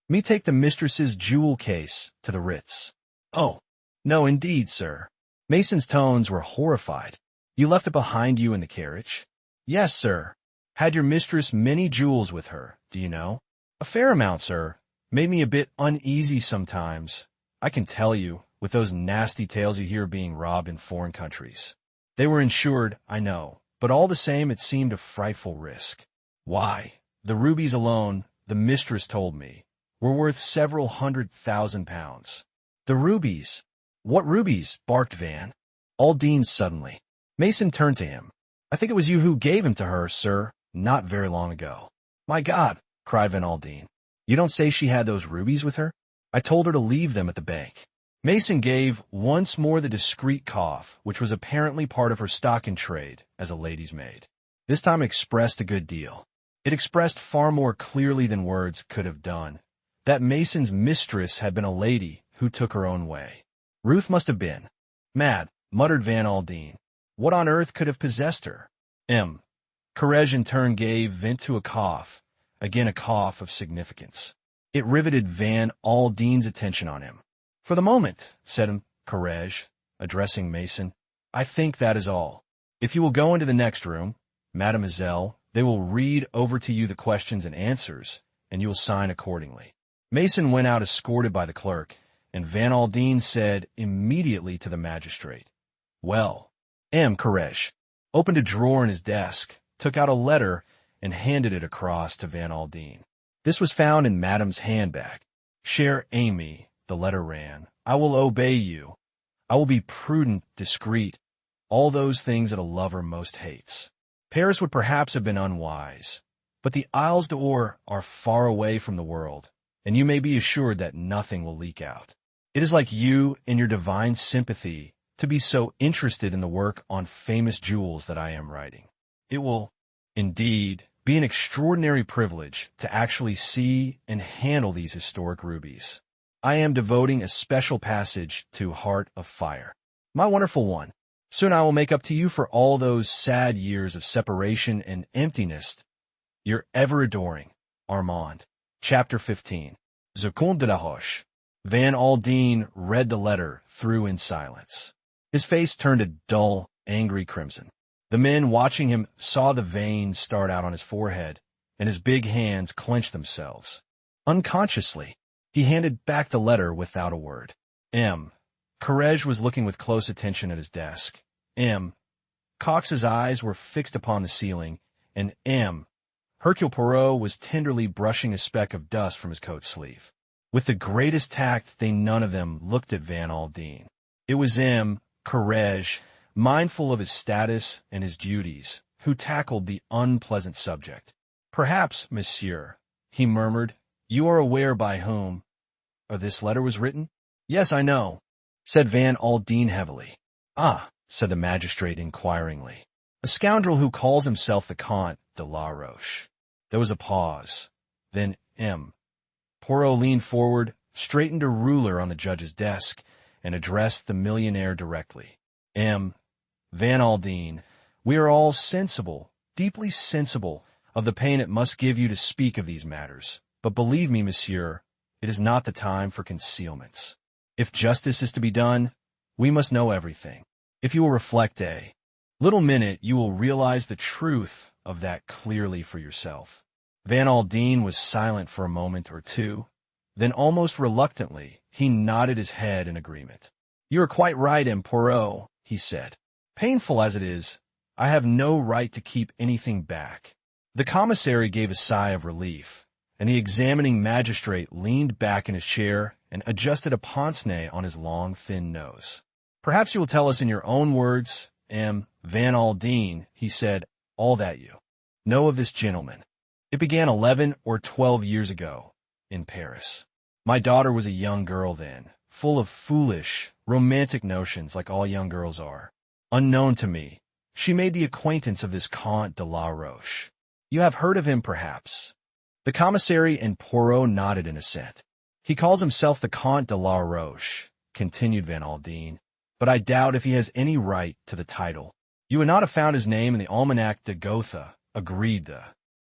Me take the mistress's jewel case to the Ritz. Oh, no, indeed, sir. Mason's tones were horrified. You left it behind you in the carriage? Yes, sir. Had your mistress many jewels with her, do you know? A fair amount, sir. Made me a bit uneasy sometimes. I can tell you, with those nasty tales you hear of being robbed in foreign countries. They were insured, I know, but all the same it seemed a frightful risk. Why, the rubies alone, the mistress told me, were worth several £100,000. The rubies? What rubies? Barked Van Aldine suddenly. Mason turned to him. I think it was you who gave him to her, sir, not very long ago. My God, cried Van Aldine. You don't say she had those rubies with her? I told her to leave them at the bank. Mason gave once more the discreet cough, which was apparently part of her stock in trade as a lady's maid. This time expressed a good deal. It expressed far more clearly than words could have done that Mason's mistress had been a lady who took her own way. Ruth must have been mad, muttered Van Aldine. What on earth could have possessed her? Courage in turn gave vent to a cough, again a cough of significance. It riveted Van Aldine's attention on him. For the moment, said Courage, addressing Mason, I think that is all. If you will go into the next room, mademoiselle, they will read over to you the questions and answers, and you will sign accordingly. Mason went out escorted by the clerk, and Van Aldine said immediately to the magistrate, Well, Courage opened a drawer in his desk, took out a letter, and handed it across to Van Aldine. This was found in Madame's handbag. Cher Amy, the letter ran, I will obey you. I will be prudent, discreet, all those things that a lover most hates. Paris would perhaps have been unwise, but the Isles d'Or are far away from the world, and you may be assured that nothing will leak out. It is like you, in your divine sympathy, to be so interested in the work on famous jewels that I am writing. It will, indeed, be an extraordinary privilege to actually see and handle these historic rubies. I am devoting a special passage to Heart of Fire. My wonderful one, soon I will make up to you for all those sad years of separation and emptiness. Your ever-adoring Armand. Chapter 15. The Comte de la Roche. Van Aldine read the letter through in silence. His face turned a dull, angry crimson. The men watching him saw the veins start out on his forehead, and his big hands clenched themselves. Unconsciously, he handed back the letter without a word. Courage was looking with close attention at his desk. Cox's eyes were fixed upon the ceiling, and Hercule Poirot was tenderly brushing a speck of dust from his coat sleeve. With the greatest tact, they none of them looked at Van Aldine. It was Courage, mindful of his status and his duties, who tackled the unpleasant subject. Perhaps, monsieur, he murmured, you are aware by whom this letter was written? Yes, I know, said Van Aldine heavily. Ah, said the magistrate inquiringly. A scoundrel who calls himself the Comte de la Roche. There was a pause. Then Poirot leaned forward, straightened a ruler on the judge's desk, and addressed the millionaire directly. Van Aldine, we are all sensible, deeply sensible, of the pain it must give you to speak of these matters. But believe me, monsieur, it is not the time for concealments. If justice is to be done, we must know everything. If you will reflect a little minute, you will realize the truth of that clearly for yourself. Van Aldine was silent for a moment or two. Then almost reluctantly, he nodded his head in agreement. You are quite right, Poirot, he said. Painful as it is, I have no right to keep anything back. The commissary gave a sigh of relief, and the examining magistrate leaned back in his chair and adjusted a pince-nez on his long, thin nose. Perhaps you will tell us in your own words, Van Aldine, he said, all that you know of this gentleman. It began 11 or 12 years ago in Paris. My daughter was a young girl then, full of foolish, romantic notions like all young girls are. Unknown to me, she made the acquaintance of this Comte de la Roche. You have heard of him, perhaps? The commissary and Poirot nodded in assent. He calls himself the Comte de la Roche, continued Van Aldine, but I doubt if he has any right to the title. You would not have found his name in the Almanach de Gotha, agreed the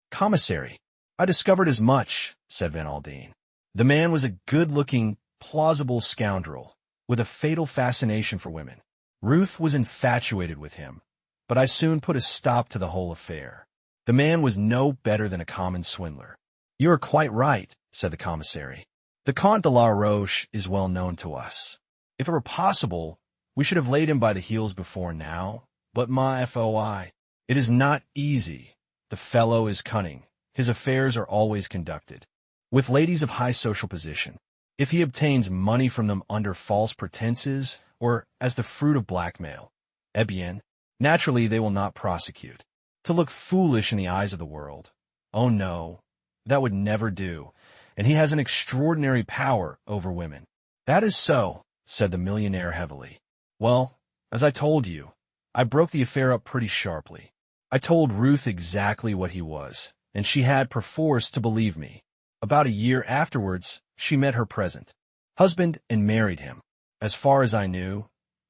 commissary. I discovered as much, said Van Aldine. The man was a good-looking, plausible scoundrel, with a fatal fascination for women. Ruth was infatuated with him, but I soon put a stop to the whole affair. The man was no better than a common swindler. You are quite right, said the commissary. The Comte de la Roche is well known to us. If it were possible, we should have laid him by the heels before now, but my foi, it is not easy. The fellow is cunning. His affairs are always conducted with ladies of high social position. If he obtains money from them under false pretenses or as the fruit of blackmail, eh bien, naturally they will not prosecute. To look foolish in the eyes of the world, oh no, that would never do, and he has an extraordinary power over women. That is so, said the millionaire heavily. Well, as I told you, I broke the affair up pretty sharply. I told Ruth exactly what he was, and she had perforce to believe me. About a year afterwards, she met her present husband and married him. As far as I knew,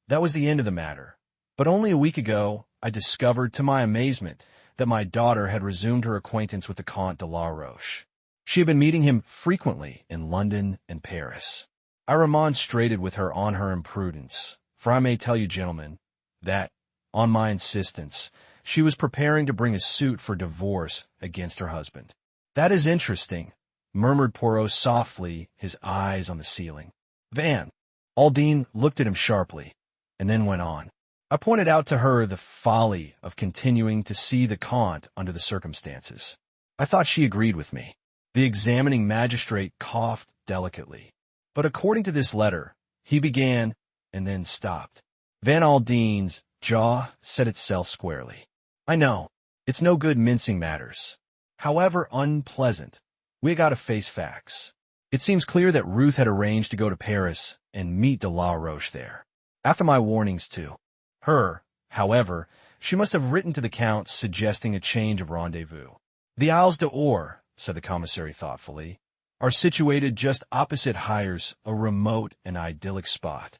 that was the end of the matter. But only a week ago, I discovered, to my amazement, that my daughter had resumed her acquaintance with the Comte de la Roche. She had been meeting him frequently in London and Paris. I remonstrated with her on her imprudence, for I may tell you, gentlemen, that, on my insistence, she was preparing to bring a suit for divorce against her husband. "That is interesting," murmured Poirot softly, his eyes on the ceiling. Van Aldine looked at him sharply, and then went on. I pointed out to her the folly of continuing to see the Comte under the circumstances. I thought she agreed with me. The examining magistrate coughed delicately. "But according to this letter," he began, and then stopped. Van Aldine's jaw set itself squarely. "I know. It's no good mincing matters. However unpleasant, we got to face facts. It seems clear that Ruth had arranged to go to Paris and meet de la Roche there. After my warnings to her, however, she must have written to the Count suggesting a change of rendezvous. The Isles d'Or," said the commissary thoughtfully, "are situated just opposite Hyères, a remote and idyllic spot."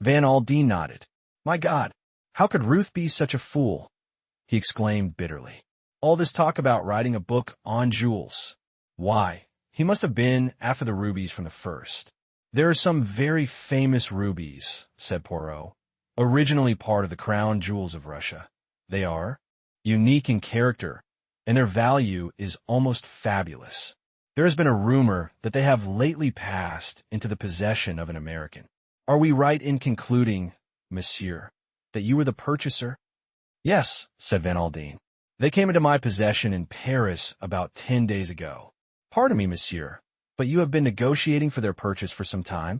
Van Aldine nodded. "My God, how could Ruth be such a fool?" he exclaimed bitterly. "All this talk about writing a book on jewels. Why, he must have been after the rubies from the first." "There are some very famous rubies," said Poirot, "originally part of the crown jewels of Russia. They are unique in character, and their value is almost fabulous. There has been a rumor that they have lately passed into the possession of an American. Are we right in concluding, monsieur, that you were the purchaser?" "Yes," said Van Aldine. "They came into my possession in Paris about 10 days ago." "Pardon me, monsieur, but you have been negotiating for their purchase for some time?"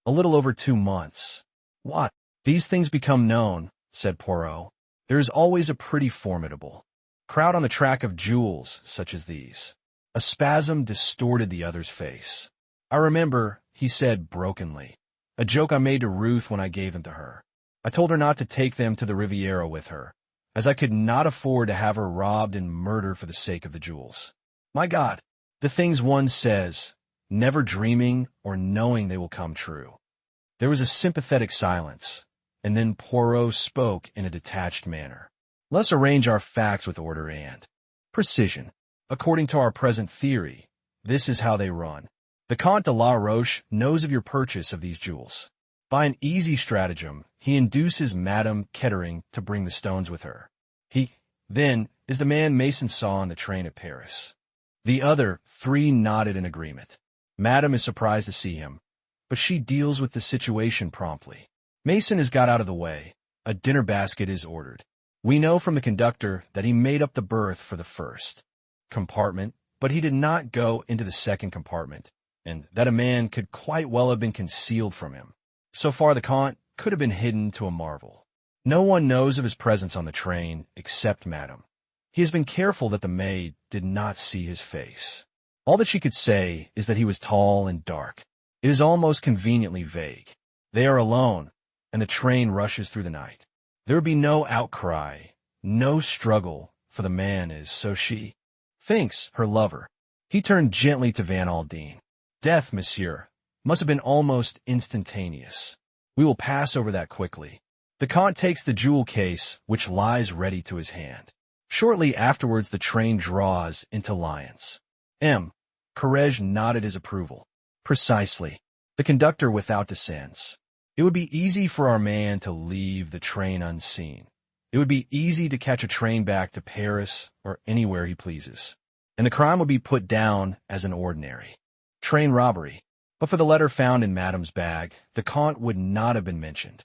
"A little over 2 months." "What?" "These things become known," said Poirot. "There is always a pretty formidable crowd on the track of jewels such as these." A spasm distorted the other's face. "I remember," he said brokenly, "a joke I made to Ruth when I gave them to her. I told her not to take them to the Riviera with her, as I could not afford to have her robbed and murdered for the sake of the jewels. My God, the things one says, never dreaming or knowing they will come true." There was a sympathetic silence, and then Poirot spoke in a detached manner. "Let's arrange our facts with order and precision. According to our present theory, this is how they run. The Comte de la Roche knows of your purchase of these jewels. By an easy stratagem, he induces Madame Kettering to bring the stones with her. He, then, is the man Mason saw on the train at Paris." The other 3 nodded in agreement. Madame is surprised to see him, but she deals with the situation promptly. Mason is got out of the way. A dinner basket is ordered. We know from the conductor that he made up the berth for the first compartment, but he did not go into the second compartment, and that a man could quite well have been concealed from him. So far the Comte could have been hidden to a marvel. No one knows of his presence on the train except Madame. He has been careful that the maid did not see his face. All that she could say is that he was tall and dark. It is almost conveniently vague. They are alone, and the train rushes through the night. There would be no outcry, no struggle, for the man is, so she thinks, her lover. He turned gently to Van Aldine. "Death, monsieur, must have been almost instantaneous. We will pass over that quickly." The Comte takes the jewel case, which lies ready to his hand. Shortly afterwards the train draws into Lyons. M. Courrèges nodded his approval. "Precisely." The conductor without descends. "It would be easy for our man to leave the train unseen. It would be easy to catch a train back to Paris or anywhere he pleases, and the crime would be put down as an ordinary train robbery. But for the letter found in Madame's bag, the Comte would not have been mentioned.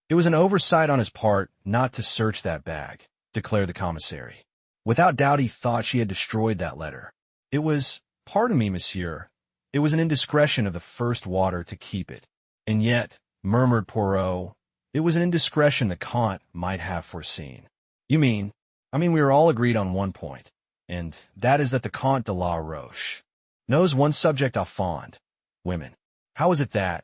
It was an oversight on his part not to search that bag," declared the commissary. "Without doubt he thought she had destroyed that letter. It was, pardon me, monsieur, it was an indiscretion of the first water to keep it. And yet," murmured Poirot, "it was an indiscretion the Comte might have foreseen." I mean we are all agreed on one point, and that is that the Comte de la Roche knows one subject à fond, women. How is it that,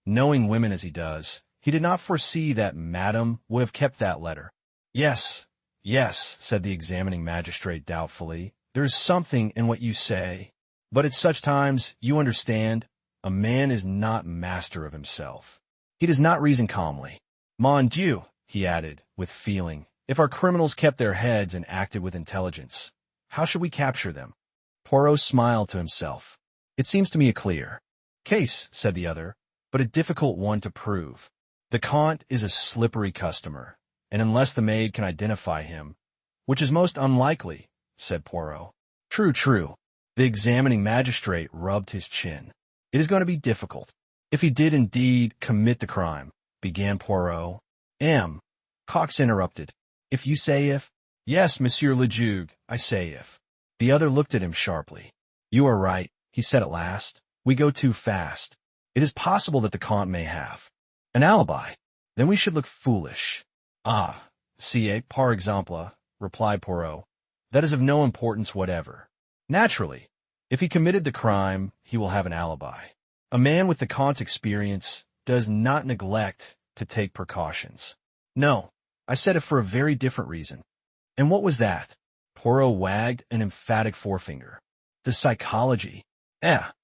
knowing women as he does, he did not foresee that Madame would have kept that letter? Yes, Yes, said the examining magistrate doubtfully. There is something in what you say. But at such times, you understand, a man is not master of himself. He does not reason calmly. Mon Dieu, he added, with feeling, if our criminals kept their heads and acted with intelligence, how should we capture them? Poirot smiled to himself. It seems to me a clear case, said the other, but a difficult one to prove. The Count is a slippery customer, and unless the maid can identify him, which is most unlikely, said Poirot. True, true. The examining magistrate rubbed his chin. It is going to be difficult. If he did indeed commit the crime, began Poirot. Cox interrupted. If you say if? Yes, Monsieur le Juge, I say if. The other looked at him sharply. You are right, he said at last. We go too fast. It is possible that the Count may have an alibi. Then we should look foolish. Par exemple, replied Poirot. That is of no importance whatever. Naturally, if he committed the crime, he will have an alibi. A man with the Count's experience does not neglect to take precautions. No, I said it for a very different reason. And what was that? Poirot wagged an emphatic forefinger. The psychology.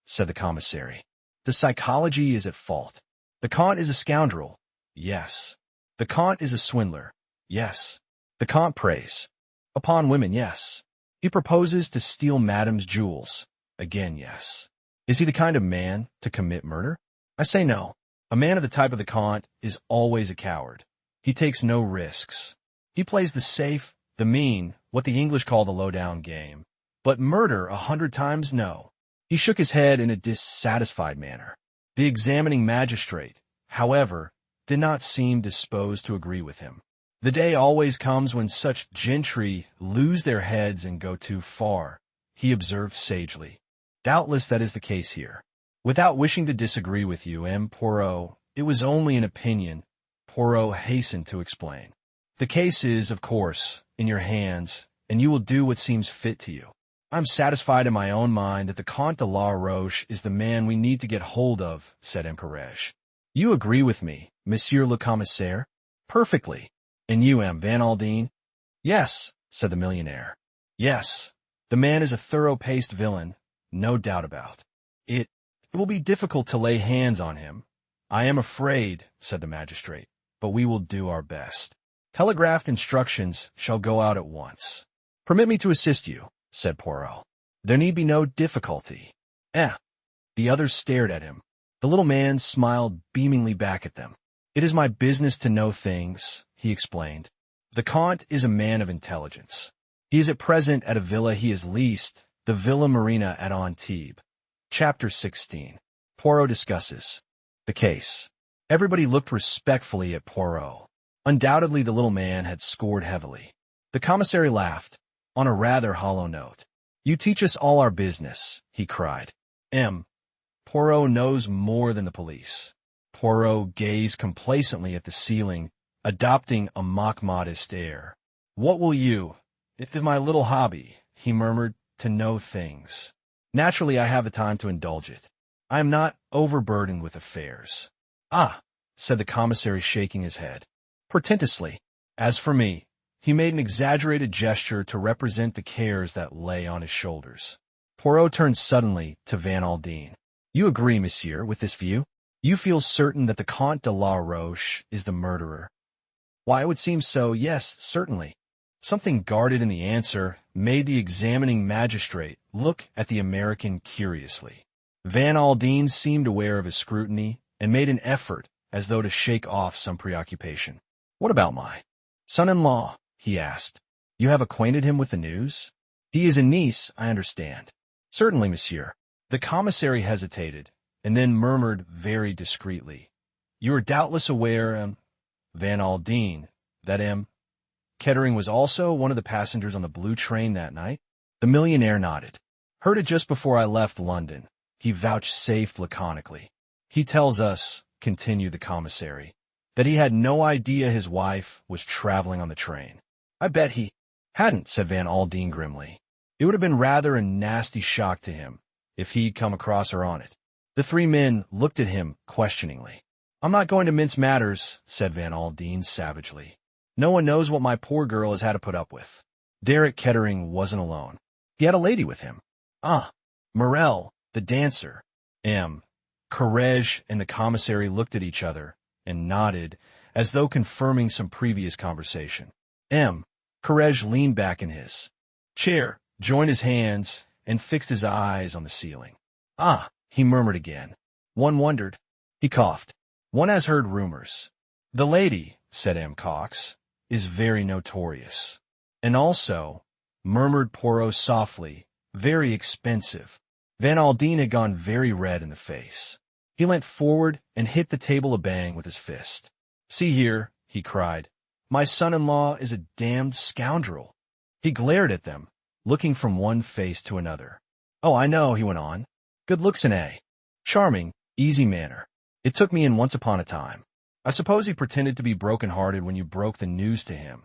Said the commissary. The psychology is at fault. The Count is a scoundrel. Yes. The Count is a swindler. Yes. The Count preys upon women. Yes. He proposes to steal Madame's jewels. Again, yes. Is he the kind of man to commit murder? I say no. A man of the type of the Count is always a coward. He takes no risks. He plays the safe, the mean, what the English call the low-down game. But murder 100 times no. He shook his head in a dissatisfied manner. The examining magistrate, however, did not seem disposed to agree with him. The day always comes when such gentry lose their heads and go too far, he observed sagely. Doubtless that is the case here. Without wishing to disagree with you, Poirot, it was only an opinion, Poirot hastened to explain. The case is, of course, in your hands, and you will do what seems fit to you. I'm satisfied in my own mind that the Count de la Roche is the man we need to get hold of, said Courage. You agree with me, Monsieur le Commissaire? Perfectly. And you, Van Aldine? Yes, said the millionaire. Yes, the man is a thorough-paced villain, no doubt about it. It will be difficult to lay hands on him. I am afraid, said the magistrate, but we will do our best. Telegraphed instructions shall go out at once. Permit me to assist you, said Poirot. There need be no difficulty. The others stared at him. The little man smiled beamingly back at them. It is my business to know things, he explained. The Count is a man of intelligence. He is at present at a villa he has leased, the Villa Marina at Antibes. Chapter 16. Poirot discusses the case. Everybody looked respectfully at Poirot. Undoubtedly the little man had scored heavily. The commissary laughed, on a rather hollow note. You teach us all our business, he cried. Poirot knows more than the police. Poirot gazed complacently at the ceiling, adopting a mock-modest air. What will you? It is my little hobby, he murmured, to know things. Naturally I have the time to indulge it. I am not overburdened with affairs. Said the commissary, shaking his head. Portentously. As for me, he made an exaggerated gesture to represent the cares that lay on his shoulders. Poirot turned suddenly to Van Aldine. You agree, monsieur, with this view? You feel certain that the Count de la Roche is the murderer? Why, it would seem so, yes, certainly. Something guarded in the answer made the examining magistrate look at the American curiously. Van Aldine seemed aware of his scrutiny and made an effort as though to shake off some preoccupation. What about my son-in-law? He asked. You have acquainted him with the news? He is in Nice, I understand. Certainly, monsieur. The commissary hesitated, and then murmured very discreetly. You are doubtless aware, Van Aldine, that Kettering was also one of the passengers on the blue train that night? The millionaire nodded. Heard it just before I left London, he vouchsafed laconically. He tells us, continued the commissary, that he had no idea his wife was traveling on the train. I bet he hadn't, said Van Aldine grimly. It would have been rather a nasty shock to him if he'd come across her on it. The three men looked at him questioningly. I'm not going to mince matters, said Van Aldine savagely. No one knows what my poor girl has had to put up with. Derek Kettering wasn't alone. He had a lady with him. Ah, Morel, the dancer. Courage and the commissary looked at each other and nodded, as though confirming some previous conversation. Courage leaned back in his chair, joined his hands, and fixed his eyes on the ceiling. Ah, he murmured again. One wondered. He coughed. One has heard rumors. The lady, said Cox, is very notorious. And also, murmured Poirot softly, very expensive. Van Aldine had gone very red in the face. He leant forward and hit the table a bang with his fist. See here, he cried. My son-in-law is a damned scoundrel. He glared at them, looking from one face to another. Oh, I know, he went on. Good looks and charming, easy manner. It took me in once upon a time. I suppose he pretended to be broken-hearted when you broke the news to him.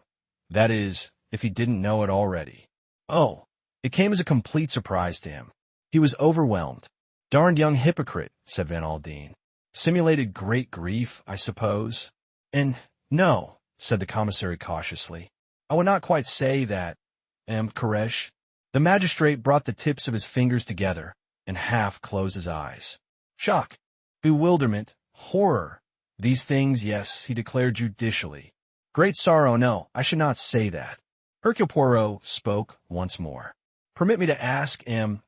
That is, if he didn't know it already. Oh, it came as a complete surprise to him. He was overwhelmed. Darned young hypocrite, said Van Aldine. Simulated great grief, I suppose. And no, said the commissary cautiously. I would not quite say that, Courage. The magistrate brought the tips of his fingers together and half closed his eyes. Shock, bewilderment, horror. These things, yes, he declared judicially. Great sorrow, no, I should not say that. Hercule Poirot spoke once more. Permit me to ask, Van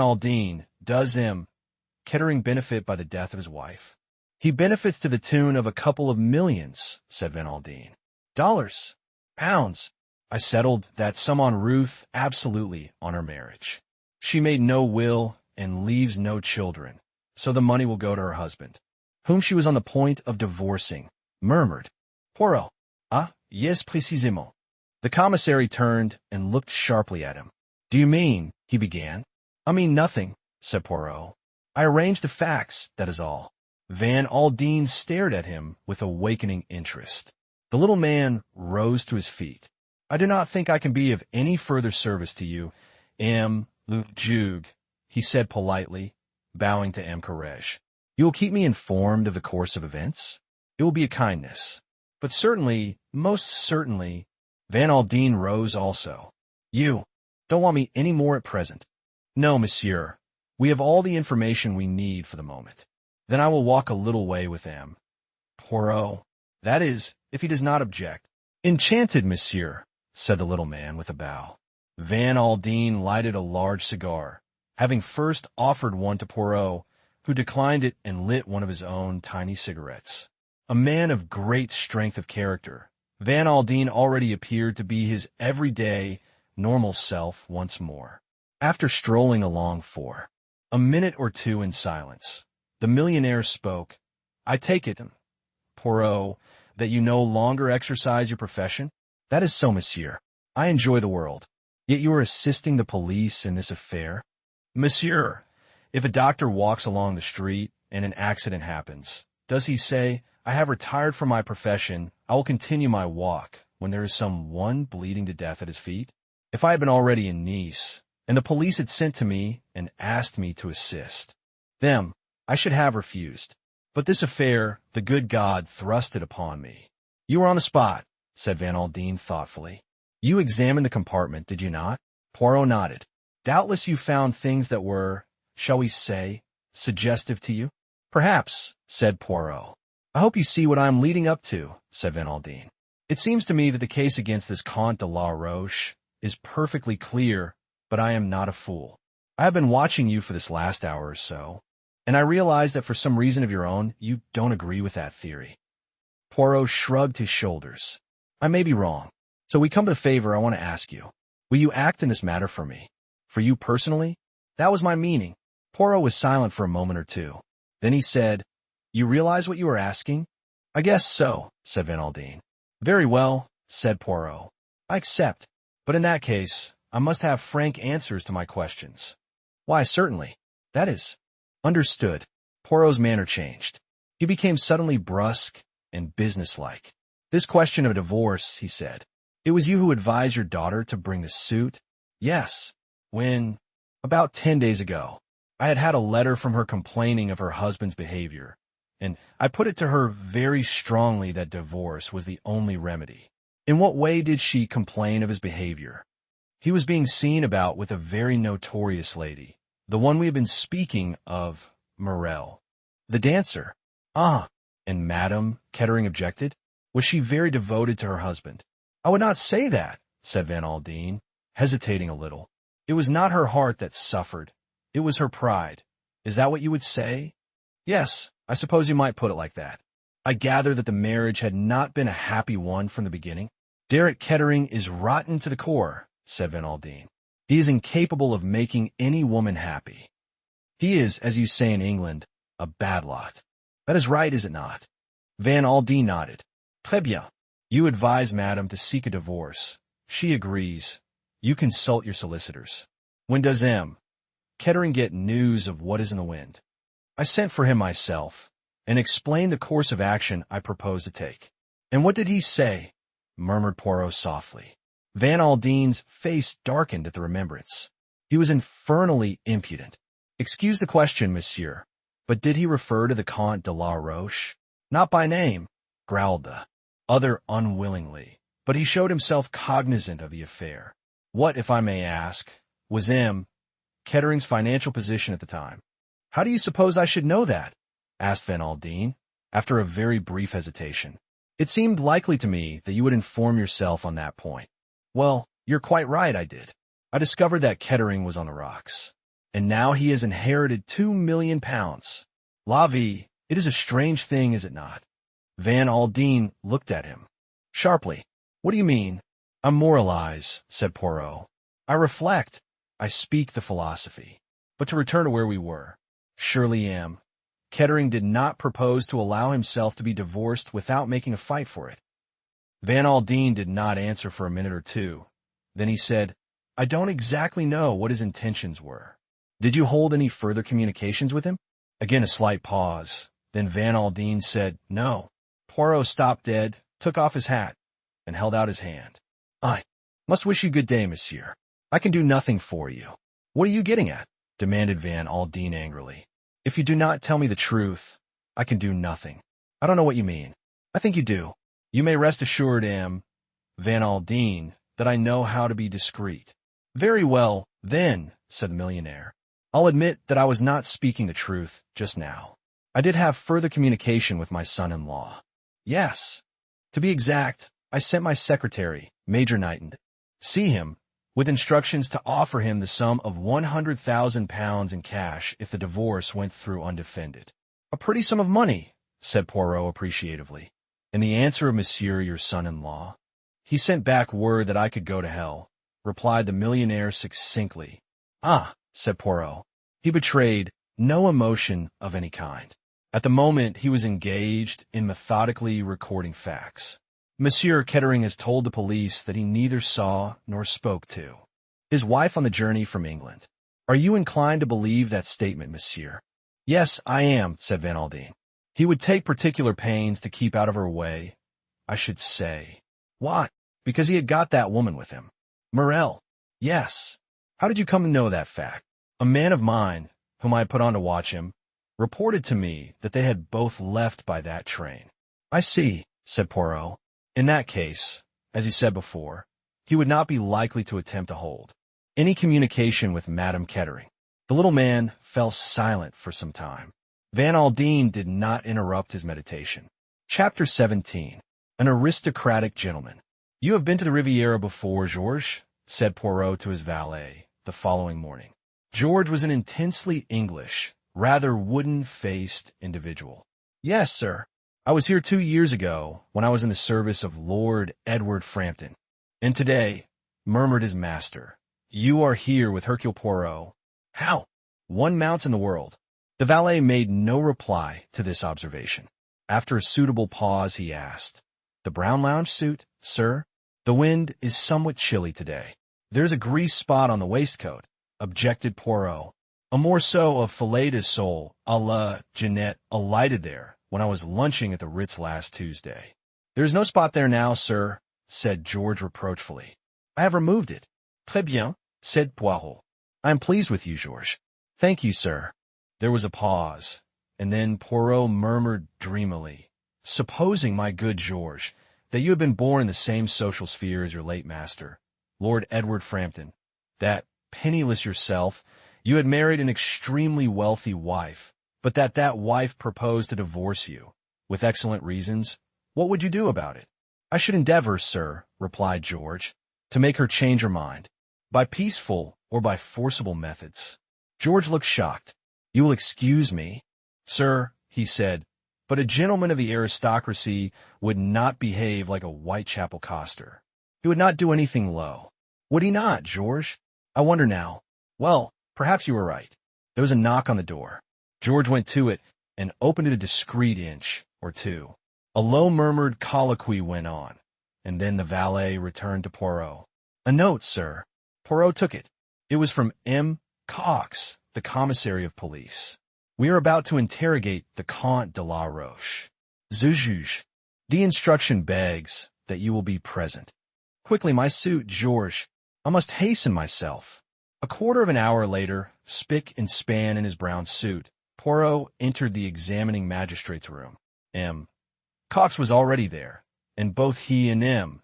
Aldine, does, Kettering benefit by the death of his wife? He benefits to the tune of a couple of millions, said Van Aldine. Dollars? Pounds? I settled that sum on Ruth, absolutely, on her marriage. She made no will and leaves no children, so the money will go to her husband, whom she was on the point of divorcing, murmured Poirot. Ah, yes, précisément. The commissary turned and looked sharply at him. Do you mean, he began. I mean nothing, said Poirot. I arranged the facts, that is all. Van Aldine stared at him with awakening interest. The little man rose to his feet. I do not think I can be of any further service to you, le juge, he said politely, bowing to Courage. You will keep me informed of the course of events? It will be a kindness. But certainly, most certainly, Van Aldine rose also. You don't want me any more at present. No, monsieur. We have all the information we need for the moment. Then I will walk a little way with Poirot. That is, if he does not object. Enchanted, monsieur, said the little man with a bow. Van Aldine lighted a large cigar, having first offered one to Poirot, who declined it and lit one of his own tiny cigarettes. A man of great strength of character, Van Aldine already appeared to be his everyday, normal self once more. After strolling along for a minute or two in silence, the millionaire spoke. I take it, Poirot, that you no longer exercise your profession? That is so, monsieur. I enjoy the world. Yet you are assisting the police in this affair? Monsieur, if a doctor walks along the street and an accident happens, does he say, I have retired from my profession, I will continue my walk, when there is some one bleeding to death at his feet? If I had been already in Nice, and the police had sent to me and asked me to assist them, I should have refused. But this affair, the good God thrust it upon me. You were on the spot, said Van Aldine thoughtfully. You examined the compartment, did you not? Poirot nodded. Doubtless you found things that were, shall we say, suggestive to you? Perhaps, said Poirot. I hope you see what I am leading up to, said Van Aldine. It seems to me that the case against this Comte de la Roche is perfectly clear, but I am not a fool. I have been watching you for this last hour or so, and I realize that for some reason of your own, you don't agree with that theory. Poirot shrugged his shoulders. I may be wrong. So we come to the favor I want to ask you. Will you act in this matter for me? For you personally? That was my meaning. Poirot was silent for a moment or two. Then he said, You realize what you are asking? I guess so, said Van Aldine. Very well, said Poirot. I accept. But in that case, I must have frank answers to my questions. Why, certainly. That is. Understood. Poirot's manner changed. He became suddenly brusque and businesslike. This question of divorce, he said. It was you who advised your daughter to bring the suit? Yes. When? About 10 days ago. I had had a letter from her complaining of her husband's behavior, and I put it to her very strongly that divorce was the only remedy. In what way did she complain of his behavior? He was being seen about with a very notorious lady, the one we have been speaking of, Morel. The dancer. Ah, and Madame Kettering objected? Was she very devoted to her husband? I would not say that, said Van Aldine, hesitating a little. It was not her heart that suffered. It was her pride. Is that what you would say? Yes, I suppose you might put it like that. I gather that the marriage had not been a happy one from the beginning. Derek Kettering is rotten to the core, said Van Aldine. He is incapable of making any woman happy. He is, as you say in England, a bad lot. That is right, is it not? Van Aldine nodded. Très bien. You advise Madame to seek a divorce. She agrees. You consult your solicitors. When does M. Kettering get news of what is in the wind? I sent for him myself, and explained the course of action I propose to take. And what did he say? Murmured Poirot softly. Van Aldine's face darkened at the remembrance. He was infernally impudent. Excuse the question, monsieur, but did he refer to the Comte de la Roche? Not by name, growled the other unwillingly, but he showed himself cognizant of the affair. What, if I may ask, was M. Kettering's financial position at the time? How do you suppose I should know that? Asked Van Aldine, after a very brief hesitation. It seemed likely to me that you would inform yourself on that point. Well, you're quite right, I did. I discovered that Kettering was on the rocks, and now he has inherited £2,000,000. La vie, it is a strange thing, is it not? Van Aldine looked at him sharply. What do you mean? I moralize, said Poirot. I reflect. I speak the philosophy. But to return to where we were, surely M. Kettering did not propose to allow himself to be divorced without making a fight for it. Van Aldine did not answer for a minute or two. Then he said, I don't exactly know what his intentions were. Did you hold any further communications with him? Again a slight pause. Then Van Aldine said, no. Poirot stopped dead, took off his hat, and held out his hand. I must wish you good day, monsieur. I can do nothing for you. What are you getting at? Demanded Van Aldine angrily. If you do not tell me the truth, I can do nothing. I don't know what you mean. I think you do. You may rest assured, M. Van Aldine, that I know how to be discreet. Very well, then, said the millionaire. I'll admit that I was not speaking the truth just now. I did have further communication with my son-in-law. Yes. To be exact, I sent my secretary, Major Knighton, see him, with instructions to offer him the sum of £100,000 in cash if the divorce went through undefended. A pretty sum of money, said Poirot appreciatively. And the answer of monsieur your son-in-law? He sent back word that I could go to hell, replied the millionaire succinctly. Ah, said Poirot. He betrayed no emotion of any kind. At the moment he was engaged in methodically recording facts. Monsieur Kettering has told the police that he neither saw nor spoke to his wife on the journey from England. Are you inclined to believe that statement, monsieur? Yes, I am, said Van Aldine. He would take particular pains to keep out of her way, I should say. Why? Because he had got that woman with him. Morel. Yes. How did you come to know that fact? A man of mine, whom I had put on to watch him, reported to me that they had both left by that train. I see, said Poirot. In that case, as you said before, he would not be likely to attempt to hold any communication with Madame Kettering. The little man fell silent for some time. Van Aldine did not interrupt his meditation. Chapter 17. An aristocratic gentleman. You have been to the Riviera before, Georges, said Poirot to his valet the following morning. George was an intensely English, rather wooden-faced individual. Yes, sir. I was here 2 years ago when I was in the service of Lord Edward Frampton. And today, murmured his master, you are here with Hercule Poirot. How? One mounts in the world. The valet made no reply to this observation. After a suitable pause, he asked, the brown lounge suit, sir? The wind is somewhat chilly today. There's a grease spot on the waistcoat, objected Poirot. A morceau of filet de sole à la Jeannette alighted there when I was lunching at the Ritz last Tuesday. There is no spot there now, sir, said George reproachfully. I have removed it. Très bien, said Poirot. I am pleased with you, Georges. Thank you, sir. There was a pause. And then Poirot murmured dreamily, "Supposing, my good George, that you had been born in the same social sphere as your late master, Lord Edward Frampton, that, penniless yourself, you had married an extremely wealthy wife, but that wife proposed to divorce you, with excellent reasons, what would you do about it?" "I should endeavor, sir," replied George, "to make her change her mind, by peaceful or by forcible methods." George looked shocked. "You will excuse me, sir," he said, "but a gentleman of the aristocracy would not behave like a Whitechapel coster. He would not do anything low. Would he not, George? I wonder now. Well, perhaps you were right." There was a knock on the door. George went to it and opened it a discreet inch or two. A low murmured colloquy went on, and then the valet returned to Poirot. "A note, sir." Poirot took it. It was from M. Cox, the commissary of police. "We are about to interrogate the Comte de la Roche. The juge. The instruction begs that you will be present. Quickly, my suit, George. I must hasten myself." A quarter of an hour later, spick and span in his brown suit, Poirot entered the examining magistrate's room. M. Cox was already there, and both he and M.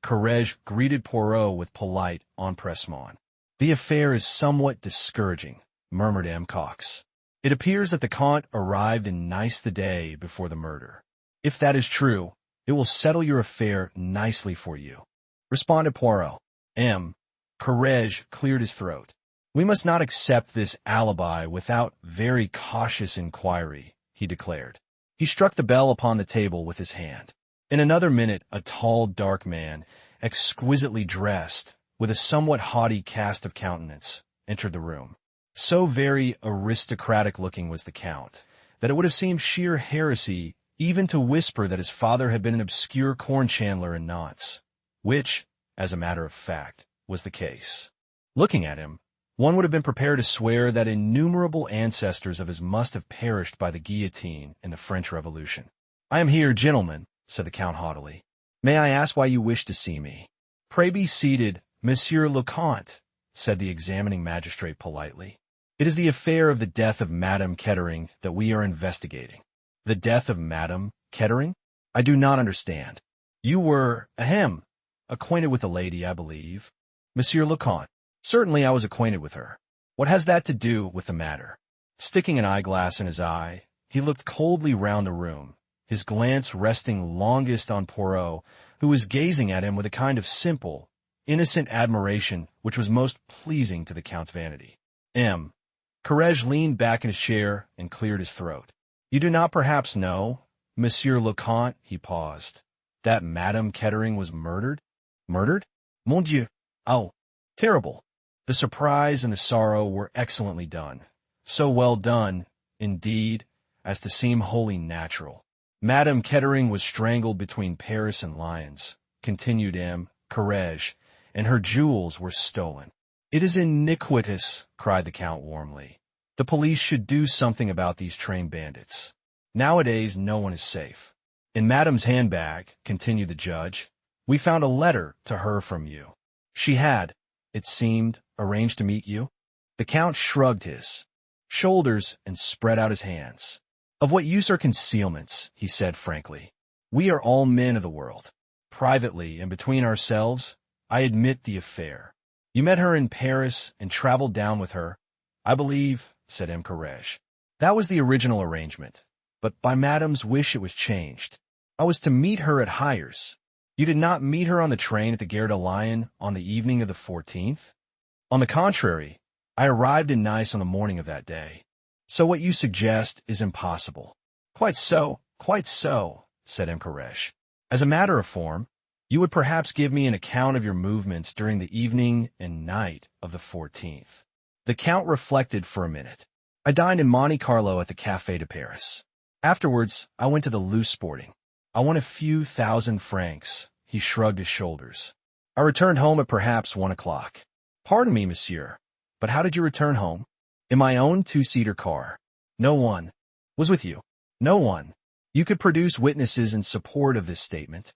Courage greeted Poirot with polite empressement. "The affair is somewhat discouraging," murmured M. Cox. "It appears that the Comte arrived in Nice the day before the murder. If that is true, it will settle your affair nicely for you," responded Poirot. M. Courage cleared his throat. "We must not accept this alibi without very cautious inquiry," he declared. He struck the bell upon the table with his hand. In another minute, a tall, dark man, exquisitely dressed, with a somewhat haughty cast of countenance, entered the room. So very aristocratic-looking was the Count, that it would have seemed sheer heresy even to whisper that his father had been an obscure corn chandler in Nantes, which, as a matter of fact, was the case. Looking at him, one would have been prepared to swear that innumerable ancestors of his must have perished by the guillotine in the French Revolution. "I am here, gentlemen," said the Count haughtily. "May I ask why you wish to see me?" "Pray be seated, Monsieur le Comte," said the examining magistrate politely. "It is the affair of the death of Madame Kettering that we are investigating." "The death of Madame Kettering? I do not understand." "You were, acquainted with the lady, I believe." "Monsieur le Comte, certainly I was acquainted with her. What has that to do with the matter?" Sticking an eyeglass in his eye, he looked coldly round the room, his glance resting longest on Poirot, who was gazing at him with a kind of simple, innocent admiration which was most pleasing to the Count's vanity. M. Courage leaned back in his chair and cleared his throat. "You do not perhaps know, Monsieur le Comte," he paused, "that Madame Kettering was murdered?" "Murdered? Mon Dieu! Oh, terrible!" The surprise and the sorrow were excellently done, so well done, indeed, as to seem wholly natural. "Madame Kettering was strangled between Paris and Lyons," continued M. Courage, "and her jewels were stolen." "It is iniquitous," cried the Count warmly. "The police should do something about these train bandits. Nowadays no one is safe." "In Madame's handbag," continued the judge, "we found a letter to her from you. She had, it seemed, arranged to meet you." The Count shrugged his shoulders and spread out his hands. "Of what use are concealments?" he said frankly. "We are all men of the world. Privately and between ourselves, I admit the affair. You met her in Paris and traveled down with her, I believe," said M. Courage. "That was the original arrangement, but by Madame's wish it was changed. I was to meet her at Hyères. You did not meet her on the train at the Gare de Lyon on the evening of the 14th? On the contrary, I arrived in Nice on the morning of that day. So what you suggest is impossible." Quite so," said M. Courage. "As a matter of form, you would perhaps give me an account of your movements during the evening and night of the 14th. The Count reflected for a minute. "I dined in Monte Carlo at the Café de Paris. Afterwards, I went to the loose sporting. I won a few thousand francs." He shrugged his shoulders. "I returned home at perhaps 1 o'clock. "Pardon me, monsieur, but how did you return home?" "In my own two-seater car." "No one was with you?" "No one." "You could produce witnesses in support of this statement?"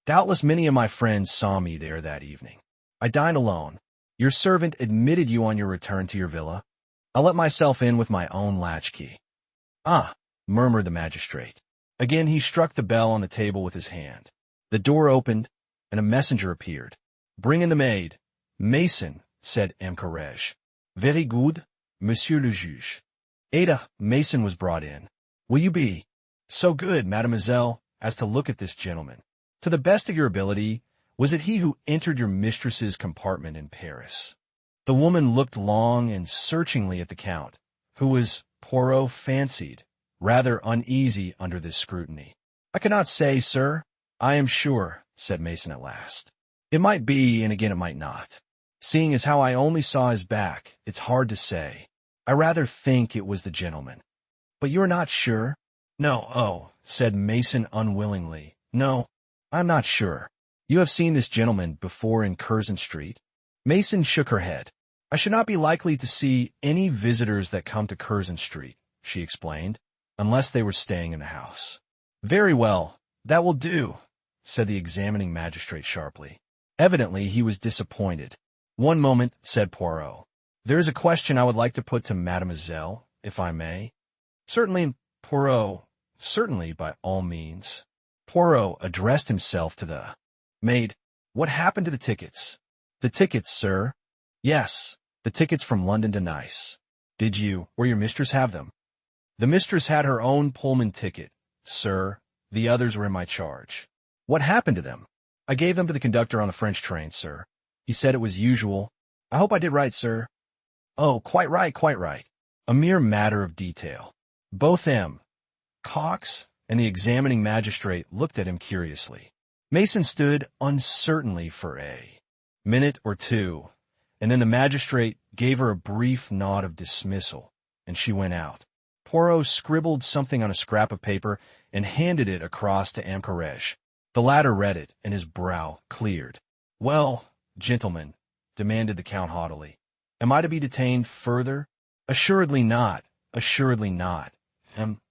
"Doubtless many of my friends saw me there that evening." "I dined alone. Your servant admitted you on your return to your villa?" "I let myself in with my own latchkey." "Ah, murmured the magistrate. Again he struck the bell on the table with his hand. The door opened, and a messenger appeared. "Bring in the maid." "Mason," said M. Courage. "Very good, monsieur le juge." Ada Mason was brought in. "Will you be so good, mademoiselle, as to look at this gentleman? To the best of your ability, was it he who entered your mistress's compartment in Paris?" The woman looked long and searchingly at the Count, who was, Poirot fancied, rather uneasy under this scrutiny. "I cannot say, sir. I am sure," said Mason at last. "It might be, and again it might not. Seeing as how I only saw his back, it's hard to say. I rather think it was the gentleman." "But you are not sure?" "No, oh," said Mason unwillingly. "No, I'm not sure. You have seen this gentleman before in Curzon Street?" Mason shook her head. "I should not be likely to see any visitors that come to Curzon Street," she explained, "unless they were staying in the house." "Very well, that will do," said the examining magistrate sharply. Evidently he was disappointed. "One moment," said Poirot. "There is a question I would like to put to mademoiselle, if I may." "Certainly, Poirot. Certainly, by all means." Poirot addressed himself to the maid. "What happened to the tickets?" "The tickets, sir?" "Yes, the tickets from London to Nice. Did you or your mistress have them?" "The mistress had her own Pullman ticket, sir. The others were in my charge." "What happened to them?" "I gave them to the conductor on the French train, sir. He said it was usual." "I hope I did right, sir." "Oh, quite right, quite right. A mere matter of detail." Both M. Cox and the examining magistrate looked at him curiously. Mason stood uncertainly for a minute or two, and then the magistrate gave her a brief nod of dismissal, and she went out. Poirot scribbled something on a scrap of paper and handed it across to M. Courage. The latter read it, and his brow cleared. "Well, gentlemen," demanded the Count haughtily, "am I to be detained further?" "Assuredly not, assuredly not," M.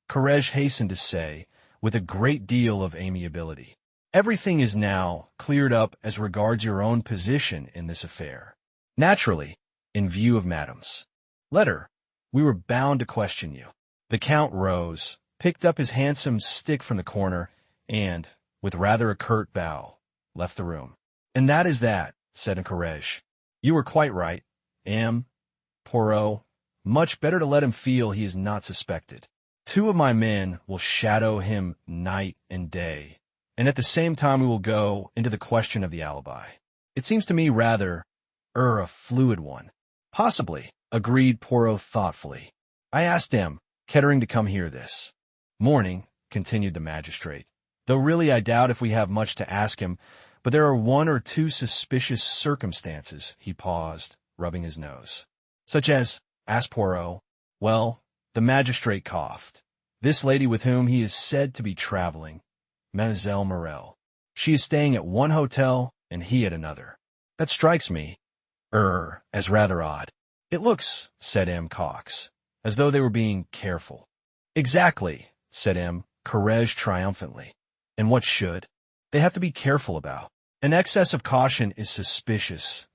Courage hastened to say, with a great deal of amiability. "Everything is now cleared up as regards your own position in this affair. Naturally, in view of Madame's letter, we were bound to question you." The Count rose, picked up his handsome stick from the corner, and, with rather a curt bow, left the room. "And that is that," said Courage. "You were quite right, M. Poirot. Much better to let him feel he is not suspected. 2 of my men will shadow him night and day, and at the same time we will go into the question of the alibi. It seems to me rather, a fluid one." "Possibly," agreed Poirot thoughtfully. "I asked M. Kettering to come hear this morning," continued the magistrate, "though really I doubt if we have much to ask him, but there are 1 or 2 suspicious circumstances." He paused, rubbing his nose. "Such as?" asked Poirot. "Well," the magistrate coughed, "this lady with whom he is said to be traveling, Mademoiselle Morel. She is staying at one hotel and he at another. That strikes me, as rather odd." "It looks," said M. Cox, "as though they were being careful." "Exactly," said M. Courage triumphantly. "And what should they have to be careful about?" "An excess of caution is suspicious,"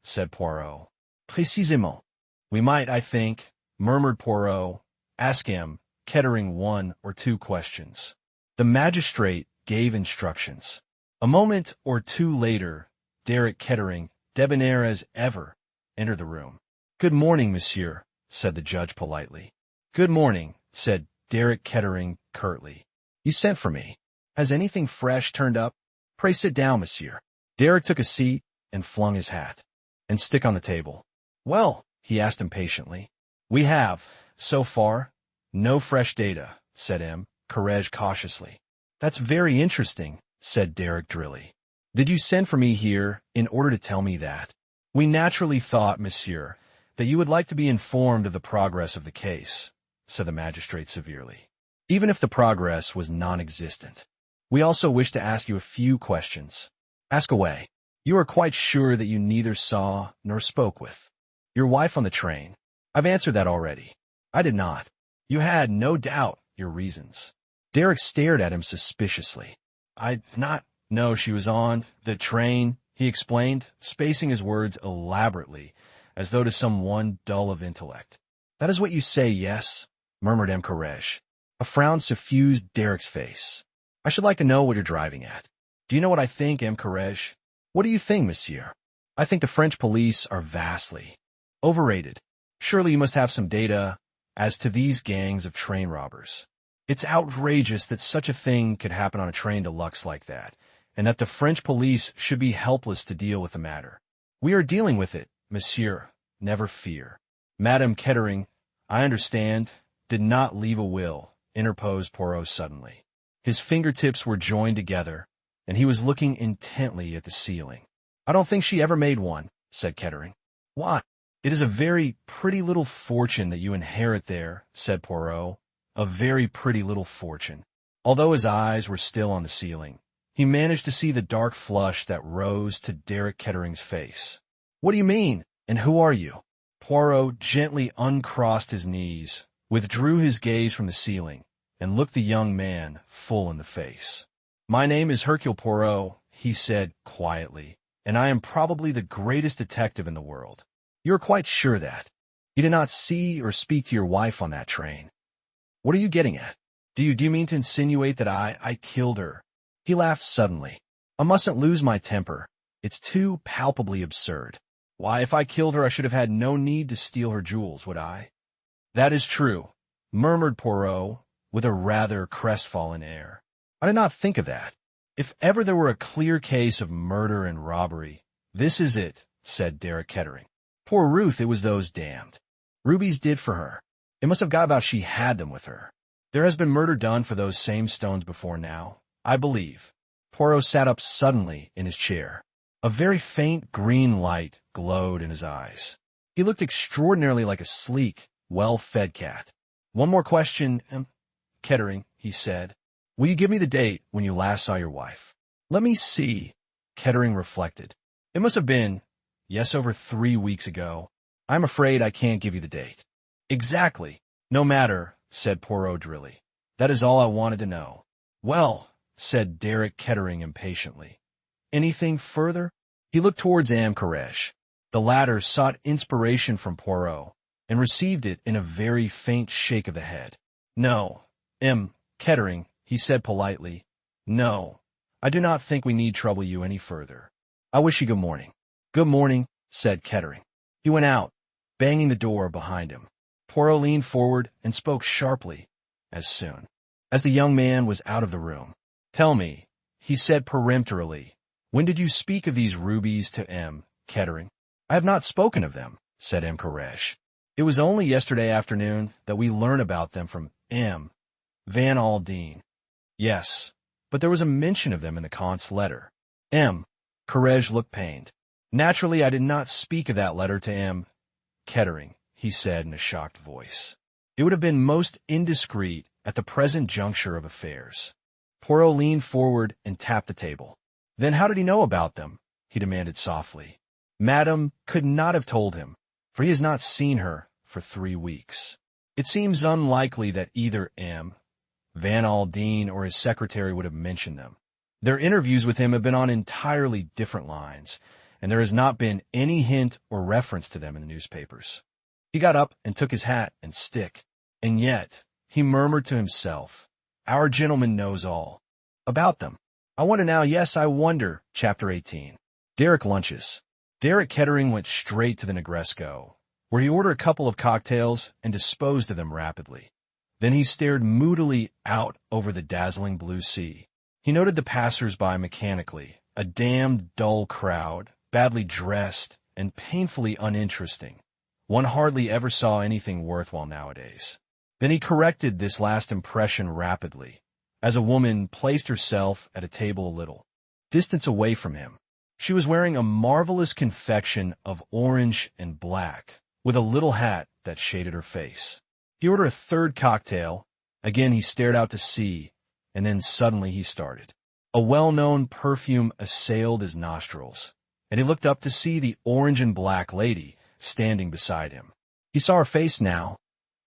said Poirot. "Précisément." "We might, I think," murmured Poirot, "ask M. Kettering 1 or 2 questions." The magistrate gave instructions. A moment or 2 later, Derek Kettering, debonair as ever, entered the room. "Good morning, monsieur," said the judge politely. "Good morning," said Derek Kettering curtly. "You sent for me. Has anything fresh turned up? Pray sit down, monsieur." Derek took a seat and flung his hat and stick on the table. "Well," he asked impatiently. "We have, so far, no fresh data," said M. Courage cautiously. "That's very interesting," said Derek drily. "Did you send for me here in order to tell me that?" "We naturally thought, monsieur, that you would like to be informed of the progress of the case," said the magistrate severely, "even if the progress was non-existent. We also wish to ask you a few questions." "Ask away." "You are quite sure that you neither saw nor spoke with your wife on the train?" "I've answered that already." "I did not." "You had, no doubt, your reasons." Derek stared at him suspiciously. "I not know she was on the train," he explained, spacing his words elaborately, as though to some one dull of intellect. "That is what you say, yes?" murmured M. Courage. A frown suffused Derek's face. I should like to know what you're driving at. Do you know what I think, M. Courage? What do you think, monsieur? I think the French police are vastly overrated. Surely you must have some data as to these gangs of train robbers. It's outrageous that such a thing could happen on a train to Lux like that, and that the French police should be helpless to deal with the matter. We are dealing with it, monsieur. Never fear. Madame Kettering, I understand, did not leave a will, interposed Poirot suddenly. His fingertips were joined together, and he was looking intently at the ceiling. I don't think she ever made one, said Kettering. Why? It is a very pretty little fortune that you inherit there, said Poirot. A very pretty little fortune. Although his eyes were still on the ceiling, he managed to see the dark flush that rose to Derek Kettering's face. What do you mean? And who are you? Poirot gently uncrossed his knees, withdrew his gaze from the ceiling, and looked the young man full in the face. My name is Hercule Poirot, he said quietly, and I am probably the greatest detective in the world. You are quite sure that? You did not see or speak to your wife on that train. What are you getting at? Do you mean to insinuate that I killed her? He laughed suddenly. I mustn't lose my temper. It's too palpably absurd. Why, if I killed her, I should have had no need to steal her jewels, would I? That is true, murmured Poirot, with a rather crestfallen air. I did not think of that. If ever there were a clear case of murder and robbery, this is it, said Derek Kettering. Poor Ruth, it was those damned rubies did for her. It must have got about she had them with her. There has been murder done for those same stones before now, I believe. Poirot sat up suddenly in his chair. A very faint green light glowed in his eyes. He looked extraordinarily like a sleek, well-fed cat. One more question, Kettering, he said. Will you give me the date when you last saw your wife? Let me see, Kettering reflected. It must have been, yes, over 3 weeks ago. I'm afraid I can't give you the date. Exactly. No matter, said Poirot drily. That is all I wanted to know. Well, said Derek Kettering impatiently. Anything further? He looked towards M. Courage. The latter sought inspiration from Poirot, and received it in a very faint shake of the head. No, M. Kettering, he said politely. No, I do not think we need trouble you any further. I wish you good morning. Good morning, said Kettering. He went out, banging the door behind him. Poirot leaned forward and spoke sharply, as soon as the young man was out of the room. Tell me, he said peremptorily, when did you speak of these rubies to M. Kettering? I have not spoken of them, said M. Courage. It was only yesterday afternoon that we learned about them from M. Van Aldine. Yes, but there was a mention of them in the Comte's letter. M. Courage looked pained. Naturally, I did not speak of that letter to M. Kettering, he said in a shocked voice. It would have been most indiscreet at the present juncture of affairs. Poirot leaned forward and tapped the table. Then how did he know about them? He demanded softly. Madame could not have told him, for he has not seen her for 3 weeks. It seems unlikely that either M. Van Aldine or his secretary would have mentioned them. Their interviews with him have been on entirely different lines, and there has not been any hint or reference to them in the newspapers. He got up and took his hat and stick. And yet, he murmured to himself, our gentleman knows all about them. I wonder now, yes, I wonder. Chapter 18. Derek lunches. Derek Kettering went straight to the Negresco, where he ordered a couple of cocktails and disposed of them rapidly. Then he stared moodily out over the dazzling blue sea. He noted the passers-by mechanically, a damned dull crowd, badly dressed and painfully uninteresting. One hardly ever saw anything worthwhile nowadays. Then he corrected this last impression rapidly, as a woman placed herself at a table a little distance away from him. She was wearing a marvelous confection of orange and black, with a little hat that shaded her face. He ordered a third cocktail. Again he stared out to sea, and then suddenly he started. A well-known perfume assailed his nostrils, and he looked up to see the orange and black lady standing beside him. He saw her face now,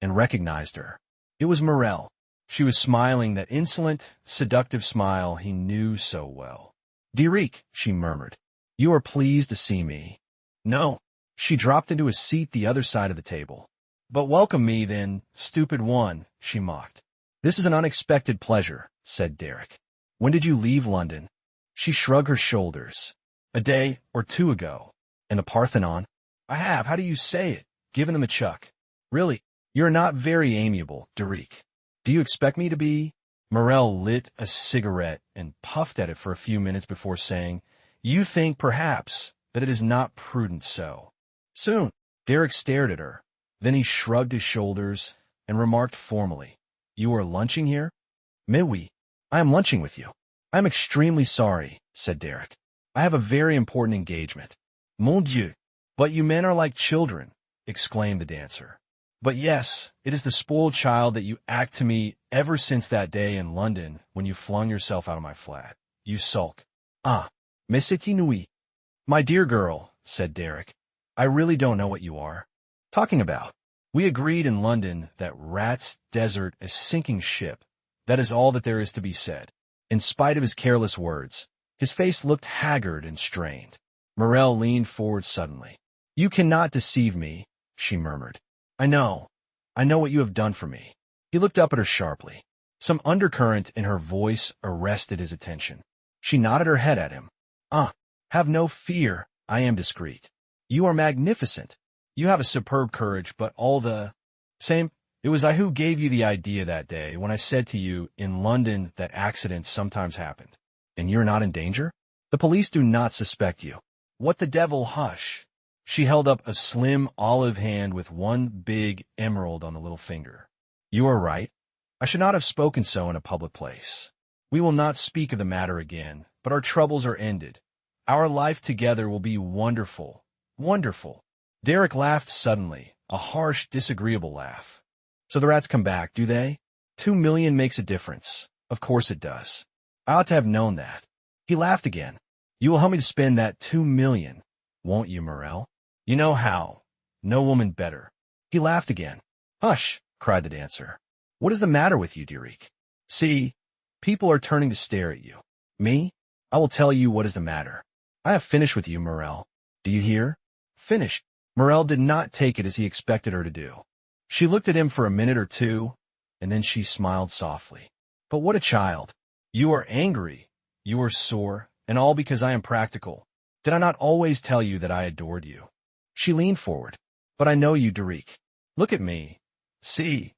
and recognized her. It was Morel. She was smiling that insolent, seductive smile he knew so well. Derique, she murmured, you are pleased to see me. No. She dropped into a seat the other side of the table. But welcome me, then, stupid one, she mocked. This is an unexpected pleasure, said Derek. When did you leave London? She shrugged her shoulders. A day or two ago. And the Parthenon? I have. How do you say it? Giving him a chuck. Really, you're not very amiable, Derek. Do you expect me to be? Morel lit a cigarette and puffed at it for a few minutes before saying, You think, perhaps, that it is not prudent so. Soon. Derek stared at her. Then he shrugged his shoulders and remarked formally, You are lunching here? Mais oui. I am lunching with you. I am extremely sorry, said Derek. I have a very important engagement. Mon Dieu. But you men are like children, exclaimed the dancer. But yes, it is the spoiled child that you act to me ever since that day in London when you flung yourself out of my flat. You sulk. Ah, mais c'est inouï. My dear girl, said Derek, I really don't know what you are talking about. We agreed in London that Rat's Desert is sinking ship. That is all that there is to be said. In spite of his careless words, his face looked haggard and strained. Morel leaned forward suddenly. You cannot deceive me, she murmured. I know what you have done for me. He looked up at her sharply. Some undercurrent in her voice arrested his attention. She nodded her head at him. Ah, have no fear, I am discreet. You are magnificent. You have a superb courage, but all the same, it was I who gave you the idea that day when I said to you in London that accidents sometimes happened. And you're not in danger? The police do not suspect you. What the devil, hush. She held up a slim olive hand with one big emerald on the little finger. You are right. I should not have spoken so in a public place. We will not speak of the matter again, but our troubles are ended. Our life together will be wonderful, wonderful. Derek laughed suddenly, a harsh, disagreeable laugh. So the rats come back, do they? 2 million makes a difference. Of course it does. I ought to have known that. He laughed again. You will help me to spend that 2 million, won't you, Morel? You know how. No woman better. He laughed again. Hush, cried the dancer. What is the matter with you, Derek? See, people are turning to stare at you. Me? I will tell you what is the matter. I have finished with you, Morel. Do you hear? Finished. Morel did not take it as he expected her to do. She looked at him for a minute or two, and then she smiled softly. But what a child. You are angry. You are sore, and all because I am practical. Did I not always tell you that I adored you? She leaned forward. But I know you, Derek. Look at me. See,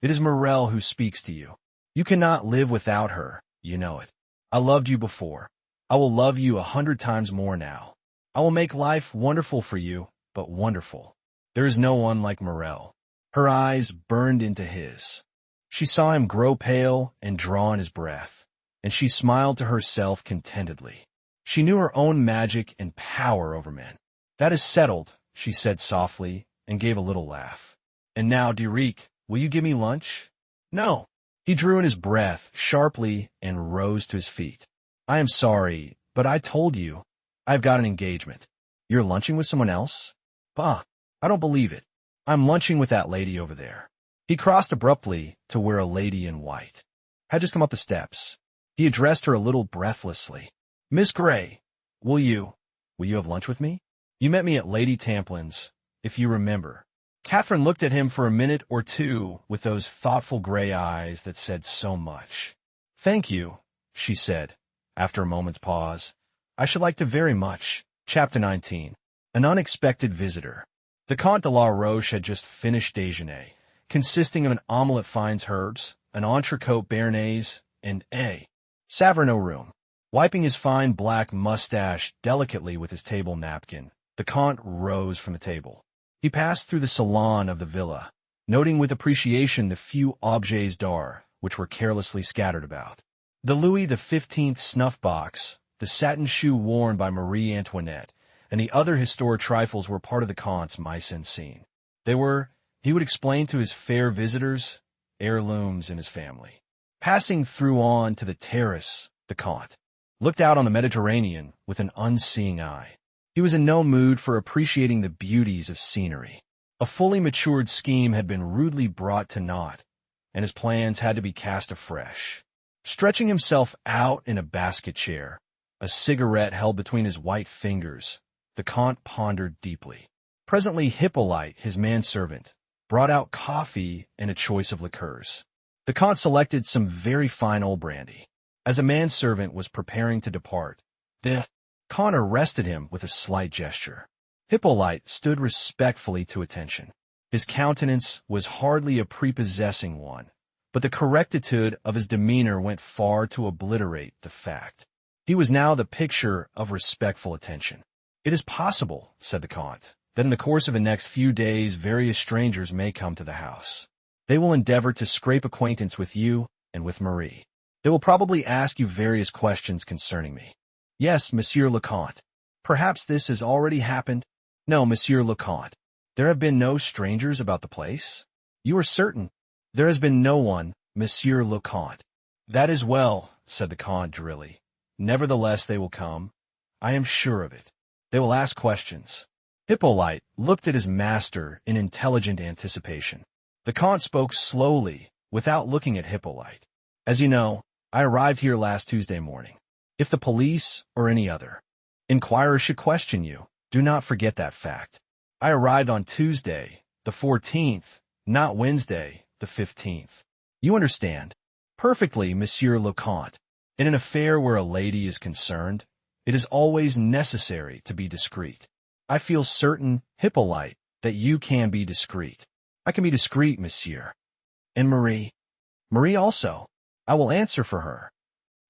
it is Morel who speaks to you. You cannot live without her, you know it. I loved you before. I will love you 100 times more now. I will make life wonderful for you, but wonderful. There is no one like Morel. Her eyes burned into his. She saw him grow pale and draw in his breath, and she smiled to herself contentedly. She knew her own magic and power over men. That is settled, she said softly, and gave a little laugh. And now, Derek, will you give me lunch? No. He drew in his breath sharply and rose to his feet. I am sorry, but I told you. I've got an engagement. You're lunching with someone else? Bah, I don't believe it. I'm lunching with that lady over there. He crossed abruptly to where a lady in white had just come up the steps. He addressed her a little breathlessly. Miss Gray, will you have lunch with me? You met me at Lady Tamplin's, if you remember. Catherine looked at him for a minute or two with those thoughtful gray eyes that said so much. Thank you, she said, after a moment's pause. I should like to very much. Chapter 19. An unexpected visitor. The Comte de la Roche had just finished déjeuner, consisting of an omelette fines herbs, an entrecôte béarnaise, and a Saverneau room. Wiping his fine black mustache delicately with his table napkin, the Comte rose from the table. He passed through the salon of the villa, noting with appreciation the few objets d'art which were carelessly scattered about. The Louis XV snuff-box, the satin shoe worn by Marie Antoinette, and the other historic trifles were part of the Comte's mise-en-scene. They were, he would explain to his fair visitors, heirlooms in his family. Passing through on to the terrace, the Comte looked out on the Mediterranean with an unseeing eye. He was in no mood for appreciating the beauties of scenery. A fully matured scheme had been rudely brought to naught, and his plans had to be cast afresh. Stretching himself out in a basket chair, a cigarette held between his white fingers, the Comte pondered deeply. Presently Hippolyte, his manservant, brought out coffee and a choice of liqueurs. The The Count selected some very fine old brandy. As a manservant was preparing to depart, the Count arrested him with a slight gesture. Hippolyte stood respectfully to attention. His countenance was hardly a prepossessing one, but the correctitude of his demeanor went far to obliterate the fact. He was now the picture of respectful attention. "It is possible," said the Count, "that in the course of the next few days various strangers may come to the house. They will endeavor to scrape acquaintance with you and with Marie. They will probably ask you various questions concerning me." "Yes, Monsieur le Count. Perhaps this has already happened?" "No, Monsieur le Count. There have been no strangers about the place?" "You are certain?" "There has been no one, Monsieur le Count." "That is well," said the Count drily. "Nevertheless they will come. I am sure of it. They will ask questions." Hippolyte looked at his master in intelligent anticipation. The Count spoke slowly, without looking at Hippolyte. "As you know, I arrived here last Tuesday morning. If the police or any other inquirer should question you, do not forget that fact. I arrived on Tuesday, the 14th, not Wednesday, the 15th. You understand?" "Perfectly, Monsieur le Count. In an affair where a lady is concerned, it is always necessary to be discreet. I feel certain, Hippolyte, that you can be discreet." "I can be discreet, monsieur." "And Marie?" "Marie also. I will answer for her."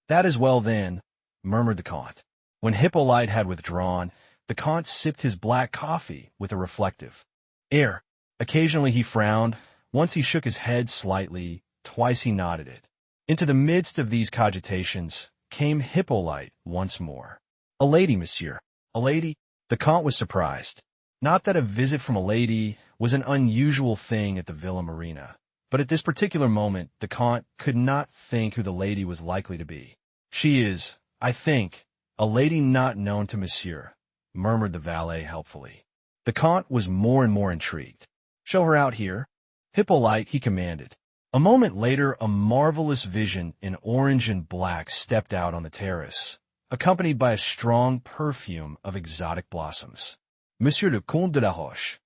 "That is well then," murmured the Count. When Hippolyte had withdrawn, the Count sipped his black coffee with a reflective air. Occasionally he frowned, once he shook his head slightly, twice he nodded it. Into the midst of these cogitations came Hippolyte once more. "A lady, monsieur." "A lady?" The Count was surprised. Not that a visit from a lady was an unusual thing at the Villa Marina, but at this particular moment the Count could not think who the lady was likely to be. "She is, I think, a lady not known to monsieur," murmured the valet helpfully. The Count was more and more intrigued. "Show her out here." "Hippolyte," he commanded. A moment later a marvelous vision in orange and black stepped out on the terrace, accompanied by a strong perfume of exotic blossoms. "Monsieur le Comte de la Roche."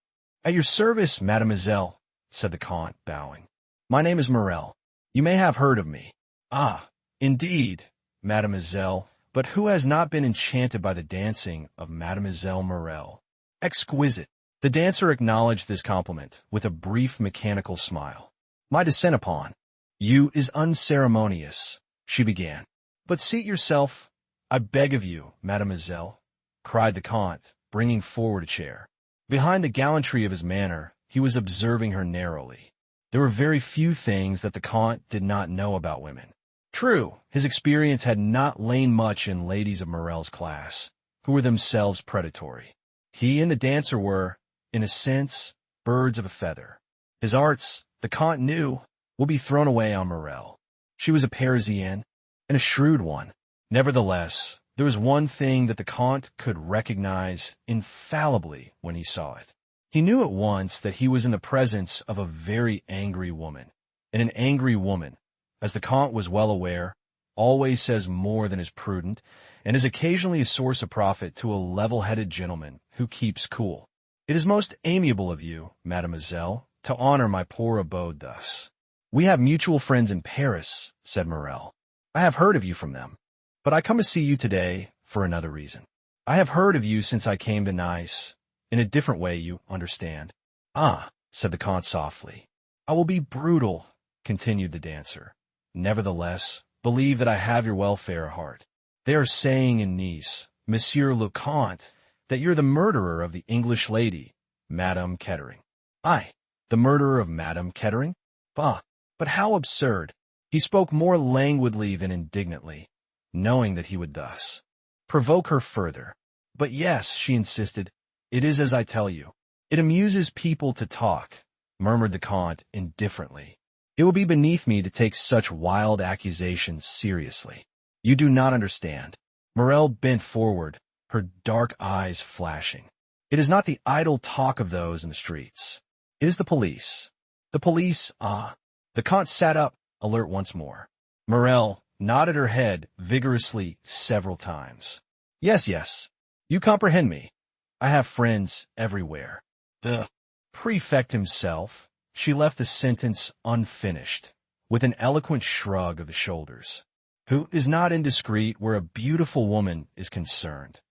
"At your service, mademoiselle," said the Count, bowing. "My name is Morel. You may have heard of me." "Ah, indeed, mademoiselle, but who has not been enchanted by the dancing of Mademoiselle Morel? Exquisite." The dancer acknowledged this compliment with a brief mechanical smile. "My descent upon you is unceremonious," she began. "But seat yourself, I beg of you, mademoiselle," cried the Count, bringing forward a chair. Behind the gallantry of his manner, he was observing her narrowly. There were very few things that the Count did not know about women. True, his experience had not lain much in ladies of Morel's class, who were themselves predatory. He and the dancer were, in a sense, birds of a feather. His arts, the Count knew, would be thrown away on Morel. She was a Parisienne, and a shrewd one. Nevertheless, there was one thing that the Count could recognize infallibly when he saw it. He knew at once that he was in the presence of a very angry woman, and an angry woman, as the Count was well aware, always says more than is prudent, and is occasionally a source of profit to a level-headed gentleman who keeps cool. "It is most amiable of you, mademoiselle, to honor my poor abode thus." "We have mutual friends in Paris," said Morel. "I have heard of you from them. But I come to see you today for another reason. I have heard of you since I came to Nice, in a different way, you understand." "Ah," said the Count softly. "I will be brutal," continued the dancer. "Nevertheless, believe that I have your welfare at heart. They are saying in Nice, Monsieur le Count, that you're the murderer of the English lady, Madame Kettering." "I, the murderer of Madame Kettering? Bah, but how absurd!" He spoke more languidly than indignantly, knowing that he would thus provoke her further. "But yes," she insisted, "it is as I tell you. It amuses people to talk," murmured the Count indifferently. "It would be beneath me to take such wild accusations seriously. You do not understand." Morel bent forward, her dark eyes flashing. "It is not the idle talk of those in the streets. It is the police. The police, ah." The Count sat up, alert once more. Morel nodded her head vigorously several times. "Yes, yes, you comprehend me. I have friends everywhere." The prefect himself, she left the sentence unfinished, with an eloquent shrug of the shoulders. "Who is not indiscreet where a beautiful woman is concerned,"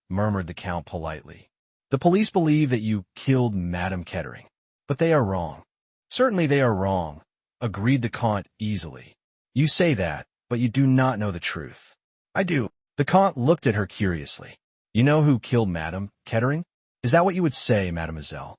murmured the Count politely. "The police believe that you killed Madame Kettering, but they are wrong." "Certainly they are wrong," agreed the Count easily. "You say that, but you do not know the truth." "I do." The Count looked at her curiously. "You know who killed Madame Kettering? Is that what you would say, mademoiselle?"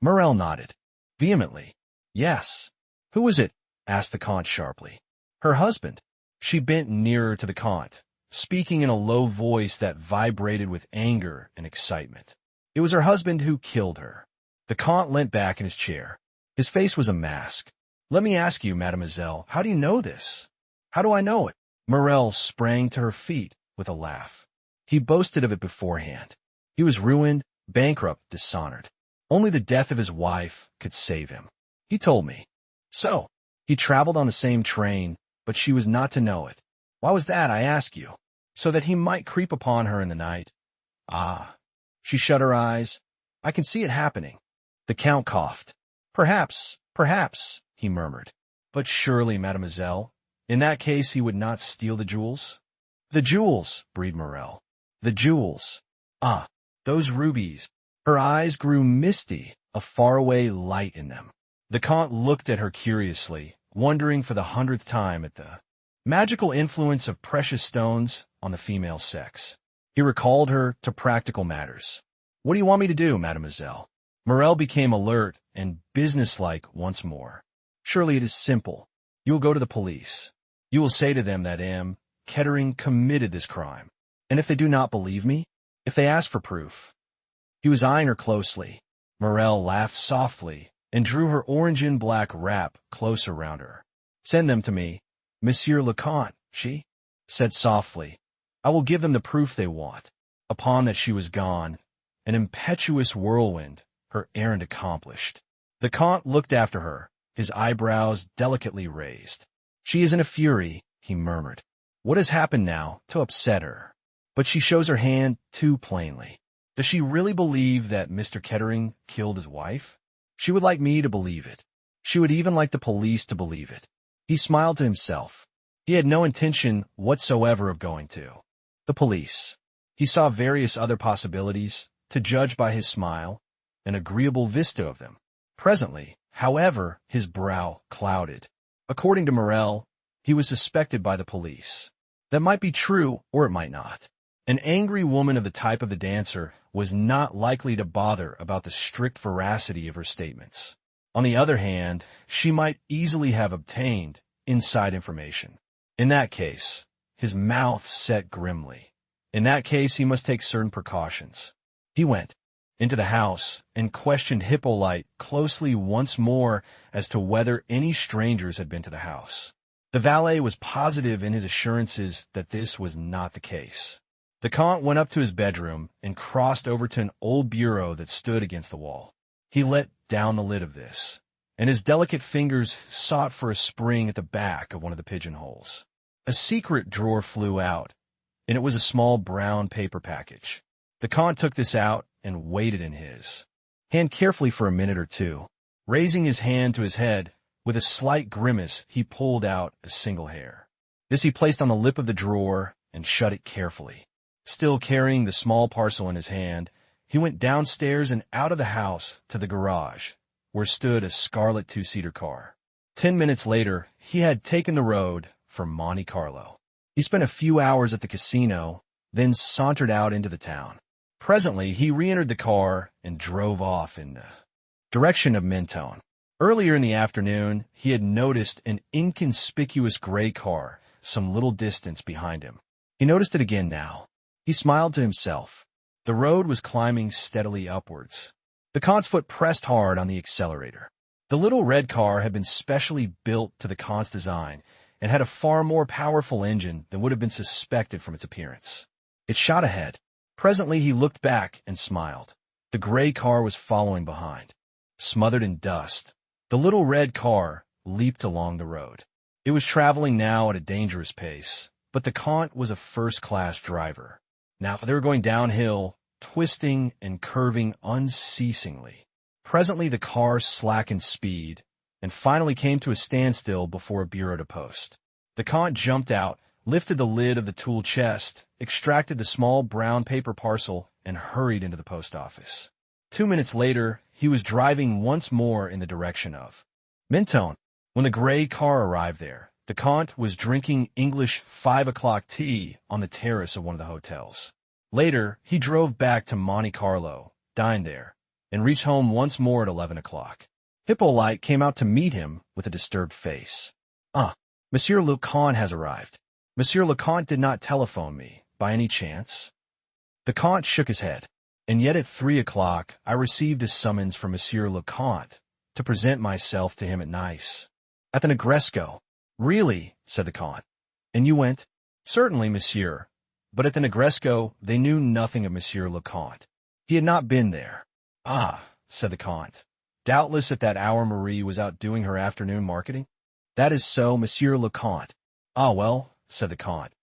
Morel nodded. Vehemently. "Yes." "Who was it?" asked the Count sharply. "Her husband." She bent nearer to the Count, speaking in a low voice that vibrated with anger and excitement. "It was her husband who killed her." The Count leant back in his chair. His face was a mask. "Let me ask you, mademoiselle, how do you know this?" "How do I know it?" Morel sprang to her feet with a laugh. "He boasted of it beforehand. He was ruined, bankrupt, dishonored. Only the death of his wife could save him. He told me. So, he traveled on the same train, but she was not to know it. Why was that, I ask you? So that he might creep upon her in the night." "Ah." She shut her eyes. "I can see it happening." The Count coughed. Perhaps, he murmured. "But surely, mademoiselle, in that case he would not steal the jewels?" "The jewels," breathed Morel. "The jewels. Ah, those rubies." Her eyes grew misty, a faraway light in them. The Count looked at her curiously, wondering for the 100th time at the magical influence of precious stones on the female sex. He recalled her to practical matters. "What do you want me to do, mademoiselle?" Morel became alert and businesslike once more. "Surely it is simple. You will go to the police. You will say to them that M. Kettering committed this crime. And if they do not believe me, if they ask for proof—" He was eyeing her closely. Morel laughed softly and drew her orange and black wrap closer round her. "Send them to me, Monsieur le Count," she said softly. "I will give them the proof they want." Upon that she was gone, an impetuous whirlwind, her errand accomplished. The Count looked after her, his eyebrows delicately raised. "She is in a fury," he murmured. "What has happened now to upset her? But she shows her hand too plainly. Does she really believe that Mr. Kettering killed his wife? She would like me to believe it. She would even like the police to believe it." He smiled to himself. He had no intention whatsoever of going to the police. He saw various other possibilities, to judge by his smile, an agreeable vista of them. Presently, however, his brow clouded. According to Morel, he was suspected by the police. That might be true, or it might not. An angry woman of the type of the dancer was not likely to bother about the strict veracity of her statements. On the other hand, she might easily have obtained inside information. In that case, his mouth set grimly. In that case, he must take certain precautions. He went into the house and questioned Hippolyte closely once more as to whether any strangers had been to the house. The valet was positive in his assurances that this was not the case. The Count went up to his bedroom and crossed over to an old bureau that stood against the wall. He let down the lid of this, and his delicate fingers sought for a spring at the back of one of the pigeonholes. A secret drawer flew out, and it was a small brown paper package. The Count took this out and weighed it in his hand carefully for a minute or two. Raising his hand to his head, with a slight grimace, he pulled out a single hair. This he placed on the lip of the drawer and shut it carefully. Still carrying the small parcel in his hand, he went downstairs and out of the house to the garage, where stood a scarlet two-seater car. 10 minutes later, he had taken the road for Monte Carlo. He spent a few hours at the casino, then sauntered out into the town. Presently, he re-entered the car and drove off in the direction of Mentone. Earlier in the afternoon, he had noticed an inconspicuous gray car some little distance behind him. He noticed it again now. He smiled to himself. The road was climbing steadily upwards. The Count's foot pressed hard on the accelerator. The little red car had been specially built to the Count's design and had a far more powerful engine than would have been suspected from its appearance. It shot ahead. Presently he looked back and smiled. The gray car was following behind. Smothered in dust, the little red car leaped along the road. It was traveling now at a dangerous pace, but the Count was a first-class driver. Now they were going downhill, twisting and curving unceasingly. Presently the car slackened speed, and finally came to a standstill before a bureau de poste. The Count jumped out, lifted the lid of the tool chest, extracted the small brown paper parcel, and hurried into the post office. 2 minutes later, he was driving once more in the direction of Mentone. When the gray car arrived there, the Count was drinking English 5 o'clock tea on the terrace of one of the hotels. Later, he drove back to Monte Carlo, dined there, and reached home once more at 11 o'clock. Hippolyte came out to meet him with a disturbed face. "Ah, Monsieur le Count has arrived. Monsieur le Count did not telephone me, by any chance?" The Count shook his head. "And yet at 3 o'clock I received a summons from Monsieur le Count to present myself to him at Nice, at the Negresco." "Really?" said the Count. "And you went?" "Certainly, monsieur. But at the Negresco they knew nothing of Monsieur le Count. He had not been there." "Ah," said the Count. "Doubtless at that hour Marie was out doing her afternoon marketing?" "That is so, Monsieur le Count." "Ah, well," said the Count,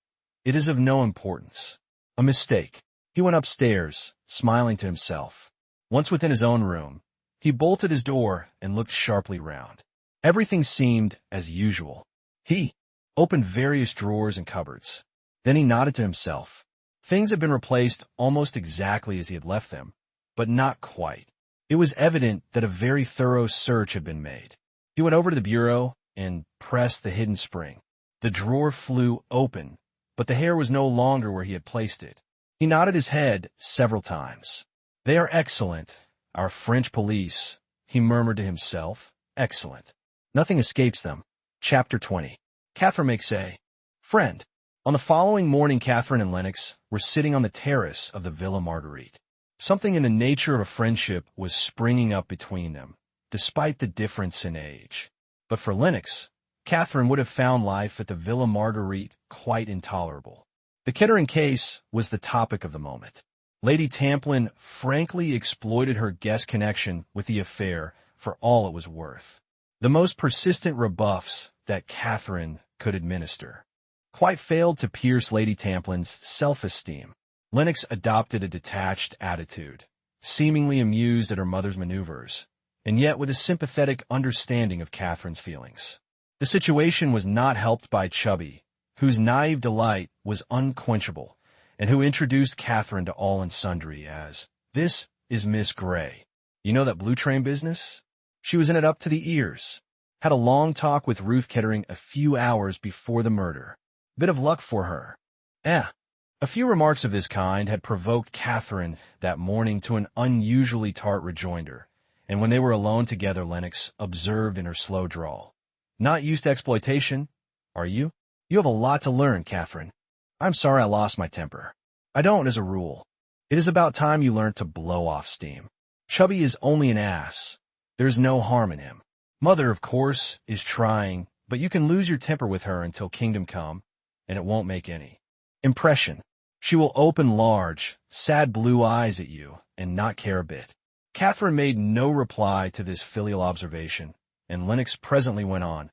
"it is of no importance. A mistake." He went upstairs, smiling to himself. Once within his own room, he bolted his door and looked sharply round. Everything seemed as usual. He opened various drawers and cupboards. Then he nodded to himself. Things had been replaced almost exactly as he had left them, but not quite. It was evident that a very thorough search had been made. He went over to the bureau and pressed the hidden spring. The drawer flew open, but the hair was no longer where he had placed it. He nodded his head several times. "They are excellent, our French police," he murmured to himself. "Excellent. Nothing escapes them." Chapter 20. Catherine makes a friend. On the following morning, Catherine and Lennox were sitting on the terrace of the Villa Marguerite. Something in the nature of a friendship was springing up between them, despite the difference in age. But for Lennox, Catherine would have found life at the Villa Marguerite quite intolerable. The Kettering case was the topic of the moment. Lady Tamplin frankly exploited her guest connection with the affair for all it was worth. The most persistent rebuffs that Catherine could administer quite failed to pierce Lady Tamplin's self-esteem. Lennox adopted a detached attitude, seemingly amused at her mother's maneuvers, and yet with a sympathetic understanding of Catherine's feelings. The situation was not helped by Chubby, whose naive delight was unquenchable, and who introduced Catherine to all and sundry as, "This is Miss Gray. You know that blue train business? She was in it up to the ears. Had a long talk with Ruth Kettering a few hours before the murder. Bit of luck for her." A few remarks of this kind had provoked Catherine that morning to an unusually tart rejoinder, and when they were alone together, Lennox observed in her slow drawl, "Not used to exploitation, are you? You have a lot to learn, Catherine. I'm sorry I lost my temper. I don't as a rule. It is about time you learned to blow off steam. Chubby is only an ass. There's no harm in him. Mother, of course, is trying, but you can lose your temper with her until Kingdom Come, and it won't make any impression. She will open large, sad blue eyes at you and not care a bit." Catherine made no reply to this filial observation, and Lennox presently went on,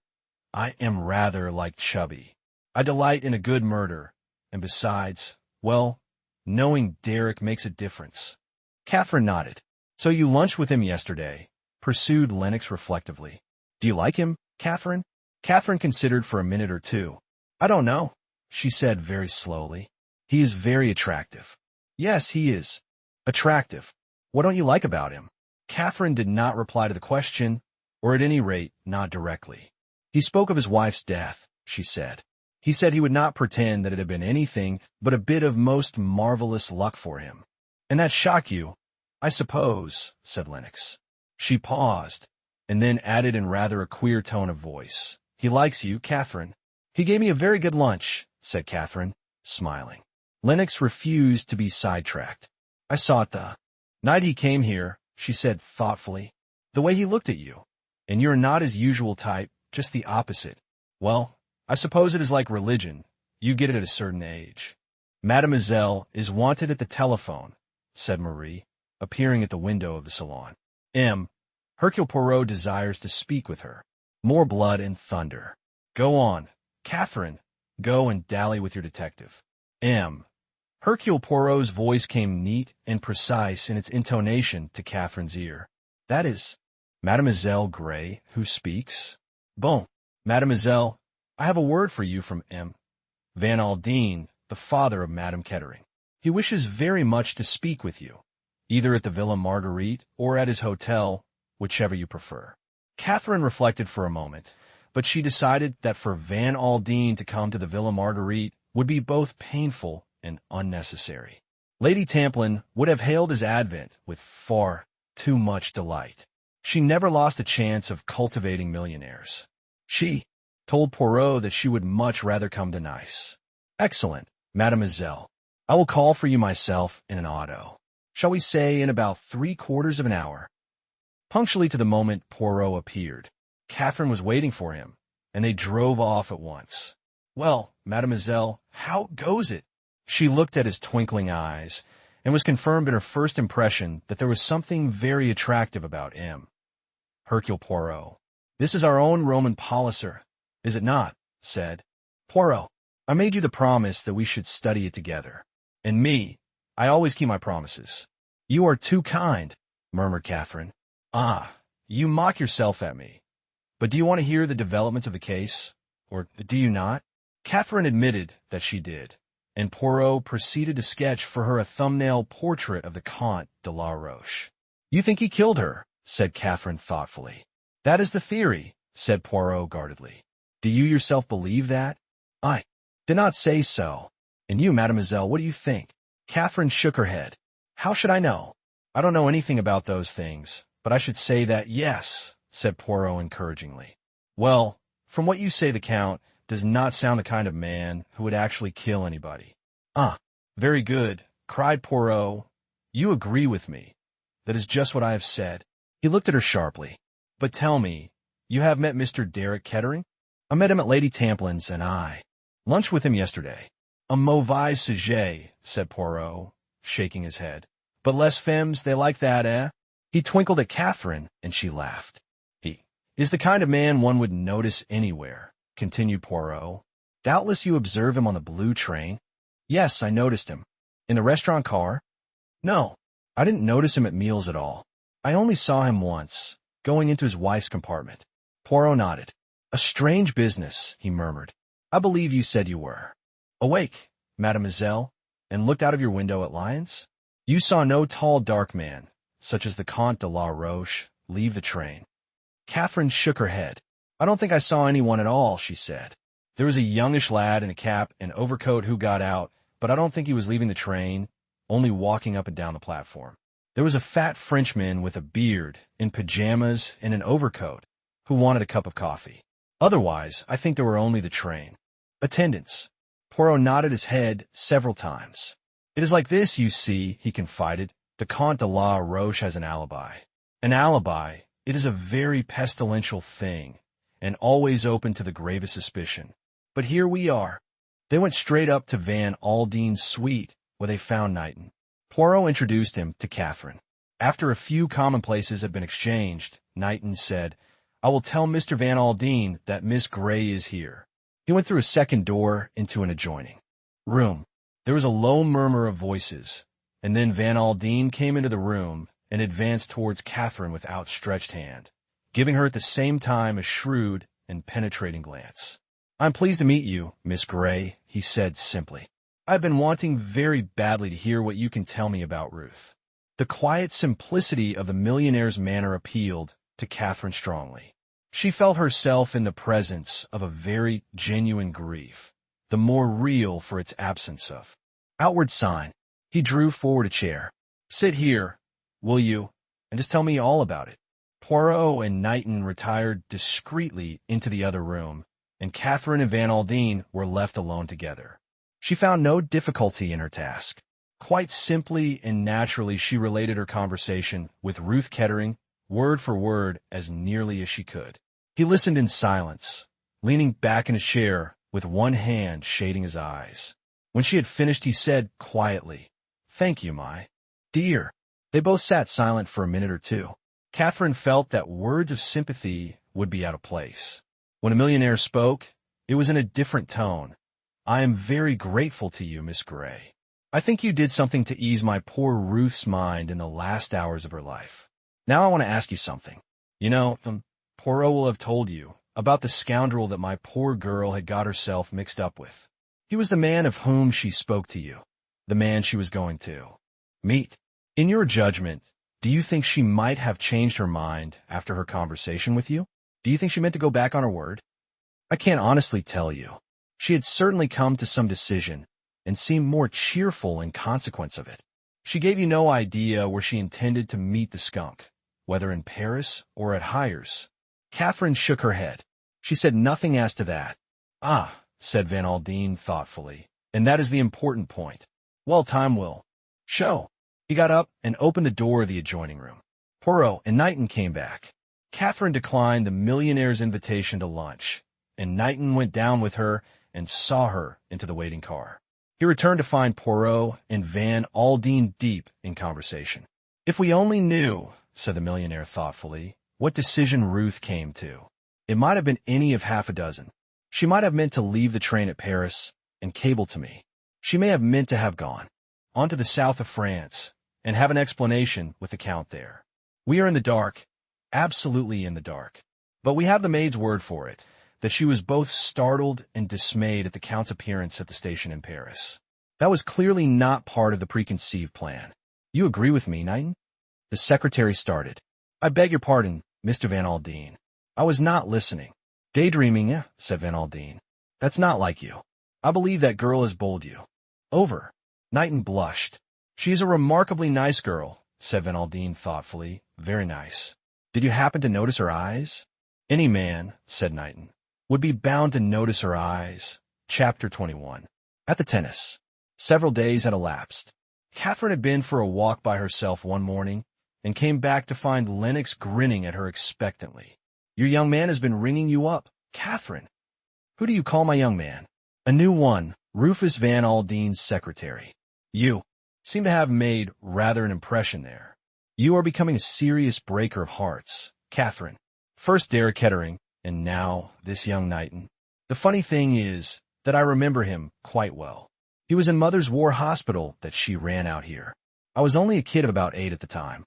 "I am rather like Chubby. I delight in a good murder, and besides, well, knowing Derek makes a difference." Catherine nodded. "So you lunched with him yesterday," pursued Lennox reflectively. "Do you like him, Catherine?" Catherine considered for a minute or two. "I don't know," she said very slowly. "He is very attractive." "Yes, he is attractive. What don't you like about him?" Catherine did not reply to the question, or at any rate, not directly. "He spoke of his wife's death," she said. "He said he would not pretend that it had been anything but a bit of most marvelous luck for him." "And that shocked you, I suppose," said Lennox. She paused, and then added in rather a queer tone of voice, "He likes you, Catherine." "He gave me a very good lunch," said Catherine, smiling. Lennox refused to be sidetracked. "I saw it the night he came here," she said thoughtfully. "The way he looked at you. And you're not his usual type, just the opposite. Well, I suppose it is like religion. You get it at a certain age." "Mademoiselle is wanted at the telephone," said Marie, appearing at the window of the salon. Hercule Poirot desires to speak with her." More blood and thunder. "Go on, Catherine. Go and dally with your detective." Hercule Poirot's voice came neat and precise in its intonation to Catherine's ear. "That is Mademoiselle Gray, who speaks? Bon, Mademoiselle, I have a word for you from M. Van Aldine, the father of Madame Kettering. He wishes very much to speak with you, either at the Villa Marguerite or at his hotel, whichever you prefer. Catherine reflected for a moment, but she decided that for Van Aldine to come to the Villa Marguerite would be both painful and unnecessary. Lady Tamplin would have hailed his advent with far too much delight. She never lost a chance of cultivating millionaires. She told Poirot that she would much rather come to Nice. Excellent, mademoiselle. I will call for you myself in an auto. Shall we say in about 3/4 of an hour? Punctually to the moment Poirot appeared, Catherine was waiting for him, and they drove off at once. Well, mademoiselle, how goes it? She looked at his twinkling eyes, and was confirmed in her first impression that there was something very attractive about him. Hercule Poirot. This is our own Roman Palliser, is it not? Said Poirot. I made you the promise that we should study it together. And me, I always keep my promises. You are too kind, murmured Catherine. Ah, you mock yourself at me. But do you want to hear the developments of the case? Or do you not? Catherine admitted that she did, and Poirot proceeded to sketch for her a thumbnail portrait of the Comte de la Roche. You think he killed her, said Catherine thoughtfully. That is the theory, said Poirot guardedly. Do you yourself believe that? I did not say so. And you, mademoiselle, what do you think? Catherine shook her head. How should I know? I don't know anything about those things, but I should say that yes, said Poirot encouragingly. Well, from what you say, the Count does not sound the kind of man who would actually kill anybody. Ah, very good, cried Poirot. You agree with me. That is just what I have said. He looked at her sharply. But tell me, you have met Mr. Derek Kettering? I met him at Lady Tamplin's, and I lunched with him yesterday. A mauvais sujet, said Poirot, shaking his head. But les femmes, they like that, eh? He twinkled at Catherine, and she laughed. He is the kind of man one would notice anywhere, continued Poirot. Doubtless you observe him on the blue train? Yes, I noticed him. In the restaurant car? No, I didn't notice him at meals at all. I only saw him once, going into his wife's compartment. Poirot nodded. A strange business, he murmured. I believe you said you were awake, mademoiselle, and looked out of your window at Lyons? You saw no tall, dark man, such as the Comte de la Roche, leave the train. Catherine shook her head. I don't think I saw anyone at all, she said. There was a youngish lad in a cap and overcoat who got out, but I don't think he was leaving the train, only walking up and down the platform. There was a fat Frenchman with a beard, in pajamas and an overcoat, who wanted a cup of coffee. Otherwise, I think there were only the train attendants. Poirot nodded his head several times. It is like this, you see, he confided. The Comte de la Roche has an alibi. An alibi, it is a very pestilential thing, and always open to the gravest suspicion. But here we are. They went straight up to Van Aldine's suite, where they found Knighton. Poirot introduced him to Catherine. After a few commonplaces had been exchanged, Knighton said, I will tell Mr. Van Aldine that Miss Gray is here. He went through a second door into an adjoining room. There was a low murmur of voices, and then Van Aldine came into the room and advanced towards Catherine with outstretched hand, giving her at the same time a shrewd and penetrating glance. I'm pleased to meet you, Miss Gray, he said simply. I've been wanting very badly to hear what you can tell me about Ruth. The quiet simplicity of the millionaire's manner appealed to Catherine strongly. She felt herself in the presence of a very genuine grief, the more real for its absence of outward sign. He drew forward a chair. Sit here, will you, and just tell me all about it. Poirot and Knighton retired discreetly into the other room, and Catherine and Van Aldine were left alone together. She found no difficulty in her task. Quite simply and naturally she related her conversation with Ruth Kettering, word for word, as nearly as she could. He listened in silence, leaning back in his chair with one hand shading his eyes. When she had finished, he said quietly, Thank you, my dear. They both sat silent for a minute or two. Catherine felt that words of sympathy would be out of place. When a millionaire spoke, it was in a different tone. I am very grateful to you, Miss Gray. I think you did something to ease my poor Ruth's mind in the last hours of her life. Now I want to ask you something. Poirot will have told you about the scoundrel that my poor girl had got herself mixed up with. He was the man of whom she spoke to you, the man she was going to meet. In your judgment, do you think she might have changed her mind after her conversation with you? Do you think she meant to go back on her word? I can't honestly tell you. She had certainly come to some decision and seemed more cheerful in consequence of it. She gave you no idea where she intended to meet the skunk, whether in Paris or at Hyers. Catherine shook her head. She said nothing as to that. Ah, said Van Aldine thoughtfully, and that is the important point. Well, time will show. He got up and opened the door of the adjoining room. Poirot and Knighton came back. Catherine declined the millionaire's invitation to lunch, and Knighton went down with her and saw her into the waiting car. He returned to find Poirot and Van Aldine deep in conversation. If we only knew, said the millionaire thoughtfully, what decision Ruth came to. It might have been any of half a dozen. She might have meant to leave the train at Paris and cable to me. She may have meant to have gone on to the south of France and have an explanation with the Count there. We are in the dark, absolutely in the dark. But we have the maid's word for it, that she was both startled and dismayed at the Count's appearance at the station in Paris. That was clearly not part of the preconceived plan. You agree with me, Knighton? The secretary started. I beg your pardon, Mr. Van Aldine. I was not listening. Daydreaming, said Van Aldine. That's not like you. I believe that girl has bowled you over. Knighton blushed. She is a remarkably nice girl, said Van Aldine thoughtfully. Very nice. Did you happen to notice her eyes? Any man, said Knighton, would be bound to notice her eyes. Chapter 21. At the tennis. Several days had elapsed. Catherine had been for a walk by herself one morning and came back to find Lennox grinning at her expectantly. Your young man has been ringing you up, Catherine. Who do you call my young man? A new one, Rufus Van Aldine's secretary. You seem to have made rather an impression there. You are becoming a serious breaker of hearts, Catherine. First Derek Kettering, and now this young Knighton. The funny thing is that I remember him quite well. He was in Mother's War Hospital that she ran out here. I was only a kid of about 8 at the time.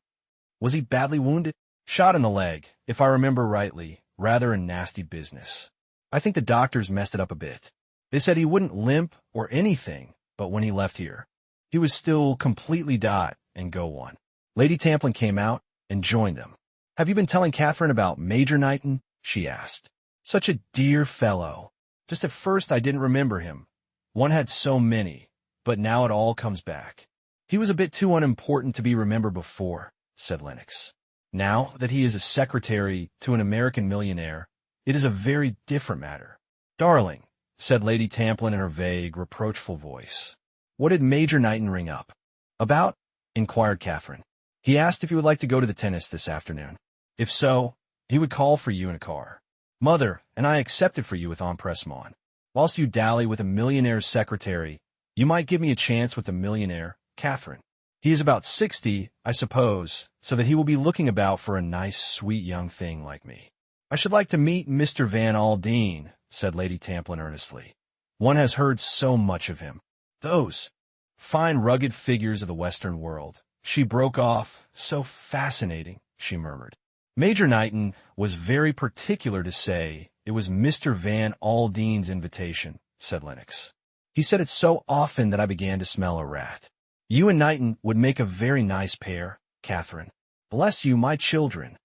Was he badly wounded? Shot in the leg, if I remember rightly, rather a nasty business. I think the doctors messed it up a bit. They said he wouldn't limp or anything, but when he left here, he was still completely dot and go on. Lady Tamplin came out and joined them. Have you been telling Catherine about Major Knighton? She asked. Such a dear fellow. Just at first I didn't remember him. One had so many, but now it all comes back. He was a bit too unimportant to be remembered before, said Lennox. Now that he is a secretary to an American millionaire, it is a very different matter. Darling, said Lady Tamplin in her vague, reproachful voice. What did Major Knighton ring up? About? Inquired Catherine. He asked if you would like to go to the tennis this afternoon. If so, he would call for you in a car. Mother and I accepted for you with empressement. Whilst you dally with a millionaire's secretary, you might give me a chance with the millionaire, Catherine. He is about 60, I suppose, so that he will be looking about for a nice, sweet young thing like me. I should like to meet Mr. Van Aldine, said Lady Tamplin earnestly. One has heard so much of him. Those fine, rugged figures of the Western world. She broke off. So fascinating, she murmured. Major Knighton was very particular to say it was Mr. Van Aldine's invitation, said Lennox. He said it so often that I began to smell a rat. You and Knighton would make a very nice pair, Catherine. Bless you, my children.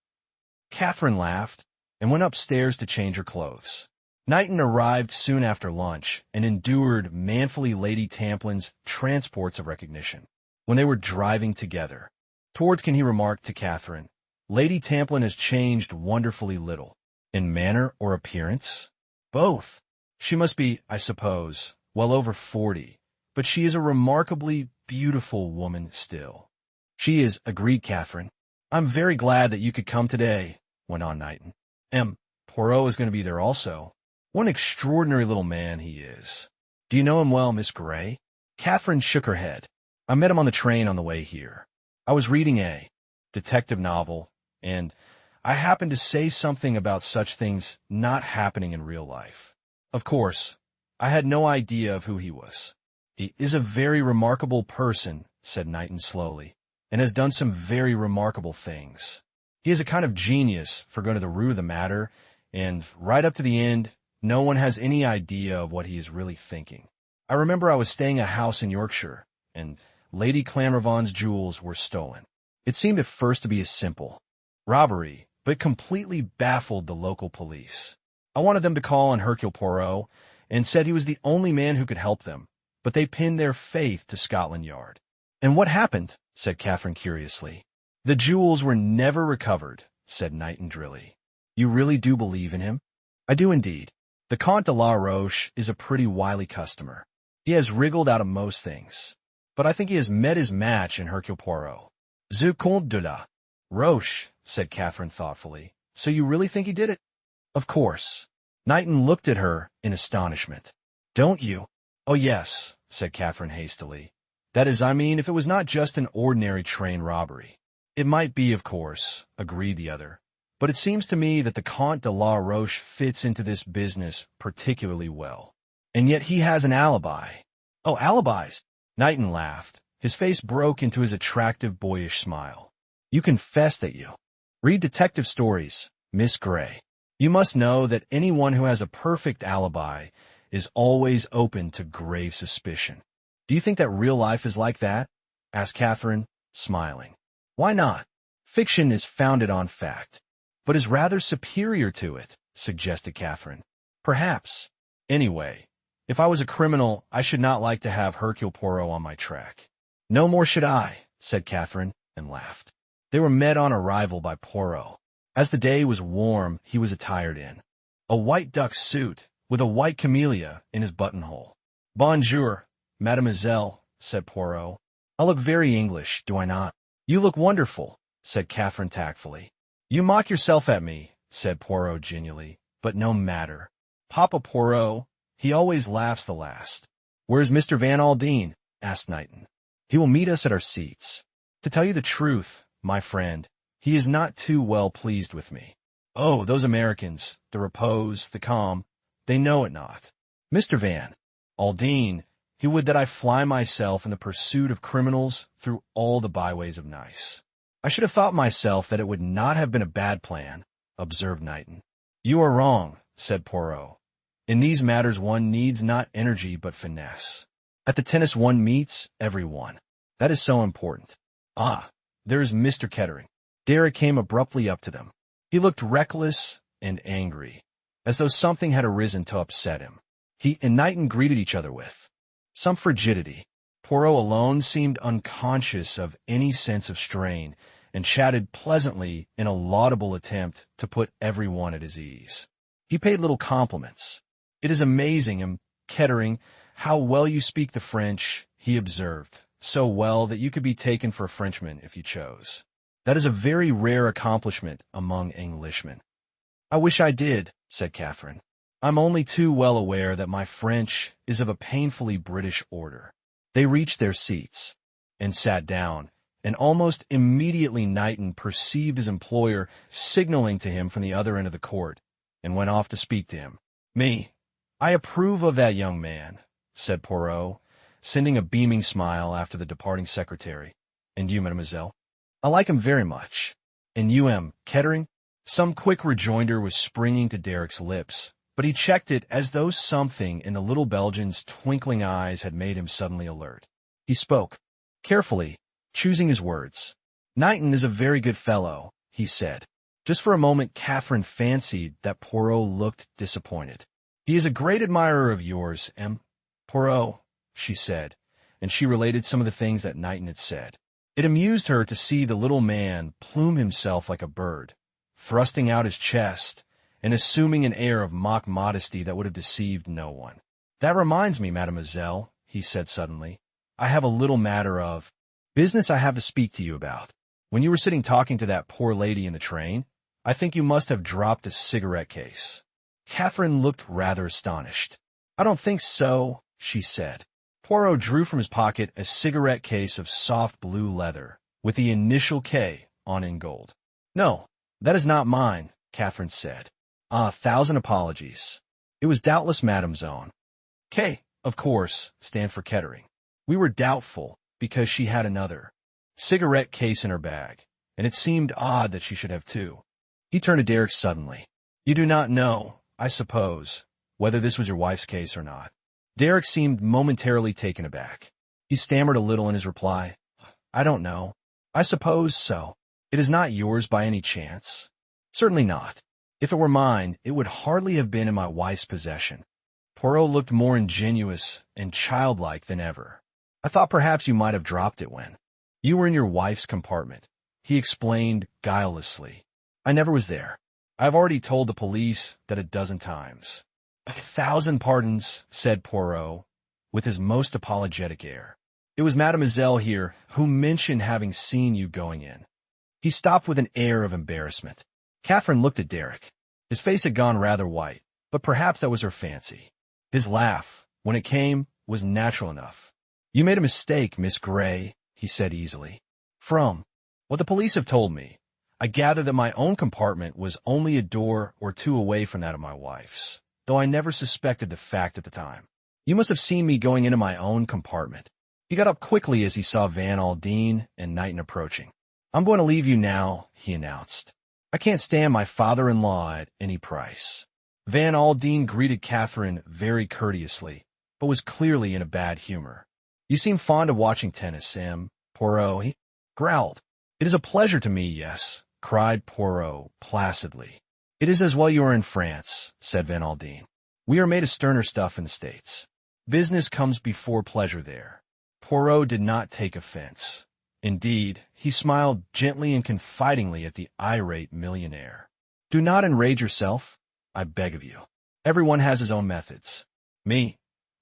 Catherine laughed and went upstairs to change her clothes. Knighton arrived soon after lunch and endured manfully Lady Tamplin's transports of recognition. When they were driving together, towards he remarked to Catherine, Lady Tamplin has changed wonderfully little. In manner or appearance? Both. She must be, I suppose, well over 40, but she is a remarkably beautiful woman still. She is, agreed Catherine. I'm very glad that you could come today, went on Knighton. Poirot is going to be there also. What an extraordinary little man he is. Do you know him well, Miss Gray? Catherine shook her head. I met him on the train on the way here. I was reading a detective novel, and I happened to say something about such things not happening in real life. Of course, I had no idea of who he was. He is a very remarkable person, said Knighton slowly, and has done some very remarkable things. He is a kind of genius for going to the root of the matter, and right up to the end, no one has any idea of what he is really thinking. I remember I was staying at a house in Yorkshire, and Lady Clanrivan's jewels were stolen. It seemed at first to be a simple robbery, but it completely baffled the local police. I wanted them to call on Hercule Poirot and said he was the only man who could help them, but they pinned their faith to Scotland Yard. "And what happened?" said Catherine curiously. "The jewels were never recovered," said Knighton drily. "You really do believe in him?" "I do indeed. The Comte de la Roche is a pretty wily customer. He has wriggled out of most things. But I think he has met his match in Hercule Poirot." "Ce Comte de la Roche," said Catherine thoughtfully. "So you really think he did it?" "Of course." Knighton looked at her in astonishment. "Don't you?" "Oh, yes," said Catherine hastily. "That is, I mean, if it was not just an ordinary train robbery." "It might be, of course," agreed the other. "But it seems to me that the Comte de la Roche fits into this business particularly well. And yet he has an alibi." "Oh, alibis!" Knighton laughed. His face broke into his attractive boyish smile. "You confess that you read detective stories, Miss Gray. You must know that anyone who has a perfect alibi is always open to grave suspicion." "Do you think that real life is like that?" asked Catherine, smiling. "Why not? Fiction is founded on fact." "But is rather superior to it," suggested Catherine. "Perhaps. Anyway, if I was a criminal, I should not like to have Hercule Poirot on my track." "No more should I," said Catherine, and laughed. They were met on arrival by Poirot. As the day was warm, he was attired in a white duck suit with a white camellia in his buttonhole. "Bonjour, mademoiselle," said Poirot. "I look very English, do I not?" "You look wonderful," said Catherine tactfully. "You mock yourself at me," said Poirot genially, "but no matter. Papa Poirot, he always laughs the last." "Where's Mr. Van Aldine?" asked Knighton. "He will meet us at our seats. To tell you the truth, my friend, he is not too well pleased with me. Oh, those Americans, the repose, the calm, they know it not. Mr. Van Aldine, he would that I fly myself in the pursuit of criminals through all the byways of Nice." "I should have thought myself that it would not have been a bad plan," observed Knighton. "You are wrong," said Poirot. "In these matters one needs not energy but finesse. At the tennis one meets everyone. That is so important. Ah, there is Mr. Kettering." Derek came abruptly up to them. He looked reckless and angry, as though something had arisen to upset him. He and Knighton greeted each other with some frigidity. Poirot alone seemed unconscious of any sense of strain, and chatted pleasantly in a laudable attempt to put everyone at his ease. He paid little compliments. "It is amazing, Kettering, how well you speak the French," he observed, "so well that you could be taken for a Frenchman if you chose. That is a very rare accomplishment among Englishmen." "I wish I did," said Catherine. "I'm only too well aware that my French is of a painfully British order." They reached their seats and sat down, and almost immediately Knighton perceived his employer signaling to him from the other end of the court, and went off to speak to him. "I approve of that young man," said Poirot, sending a beaming smile after the departing secretary. "And you, mademoiselle?" "I like him very much." "And you, Kettering?" Some quick rejoinder was springing to Derek's lips, but he checked it as though something in the little Belgian's twinkling eyes had made him suddenly alert. He spoke, carefully, choosing his words. "Knighton is a very good fellow," he said. Just for a moment Catherine fancied that Poirot looked disappointed. "He is a great admirer of yours, Poirot," she said, and she related some of the things that Knighton had said. It amused her to see the little man plume himself like a bird, thrusting out his chest and assuming an air of mock modesty that would have deceived no one. "That reminds me, mademoiselle," he said suddenly, "I have a little matter of business I have to speak to you about. When you were sitting talking to that poor lady in the train, I think you must have dropped a cigarette case." Catherine looked rather astonished. "I don't think so," she said. Poirot drew from his pocket a cigarette case of soft blue leather, with the initial K on in gold. "No, that is not mine," Catherine said. "Ah, 1,000 apologies. It was doubtless Madame's own. K, of course, stand for Kettering. We were doubtful, because she had another cigarette case in her bag, and it seemed odd that she should have too. He turned to Derek suddenly. You do not know, I suppose, whether this was your wife's case or not. Derek seemed momentarily taken aback. He stammered a little in his reply. I don't know. I suppose so. It is not yours by any chance? Certainly not. If it were mine, it would hardly have been in my wife's possession. Poirot looked more ingenuous and childlike than ever. I thought perhaps you might have dropped it when you were in your wife's compartment, he explained guilelessly. I never was there. I have already told the police that 12 times. 1,000 pardons, said Poirot, with his most apologetic air. It was Mademoiselle here who mentioned having seen you going in. He stopped with an air of embarrassment. Catherine looked at Derek. His face had gone rather white, but perhaps that was her fancy. His laugh, when it came, was natural enough. You made a mistake, Miss Gray, he said easily. From what the police have told me, I gather that my own compartment was only a door or two away from that of my wife's, though I never suspected the fact at the time. You must have seen me going into my own compartment. He got up quickly as he saw Van Aldine and Knighton approaching. I'm going to leave you now, he announced. I can't stand my father-in-law at any price. Van Aldine greeted Catherine very courteously, but was clearly in a bad humor. You seem fond of watching tennis, Poirot, he growled. It is a pleasure to me, yes, cried Poirot placidly. It is as well you are in France, said Van Aldine. We are made of sterner stuff in the States. Business comes before pleasure there. Poirot did not take offense. Indeed, he smiled gently and confidingly at the irate millionaire. Do not enrage yourself, I beg of you. Everyone has his own methods. Me,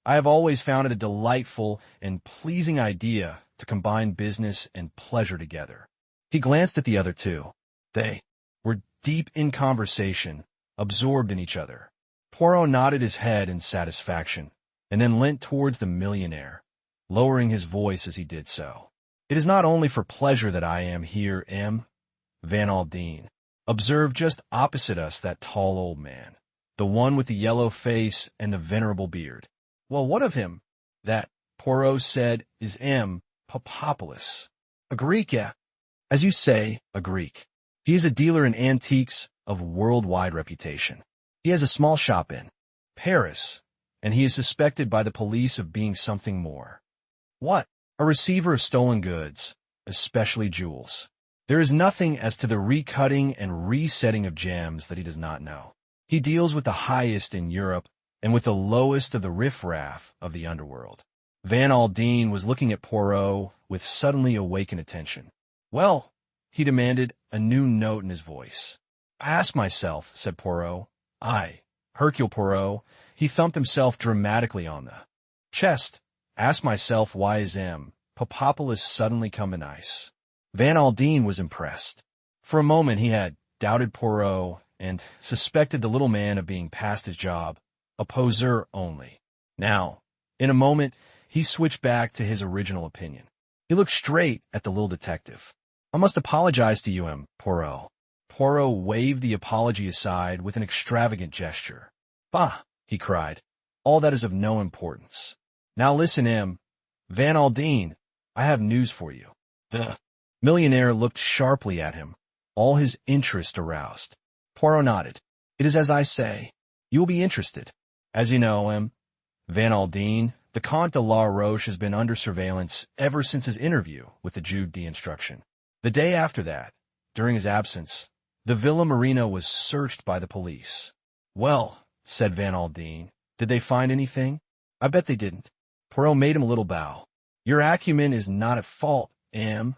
I have always found it a delightful and pleasing idea to combine business and pleasure together. He glanced at the other two. They were deep in conversation, absorbed in each other. Poirot nodded his head in satisfaction, and then leant towards the millionaire, lowering his voice as he did so. It is not only for pleasure that I am here, Van Aldine. Observe just opposite us that tall old man, the one with the yellow face and the venerable beard. Well, what of him? That, Poirot said, is Papadopoulos. A Greek, yeah. As you say, a Greek. He is a dealer in antiques of worldwide reputation. He has a small shop in Paris, and he is suspected by the police of being something more. What? A receiver of stolen goods, especially jewels. There is nothing as to the recutting and resetting of gems that he does not know. He deals with the highest in Europe and with the lowest of the riffraff of the underworld. Van Aldine was looking at Poirot with suddenly awakened attention. Well, he demanded, a new note in his voice. I ask myself, said Poirot. Hercule Poirot. He thumped himself dramatically on the chest. Ask myself why is Papadopoulos suddenly come in ice. Van Aldine was impressed. For a moment he had doubted Poirot and suspected the little man of being past his job, a poseur only. Now, in a moment, he switched back to his original opinion. He looked straight at the little detective. I must apologize to you, Poirot. Poirot waved the apology aside with an extravagant gesture. Bah, he cried. All that is of no importance. Now listen, Van Aldine, I have news for you. The millionaire looked sharply at him, all his interest aroused. Poirot nodded. It is as I say. You will be interested. As you know, Van Aldine, the Comte de la Roche has been under surveillance ever since his interview with the Jude d'Instruction. The day after that, during his absence, the Villa Marina was searched by the police. Well, said Van Aldine, did they find anything? I bet they didn't. Poirot made him a little bow. Your acumen is not at fault, Van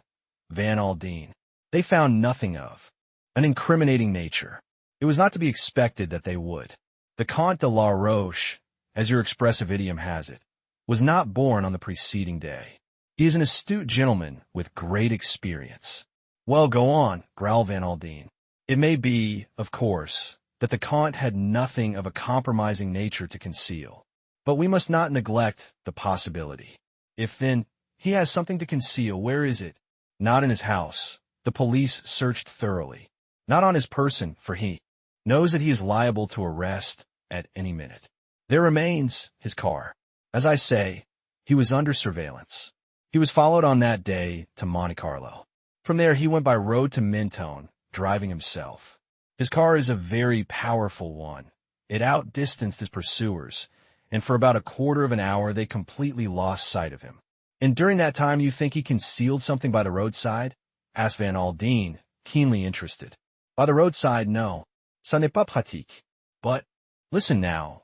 Aldine. They found nothing of an incriminating nature. It was not to be expected that they would. The Comte de la Roche, as your expressive idiom has it, was not born on the preceding day. He is an astute gentleman with great experience. Well, go on, growled Van Aldine. It may be, of course, that the Comte had nothing of a compromising nature to conceal. But we must not neglect the possibility. If, then, he has something to conceal, where is it? Not in his house. The police searched thoroughly. Not on his person, for he knows that he is liable to arrest at any minute. There remains his car. As I say, he was under surveillance. He was followed on that day to Monte Carlo. From there, he went by road to Mentone, driving himself. His car is a very powerful one. It outdistanced his pursuers, and for about a quarter of an hour they completely lost sight of him. And during that time you think he concealed something by the roadside? Asked Van Aldine, keenly interested. By the roadside, no. Ça n'est pas pratique. But, listen now.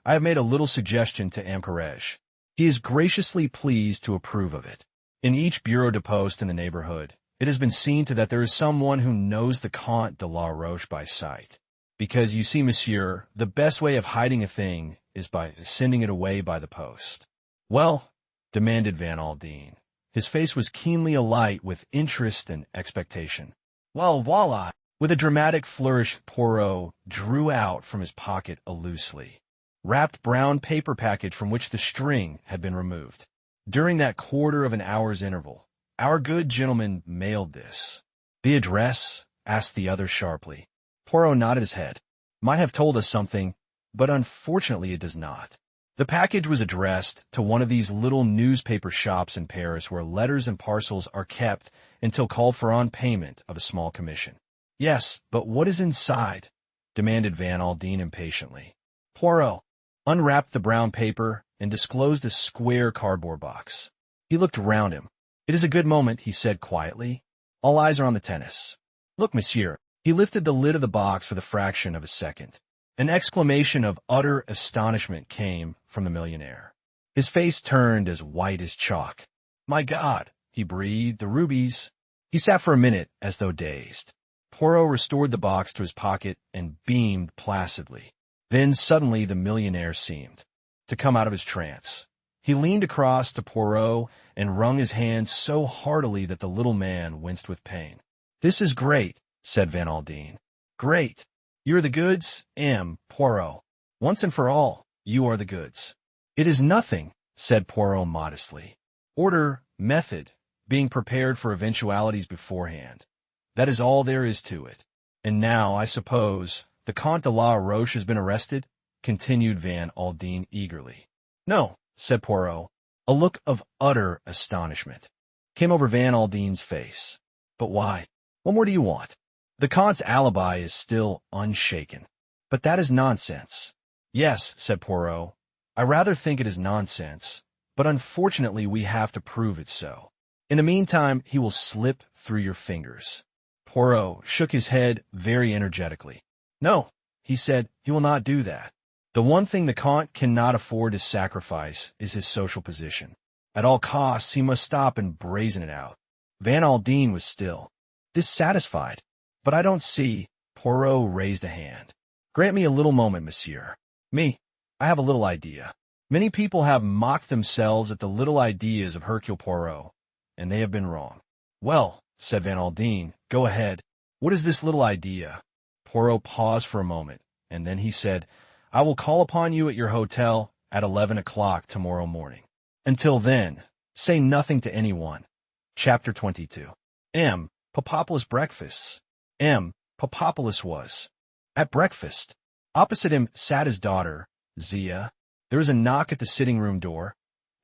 I have made a little suggestion to Amcarege. He is graciously pleased to approve of it. In each bureau de poste in the neighborhood, it has been seen to that there is someone who knows the Comte de la Roche by sight. Because, you see, monsieur, the best way of hiding a thing is by sending it away by the post. Well, demanded Van Aldine. His face was keenly alight with interest and expectation. Well, voila! With a dramatic flourish, Poirot drew out from his pocket a loosely wrapped brown paper package from which the string had been removed. During that quarter of an hour's interval, our good gentleman mailed this. The address? Asked the other sharply. Poirot nodded his head. Might have told us something, but unfortunately it does not. The package was addressed to one of these little newspaper shops in Paris where letters and parcels are kept until called for on payment of a small commission. Yes, but what is inside? Demanded Van Aldine impatiently. Poirot unwrapped the brown paper and disclosed a square cardboard box. He looked around him. It is a good moment, he said quietly. All eyes are on the tennis. Look, monsieur. He lifted the lid of the box for the fraction of a second. An exclamation of utter astonishment came from the millionaire. His face turned as white as chalk. My God, he breathed, the rubies. He sat for a minute as though dazed. Poirot restored the box to his pocket and beamed placidly. Then suddenly the millionaire seemed to come out of his trance. He leaned across to Poirot and wrung his hand so heartily that the little man winced with pain. This is great, said Van Aldine. Great. You're the goods, M. Poirot. Once and for all, you are the goods. It is nothing, said Poirot modestly. Order, method, being prepared for eventualities beforehand. That is all there is to it. And now, I suppose, the Comte de la Roche has been arrested? Continued Van Aldine eagerly. No, said Poirot. A look of utter astonishment came over Van Aldine's face. But why? What more do you want? The Comte's alibi is still unshaken. But that is nonsense. Yes, said Poirot. I rather think it is nonsense, but unfortunately we have to prove it so. In the meantime, he will slip through your fingers. Poirot shook his head very energetically. No, he said, he will not do that. The one thing the Comte cannot afford to sacrifice is his social position. At all costs, he must stop and brazen it out. Van Aldine was still dissatisfied. But I don't see. Poirot raised a hand. Grant me a little moment, monsieur. I have a little idea. Many people have mocked themselves at the little ideas of Hercule Poirot, and they have been wrong. Well, said Van Aldine, go ahead. What is this little idea? Poirot paused for a moment, and then he said, I will call upon you at your hotel at 11 o'clock tomorrow morning. Until then, say nothing to anyone. Chapter 22. M. Popopoulos breakfasts. M. Popopoulos was at breakfast. Opposite him sat his daughter, Zia. There was a knock at the sitting-room door,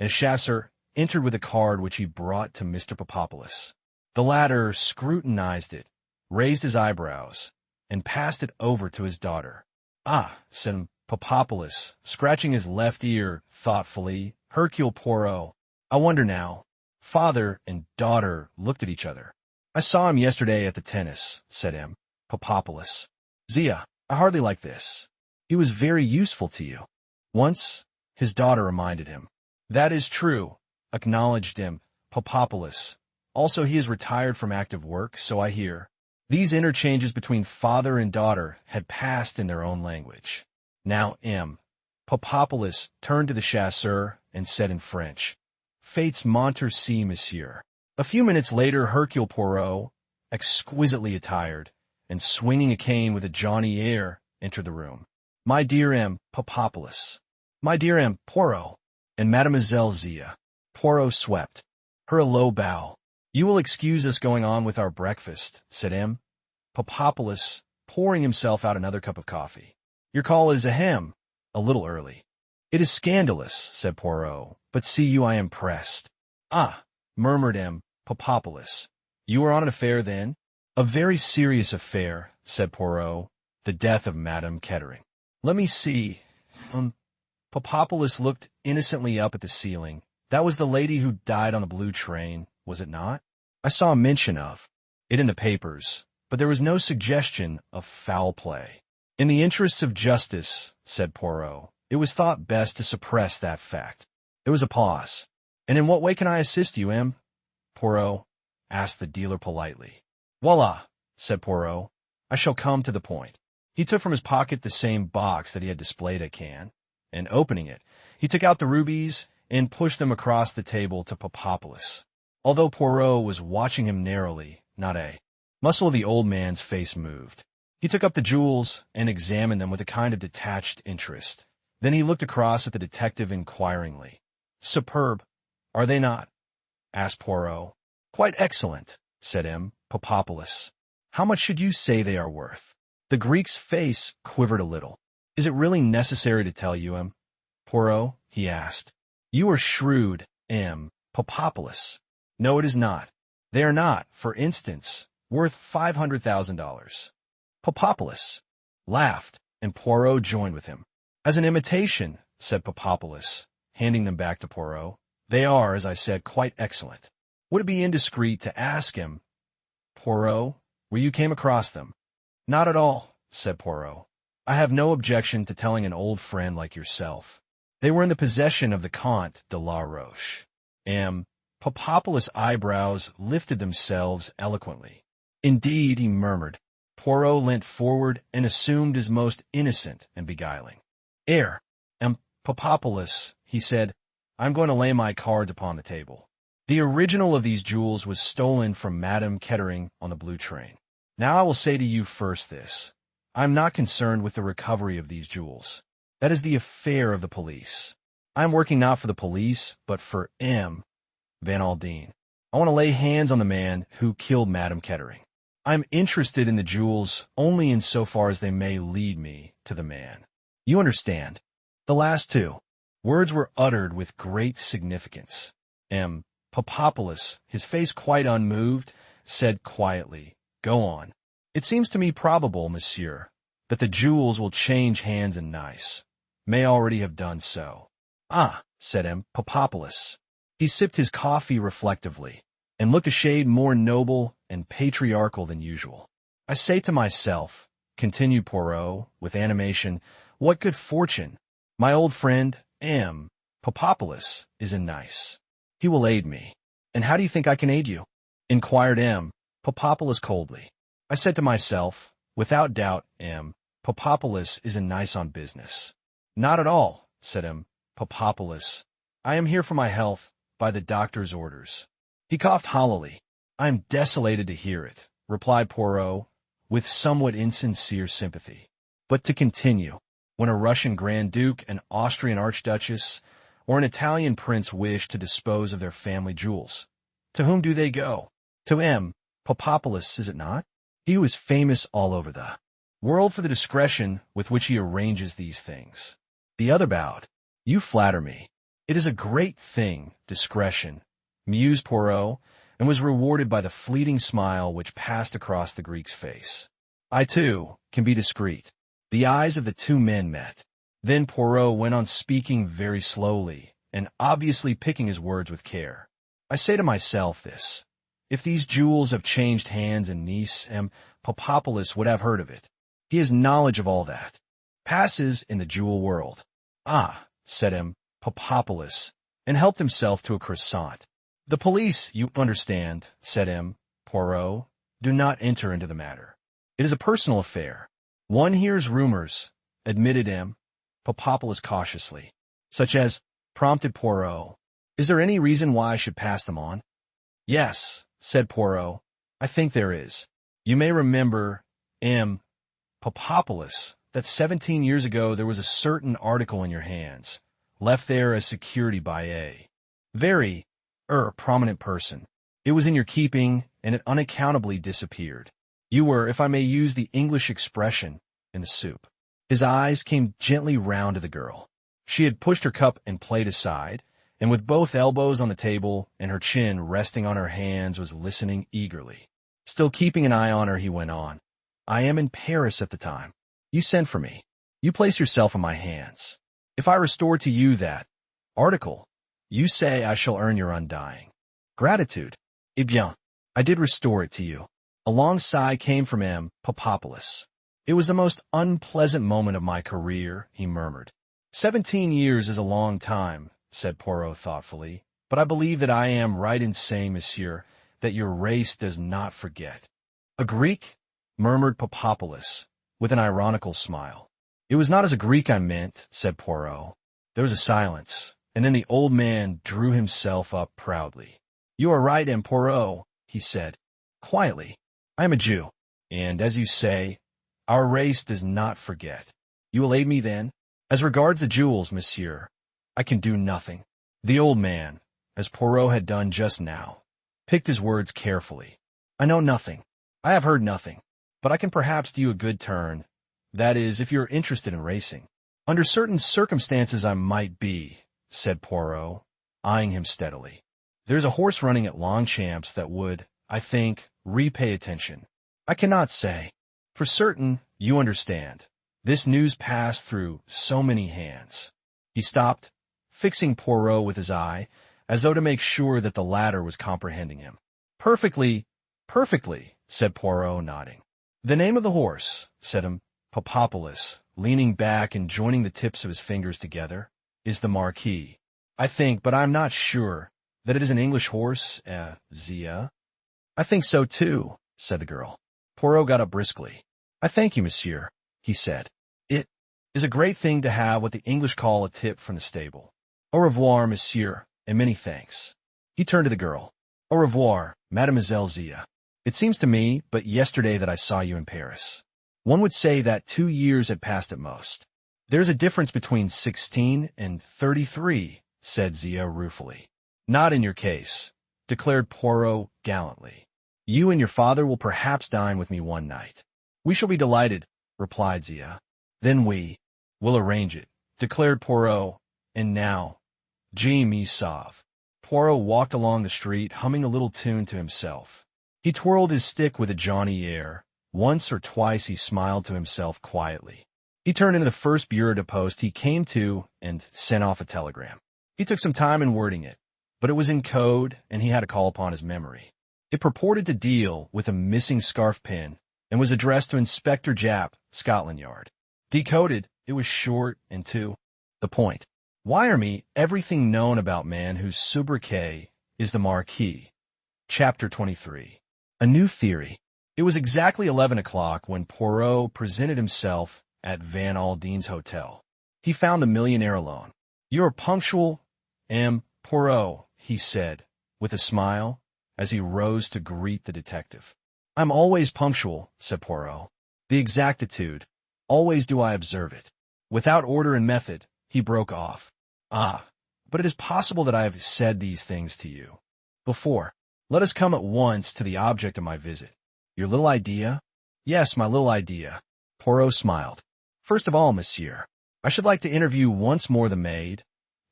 and a chasseur entered with a card which he brought to Mr. Popopoulos. The latter scrutinized it, raised his eyebrows, and passed it over to his daughter. Ah, said Popopoulos, scratching his left ear thoughtfully, Hercule Poirot. I wonder now. Father and daughter looked at each other. I saw him yesterday at the tennis, said M. Popopoulos. Zia, I hardly like this. He was very useful to you. Once, his daughter reminded him. That is true, acknowledged M. Popopoulos. Also, he is retired from active work, so I hear. These interchanges between father and daughter had passed in their own language. Now M. Popopoulos turned to the chasseur and said in French, Fates Montercy, monsieur. A few minutes later, Hercule Poirot, exquisitely attired, and swinging a cane with a jaunty air, entered the room. My dear M. Popopoulos. My dear M. Poirot. And Mademoiselle Zia. Poirot swept her a low bow. You will excuse us going on with our breakfast, said M. Popopoulos, pouring himself out another cup of coffee. Your call is a little early. It is scandalous, said Poirot, but see you, I am pressed. Ah, murmured M. Papadopoulos. You were on an affair then? A very serious affair, said Poirot. The death of Madame Kettering. Let me see. Papadopoulos looked innocently up at the ceiling. That was the lady who died on the blue train, was it not? I saw a mention of it in the papers, but there was no suggestion of foul play. In the interests of justice, said Poirot, it was thought best to suppress that fact. There was a pause. And in what way can I assist you, M? Poirot asked the dealer politely. Voila, said Poirot. I shall come to the point. He took from his pocket the same box that he had displayed at Cannes, and opening it, he took out the rubies and pushed them across the table to Papadopoulos. Although Poirot was watching him narrowly, not a muscle of the old man's face moved. He took up the jewels and examined them with a kind of detached interest. Then he looked across at the detective inquiringly. Superb, are they not? Asked Poirot. Quite excellent, said M. Papadopoulos. How much should you say they are worth? The Greek's face quivered a little. Is it really necessary to tell you, M. Poirot? He asked. You are shrewd, M. Papadopoulos. No, it is not. They are not, for instance, worth $500,000. Papadopoulos laughed, and Poirot joined with him. As an imitation, said Papadopoulos, handing them back to Poirot, they are, as I said, quite excellent. Would it be indiscreet to ask him, Poirot, where you came across them? Not at all, said Poirot. I have no objection to telling an old friend like yourself. They were in the possession of the Comte de la Roche. M. Papadopoulos' eyebrows lifted themselves eloquently. Indeed, he murmured. Poirot leant forward and assumed his most innocent and beguiling air. M. Papadopoulos, he said, I'm going to lay my cards upon the table. The original of these jewels was stolen from Madame Kettering on the blue train. Now I will say to you first this. I am not concerned with the recovery of these jewels. That is the affair of the police. I am working not for the police, but for M. Van Aldine. I want to lay hands on the man who killed Madame Kettering. I am interested in the jewels only insofar as they may lead me to the man. You understand. The last two words were uttered with great significance. M. Papadopoulos, his face quite unmoved, said quietly, Go on. It seems to me probable, monsieur, that the jewels will change hands in Nice. May already have done so. Ah, said M. Papadopoulos. He sipped his coffee reflectively, and looked a shade more noble and patriarchal than usual. I say to myself, continued Poirot, with animation, what good fortune! My old friend, M. Papadopoulos, is in Nice. He will aid me. And how do you think I can aid you? Inquired M. Papadopoulos coldly. I said to myself, without doubt, M. Papadopoulos is in Nice on business. Not at all, said M. Papadopoulos. I am here for my health, by the doctor's orders. He coughed hollowly. I am desolated to hear it, replied Poirot, with somewhat insincere sympathy. But to continue, when a Russian Grand Duke, an Austrian Archduchess, or an Italian prince wish to dispose of their family jewels, to whom do they go? To M. Papadopoulos, is it not? He who is famous all over the world for the discretion with which he arranges these things. The other bowed. You flatter me. It is a great thing, discretion, mused Poirot, and was rewarded by the fleeting smile which passed across the Greek's face. I, too, can be discreet. The eyes of the two men met. Then Poirot went on speaking very slowly, and obviously picking his words with care. I say to myself this. If these jewels have changed hands in Nice, M. Papadopoulos would have heard of it. He has knowledge of all that passes in the jewel world. Ah, said M. Papadopoulos, and helped himself to a croissant. The police, you understand, said M. Poirot, do not enter into the matter. It is a personal affair. One hears rumors, admitted M. Papadopoulos cautiously, such as, prompted Poirot. Is there any reason why I should pass them on? Yes, said Poirot. I think there is. You may remember, M. Papadopoulos, that 17 years ago there was a certain article in your hands, left there as security by a very, prominent person. It was in your keeping, and it unaccountably disappeared. You were, if I may use the English expression, in the soup. His eyes came gently round to the girl. She had pushed her cup and plate aside, and with both elbows on the table and her chin resting on her hands was listening eagerly. Still keeping an eye on her, he went on. I am in Paris at the time. You sent for me. You place yourself in my hands. If I restore to you that article, you say I shall earn your undying gratitude. Eh bien, I did restore it to you. A long sigh came from M. Papopoulos. It was the most unpleasant moment of my career, he murmured. 17 years is a long time, said Poirot thoughtfully, but I believe that I am right in saying, monsieur, that your race does not forget. A Greek? Murmured Papopoulos, with an ironical smile. It was not as a Greek I meant, said Poirot. There was a silence, and then the old man drew himself up proudly. You are right, M. Poirot, he said, quietly. I am a Jew, and, as you say, our race does not forget. You will aid me, then? As regards the jewels, monsieur, I can do nothing. The old man, as Poirot had done just now, picked his words carefully. I know nothing. I have heard nothing. But I can perhaps do you a good turn. That is, if you're interested in racing. Under certain circumstances I might be, said Poirot, eyeing him steadily. There's a horse running at Longchamps that would, I think, repay attention. I cannot say. For certain, you understand. This news passed through so many hands. He stopped, fixing Poirot with his eye, as though to make sure that the latter was comprehending him. Perfectly, said Poirot, nodding. The name of the horse, said Papopoulos, leaning back and joining the tips of his fingers together, is the Marquis. I think, but I am not sure, that it is an English horse, Zia. I think so too, said the girl. Poirot got up briskly. I thank you, monsieur, he said. It is a great thing to have what the English call a tip from the stable. Au revoir, monsieur, and many thanks. He turned to the girl. Au revoir, Mademoiselle Zia. It seems to me but yesterday that I saw you in Paris. One would say that 2 years had passed at most. There's a difference between 16 and 33, said Zia ruefully. Not in your case, declared Poirot gallantly. You and your father will perhaps dine with me one night. We shall be delighted, replied Zia. Then we will arrange it, declared Poirot. And now, Gee me sauve. Poirot walked along the street, humming a little tune to himself. He twirled his stick with a jaunty air. Once or twice he smiled to himself quietly. He turned into the first bureau de poste he came to and sent off a telegram. He took some time in wording it, but it was in code and he had to call upon his memory. It purported to deal with a missing scarf pin and was addressed to Inspector Japp, Scotland Yard. Decoded, it was short and to the point. Wire me everything known about man whose sobriquet is the Marquis. Chapter 23. A new theory. It was exactly 11 o'clock when Poirot presented himself at Van Aldine's hotel. He found the millionaire alone. You are punctual, M. Poirot, he said, with a smile, as he rose to greet the detective. I'm always punctual, said Poirot. The exactitude. Always do I observe it. Without order and method, he broke off. Ah, but it is possible that I have said these things to you before. Let us come at once to the object of my visit. Your little idea? Yes, my little idea. Poirot smiled. First of all, monsieur, I should like to interview once more the maid,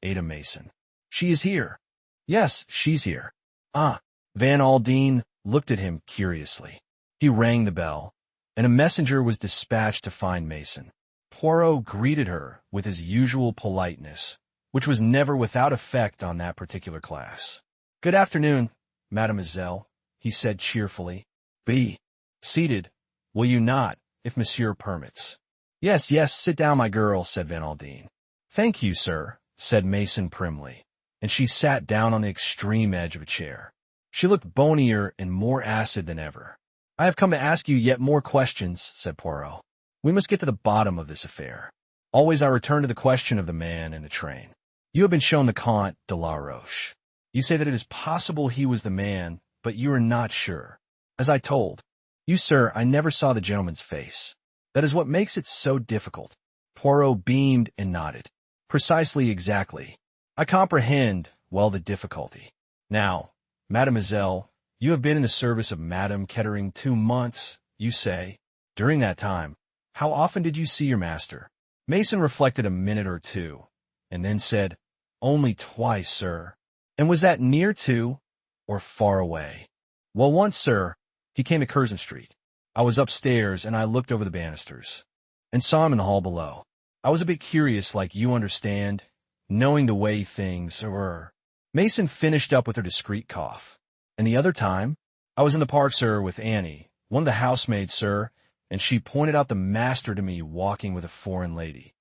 Ada Mason. She is here. Yes, she's here. Ah. Van Aldine looked at him curiously. He rang the bell, and a messenger was dispatched to find Mason. Poirot greeted her with his usual politeness, which was never without effect on that particular class. Good afternoon, mademoiselle, he said cheerfully. Be seated, will you not, if monsieur permits? Yes, sit down, my girl, said Van Aldine. Thank you, sir, said Mason primly, and she sat down on the extreme edge of a chair. She looked bonier and more acid than ever. I have come to ask you yet more questions, said Poirot. We must get to the bottom of this affair. Always I return to the question of the man in the train. You have been shown the Comte de la Roche. You say that it is possible he was the man, but you are not sure. As I told you, sir, I never saw the gentleman's face. That is what makes it so difficult. Poirot beamed and nodded. Precisely, exactly. I comprehend well the difficulty. Now, mademoiselle, you have been in the service of Madame Kettering 2 months, you say. During that time, how often did you see your master? Mason reflected a minute or two, and then said, Only twice, sir. And was that near to or far away? Well, once, sir, he came to Curzon Street. I was upstairs, and I looked over the banisters and saw him in the hall below. I was a bit curious, like you understand, knowing the way things were. Mason finished up with her discreet cough. And the other time, I was in the park, sir, with Annie, one of the housemaids, sir, and she pointed out the master to me walking with a foreign lady.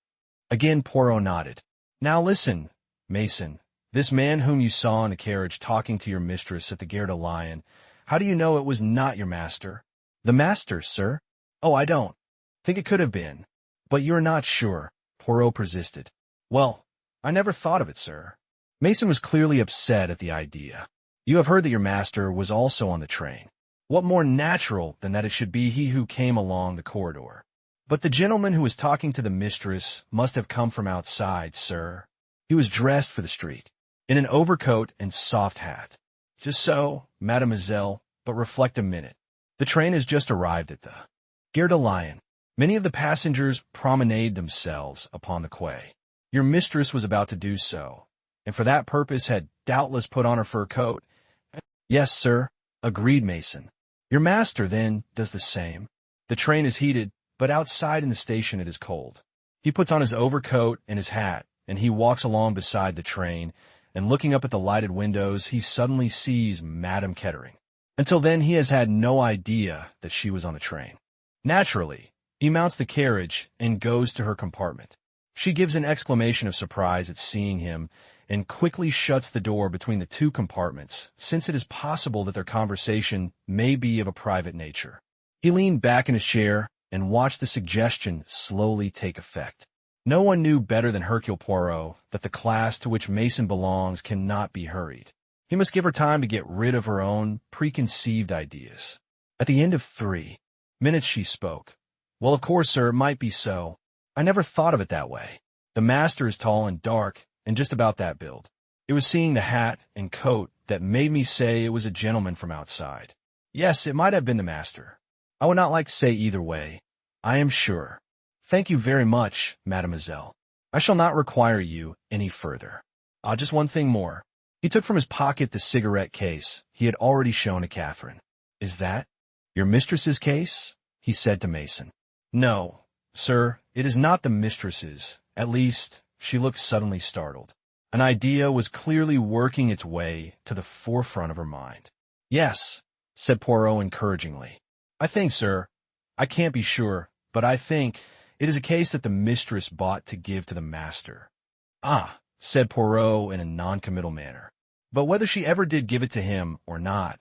Again Poirot nodded. Now listen, Mason, this man whom you saw in the carriage talking to your mistress at the Gare de Lyon, how do you know it was not your master? The master, sir? Oh, I don't think it could have been. But you're not sure, Poirot persisted. Well, I never thought of it, sir. Mason was clearly upset at the idea. You have heard that your master was also on the train. What more natural than that it should be he who came along the corridor? But the gentleman who was talking to the mistress must have come from outside, sir. He was dressed for the street, in an overcoat and soft hat. Just so, mademoiselle, but reflect a minute. The train has just arrived at the Gare de Lyon. Many of the passengers promenade themselves upon the quay. Your mistress was about to do so, and for that purpose had doubtless put on her fur coat. Yes, sir, agreed Mason. Your master, then, does the same. The train is heated, but outside in the station it is cold. He puts on his overcoat and his hat, and he walks along beside the train, and looking up at the lighted windows, he suddenly sees Madame Kettering. Until then, he has had no idea that she was on the train. Naturally, he mounts the carriage and goes to her compartment. She gives an exclamation of surprise at seeing him and quickly shuts the door between the two compartments, since it is possible that their conversation may be of a private nature. He leaned back in his chair and watched the suggestion slowly take effect. No one knew better than Hercule Poirot that the class to which Mason belongs cannot be hurried. He must give her time to get rid of her own preconceived ideas. At the end of 3 minutes she spoke. Well, of course, sir, it might be so. I never thought of it that way. The master is tall and dark, and just about that build. It was seeing the hat and coat that made me say it was a gentleman from outside. Yes, it might have been the master. I would not like to say either way, I am sure. Thank you very much, mademoiselle. I shall not require you any further. Just one thing more. He took from his pocket the cigarette case he had already shown to Catherine. Is that your mistress's case? He said to Mason. No, sir, it is not the mistress's. At least, she looked suddenly startled. An idea was clearly working its way to the forefront of her mind. Yes, said Poirot encouragingly. I think, sir, I can't be sure, but I think it is a case that the mistress bought to give to the master. Ah, said Poirot in a non-committal manner. But whether she ever did give it to him or not,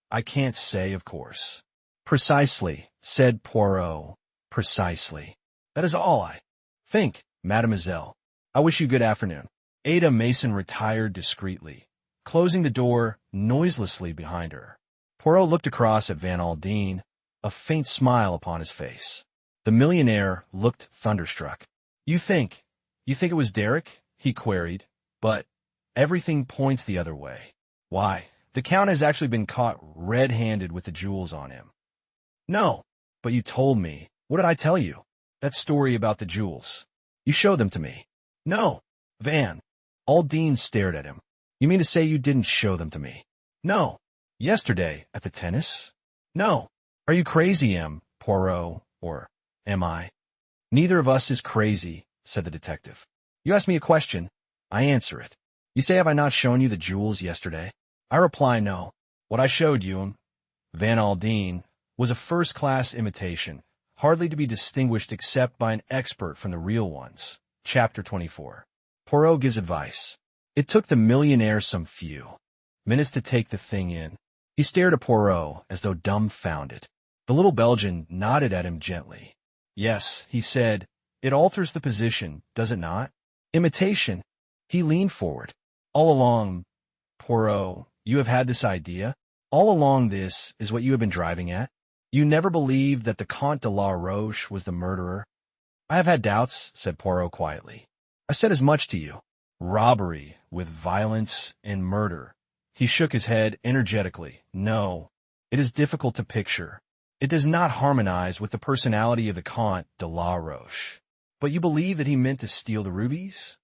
I can't say, of course. Precisely, said Poirot. Precisely. That is all I think, mademoiselle. I wish you good afternoon. Ada Mason retired discreetly, closing the door noiselessly behind her. Poirot looked across at Van Aldine, a faint smile upon his face. The millionaire looked thunderstruck. You think it was Derek? He queried. But everything points the other way. Why, the Count has actually been caught red-handed with the jewels on him. No, but you told me. What did I tell you? That story about the jewels. You showed them to me. No, Van. Aldine stared at him. You mean to say you didn't show them to me? No. Yesterday, at the tennis? No. Are you crazy, Poirot, or am I? Neither of us is crazy, said the detective. You ask me a question. I answer it. You say, have I not shown you the jewels yesterday? I reply, no. What I showed you, Van Aldine, was a first-class imitation, hardly to be distinguished except by an expert from the real ones. Chapter 24. Poirot gives advice. It took the millionaire some few minutes to take the thing in. He stared at Poirot as though dumbfounded. The little Belgian nodded at him gently. Yes, he said, it alters the position, does it not? Imitation. He leaned forward. All along, Poirot, you have had this idea? All along this is what you have been driving at? You never believed that the Comte de la Roche was the murderer? I have had doubts, said Poirot quietly. I said as much to you. Robbery with violence and murder. He shook his head energetically. No, it is difficult to picture. It does not harmonize with the personality of the Comte de la Roche. But you believe that he meant to steal the rubies?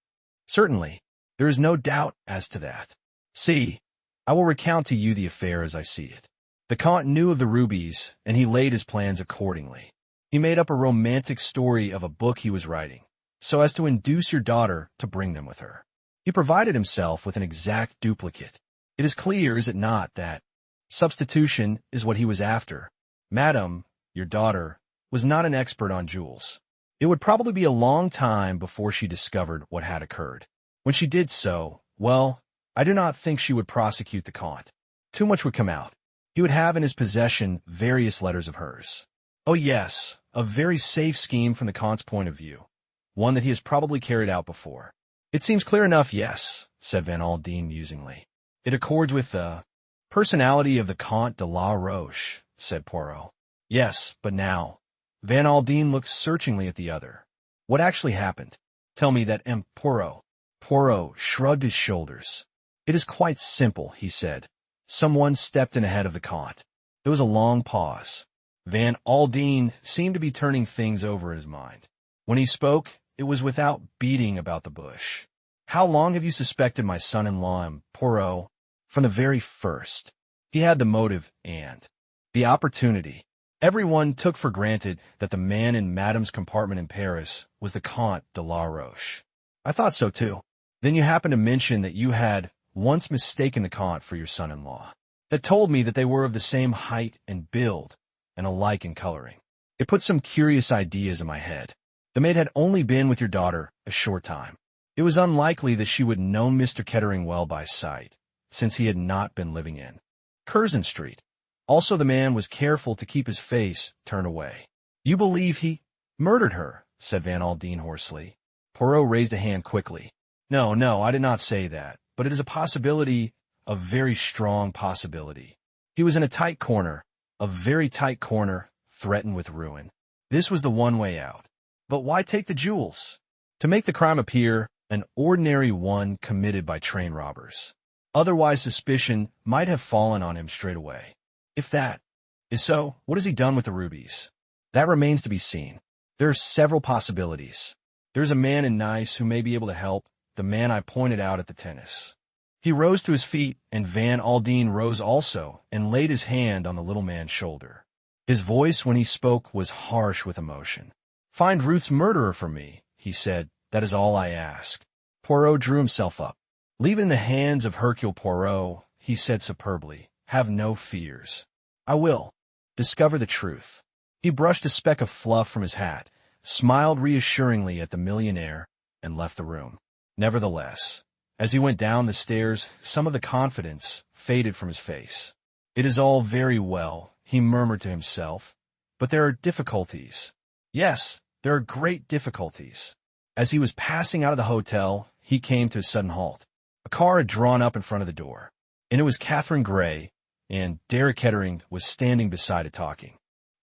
Certainly. There is no doubt as to that. See, I will recount to you the affair as I see it. The Count knew of the rubies, and he laid his plans accordingly. He made up a romantic story of a book he was writing, so as to induce your daughter to bring them with her. He provided himself with an exact duplicate. It is clear, is it not, that substitution is what he was after. Madame, your daughter, was not an expert on jewels. It would probably be a long time before she discovered what had occurred. When she did so, well, I do not think she would prosecute the Count. Too much would come out. He would have in his possession various letters of hers. Oh yes, a very safe scheme from the Count's point of view, one that he has probably carried out before. It seems clear enough, yes, said Van Aldine musingly. It accords with the personality of the Count de la Roche, said Poirot. Yes, but now. Van Aldine looked searchingly at the other. What actually happened? Tell me that, Poirot. Poirot shrugged his shoulders. It is quite simple, he said. Someone stepped in ahead of the Count. There was a long pause. Van Aldine seemed to be turning things over in his mind. When he spoke, it was without beating about the bush. How long have you suspected my son-in-law, Poirot? From the very first. He had the motive and the opportunity. Everyone took for granted that the man in Madame's compartment in Paris was the Count de la Roche. I thought so too. Then you happened to mention that you had once mistaken the Count for your son-in-law. That told me that they were of the same height and build, and alike in coloring. It put some curious ideas in my head. The maid had only been with your daughter a short time. It was unlikely that she would know Mr. Kettering well by sight, since he had not been living in Curzon Street. Also, the man was careful to keep his face turned away. You believe he murdered her, said Van Aldine hoarsely. Poirot raised a hand quickly. No, I did not say that, but it is a possibility, a very strong possibility. He was in a tight corner, a very tight corner, threatened with ruin. This was the one way out. But why take the jewels? To make the crime appear an ordinary one committed by train robbers. Otherwise, suspicion might have fallen on him straight away. If that is so, what has he done with the rubies? That remains to be seen. There are several possibilities. There's a man in Nice who may be able to help, the man I pointed out at the tennis. He rose to his feet, and Van Aldine rose also, and laid his hand on the little man's shoulder. His voice, when he spoke, was harsh with emotion. Find Ruth's murderer for me, he said. That is all I ask. Poirot drew himself up. Leave it in the hands of Hercule Poirot, he said superbly. Have no fears. I will discover the truth. He brushed a speck of fluff from his hat, smiled reassuringly at the millionaire, and left the room. Nevertheless, as he went down the stairs, some of the confidence faded from his face. It is all very well, he murmured to himself, but there are difficulties. Yes, there are great difficulties. As he was passing out of the hotel, he came to a sudden halt. A car had drawn up in front of the door, and it was Catherine Gray, and Derek Kettering was standing beside it talking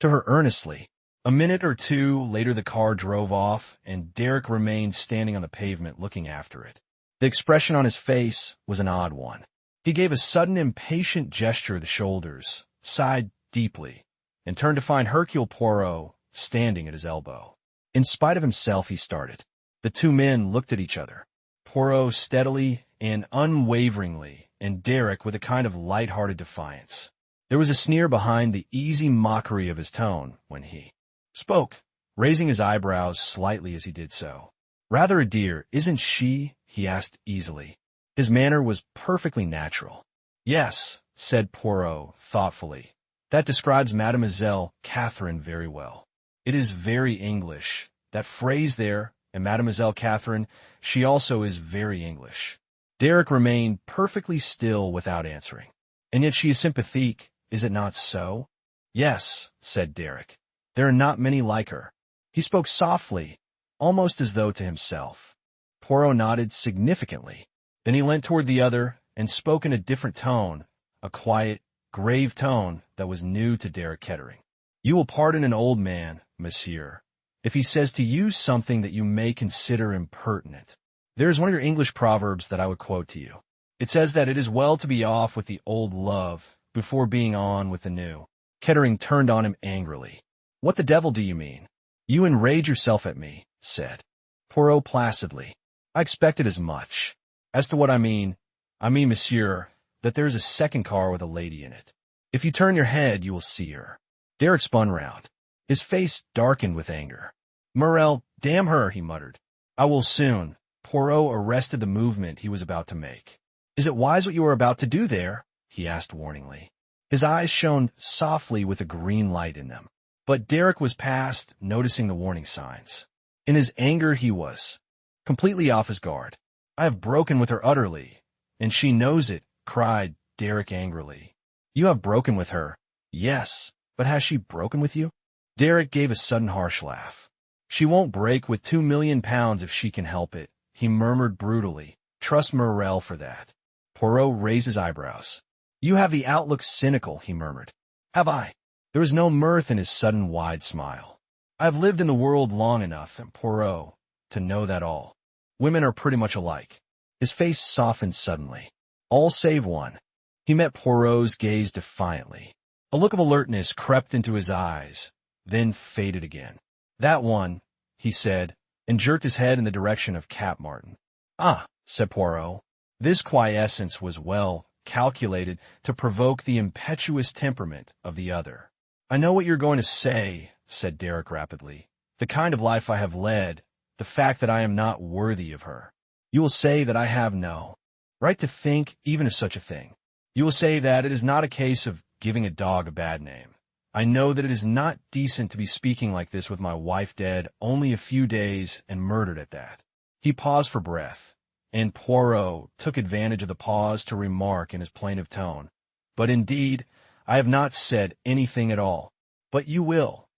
to her earnestly. A minute or two later the car drove off, and Derek remained standing on the pavement looking after it. The expression on his face was an odd one. He gave a sudden impatient gesture of the shoulders, sighed deeply, and turned to find Hercule Poirot standing at his elbow. In spite of himself, he started. The two men looked at each other, Poirot steadily and unwaveringly, and Derek with a kind of light-hearted defiance. There was a sneer behind the easy mockery of his tone when he spoke, raising his eyebrows slightly as he did so. Rather a dear, isn't she? He asked easily. His manner was perfectly natural. Yes, said Poirot thoughtfully. That describes Mademoiselle Catherine very well. It is very English. That phrase there, and Mademoiselle Catherine, she also is very English. Derek remained perfectly still without answering. And yet she is sympathetic, is it not so? Yes, said Derek. There are not many like her. He spoke softly, almost as though to himself. Poirot nodded significantly. Then he leant toward the other and spoke in a different tone, a quiet, grave tone that was new to Derek Kettering. You will pardon an old man, monsieur, if he says to you something that you may consider impertinent. There is one of your English proverbs that I would quote to you. It says that it is well to be off with the old love before being on with the new. Kettering turned on him angrily. What the devil do you mean? You enrage yourself at me, said Poirot placidly. I expected as much. As to what I mean, monsieur, that there is a second car with a lady in it. If you turn your head, you will see her. Derek spun round. His face darkened with anger. Morel, damn her, he muttered. I will soon. Poirot arrested the movement he was about to make. Is it wise what you are about to do there? He asked warningly. His eyes shone softly with a green light in them. But Derek was past noticing the warning signs. In his anger he was completely off his guard. I have broken with her utterly, and she knows it, cried Derek angrily. You have broken with her. Yes, but has she broken with you? Derek gave a sudden harsh laugh. She won't break with £2 million if she can help it, he murmured brutally. Trust Morel for that. Poirot raised his eyebrows. You have the outlook cynical, he murmured. Have I? There was no mirth in his sudden wide smile. I have lived in the world long enough, Poirot, to know that all women are pretty much alike. His face softened suddenly. All save one. He met Poirot's gaze defiantly. A look of alertness crept into his eyes, then faded again. That one, he said, and jerked his head in the direction of Cap Martin. Ah, said Poirot. This quiescence was well calculated to provoke the impetuous temperament of the other. I know what you're going to say, said Derek rapidly. The kind of life I have led, the fact that I am not worthy of her. You will say that I have no right to think even of such a thing. You will say that it is not a case of giving a dog a bad name. I know that it is not decent to be speaking like this with my wife dead only a few days and murdered at that. He paused for breath, and Poirot took advantage of the pause to remark in his plaintive tone, But indeed, I have not said anything at all. But you will.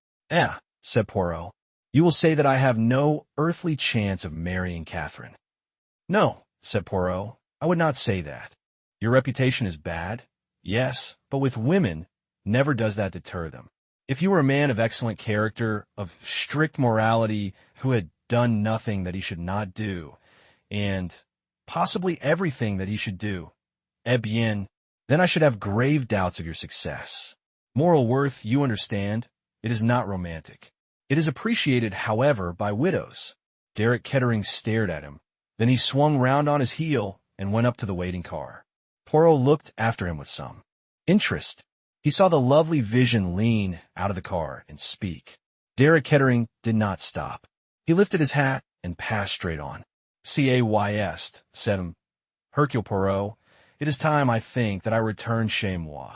Said Poirot. You will say that I have no earthly chance of marrying Catherine. No, said Poirot, I would not say that. Your reputation is bad? Yes, but with women, never does that deter them. If you were a man of excellent character, of strict morality, who had done nothing that he should not do, and possibly everything that he should do, eh bien, then I should have grave doubts of your success. Moral worth, you understand, it is not romantic. It is appreciated, however, by widows. Derek Kettering stared at him. Then he swung round on his heel and went up to the waiting car. Poirot looked after him with some interest. He saw the lovely vision lean out of the car and speak. Derek Kettering did not stop. He lifted his hat and passed straight on. Cays, said Hercule Poirot, it is time, I think, that I return chez moi.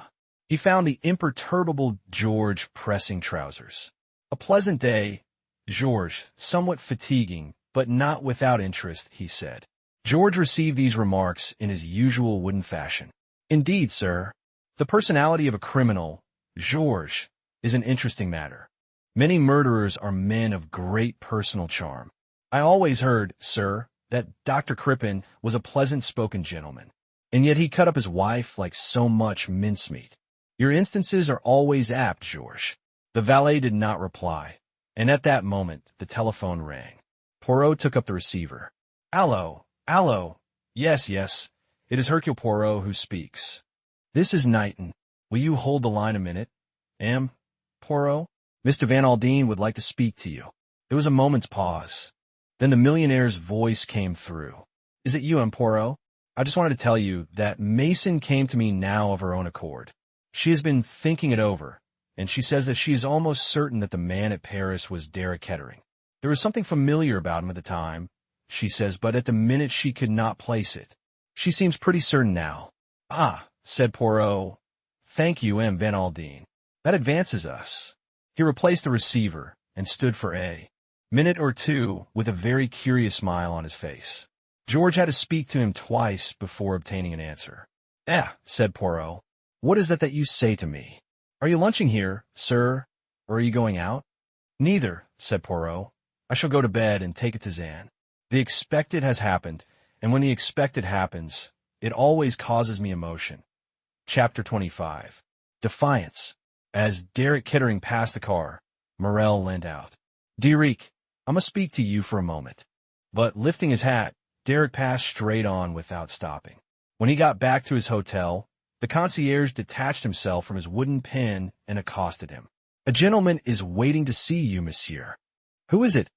He found the imperturbable George pressing trousers. A pleasant day, George, somewhat fatiguing, but not without interest, he said. George received these remarks in his usual wooden fashion. Indeed, sir, the personality of a criminal, George, is an interesting matter. Many murderers are men of great personal charm. I always heard, sir, that Dr. Crippen was a pleasant-spoken gentleman, and yet he cut up his wife like so much mincemeat. Your instances are always apt, George. The valet did not reply, and at that moment the telephone rang. Poirot took up the receiver. Allo, allo. Yes, it is Hercule Poirot who speaks. This is Knighton. Will you hold the line a minute? Poirot? Mr. Van Aldine would like to speak to you. There was a moment's pause. Then the millionaire's voice came through. Is it you, Poirot? I just wanted to tell you that Mason came to me now of her own accord. She has been thinking it over, and she says that she is almost certain that the man at Paris was Derek Kettering. There was something familiar about him at the time, she says, but at the minute she could not place it. She seems pretty certain now. Ah, said Poirot. Thank you, M. Van Aldine. That advances us. He replaced the receiver and stood for a minute or two with a very curious smile on his face. George had to speak to him twice before obtaining an answer. Said Poirot. What is that you say to me? Are you lunching here, sir, or are you going out? Neither, said Poirot. I shall go to bed and take a tisane. The expected has happened, and when the expected happens, it always causes me emotion. Chapter 25. Defiance. As Derek Kettering passed the car, Morel leaned out. Derek, I must speak to you for a moment. But lifting his hat, Derek passed straight on without stopping. When he got back to his hotel, the concierge detached himself from his wooden pen and accosted him. A gentleman is waiting to see you, monsieur. Who is it?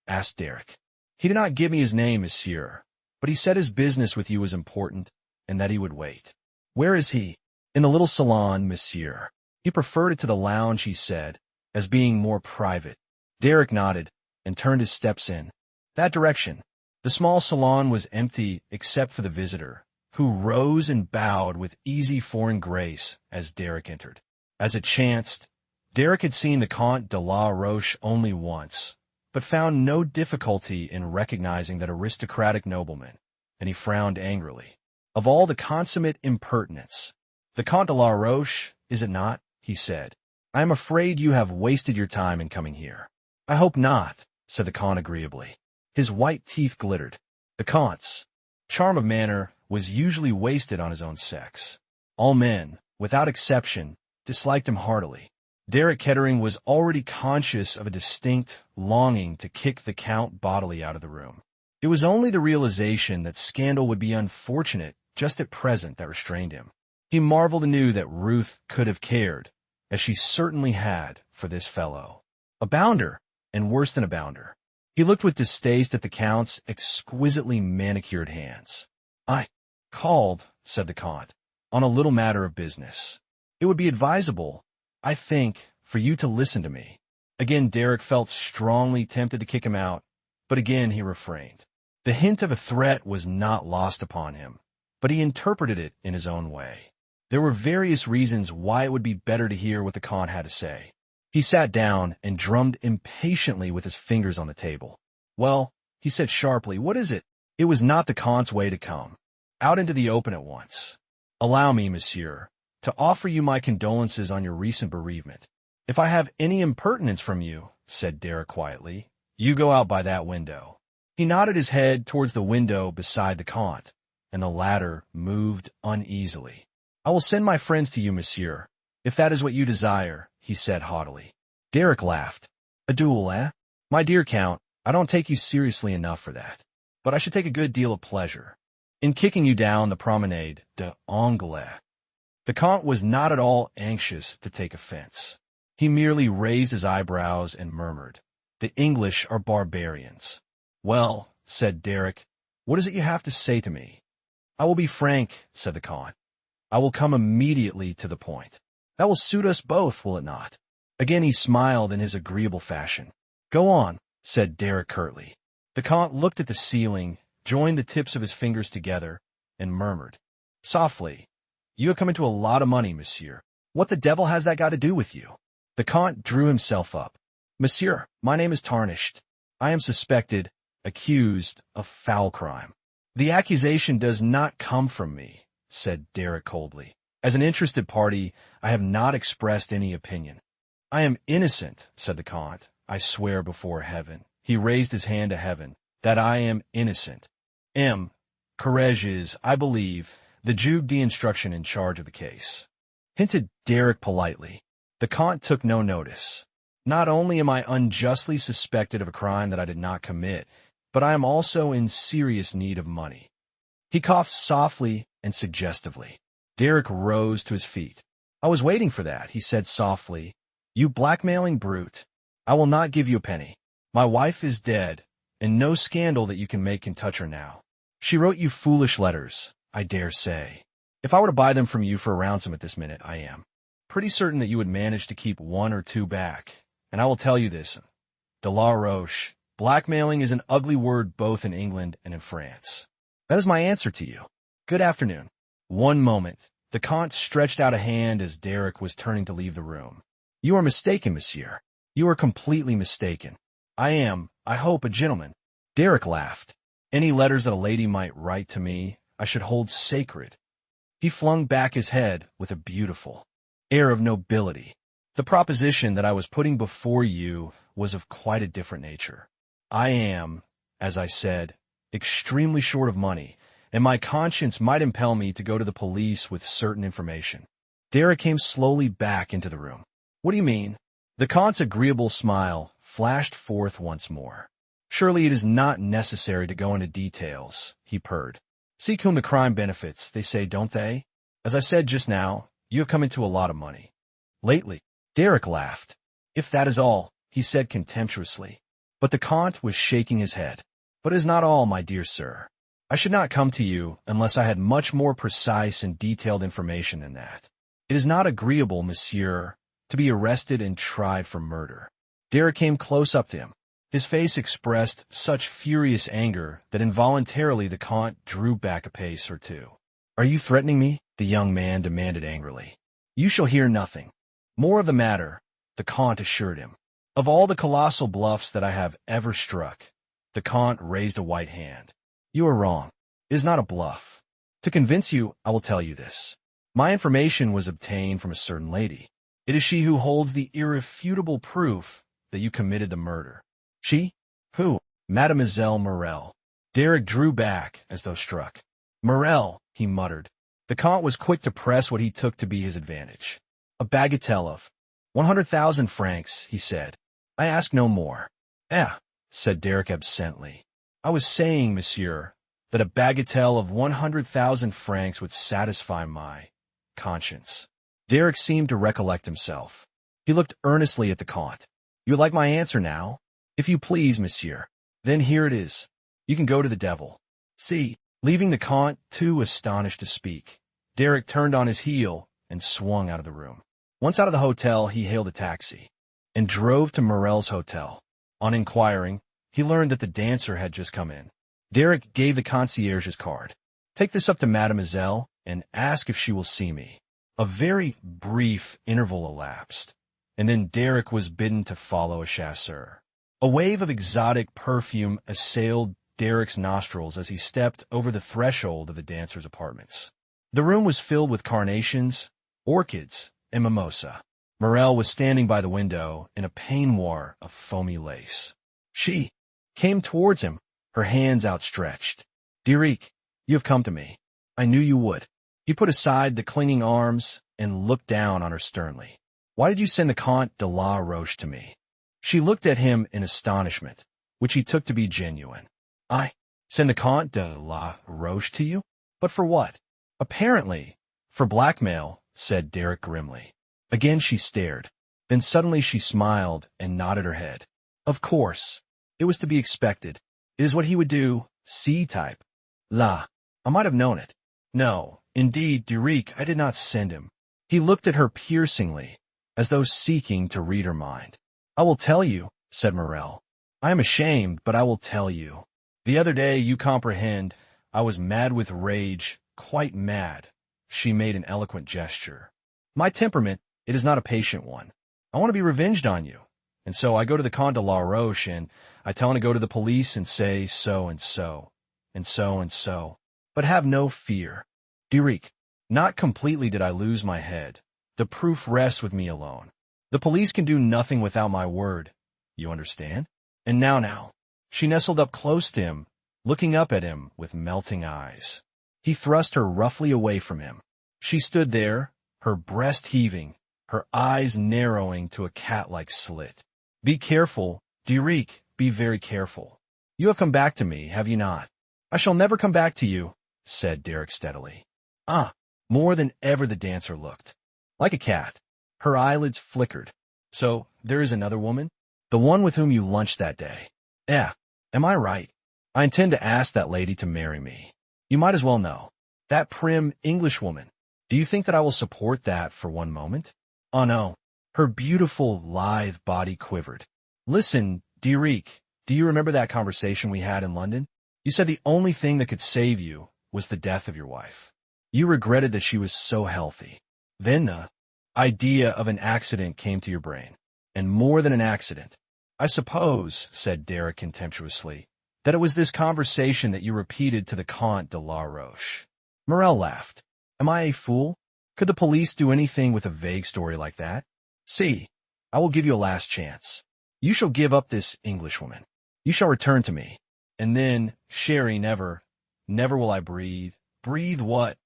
Asked Derek. He did not give me his name, monsieur. but he said his business with you was important and that he would wait. Where is he? In the little salon, monsieur. He preferred it to the lounge, he said, as being more private. Derek nodded and turned his steps in that direction. The small salon was empty except for the visitor, who rose and bowed with easy foreign grace as Derek entered. As it chanced, Derek had seen the Comte de la Roche only once, but found no difficulty in recognizing that aristocratic nobleman, and he frowned angrily. Of all the consummate impertinence, the Comte de la Roche, is it not? He said. I am afraid you have wasted your time in coming here. I hope not, said the Comte agreeably. His white teeth glittered. The Comte's charm of manner was usually wasted on his own sex. All men, without exception, disliked him heartily. Derek Kettering was already conscious of a distinct longing to kick the Count bodily out of the room. It was only the realization that scandal would be unfortunate just at present that restrained him. He marveled anew that Ruth could have cared, as she certainly had, for this fellow. A bounder, and worse than a bounder. He looked with distaste at the Count's exquisitely manicured hands. I called, said the Count, on a little matter of business. It would be advisable, I think, for you to listen to me. Again, Derek felt strongly tempted to kick him out, but again he refrained. The hint of a threat was not lost upon him, but he interpreted it in his own way. There were various reasons why it would be better to hear what the Count had to say. He sat down and drummed impatiently with his fingers on the table. Well, he said sharply, what is it? It was not the Count's way to come out into the open at once. Allow me, monsieur, to offer you my condolences on your recent bereavement. If I have any impertinence from you, said Derek quietly, you go out by that window. He nodded his head towards the window beside the Count, and the latter moved uneasily. I will send my friends to you, monsieur, if that is what you desire, he said haughtily. Derek laughed. A duel, eh? My dear Count, I don't take you seriously enough for that, but I should take a good deal of pleasure in kicking you down the promenade d'Anglais. The Count was not at all anxious to take offense. He merely raised his eyebrows and murmured, the English are barbarians. Well, said Derek, what is it you have to say to me? I will be frank, said the Count. I will come immediately to the point. That will suit us both, will it not? Again he smiled in his agreeable fashion. Go on, said Derek curtly. The Count looked at the ceiling, joined the tips of his fingers together, and murmured, softly, you have come into a lot of money, monsieur. What the devil has that got to do with you? The Count drew himself up. Monsieur, my name is tarnished. I am suspected, accused of foul crime. The accusation does not come from me, said Derek coldly. As an interested party, I have not expressed any opinion. I am innocent, said the Count. I swear before heaven. He raised his hand to heaven, that I am innocent. M. Courage is, I believe, the juge d'instruction in charge of the case. Hinted Derek politely. The Count took no notice. Not only am I unjustly suspected of a crime that I did not commit, but I am also in serious need of money. He coughed softly and suggestively. Derek rose to his feet. I was waiting for that, he said softly. You blackmailing brute. I will not give you a penny. My wife is dead, and no scandal that you can make can touch her now. She wrote you foolish letters, I dare say. If I were to buy them from you for a ransom at this minute, I am pretty certain that you would manage to keep one or two back. And I will tell you this, de la Roche, blackmailing is an ugly word both in England and in France. That is my answer to you. Good afternoon. One moment. The Count stretched out a hand as Derek was turning to leave the room. You are mistaken, monsieur. You are completely mistaken. I am, I hope, a gentleman. Derek laughed. Any letters that a lady might write to me, I should hold sacred. He flung back his head with a beautiful air of nobility. The proposition that I was putting before you was of quite a different nature. I am, as I said, extremely short of money, and my conscience might impel me to go to the police with certain information. Derek came slowly back into the room. What do you mean? The Count's agreeable smile flashed forth once more. Surely it is not necessary to go into details, he purred. Seek whom the crime benefits, they say, don't they? As I said just now, you have come into a lot of money. Lately, Derek laughed. If that is all, he said contemptuously. But the Count was shaking his head. But it is not all, my dear sir. I should not come to you unless I had much more precise and detailed information than that. It is not agreeable, monsieur, to be arrested and tried for murder. Derek came close up to him. His face expressed such furious anger that involuntarily the Count drew back a pace or two. Are you threatening me? The young man demanded angrily. You shall hear nothing. More of the matter, the Count assured him. Of all the colossal bluffs that I have ever struck, the Count raised a white hand. You are wrong. It is not a bluff. To convince you, I will tell you this. My information was obtained from a certain lady. It is she who holds the irrefutable proof that you committed the murder. She? Who? Mademoiselle Morel. Derek drew back as though struck. Morel, he muttered. The Count was quick to press what he took to be his advantage. A bagatelle of 100,000 francs, he said. I ask no more. Said Derek absently. I was saying, monsieur, that a bagatelle of 100,000 francs would satisfy my conscience. Derek seemed to recollect himself. He looked earnestly at the Count. You like my answer now? If you please, monsieur. Then here it is. You can go to the devil. See, leaving the Count too astonished to speak, Derek turned on his heel and swung out of the room. Once out of the hotel, he hailed a taxi and drove to Morel's hotel. On inquiring, he learned that the dancer had just come in. Derek gave the concierge his card. Take this up to mademoiselle and ask if she will see me. A very brief interval elapsed, and then Derek was bidden to follow a chasseur. A wave of exotic perfume assailed Derek's nostrils as he stepped over the threshold of the dancer's apartments. The room was filled with carnations, orchids, and mimosa. Morel was standing by the window in a peignoir of foamy lace. She came towards him, her hands outstretched. Derek, you have come to me. I knew you would. He put aside the clinging arms and looked down on her sternly. Why did you send the Count de la Roche to me? She looked at him in astonishment, which he took to be genuine. I send the Count de la Roche to you? But for what? Apparently, for blackmail, said Derek grimly. Again she stared. Then suddenly she smiled and nodded her head. Of course. It was to be expected. It is what he would do, C-type. La, I might have known it. No, indeed, Derek, I did not send him. He looked at her piercingly, as though seeking to read her mind. I will tell you, said Morel. I am ashamed, but I will tell you. The other day, you comprehend, I was mad with rage, quite mad. She made an eloquent gesture. My temperament, it is not a patient one. I want to be revenged on you. And so I go to the Count de la Roche, and I tell him to go to the police and say so and so, and so and so. But have no fear. Derek, not completely did I lose my head. The proof rests with me alone. The police can do nothing without my word. You understand? And now. She nestled up close to him, looking up at him with melting eyes. He thrust her roughly away from him. She stood there, her breast heaving, her eyes narrowing to a cat-like slit. Be careful, Derek, be very careful. You have come back to me, have you not? I shall never come back to you, said Derek steadily. More than ever the dancer looked. Like a cat. Her eyelids flickered. So, there is another woman? The one with whom you lunched that day. Am I right? I intend to ask that lady to marry me. You might as well know. That prim Englishwoman. Do you think that I will support that for one moment? Oh no. Her beautiful, lithe body quivered. Listen, Derek, do you remember that conversation we had in London? You said the only thing that could save you was the death of your wife. You regretted that she was so healthy. Then the idea of an accident came to your brain. And more than an accident. I suppose, said Derek contemptuously, that it was this conversation that you repeated to the Count de la Roche. Morel laughed. Am I a fool? Could the police do anything with a vague story like that? See, I will give you a last chance. You shall give up this Englishwoman. You shall return to me. And then, Sherry, never will I breathe. Breathe what?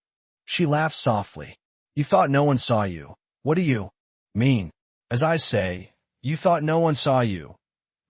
She laughed softly. You thought no one saw you. What do you mean? As I say, you thought no one saw you.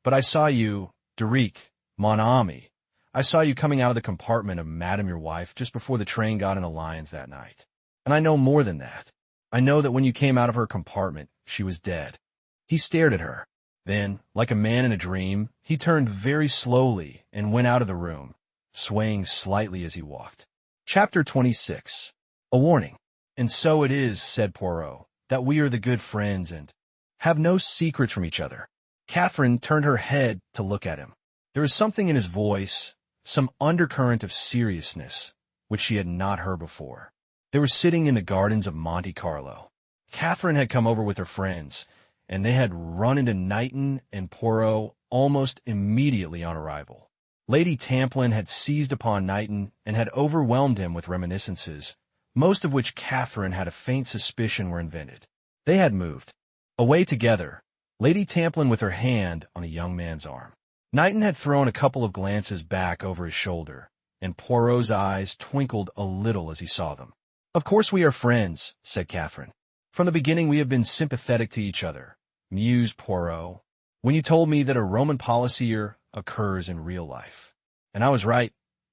But I saw you, Derek, mon ami. I saw you coming out of the compartment of Madame your wife just before the train got into Lyons that night. And I know more than that. I know that when you came out of her compartment, she was dead. He stared at her. Then, like a man in a dream, he turned very slowly and went out of the room, swaying slightly as he walked. Chapter 26. A Warning. "And so it is," said Poirot, "that we are the good friends and have no secrets from each other." Catherine turned her head to look at him. There was something in his voice, some undercurrent of seriousness, which she had not heard before. They were sitting in the gardens of Monte Carlo. Catherine had come over with her friends, and they had run into Knighton and Poirot almost immediately on arrival. Lady Tamplin had seized upon Knighton and had overwhelmed him with reminiscences, most of which Catherine had a faint suspicion were invented. They had moved away together, Lady Tamplin with her hand on a young man's arm. Knighton had thrown a couple of glances back over his shoulder, and Poirot's eyes twinkled a little as he saw them. "Of course we are friends," said Catherine. "From the beginning we have been sympathetic to each other," mused Poirot, "when you told me that a Roman policier occurs in real life. And I was right,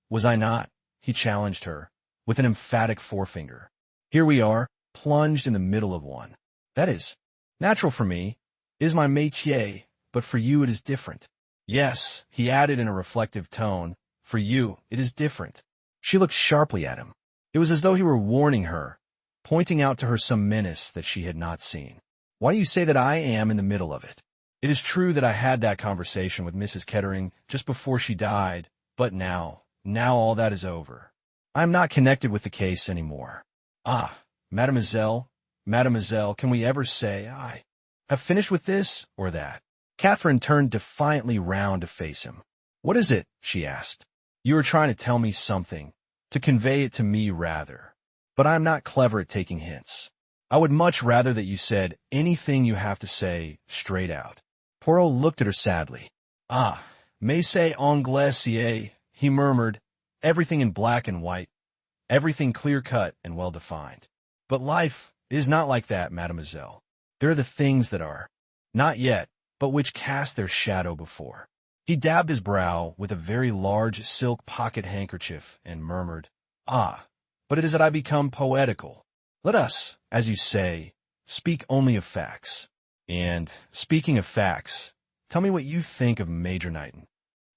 was I not?" he challenged her, with an emphatic forefinger. "Here we are, plunged in the middle of one. That is natural for me, is my métier, but for you it is different." "Yes," he added in a reflective tone, "for you it is different." She looked sharply at him. It was as though he were warning her, pointing out to her some menace that she had not seen. "Why do you say that I am in the middle of it? It is true that I had that conversation with Mrs. Kettering just before she died, but now all that is over. I am not connected with the case any more. Ah, mademoiselle, can we ever say I have finished with this or that?" Catherine turned defiantly round to face him. "What is it?" she asked. "You are trying to tell me something, to convey it to me rather. But I am not clever at taking hints. I would much rather that you said anything you have to say straight out." Poirot looked at her sadly. "Ah, mais c'est anglais, he murmured, "everything in black and white, everything clear-cut and well-defined. But life is not like that, mademoiselle. There are the things that are not yet, but which cast their shadow before." He dabbed his brow with a very large silk pocket-handkerchief and murmured, "Ah, but it is that I become poetical. Let us, as you say, speak only of facts. And, speaking of facts, tell me what you think of Major Knighton."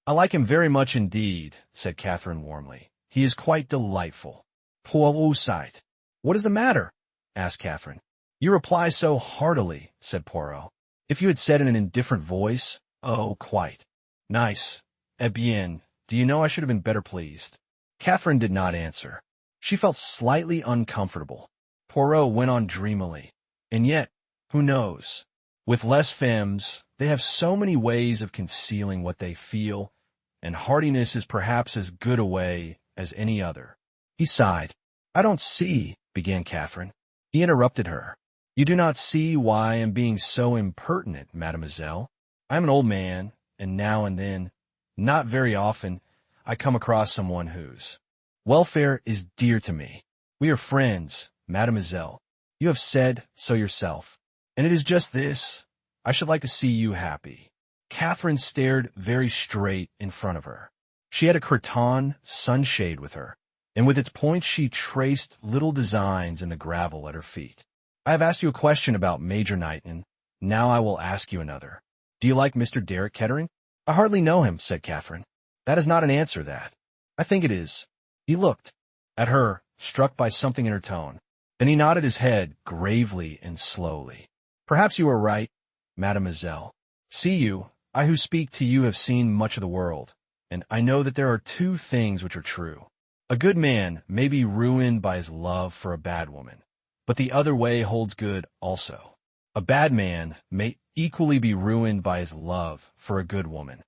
"I like him very much indeed," said Catherine warmly. "He is quite delightful." Poirot sighed. "What is the matter?" asked Catherine. "You reply so heartily," said Poirot. "If you had said in an indifferent voice, oh, quite nice, eh bien, do you know I should have been better pleased." Catherine did not answer. She felt slightly uncomfortable. Poirot went on dreamily. "And yet, who knows? With les femmes, they have so many ways of concealing what they feel, and heartiness is perhaps as good a way as any other." He sighed. "I don't see," began Catherine. He interrupted her. "You do not see why I am being so impertinent, mademoiselle. I am an old man, and now and then, not very often, I come across someone whose welfare is dear to me. We are friends, mademoiselle. You have said so yourself. And it is just this. I should like to see you happy." Catherine stared very straight in front of her. She had a cretonne sunshade with her, and with its point she traced little designs in the gravel at her feet. "I have asked you a question about Major Knighton. Now I will ask you another. Do you like Mr. Derek Kettering?" "I hardly know him," said Catherine. "That is not an answer, that." "I think it is." He looked at her, struck by something in her tone. Then he nodded his head gravely and slowly. "Perhaps you are right, mademoiselle. See you, I who speak to you have seen much of the world, and I know that there are two things which are true. A good man may be ruined by his love for a bad woman, but the other way holds good also. A bad man may equally be ruined by his love for a good woman."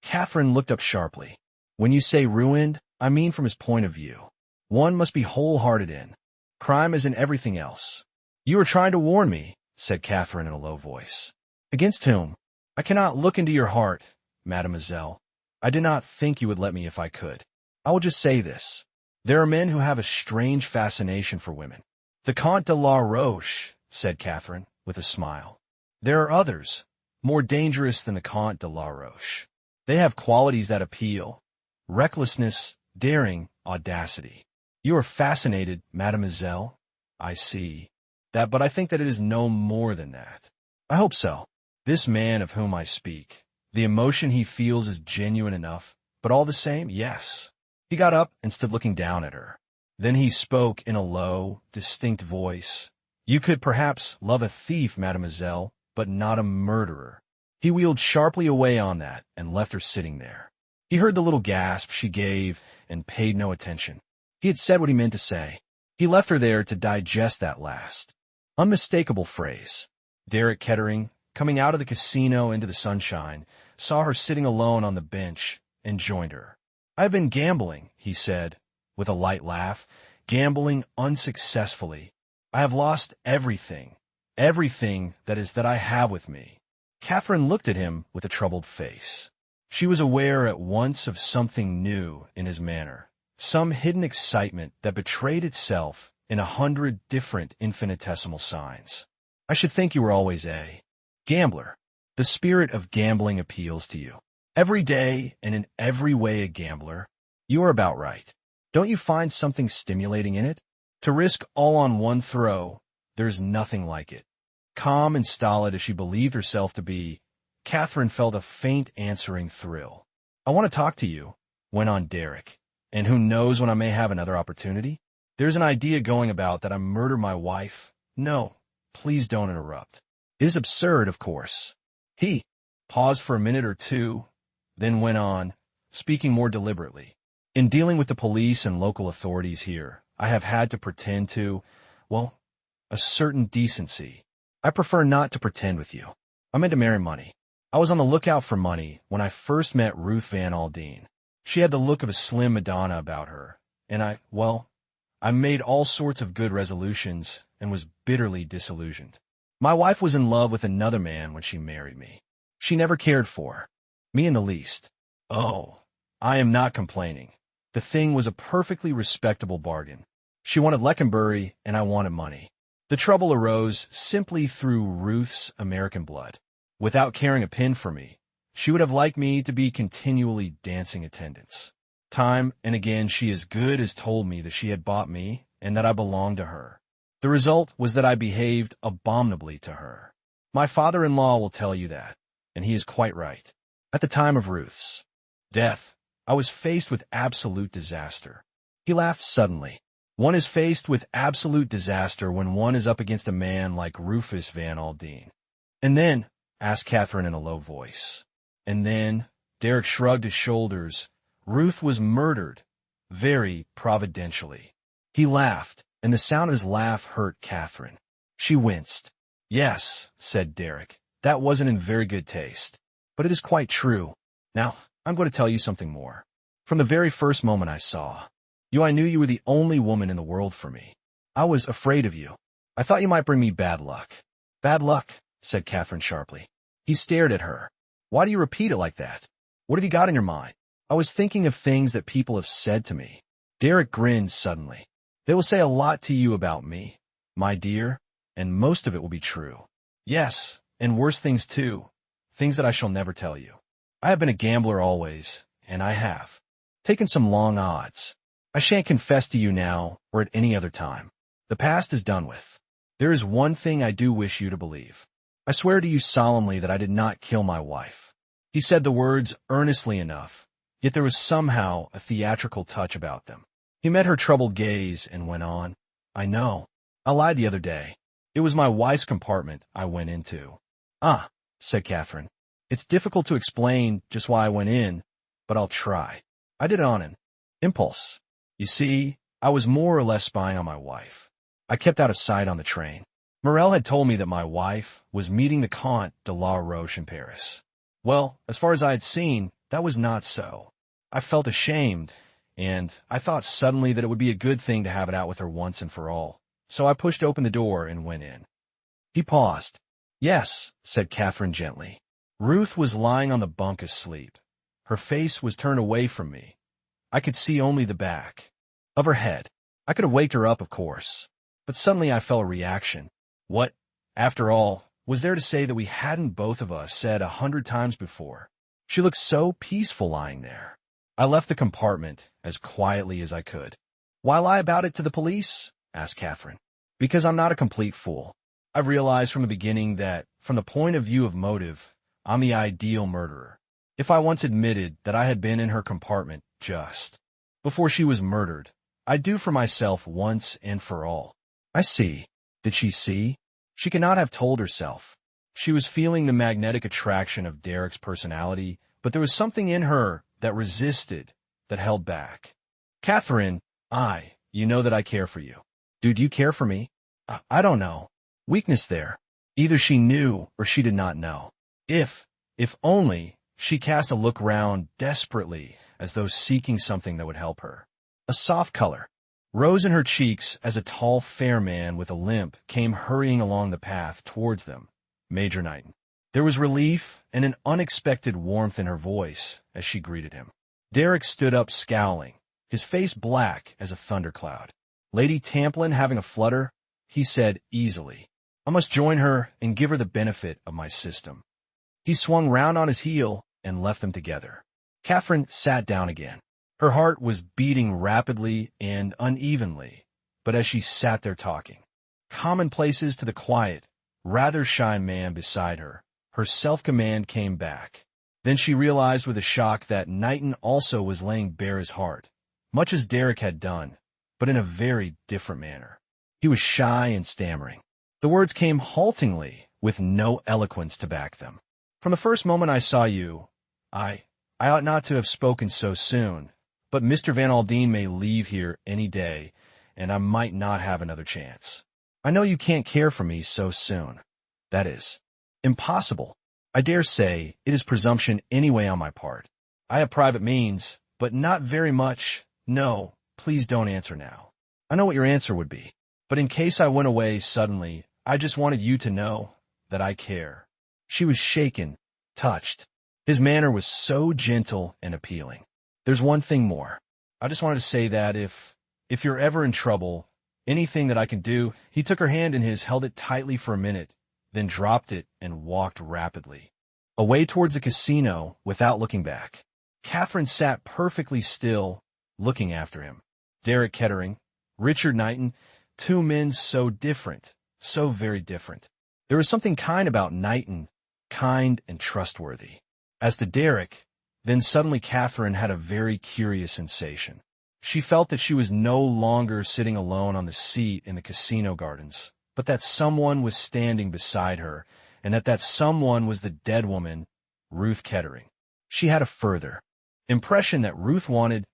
Catherine looked up sharply. "When you say ruined, I mean from his point of view. One must be wholehearted in crime as in everything else." "You are trying to warn me," said Catherine in a low voice. "Against whom?" "I cannot look into your heart, mademoiselle. I did not think you would let me if I could. I will just say this. There are men who have a strange fascination for women." "The Comte de la Roche," said Catherine, with a smile. "There are others, more dangerous than the Comte de la Roche. They have qualities that appeal. Recklessness, daring, audacity. You are fascinated, mademoiselle. I see that, but I think that it is no more than that." "I hope so. This man of whom I speak, the emotion he feels is genuine enough, but all the same, yes. He got up and stood looking down at her. Then he spoke in a low, distinct voice. "You could perhaps love a thief, mademoiselle, but not a murderer." He wheeled sharply away on that and left her sitting there. He heard the little gasp she gave and paid no attention. He had said what he meant to say. He left her there to digest that last, unmistakable phrase. Derek Kettering, coming out of the casino into the sunshine, saw her sitting alone on the bench and joined her. "I have been gambling," he said, with a light laugh, "gambling unsuccessfully. I have lost everything that I have with me." Catherine looked at him with a troubled face. She was aware at once of something new in his manner, some hidden excitement that betrayed itself in 100 different infinitesimal signs. "I should think you were always a gambler. The spirit of gambling appeals to you. Every day and in every way a gambler. You are about right. Don't you find something stimulating in it? To risk all on one throw, there's nothing like it." Calm and stolid as she believed herself to be, Catherine felt a faint answering thrill. "I want to talk to you," went on Derek, "and who knows when I may have another opportunity? There's an idea going about that I murder my wife. No, please don't interrupt. It is absurd, of course." He paused for a minute or two, then went on, speaking more deliberately. "In dealing with the police and local authorities here, I have had to pretend to, well, a certain decency. I prefer not to pretend with you. I meant to marry money. I was on the lookout for money when I first met Ruth Van Aldine. She had the look of a slim Madonna about her, and I made all sorts of good resolutions and was bitterly disillusioned. My wife was in love with another man when she married me. She never cared for me in the least. Oh, I am not complaining. The thing was a perfectly respectable bargain. She wanted Leconbury, and I wanted money. The trouble arose simply through Ruth's American blood. Without caring a pin for me, she would have liked me to be continually dancing attendance. Time and again she as good as told me that she had bought me and that I belonged to her. The result was that I behaved abominably to her. My father-in-law will tell you that, and he is quite right. At the time of Ruth's death, I was faced with absolute disaster." He laughed suddenly. "One is faced with absolute disaster when one is up against a man like Rufus Van Aldine." "And then?" asked Catherine in a low voice. "And then," Derek shrugged his shoulders, "Ruth was murdered, very providentially." He laughed, and the sound of his laugh hurt Catherine. She winced. "Yes," said Derek, "that wasn't in very good taste. But it is quite true. Now, I'm going to tell you something more. From the very first moment I saw you, I knew you were the only woman in the world for me. I was afraid of you. I thought you might bring me bad luck." "Bad luck," said Catherine sharply. He stared at her. "Why do you repeat it like that? What have you got in your mind?" "I was thinking of things that people have said to me." Derek grinned suddenly. "They will say a lot to you about me, my dear, and most of it will be true. Yes, and worse things too, things that I shall never tell you. I have been a gambler always, and I have taken some long odds. I shan't confess to you now or at any other time. The past is done with. There is one thing I do wish you to believe. I swear to you solemnly that I did not kill my wife." He said the words earnestly enough, yet there was somehow a theatrical touch about them. He met her troubled gaze and went on, "I know. I lied the other day. It was my wife's compartment I went into." "Ah," said Catherine. "It's difficult to explain just why I went in, but I'll try. I did it on an impulse. You see, I was more or less spying on my wife. I kept out of sight on the train. Morel had told me that my wife was meeting the Comte de la Roche in Paris. Well, as far as I had seen, that was not so. I felt ashamed, and I thought suddenly that it would be a good thing to have it out with her once and for all. So I pushed open the door and went in." He paused. "Yes," said Catherine gently. "Ruth was lying on the bunk asleep. Her face was turned away from me. I could see only the back of her head. I could have waked her up, of course. But suddenly I felt a reaction. What, after all, was there to say that we hadn't both of us said 100 times before? She looked so peaceful lying there. I left the compartment as quietly as I could." "Why lie about it to the police?" asked Catherine. "Because I'm not a complete fool. I've realized from the beginning that, from the point of view of motive, I'm the ideal murderer. If I once admitted that I had been in her compartment, just before she was murdered. I'd do for myself once and for all. I see. Did she see? She could not have told herself. She was feeling the magnetic attraction of Derek's personality, but there was something in her that resisted, that held back. Catherine, you know that I care for you. Do you care for me? I don't know. Weakness there. Either she knew or she did not know. If only, she cast a look round desperately as though seeking something that would help her. A soft color rose in her cheeks as a tall, fair man with a limp came hurrying along the path towards them. Major Knighton. There was relief and an unexpected warmth in her voice as she greeted him. Derek stood up scowling, his face black as a thundercloud. Lady Tamplin having a flutter, he said easily, I must join her and give her the benefit of my system. He swung round on his heel and left them together. Catherine sat down again. Her heart was beating rapidly and unevenly, but as she sat there talking, commonplaces to the quiet, rather shy man beside her, her self-command came back. Then she realized with a shock that Knighton also was laying bare his heart, much as Derek had done, but in a very different manner. He was shy and stammering. The words came haltingly, with no eloquence to back them. From the first moment I saw you, I ought not to have spoken so soon, but Mr. Van Aldine may leave here any day, and I might not have another chance. I know you can't care for me so soon. That is impossible. I dare say it is presumption anyway on my part. I have private means, but not very much. No, please don't answer now. I know what your answer would be, but in case I went away suddenly, I just wanted you to know that I care. She was shaken, touched. His manner was so gentle and appealing. There's one thing more. I just wanted to say that if you're ever in trouble, anything that I can do. He took her hand in his, held it tightly for a minute, then dropped it and walked rapidly away towards the casino without looking back. Catherine sat perfectly still, looking after him. Derek Kettering, Richard Knighton, two men so different, so very different. There was something kind about Knighton, kind and trustworthy. As to Derek, then suddenly Catherine had a very curious sensation. She felt that she was no longer sitting alone on the seat in the casino gardens, but that someone was standing beside her, and that someone was the dead woman, Ruth Kettering. She had a further impression that Ruth wanted,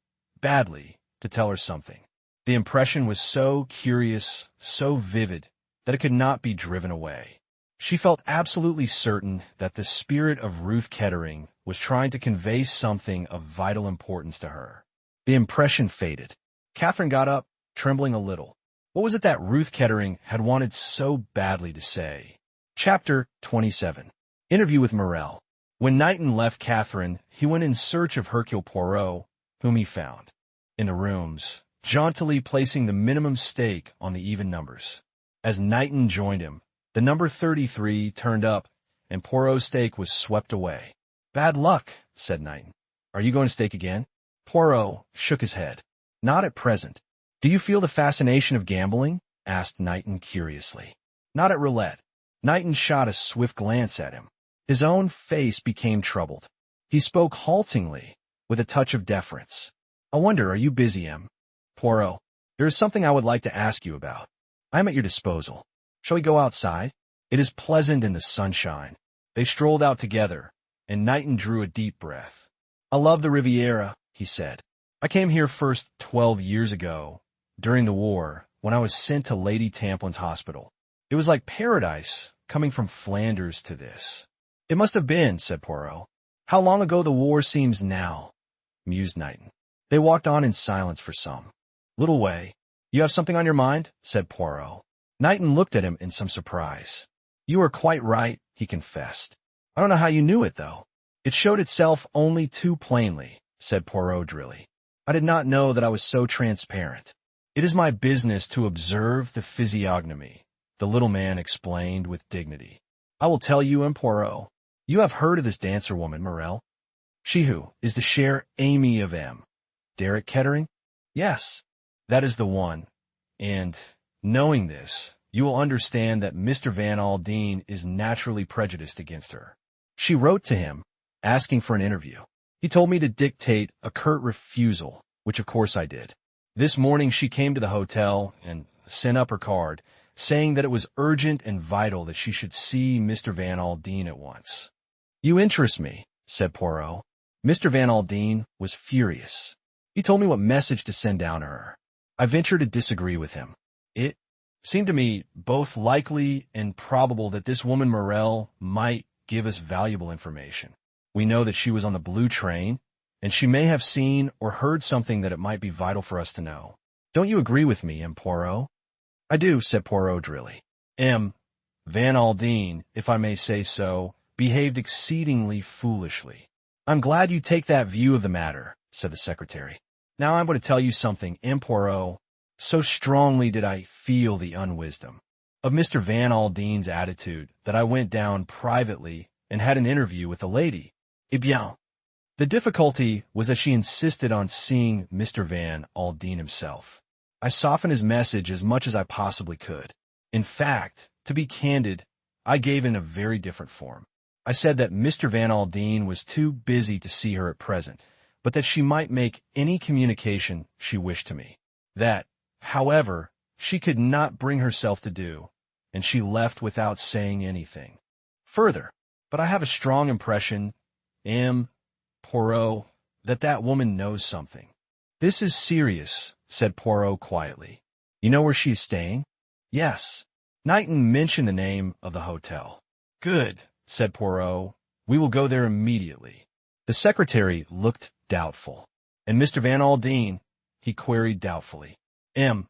badly, to tell her something. The impression was so curious, so vivid, that it could not be driven away. She felt absolutely certain that the spirit of Ruth Kettering was trying to convey something of vital importance to her. The impression faded. Catherine got up, trembling a little. What was it that Ruth Kettering had wanted so badly to say? Chapter 27. Interview with Morel. When Knighton left Catherine, he went in search of Hercule Poirot, whom he found in the rooms, jauntily placing the minimum stake on the even numbers. As Knighton joined him, the number 33 turned up, and Poirot's stake was swept away. Bad luck, said Knighton. Are you going to stake again? Poirot shook his head. Not at present. Do you feel the fascination of gambling? Asked Knighton curiously. Not at roulette. Knighton shot a swift glance at him. His own face became troubled. He spoke haltingly, with a touch of deference. I wonder, are you busy, M? Poirot, there is something I would like to ask you about. I am at your disposal. Shall we go outside? It is pleasant in the sunshine. They strolled out together, and Knighton drew a deep breath. I love the Riviera, he said. I came here first 12 years ago, during the war, when I was sent to Lady Tamplin's hospital. It was like paradise, coming from Flanders to this. It must have been, said Poirot. How long ago the war seems now, mused Knighton. They walked on in silence for some little way. You have something on your mind? Said Poirot. Knighton looked at him in some surprise. You are quite right, he confessed. I don't know how you knew it, though. It showed itself only too plainly, said Poirot drily. I did not know that I was so transparent. It is my business to observe the physiognomy, the little man explained with dignity. I will tell you, Poirot. You have heard of this dancer woman, Morel? She who is the cher Amy of M. Derek Kettering? Yes, that is the one. And, knowing this, you will understand that Mr. Van Aldine is naturally prejudiced against her. She wrote to him, asking for an interview. He told me to dictate a curt refusal, which of course I did. This morning she came to the hotel and sent up her card, saying that it was urgent and vital that she should see Mr. Van Aldine at once. "You interest me," said Poirot. Mr. Van Aldine was furious. He told me what message to send down to her. I ventured to disagree with him. It seemed to me both likely and probable that this woman Morel might give us valuable information. We know that she was on the blue train, and she may have seen or heard something that it might be vital for us to know. Don't you agree with me, M. Poirot? "I do," said Poirot drily. M. Van Aldine, if I may say so, behaved exceedingly foolishly. "I'm glad you take that view of the matter," said the secretary. "Now I'm going to tell you something, M. Poirot. So strongly did I feel the unwisdom of Mr. Van Aldine's attitude that I went down privately and had an interview with the lady. Eh bien, the difficulty was that she insisted on seeing Mr. Van Aldine himself. I softened his message as much as I possibly could. In fact, to be candid, I gave in a very different form. I said that Mr. Van Aldine was too busy to see her at present, but that she might make any communication she wished to me. That, however, she could not bring herself to do, and she left without saying anything further. But I have a strong impression, M. Poirot, that that woman knows something." "This is serious," said Poirot quietly. "You know where she is staying?" "Yes." Knighton mentioned the name of the hotel. "Good," said Poirot. "We will go there immediately." The secretary looked doubtful. "And Mr. Van Aldine?" he queried doubtfully. "M.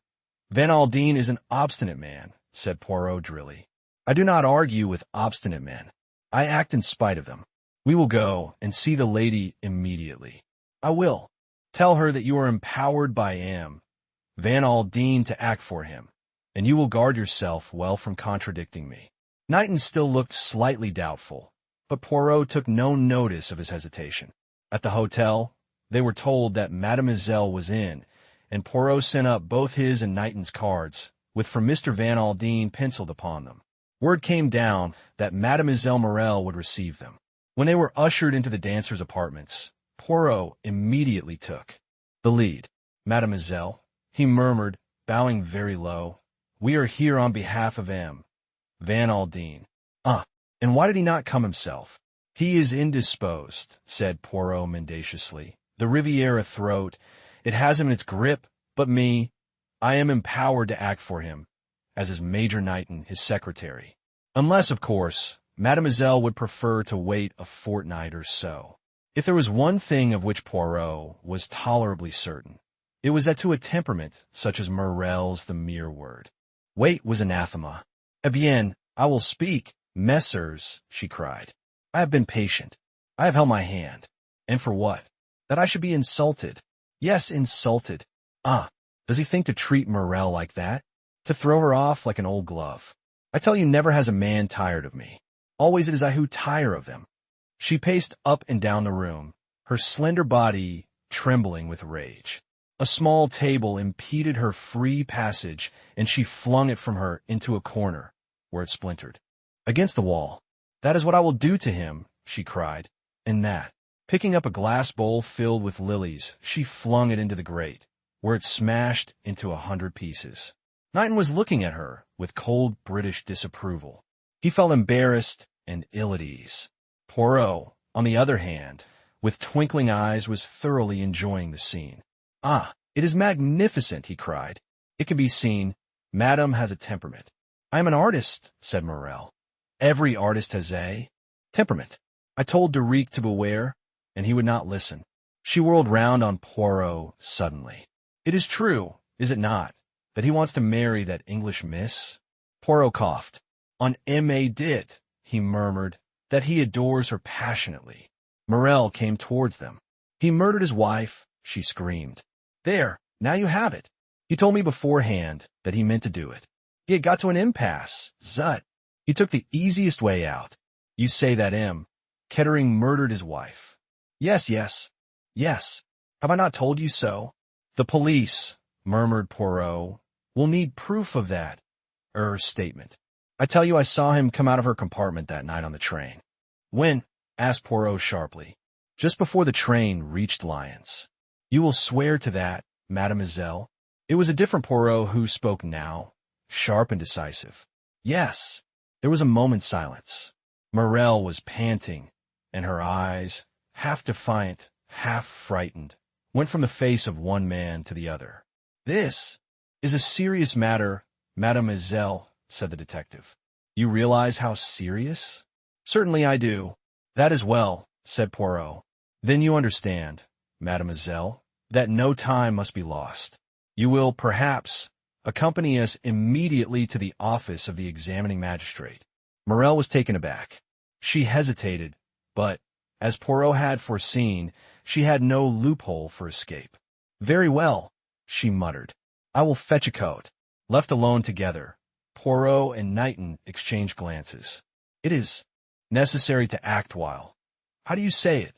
Van Aldine is an obstinate man," said Poirot drily. "I do not argue with obstinate men. I act in spite of them. We will go and see the lady immediately. I will. Tell her that you are empowered by M. Van Aldine to act for him, and you will guard yourself well from contradicting me." Knighton still looked slightly doubtful, but Poirot took no notice of his hesitation. At the hotel, they were told that Mademoiselle was in, and Poirot sent up both his and Knighton's cards, with "For Mr. Van Aldine" penciled upon them. Word came down that Mademoiselle Morel would receive them. When they were ushered into the dancers' apartments, Poirot immediately took the lead. "Mademoiselle," he murmured, bowing very low, "we are here on behalf of M. Van Aldine." "Ah, and why did he not come himself?" "He is indisposed," said Poirot mendaciously. "The Riviera throat, it has him in its grip, but me, I am empowered to act for him, as is Major Knighton, his secretary. Unless, of course, Mademoiselle would prefer to wait a fortnight or so." If there was one thing of which Poirot was tolerably certain, it was that to a temperament such as Morel's the mere word wait was anathema. "Eh bien, I will speak, messieurs," she cried. "I have been patient. I have held my hand. And for what? That I should be insulted. Yes, insulted. Ah, does he think to treat Morel like that? To throw her off like an old glove? I tell you, never has a man tired of me. Always it is I who tire of him." She paced up and down the room, her slender body trembling with rage. A small table impeded her free passage, and she flung it from her into a corner, where it splintered against the wall. "That is what I will do to him," she cried, and that, picking up a glass bowl filled with lilies, she flung it into the grate, where it smashed into 100 pieces. Knighton was looking at her with cold British disapproval. He felt embarrassed and ill at ease. Poirot, on the other hand, with twinkling eyes, was thoroughly enjoying the scene. "Ah, it is magnificent," he cried. "It can be seen, Madame has a temperament." "I am an artist," said Morel. "Every artist has a temperament. I told Deric to beware, and he would not listen." She whirled round on Poirot suddenly. "It is true, is it not, that he wants to marry that English miss?" Poirot coughed. "On M.A. dit," he murmured, "that he adores her passionately." Morel came towards them. "He murdered his wife," she screamed. "There, now you have it. He told me beforehand that he meant to do it. He had got to an impasse. Zut! He took the easiest way out. You say that M. Kettering murdered his wife." Yes. Have I not told you so?" "The police," murmured Poirot, "will need proof of that statement. I tell you I saw him come out of her compartment that night on the train." "When?" asked Poirot sharply. "Just before the train reached Lyons." You will swear to that, mademoiselle? It was a different Poirot who spoke now, sharp and decisive. Yes. There was a moment's silence. Morel was panting, and her eyes, half defiant, half frightened, went from the face of one man to the other. This is a serious matter, mademoiselle, said the detective. You realize how serious? Certainly I do. That is well, said Poirot. Then you understand, mademoiselle, that no time must be lost. You will, perhaps, accompany us immediately to the office of the examining magistrate. Morel was taken aback. She hesitated, but, as Poirot had foreseen, she had no loophole for escape. Very well, she muttered. I will fetch a coat. Left alone together, Poirot and Knighton exchanged glances. It is necessary to act while. How do you say it?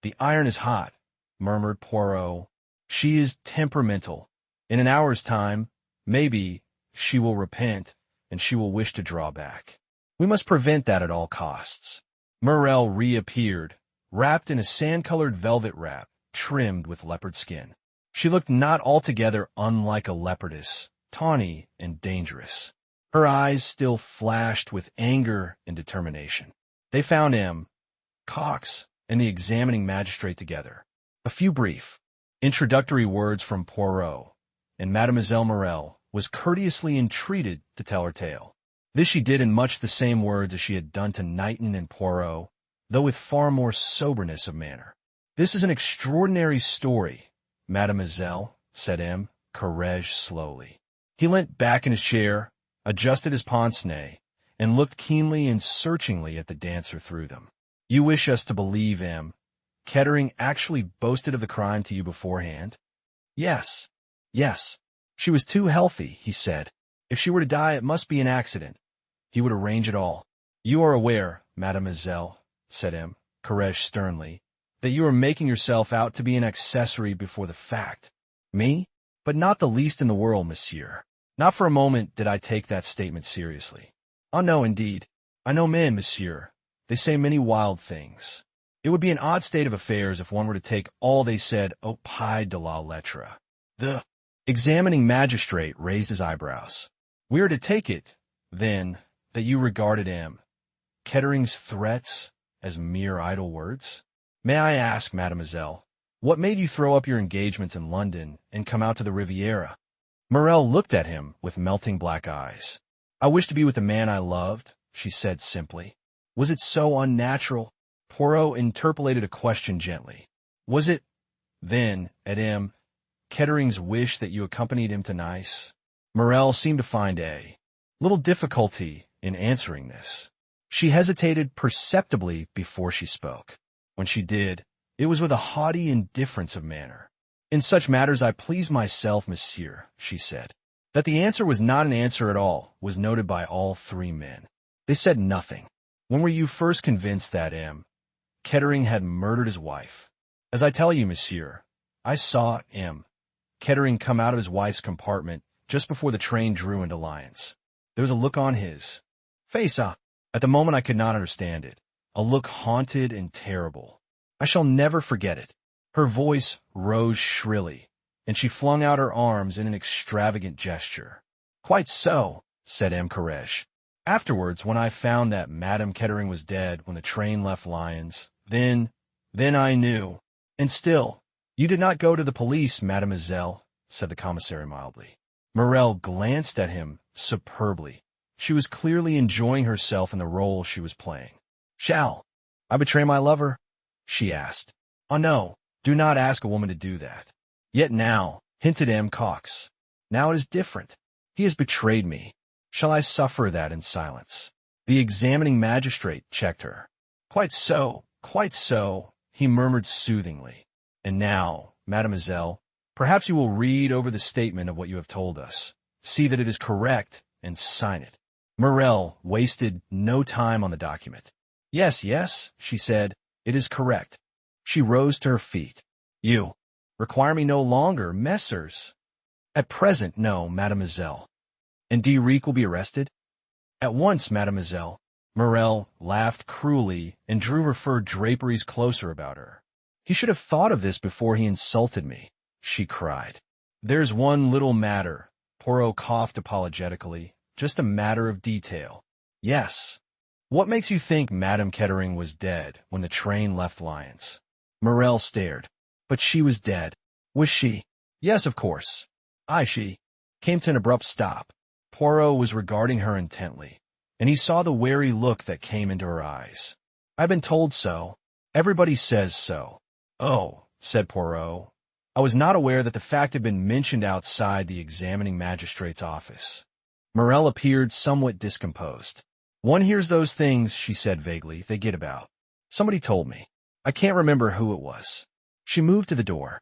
The iron is hot, murmured Poirot. She is temperamental. In an hour's time, maybe, she will repent, and she will wish to draw back. We must prevent that at all costs. Morel reappeared, wrapped in a sand-colored velvet wrap, trimmed with leopard skin. She looked not altogether unlike a leopardess, tawny and dangerous. Her eyes still flashed with anger and determination. They found M. Cox and the examining magistrate together. A few brief, introductory words from Poirot, and Mademoiselle Morel was courteously entreated to tell her tale. This she did in much the same words as she had done to Knighton and Poirot, though with far more soberness of manner. This is an extraordinary story, mademoiselle, said M. Courage slowly. He leant back in his chair, adjusted his pince-nez, and looked keenly and searchingly at the dancer through them. You wish us to believe M. Kettering actually boasted of the crime to you beforehand? Yes. Yes. She was too healthy, he said. If she were to die, it must be an accident. He would arrange it all. You are aware, mademoiselle, said M. Courage sternly, that you are making yourself out to be an accessory before the fact. Me? But not the least in the world, monsieur. Not for a moment did I take that statement seriously. Oh, no, indeed. I know men, monsieur. They say many wild things. It would be an odd state of affairs if one were to take all they said au pied de la lettre. The examining magistrate raised his eyebrows. We are to take it, then, that you regarded M. Kettering's threats as mere idle words? May I ask, mademoiselle, what made you throw up your engagements in London and come out to the Riviera? Morel looked at him with melting black eyes. I wished to be with the man I loved, she said simply. Was it so unnatural? Poirot interpolated a question gently. Was it, then, at M. Kettering's wish that you accompanied him to Nice? Morel seemed to find a little difficulty in answering this. She hesitated perceptibly before she spoke. When she did, it was with a haughty indifference of manner. In such matters I please myself, monsieur, she said. That the answer was not an answer at all was noted by all three men. They said nothing. When were you first convinced that M. Kettering had murdered his wife? As I tell you, monsieur, I saw M. Kettering come out of his wife's compartment just before the train drew into Lyons. There was a look on his face, at the moment I could not understand it, a look haunted and terrible. I shall never forget it. Her voice rose shrilly, and she flung out her arms in an extravagant gesture. Quite so, said M. Courage. Afterwards, when I found that Madame Kettering was dead when the train left Lyons, then I knew. And still, you did not go to the police, mademoiselle, said the commissary mildly. Morel glanced at him superbly. She was clearly enjoying herself in the role she was playing. Shall I betray my lover? She asked. Oh, no, do not ask a woman to do that. Yet now, hinted M. Cox. Now it is different. He has betrayed me. Shall I suffer that in silence? The examining magistrate checked her. Quite so, he murmured soothingly. And now, mademoiselle, perhaps you will read over the statement of what you have told us. See that it is correct, and sign it. Morel wasted no time on the document. Yes, she said, it is correct. She rose to her feet. You require me no longer, messrs. At present, no, mademoiselle. And Derique will be arrested? At once, mademoiselle. Morel laughed cruelly and drew her fur draperies closer about her. He should have thought of this before he insulted me, she cried. There's one little matter, Poirot coughed apologetically, just a matter of detail. Yes. What makes you think Madame Kettering was dead when the train left Lyons? Morel stared. But she was dead. Was she? Yes, of course. She came to an abrupt stop. Poirot was regarding her intently, and he saw the wary look that came into her eyes. I've been told so. Everybody says so. Oh, said Poirot. I was not aware that the fact had been mentioned outside the examining magistrate's office. Morel appeared somewhat discomposed. One hears those things, she said vaguely, they get about. Somebody told me. I can't remember who it was. She moved to the door.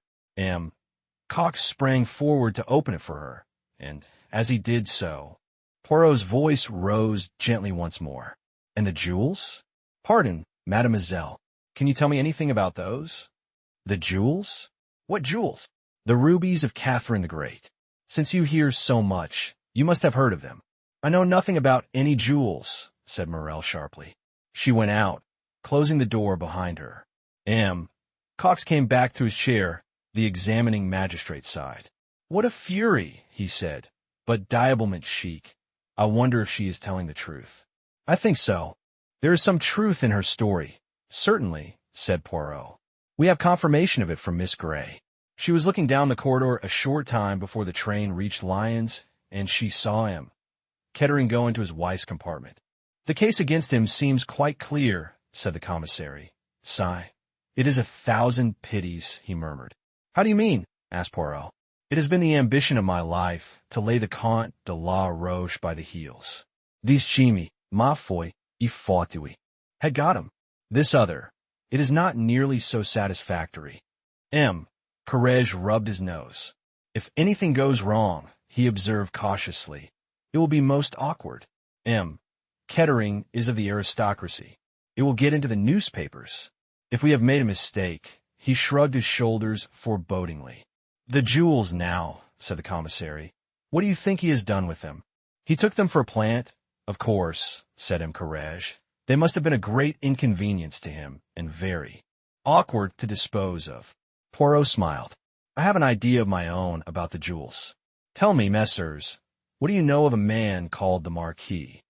Cox sprang forward to open it for her, and as he did so, Poirot's voice rose gently once more. And the jewels? Pardon, mademoiselle. Can you tell me anything about those? The jewels? What jewels? The rubies of Catherine the Great. Since you hear so much, you must have heard of them. I know nothing about any jewels, said Morel sharply. She went out, closing the door behind her. Cox came back to his chair, the examining magistrate's side. What a fury, he said, but diablement chic. I wonder if she is telling the truth. I think so. There is some truth in her story. Certainly, said Poirot. We have confirmation of it from Miss Grey. She was looking down the corridor a short time before the train reached Lyons, and she saw him, Kettering, go into his wife's compartment. The case against him seems quite clear, said the commissary. Sigh. It is 1,000 pities, he murmured. How do you mean? Asked Poirot. It has been the ambition of my life to lay the Comte de la Roche by the heels. These chimi, ma foi, I fautui, had got him. This other, it is not nearly so satisfactory. Courage rubbed his nose. If anything goes wrong, he observed cautiously, it will be most awkward. Kettering is of the aristocracy. It will get into the newspapers. If we have made a mistake, he shrugged his shoulders forebodingly. The jewels now, said the commissary. What do you think he has done with them? He took them for a plant? Of course, said Courage. They must have been a great inconvenience to him, and very awkward to dispose of. Poirot smiled. I have an idea of my own about the jewels. Tell me, messieurs, what do you know of a man called the Marquis?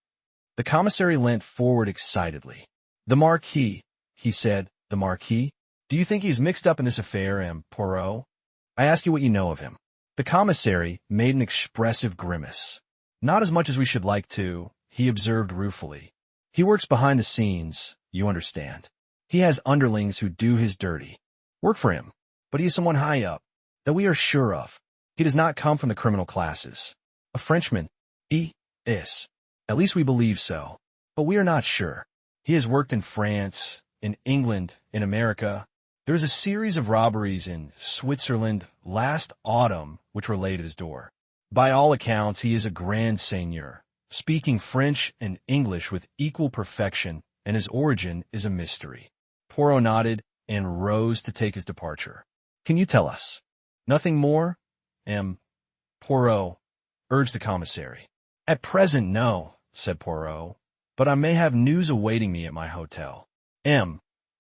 The commissary leant forward excitedly. The Marquis, he said, the Marquis? Do you think he's mixed up in this affair, Poirot? I ask you what you know of him. The commissary made an expressive grimace. Not as much as we should like to, he observed ruefully. He works behind the scenes, you understand. He has underlings who do his dirty work for him, but he is someone high up, that we are sure of. He does not come from the criminal classes. A Frenchman, he is. At least we believe so, but we are not sure. He has worked in France, in England, in America. There is a series of robberies in Switzerland last autumn which were laid at his door. By all accounts, he is a grand seigneur, speaking French and English with equal perfection, and his origin is a mystery. Poirot nodded and rose to take his departure. Can you tell us? Nothing more? Poirot, urged the commissary. At present, no, said Poirot, but I may have news awaiting me at my hotel.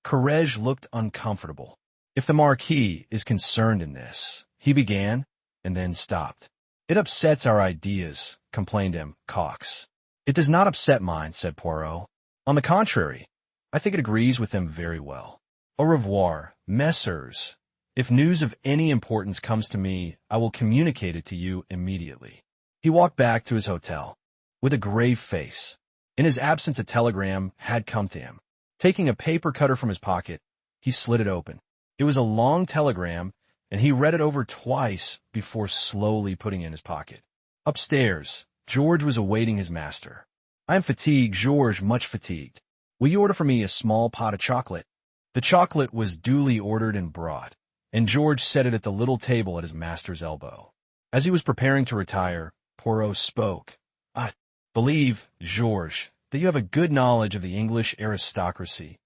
Courage looked uncomfortable. If the Marquis is concerned in this, he began, and then stopped. It upsets our ideas, complained Cox. It does not upset mine, said Poirot. On the contrary, I think it agrees with them very well. Au revoir, messieurs. If news of any importance comes to me, I will communicate it to you immediately. He walked back to his hotel with a grave face. In his absence, a telegram had come to him. Taking a paper cutter from his pocket, he slid it open. It was a long telegram, and he read it over twice before slowly putting it in his pocket. Upstairs, George was awaiting his master. I am fatigued, George, much fatigued. Will you order for me a small pot of chocolate? The chocolate was duly ordered and brought, and George set it at the little table at his master's elbow. As he was preparing to retire, Poirot spoke. I believe, George, that you have a good knowledge of the English aristocracy,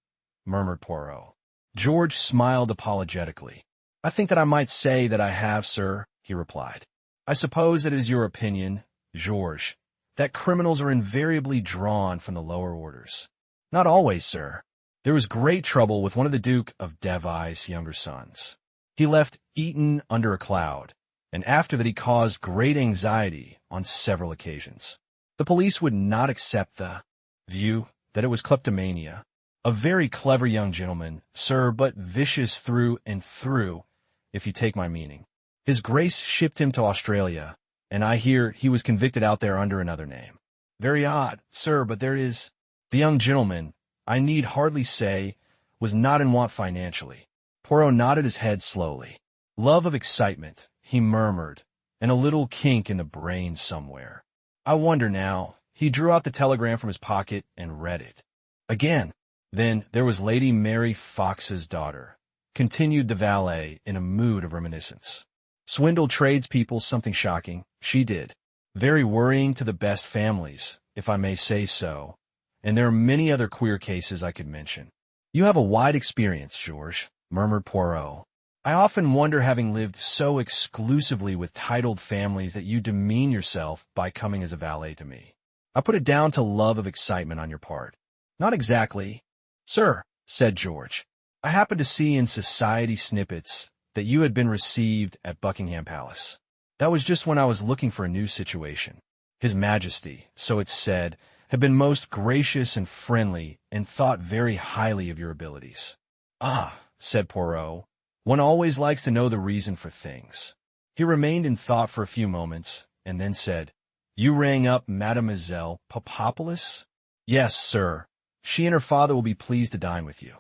murmured Poirot. George smiled apologetically. I think that I might say that I have, sir, he replied. I suppose it is your opinion, George, that criminals are invariably drawn from the lower orders. Not always, sir. There was great trouble with one of the Duke of Devon's younger sons. He left Eton under a cloud, and after that he caused great anxiety on several occasions. The police would not accept the view that it was kleptomania. A very clever young gentleman, sir, but vicious through and through, if you take my meaning. His Grace shipped him to Australia, and I hear he was convicted out there under another name. Very odd, sir, but there is. The young gentleman, I need hardly say, was not in want financially. Poirot nodded his head slowly. Love of excitement, he murmured, and a little kink in the brain somewhere. I wonder now. He drew out the telegram from his pocket and read it. Again. Then there was Lady Mary Fox's daughter, continued the valet in a mood of reminiscence. Swindled tradespeople something shocking, she did. Very worrying to the best families, if I may say so, and there are many other queer cases I could mention. You have a wide experience, Georges, murmured Poirot. I often wonder, having lived so exclusively with titled families, that you demean yourself by coming as a valet to me. I put it down to love of excitement on your part. Not exactly. Sir, said George, I happened to see in society snippets that you had been received at Buckingham Palace. That was just when I was looking for a new situation. His Majesty, so it's said, had been most gracious and friendly and thought very highly of your abilities. Ah, said Poirot, one always likes to know the reason for things. He remained in thought for a few moments and then said, You rang up Mademoiselle Papadopoulos? Yes, sir. She and her father will be pleased to dine with you.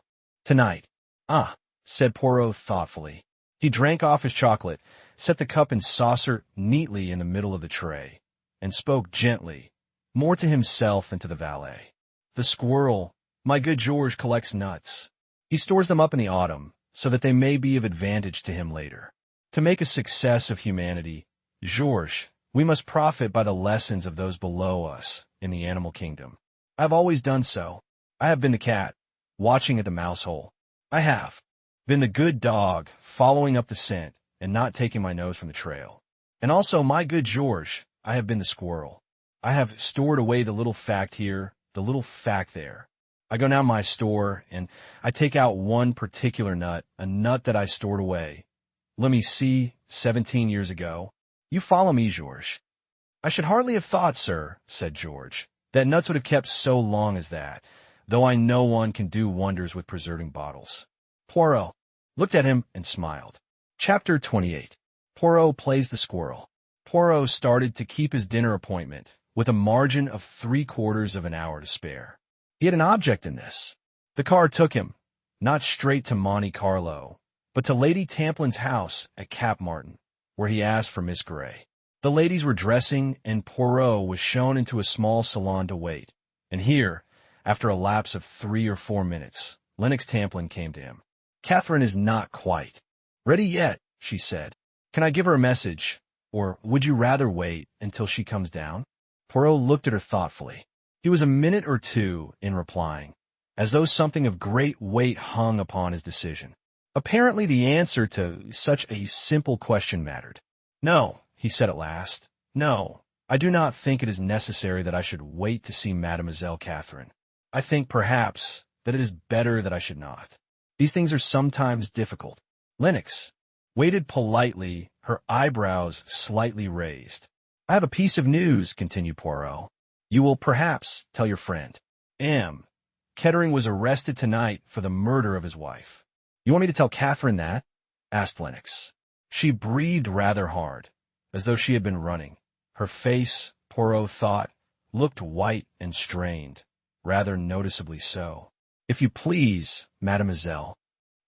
Tonight. Ah, said Poirot thoughtfully. He drank off his chocolate, set the cup and saucer neatly in the middle of the tray, and spoke gently, more to himself than to the valet. The squirrel, my good George, collects nuts. He stores them up in the autumn, so that they may be of advantage to him later. To make a success of humanity, George, we must profit by the lessons of those below us in the animal kingdom. I have always done so. I have been the cat, watching at the mouse hole. I have been the good dog, following up the scent and not taking my nose from the trail. And also, my good George, I have been the squirrel. I have stored away the little fact here, the little fact there. I go down my store, and I take out one particular nut, a nut that I stored away. Let me see, 17 years ago. You follow me, George? I should hardly have thought, sir, said George, that nuts would have kept so long as that, though I know one can do wonders with preserving bottles. Poirot looked at him and smiled. Chapter 28. Poirot plays the squirrel. Poirot started to keep his dinner appointment with a margin of 3/4 of an hour to spare. He had an object in this. The car took him, not straight to Monte Carlo, but to Lady Tamplin's house at Cap Martin, where he asked for Miss Grey. The ladies were dressing, and Poirot was shown into a small salon to wait. And here, after a lapse of 3 or 4 minutes, Lennox Tamplin came to him. Catherine is not quite ready yet, she said. Can I give her a message, or would you rather wait until she comes down? Poirot looked at her thoughtfully. He was a minute or two in replying, as though something of great weight hung upon his decision. Apparently the answer to such a simple question mattered. No, he said at last. No, I do not think it is necessary that I should wait to see Mademoiselle Catherine. I think, perhaps, that it is better that I should not. These things are sometimes difficult. Lennox waited politely, her eyebrows slightly raised. I have a piece of news, continued Poirot. You will perhaps tell your friend. M. Kettering was arrested tonight for the murder of his wife. You want me to tell Catherine that? Asked Lennox. She breathed rather hard, as though she had been running. Her face, Poirot thought, looked white and strained, rather noticeably so. If you please, mademoiselle.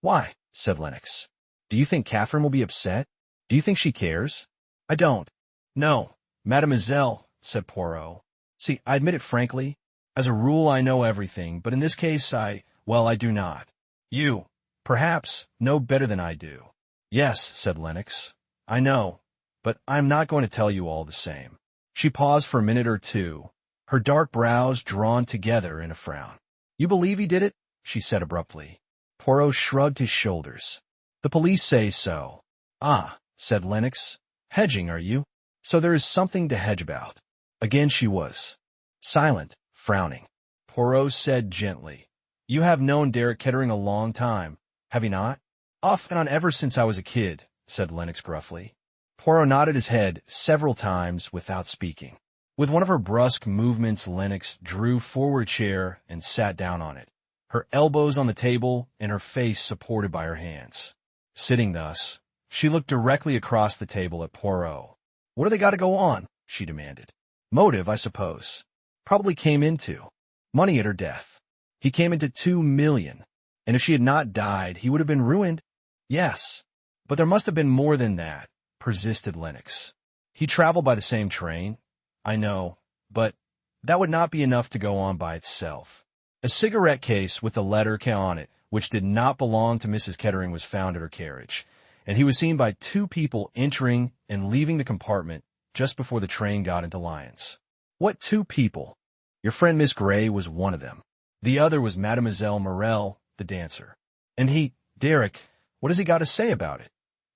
Why? Said Lennox. Do you think Catherine will be upset? Do you think she cares? I don't. No, mademoiselle, said Poirot. See, I admit it frankly. As a rule, I know everything, but in this case, I do not. You, perhaps, know better than I do. Yes, said Lennox. I know, but I'm not going to tell you all the same. She paused for a minute or two, her dark brows drawn together in a frown. You believe he did it? She said abruptly. Poirot shrugged his shoulders. The police say so. Ah, said Lennox. Hedging, are you? So there is something to hedge about. Again she was silent, frowning. Poirot said gently, You have known Derek Kettering a long time, have you not? Off and on ever since I was a kid, said Lennox gruffly. Poirot nodded his head several times without speaking. With one of her brusque movements, Lennox drew forward a chair and sat down on it, her elbows on the table and her face supported by her hands. Sitting thus, she looked directly across the table at Poirot. What do they got to go on? She demanded. Motive, I suppose. Probably came into money at her death. He came into $2 million, and if she had not died, he would have been ruined. Yes, but there must have been more than that, persisted Lennox. He traveled by the same train. I know, but that would not be enough to go on by itself. A cigarette case with a letter on it, which did not belong to Mrs. Kettering, was found at her carriage, and he was seen by 2 people entering and leaving the compartment just before the train got into Lyons. What 2 people? Your friend Miss Gray was one of them. The other was Mademoiselle Morel, the dancer. And Derek, what has he got to say about it?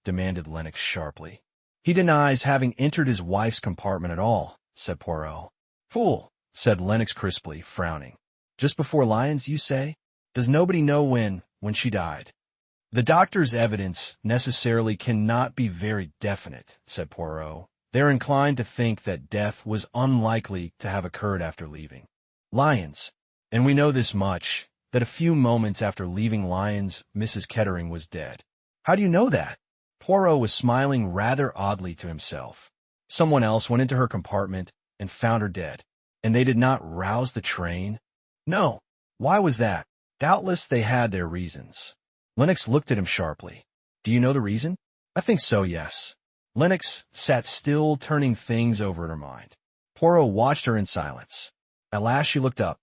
Demanded Lennox sharply. He denies having entered his wife's compartment at all, said Poirot. Fool, said Lennox crisply, frowning. Just before Lyons, you say? Does nobody know when she died? The doctor's evidence necessarily cannot be very definite, said Poirot. They're inclined to think that death was unlikely to have occurred after leaving Lyons. And we know this much, that a few moments after leaving Lyons, Mrs. Kettering was dead. How do you know that? Poirot was smiling rather oddly to himself. Someone else went into her compartment and found her dead, and they did not rouse the train? No. Why was that? Doubtless they had their reasons. Lennox looked at him sharply. Do you know the reason? I think so, yes. Lennox sat still, turning things over in her mind. Poirot watched her in silence. At last she looked up.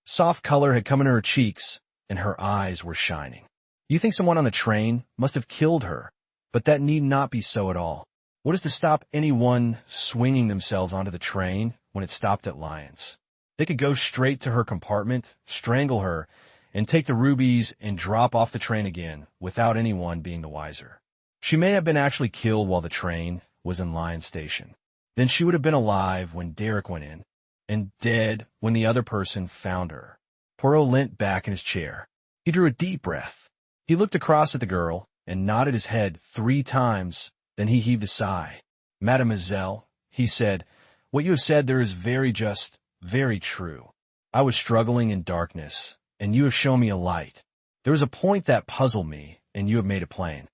Soft color had come into her cheeks, and her eyes were shining. You think someone on the train must have killed her, but that need not be so at all. What is to stop anyone swinging themselves onto the train when it stopped at Lyons? They could go straight to her compartment, strangle her, and take the rubies and drop off the train again without anyone being the wiser. She may have been actually killed while the train was in Lyons Station. Then she would have been alive when Derek went in, and dead when the other person found her. Poirot leant back in his chair. He drew a deep breath. He looked across at the girl and nodded his head 3 times. Then he heaved a sigh. Mademoiselle, he said, what you have said there is very true. I was struggling in darkness, and you have shown me a light. There was a point that puzzled me, and you have made it plain.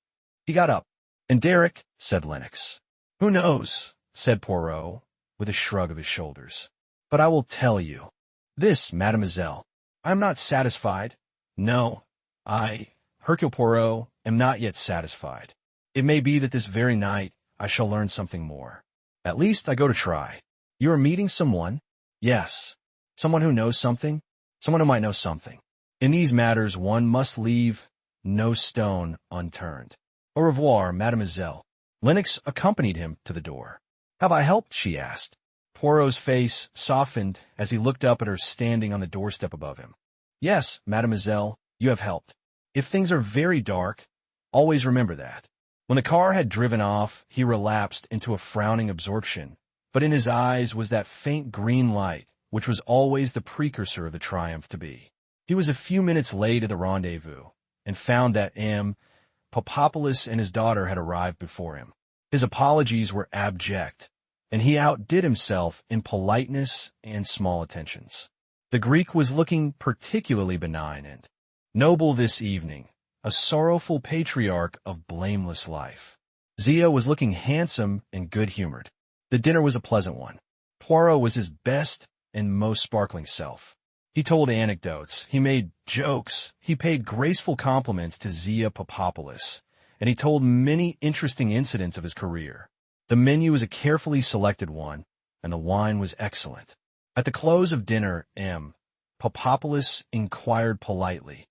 He got up. And Derek, said Lennox. Who knows, said Poirot, with a shrug of his shoulders. But I will tell you. This, mademoiselle. I am not satisfied. No, Hercule Poirot, am not yet satisfied. It may be that this very night I shall learn something more. At least I go to try. You are meeting someone? Yes. Someone who knows something? Someone who might know something. In these matters one must leave no stone unturned. Au revoir, mademoiselle. Lennox accompanied him to the door. Have I helped? She asked. Poirot's face softened as he looked up at her standing on the doorstep above him. Yes, mademoiselle, you have helped. If things are very dark, always remember that. When the car had driven off, he relapsed into a frowning absorption, but in his eyes was that faint green light which was always the precursor of the triumph to be. He was a few minutes late at the rendezvous, and found that M. Popopoulos and his daughter had arrived before him. His apologies were abject, and he outdid himself in politeness and small attentions. The Greek was looking particularly benign and noble this evening, a sorrowful patriarch of blameless life. Zia was looking handsome and good-humored. The dinner was a pleasant one. Poirot was his best and most sparkling self. He told anecdotes, he made jokes, he paid graceful compliments to Zia Popopoulos, and he told many interesting incidents of his career. The menu was a carefully selected one, and the wine was excellent. At the close of dinner, M. Popopoulos inquired politely,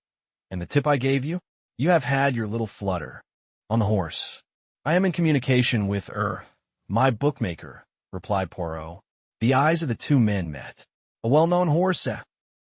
"And the tip I gave you? You have had your little flutter. On the horse." "I am in communication with, my bookmaker," replied Poirot. The eyes of the 2 men met. "A well-known horse?"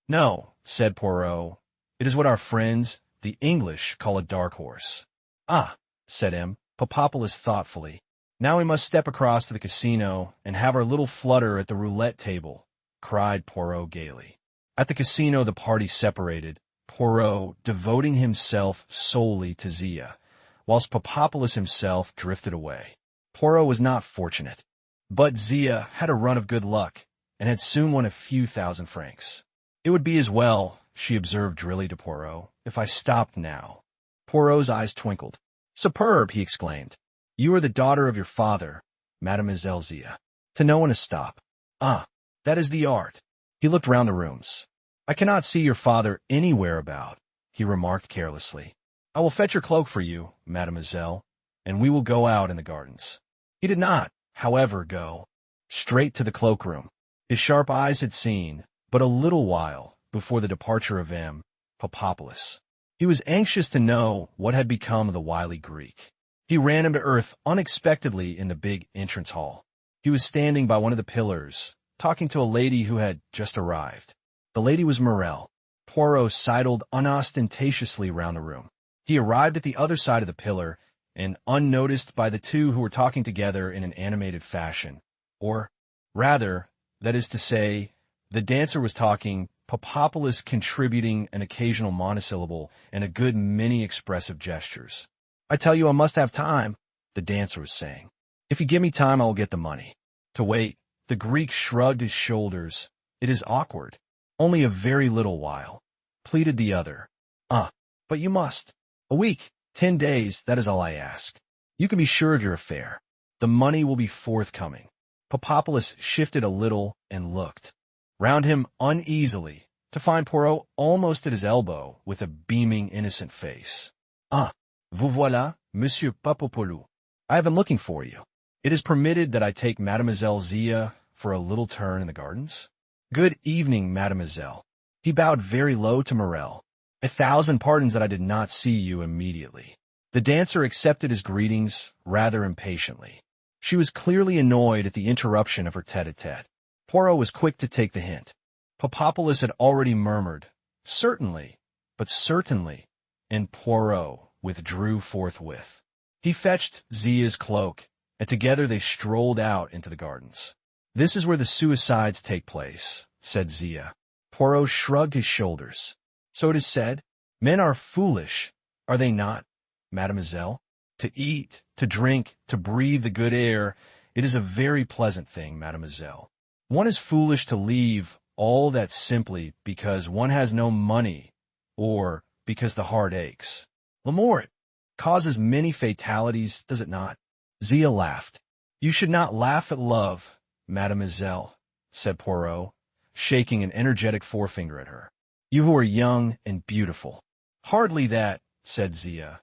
"No," said Poirot. "It is what our friends, the English, call a dark horse." "Ah," said M. Popopoulos thoughtfully. "Now we must step across to the casino and have our little flutter at the roulette table," cried Poirot gaily. At the casino, the party separated, Poirot devoting himself solely to Zia, whilst Papadopoulos himself drifted away. Poirot was not fortunate, but Zia had a run of good luck and had soon won a few thousand francs. "It would be as well," she observed drily to Poirot, "if I stopped now." Poirot's eyes twinkled. "Superb!" he exclaimed. "You are the daughter of your father, Mademoiselle Zia. To know when to stop. Ah, that is the art." He looked round the rooms. "I cannot see your father anywhere about," he remarked carelessly. "I will fetch your cloak for you, mademoiselle, and we will go out in the gardens." He did not, however, go straight to the cloakroom. His sharp eyes had seen, but a little while before the departure of M. Papadopoulos. He was anxious to know what had become of the wily Greek. He ran him to earth unexpectedly in the big entrance hall. He was standing by one of the pillars, talking to a lady who had just arrived. The lady was Morel. Poirot sidled unostentatiously round the room. He arrived at the other side of the pillar, and unnoticed by the two who were talking together in an animated fashion, or, rather, that is to say, the dancer was talking, Papadopoulos contributing an occasional monosyllable and a good many expressive gestures. "I tell you I must have time," the dancer was saying. "If you give me time, I will get the money." "To wait." The Greek shrugged his shoulders. "It is awkward." "Only a very little while," pleaded the other. But you must." "A week, 10 days, that is all I ask. You can be sure of your affair. The money will be forthcoming." Papadopoulos shifted a little and looked round him uneasily to find Poirot almost at his elbow with a beaming, innocent face. Vous voilà, Monsieur Papadopoulos. I have been looking for you. It is permitted that I take Mademoiselle Zia for a little turn in the gardens?" "Good evening, mademoiselle." He bowed very low to Morel. "1,000 pardons that I did not see you immediately." The dancer accepted his greetings rather impatiently. She was clearly annoyed at the interruption of her tête-à-tête. Poirot was quick to take the hint. Papadopoulos had already murmured, "Certainly, but certainly," and Poirot withdrew forthwith. He fetched Zia's cloak, and together they strolled out into the gardens. "This is where the suicides take place," said Zia. Poirot shrugged his shoulders. "So it is said. Men are foolish, are they not, mademoiselle? To eat, to drink, to breathe the good air, it is a very pleasant thing, mademoiselle. One is foolish to leave all that simply because one has no money, or because the heart aches. L'amour causes many fatalities, does it not?" Zia laughed. "You should not laugh at love, mademoiselle," said Poirot, shaking an energetic forefinger at her. "You who are young and beautiful." "Hardly that," said Zia.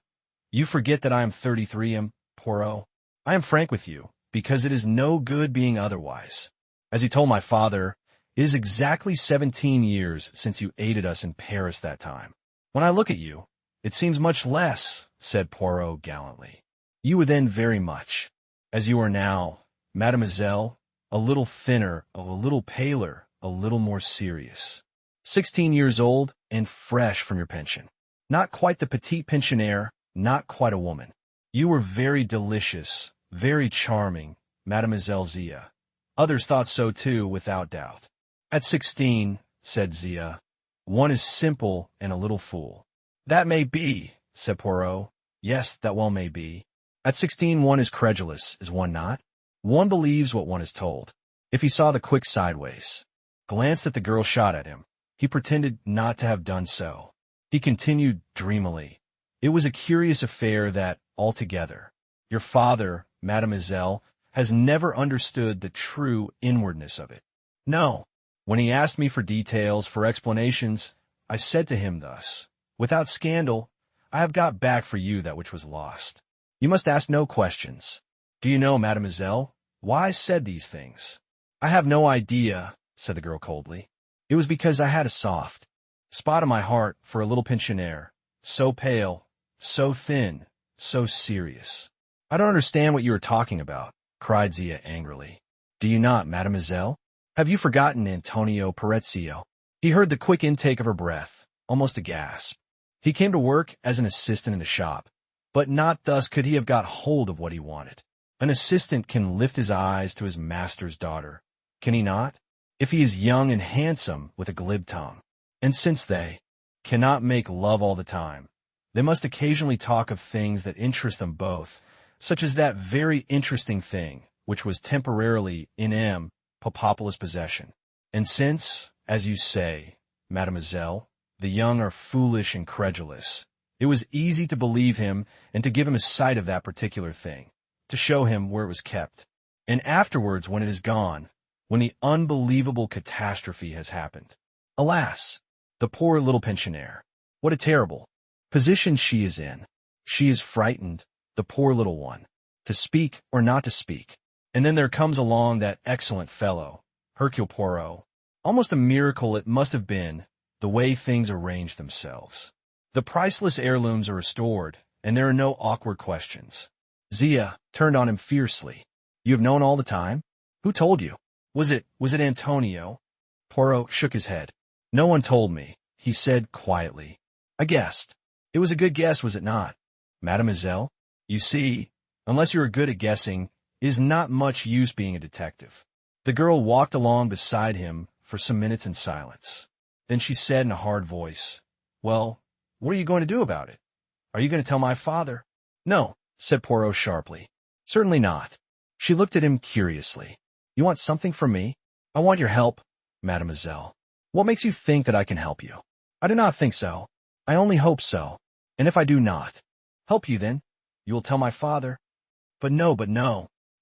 "You forget that I am 33, Poirot. I am frank with you, because it is no good being otherwise. As you told my father, it is exactly 17 years since you aided us in Paris that time. When I look at you, it seems much less," said Poirot gallantly. "You were then very much. As you are now, mademoiselle, a little thinner, a little paler, a little more serious. 16 years old and fresh from your pension. Not quite the petite pensionnaire, not quite a woman. You were very delicious, very charming, Mademoiselle Zia. Others thought so too, without doubt." "At 16, said Zia, "one is simple and a little fool." "That may be," said Poirot. "Yes, that well may be. At 16 one is credulous, is one not? One believes what one is told." If he saw the quick sideways glance that the girl shot at him, he pretended not to have done so. He continued dreamily, "It was a curious affair that, altogether, your father, mademoiselle, has never understood the true inwardness of it. No, when he asked me for details, for explanations, I said to him thus, 'Without scandal, I have got back for you that which was lost. You must ask no questions. Do you know, mademoiselle, why I said these things?' 'I have no idea,' said the girl coldly. 'It was because I had a soft spot in my heart for a little pensionnaire, so pale, so thin, so serious.'" "I don't understand what you are talking about," cried Zia angrily. "Do you not, mademoiselle? Have you forgotten Antonio Parezio?" He heard the quick intake of her breath, almost a gasp. He came to work as an assistant in the shop, but not thus could he have got hold of what he wanted. An assistant can lift his eyes to his master's daughter, can he not? If he is young and handsome with a glib tongue. And since they cannot make love all the time, they must occasionally talk of things that interest them both, such as that very interesting thing which was temporarily in M. Popopola's possession. And since, as you say, mademoiselle, the young are foolish and credulous, it was easy to believe him and to give him a sight of that particular thing, to show him where it was kept. And afterwards, when it is gone, when the unbelievable catastrophe has happened, alas, the poor little pensionaire, what a terrible position she is in. She is frightened, the poor little one, to speak or not to speak. And then there comes along that excellent fellow, Hercule Poirot. Almost a miracle it must have been, the way things arranged themselves. The priceless heirlooms are restored, and there are no awkward questions. Zia turned on him fiercely. You have known all the time? Who told you? Was it Antonio? Poirot shook his head. No one told me, he said quietly. I guessed. It was a good guess, was it not? Mademoiselle, you see, unless you are good at guessing, it is not much use being a detective. The girl walked along beside him for some minutes in silence. Then she said in a hard voice, Well, what are you going to do about it? Are you going to tell my father? No, said Poirot sharply. Certainly not. She looked at him curiously. You want something from me? I want your help, mademoiselle. What makes you think that I can help you? I do not think so. I only hope so. And if I do not help you, then you will tell my father. But no.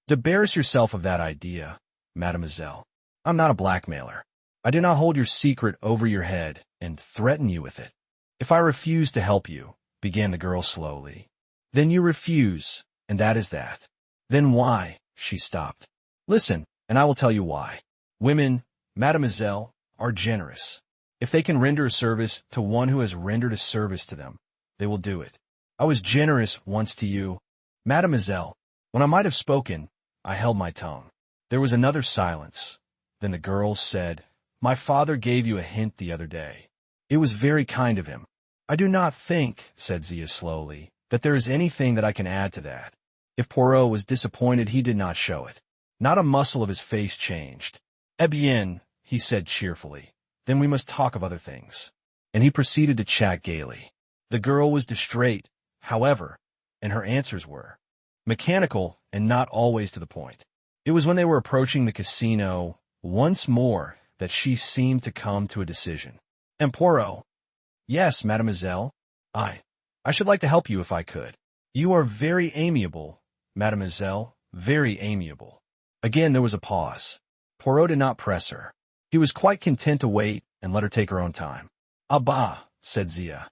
Debarrass yourself of that idea, mademoiselle. I'm not a blackmailer. I do not hold your secret over your head and threaten you with it. If I refuse to help you, began the girl slowly. Then you refuse, and that is that. Then why? She stopped. Listen, and I will tell you why. Women, mademoiselle, are generous. If they can render a service to one who has rendered a service to them, they will do it. I was generous once to you, mademoiselle. When I might have spoken, I held my tongue. There was another silence. Then the girl said, My father gave you a hint the other day. It was very kind of him. I do not think, said Zia slowly, that there is anything that I can add to that. If Poirot was disappointed, he did not show it. Not a muscle of his face changed. Eh bien, he said cheerfully. Then we must talk of other things. And he proceeded to chat gaily. The girl was distrait, however, and her answers were mechanical and not always to the point. It was when they were approaching the casino once more that she seemed to come to a decision. And Poirot, Yes, mademoiselle, I should like to help you if I could. You are very amiable, mademoiselle, very amiable. Again there was a pause. Poirot did not press her. He was quite content to wait and let her take her own time. Ah bah, said Zia.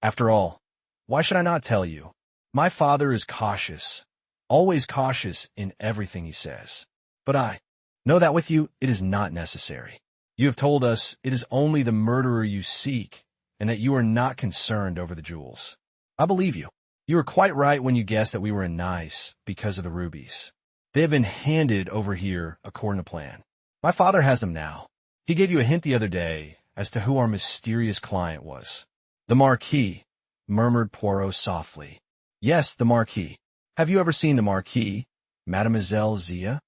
After all, why should I not tell you? My father is cautious, always cautious in everything he says. But I know that with you it is not necessary. You have told us it is only the murderer you seek, and that you are not concerned over the jewels. I believe you. You were quite right when you guessed that we were in Nice because of the rubies. They have been handed over here according to plan. My father has them now. He gave you a hint the other day as to who our mysterious client was. The Marquis, murmured Poirot softly. Yes, the Marquis. Have you ever seen the Marquis, Mademoiselle Zia?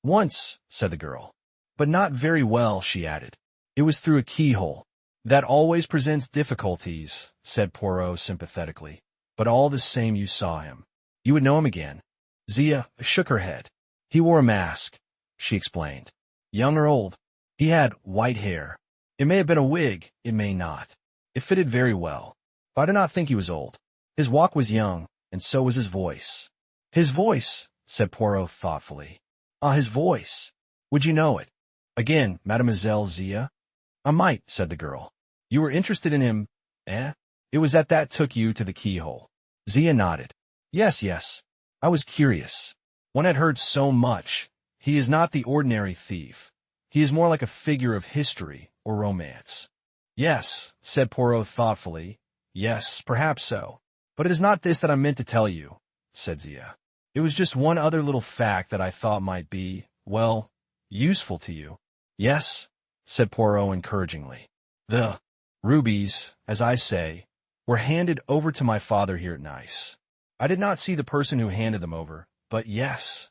Once, said the girl. But not very well, she added. It was through a keyhole. That always presents difficulties, said Poirot sympathetically. But all the same you saw him. You would know him again. Zia shook her head. He wore a mask, she explained. Young or old? He had white hair. It may have been a wig, it may not. It fitted very well. But I do not think he was old. His walk was young, and so was his voice. His voice, said Poirot thoughtfully. Ah, his voice. Would you know it? Again, Mademoiselle Zia? I might, said the girl. You were interested in him, eh? It was that took you to the keyhole. Zia nodded. Yes. I was curious. One had heard so much. He is not the ordinary thief. He is more like a figure of history or romance. Yes, said Poirot thoughtfully. Yes, perhaps so. But it is not this that I meant to tell you, said Zia. It was just one other little fact that I thought might be, well, useful to you. Yes, said Poirot encouragingly. The rubies, as I say, were handed over to my father here at Nice. I did not see the person who handed them over, but yes,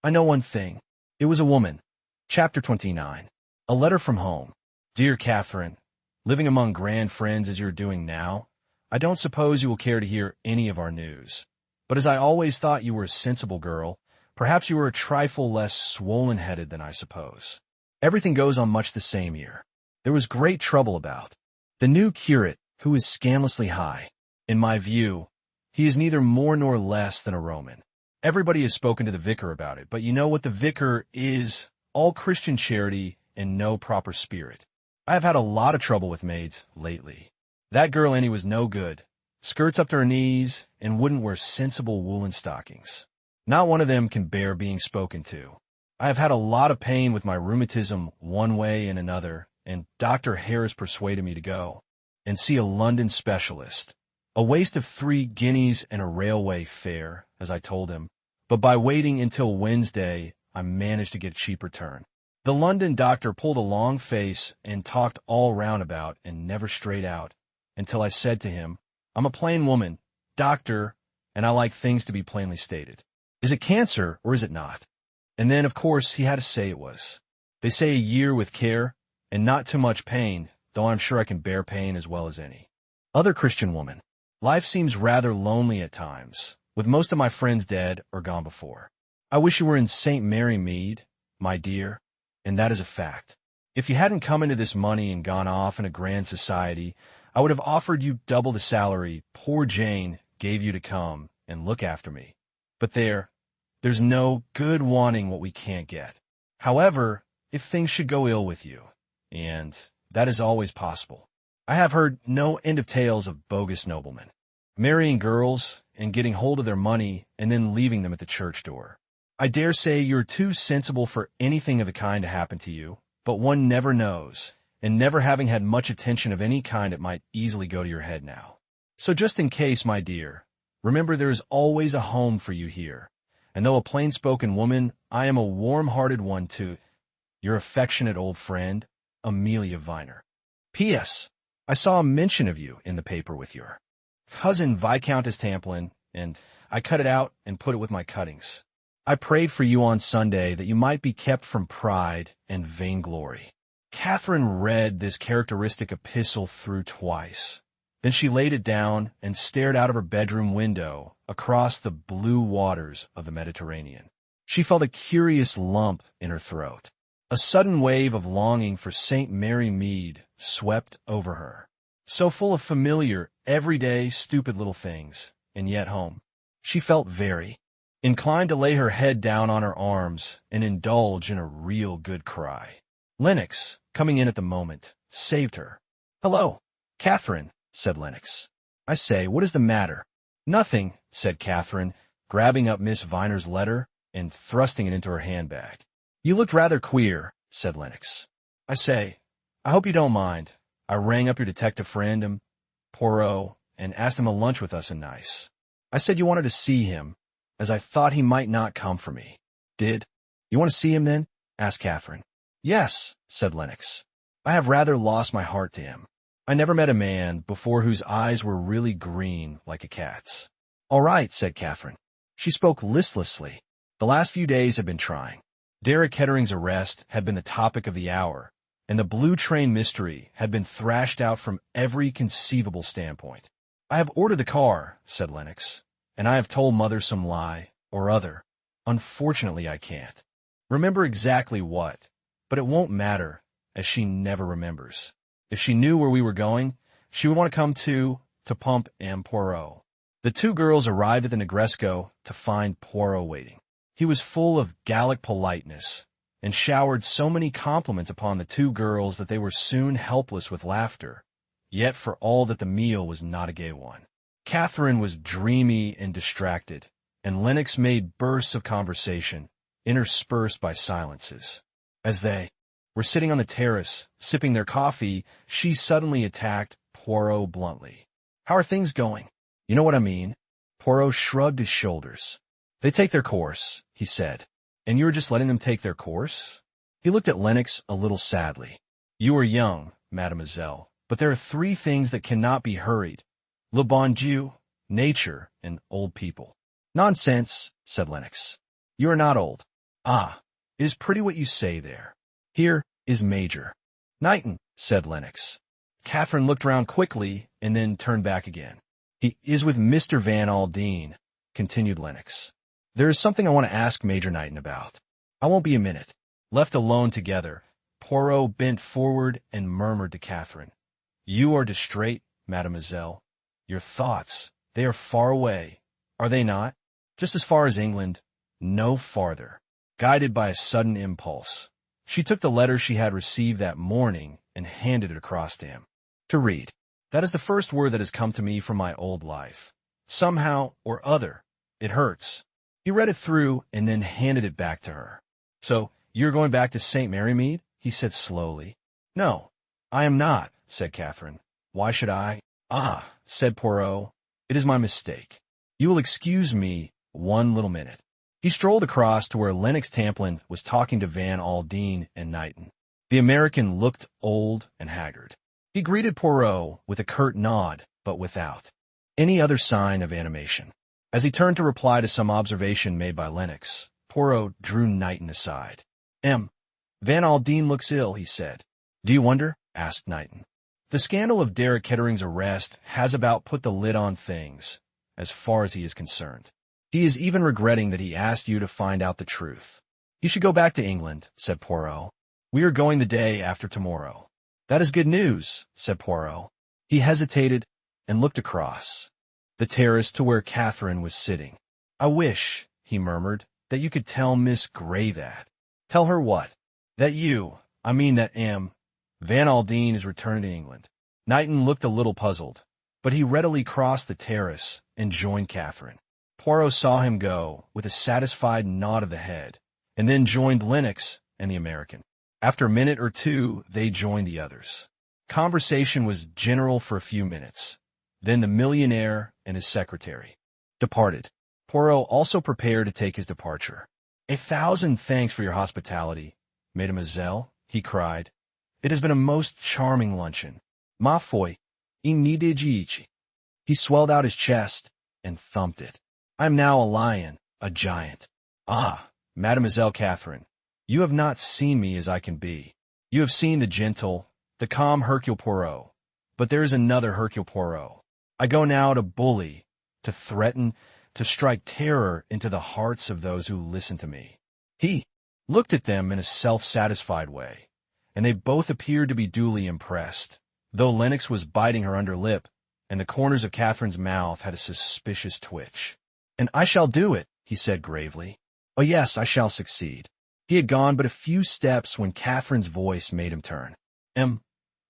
I know one thing. It was a woman. Chapter 29. A letter from home. Dear Catherine, living among grand friends as you're doing now, I don't suppose you will care to hear any of our news. But as I always thought you were a sensible girl, perhaps you were a trifle less swollen-headed than I suppose. Everything goes on much the same here. There was great trouble about. The new curate, who is scandalously high. In my view, he is neither more nor less than a Roman. Everybody has spoken to the vicar about it, but you know what the vicar is: all Christian charity and no proper spirit. I have had a lot of trouble with maids lately. That girl Annie was no good. Skirts up to her knees and wouldn't wear sensible woolen stockings. Not one of them can bear being spoken to. I have had a lot of pain with my rheumatism one way and another, and Dr. Harris persuaded me to go and see a London specialist. A waste of 3 guineas and a railway fare, as I told him, but by waiting until Wednesday, I managed to get a cheap return. The London doctor pulled a long face and talked all round about and never straight out, until I said to him, "I'm a plain woman, doctor, and I like things to be plainly stated. Is it cancer or is it not?" And then, of course, he had to say it was. They say a year with care, and not too much pain, though I'm sure I can bear pain as well as any other Christian woman. Life seems rather lonely at times, with most of my friends dead or gone before. I wish you were in St. Mary Mead, my dear, and that is a fact. If you hadn't come into this money and gone off in a grand society, I would have offered you double the salary poor Jane gave you to come and look after me. But there's no good wanting what we can't get. However, if things should go ill with you, and that is always possible, I have heard no end of tales of bogus noblemen marrying girls and getting hold of their money and then leaving them at the church door. I dare say you're too sensible for anything of the kind to happen to you, but one never knows, and never having had much attention of any kind, it might easily go to your head now. So just in case, my dear, remember there is always a home for you here, and though a plain-spoken woman, I am a warm-hearted one too. Your affectionate old friend, Amelia Viner. P.S. I saw a mention of you in the paper with your cousin Viscountess Tamplin, and I cut it out and put it with my cuttings. I prayed for you on Sunday that you might be kept from pride and vainglory. Catherine read this characteristic epistle through twice. Then she laid it down and stared out of her bedroom window across the blue waters of the Mediterranean. She felt a curious lump in her throat. A sudden wave of longing for St. Mary Mead swept over her. So full of familiar, everyday, stupid little things, and yet home. She felt very inclined to lay her head down on her arms and indulge in a real good cry. Lennox, coming in at the moment, saved her. "Hello, Catherine," said Lennox. "I say, what is the matter?" "Nothing," said Catherine, grabbing up Miss Viner's letter and thrusting it into her handbag. "You looked rather queer," said Lennox. "I say, I hope you don't mind. I rang up your detective friend, Poirot, and asked him to lunch with us in Nice. I said you wanted to see him, as I thought he might not come for me." "Did you want to see him then?" asked Catherine. "Yes," said Lennox. "I have rather lost my heart to him. I never met a man before whose eyes were really green like a cat's." "All right," said Catherine. She spoke listlessly. The last few days had been trying. Derek Kettering's arrest had been the topic of the hour, and the Blue Train mystery had been thrashed out from every conceivable standpoint. "I have ordered the car," said Lennox, "and I have told Mother some lie or other. Unfortunately, I can't remember exactly what, but it won't matter, as she never remembers. If she knew where we were going, she would want to come to Pump and Poirot." The two girls arrived at the Negresco to find Poirot waiting. He was full of Gallic politeness, and showered so many compliments upon the two girls that they were soon helpless with laughter, yet for all that the meal was not a gay one. Catherine was dreamy and distracted, and Lennox made bursts of conversation, interspersed by silences. As they were sitting on the terrace, sipping their coffee, she suddenly attacked Poirot bluntly. "How are things going? You know what I mean." Poirot shrugged his shoulders. "They take their course," he said. "And you are just letting them take their course?" He looked at Lennox a little sadly. "You are young, mademoiselle, but there are 3 things that cannot be hurried: le bon Dieu, nature, and old people." "Nonsense," said Lennox. "You are not old." "Ah, it is pretty what you say there. Here is Major." "Knighton," said Lennox. Catherine looked around quickly and then turned back again. "He is with Mr. Van Aldine," continued Lennox. "There is something I want to ask Major Knighton about. I won't be a minute." Left alone together, Poirot bent forward and murmured to Catherine, "You are distrait, mademoiselle. Your thoughts, they are far away, are they not? Just as far as England, no farther." Guided by a sudden impulse, she took the letter she had received that morning and handed it across to him. "To read. That is the first word that has come to me from my old life. Somehow or other, it hurts." He read it through and then handed it back to her. "So, you're going back to St. Marymead?" he said slowly. "No, I am not," said Catherine. "Why should I?" "Ah," said Poirot, "it is my mistake. You will excuse me one little minute." He strolled across to where Lennox Tamplin was talking to Van Aldine and Knighton. The American looked old and haggard. He greeted Poirot with a curt nod, but without any other sign of animation. As he turned to reply to some observation made by Lennox, Poirot drew Knighton aside. "Van Aldine looks ill," he said. "Do you wonder?" asked Knighton. "The scandal of Derek Kettering's arrest has about put the lid on things, as far as he is concerned. He is even regretting that he asked you to find out the truth." "You should go back to England," said Poirot. "We are going the day after tomorrow." "That is good news," said Poirot. He hesitated and looked across the terrace to where Catherine was sitting. "I wish," he murmured, "that you could tell Miss Grey that." "Tell her what?" "That that Van Aldine is returning to England." Knighton looked a little puzzled, but he readily crossed the terrace and joined Catherine. Poirot saw him go with a satisfied nod of the head, and then joined Lennox and the American. After a minute or two, they joined the others. Conversation was general for a few minutes. Then the millionaire and his secretary departed. Poirot also prepared to take his departure. "1,000 thanks for your hospitality, mademoiselle," he cried. "It has been a most charming luncheon. Ma foi, inedigici." He swelled out his chest and thumped it. "I am now a lion, a giant. Ah, Mademoiselle Catherine, you have not seen me as I can be. You have seen the gentle, the calm Hercule Poirot. But there is another Hercule Poirot. I go now to bully, to threaten, to strike terror into the hearts of those who listen to me." He looked at them in a self-satisfied way, and they both appeared to be duly impressed, though Lennox was biting her under lip, and the corners of Catherine's mouth had a suspicious twitch. "And I shall do it," he said gravely. "Oh yes, I shall succeed." He had gone but a few steps when Catherine's voice made him turn.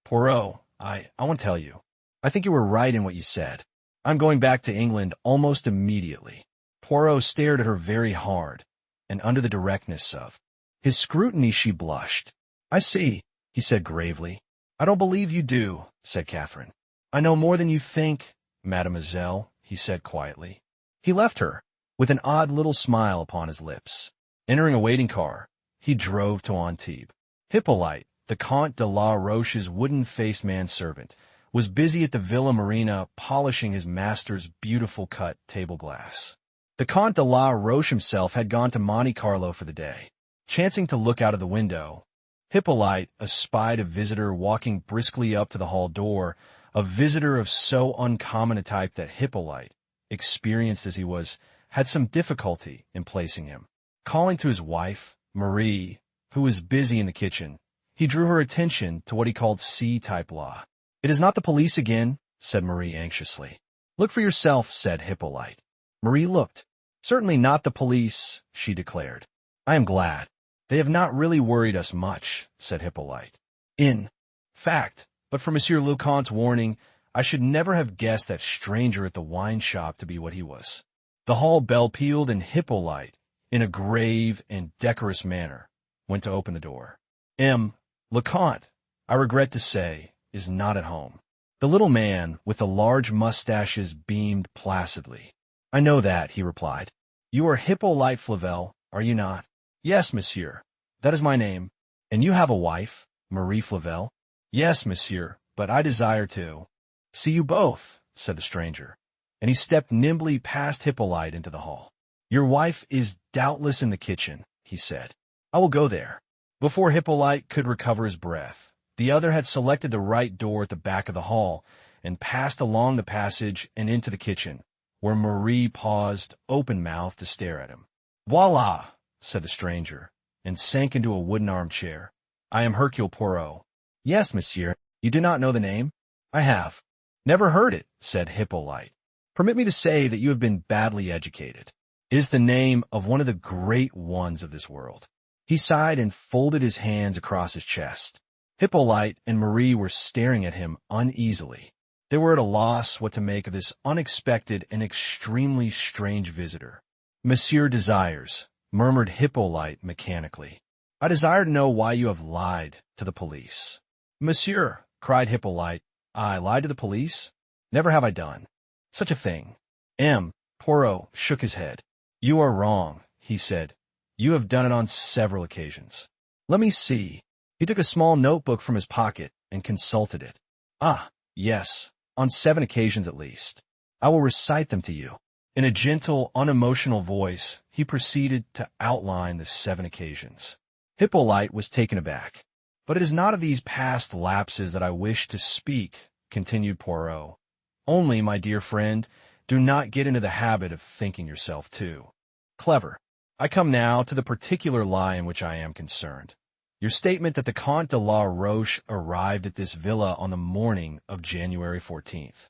Poirot, I want to tell you. I think you were right in what you said. I'm going back to England almost immediately." Poirot stared at her very hard, and under the directness of his scrutiny she blushed. "I see," he said gravely. "I don't believe you do," said Catherine. "I know more than you think, mademoiselle," he said quietly. He left her, with an odd little smile upon his lips. Entering a waiting car, he drove to Antibes. Hippolyte, the Comte de la Roche's wooden-faced manservant, was busy at the Villa Marina polishing his master's beautiful cut table glass. The Comte de la Roche himself had gone to Monte Carlo for the day. Chancing to look out of the window, Hippolyte espied a visitor walking briskly up to the hall door, a visitor of so uncommon a type that Hippolyte, experienced as he was, had some difficulty in placing him. Calling to his wife, Marie, who was busy in the kitchen, he drew her attention to what he called C-type law. "It is not the police again," said Marie anxiously. "Look for yourself," said Hippolyte. Marie looked. "Certainly not the police," she declared. "I am glad. They have not really worried us much," said Hippolyte. "In fact, but for Monsieur le Comte's warning, I should never have guessed that stranger at the wine shop to be what he was." The hall bell pealed, and Hippolyte, in a grave and decorous manner, went to open the door. "Le Comte, I regret to say, is not at home." The little man with the large mustaches beamed placidly. "I know that," he replied. "You are Hippolyte Flavel, are you not?" "Yes, monsieur. That is my name." "And you have a wife, Marie Flavel?" "Yes, monsieur, but I desire to see you both," said the stranger, and he stepped nimbly past Hippolyte into the hall. "Your wife is doubtless in the kitchen," he said. "I will go there." Before Hippolyte could recover his breath, The other had selected the right door at the back of the hall and passed along the passage and into the kitchen, where Marie paused, open-mouthed, to stare at him. "Voila," said the stranger, and sank into a wooden armchair. "I am Hercule Poirot." "Yes, monsieur. You do not know the name?" "I have." "Never heard it," said Hippolyte. "Permit me to say that you have been badly educated. It is the name of one of the great ones of this world." He sighed and folded his hands across his chest. Hippolyte and Marie were staring at him uneasily. They were at a loss what to make of this unexpected and extremely strange visitor. "Monsieur desires," murmured Hippolyte mechanically. "I desire to know why you have lied to the police." "Monsieur," cried Hippolyte, "I lied to the police? Never have I done such a thing." Poirot shook his head. "You are wrong," he said. "You have done it on several occasions." "Let me see." He took a small notebook from his pocket and consulted it. "Ah, yes, on 7 occasions at least. I will recite them to you." In a gentle, unemotional voice, he proceeded to outline the 7 occasions. Hippolyte was taken aback. "But it is not of these past lapses that I wish to speak," continued Poirot. "Only, my dear friend, do not get into the habit of thinking yourself too clever. I come now to the particular lie in which I am concerned. Your statement that the Comte de la Roche arrived at this villa on the morning of January 14th.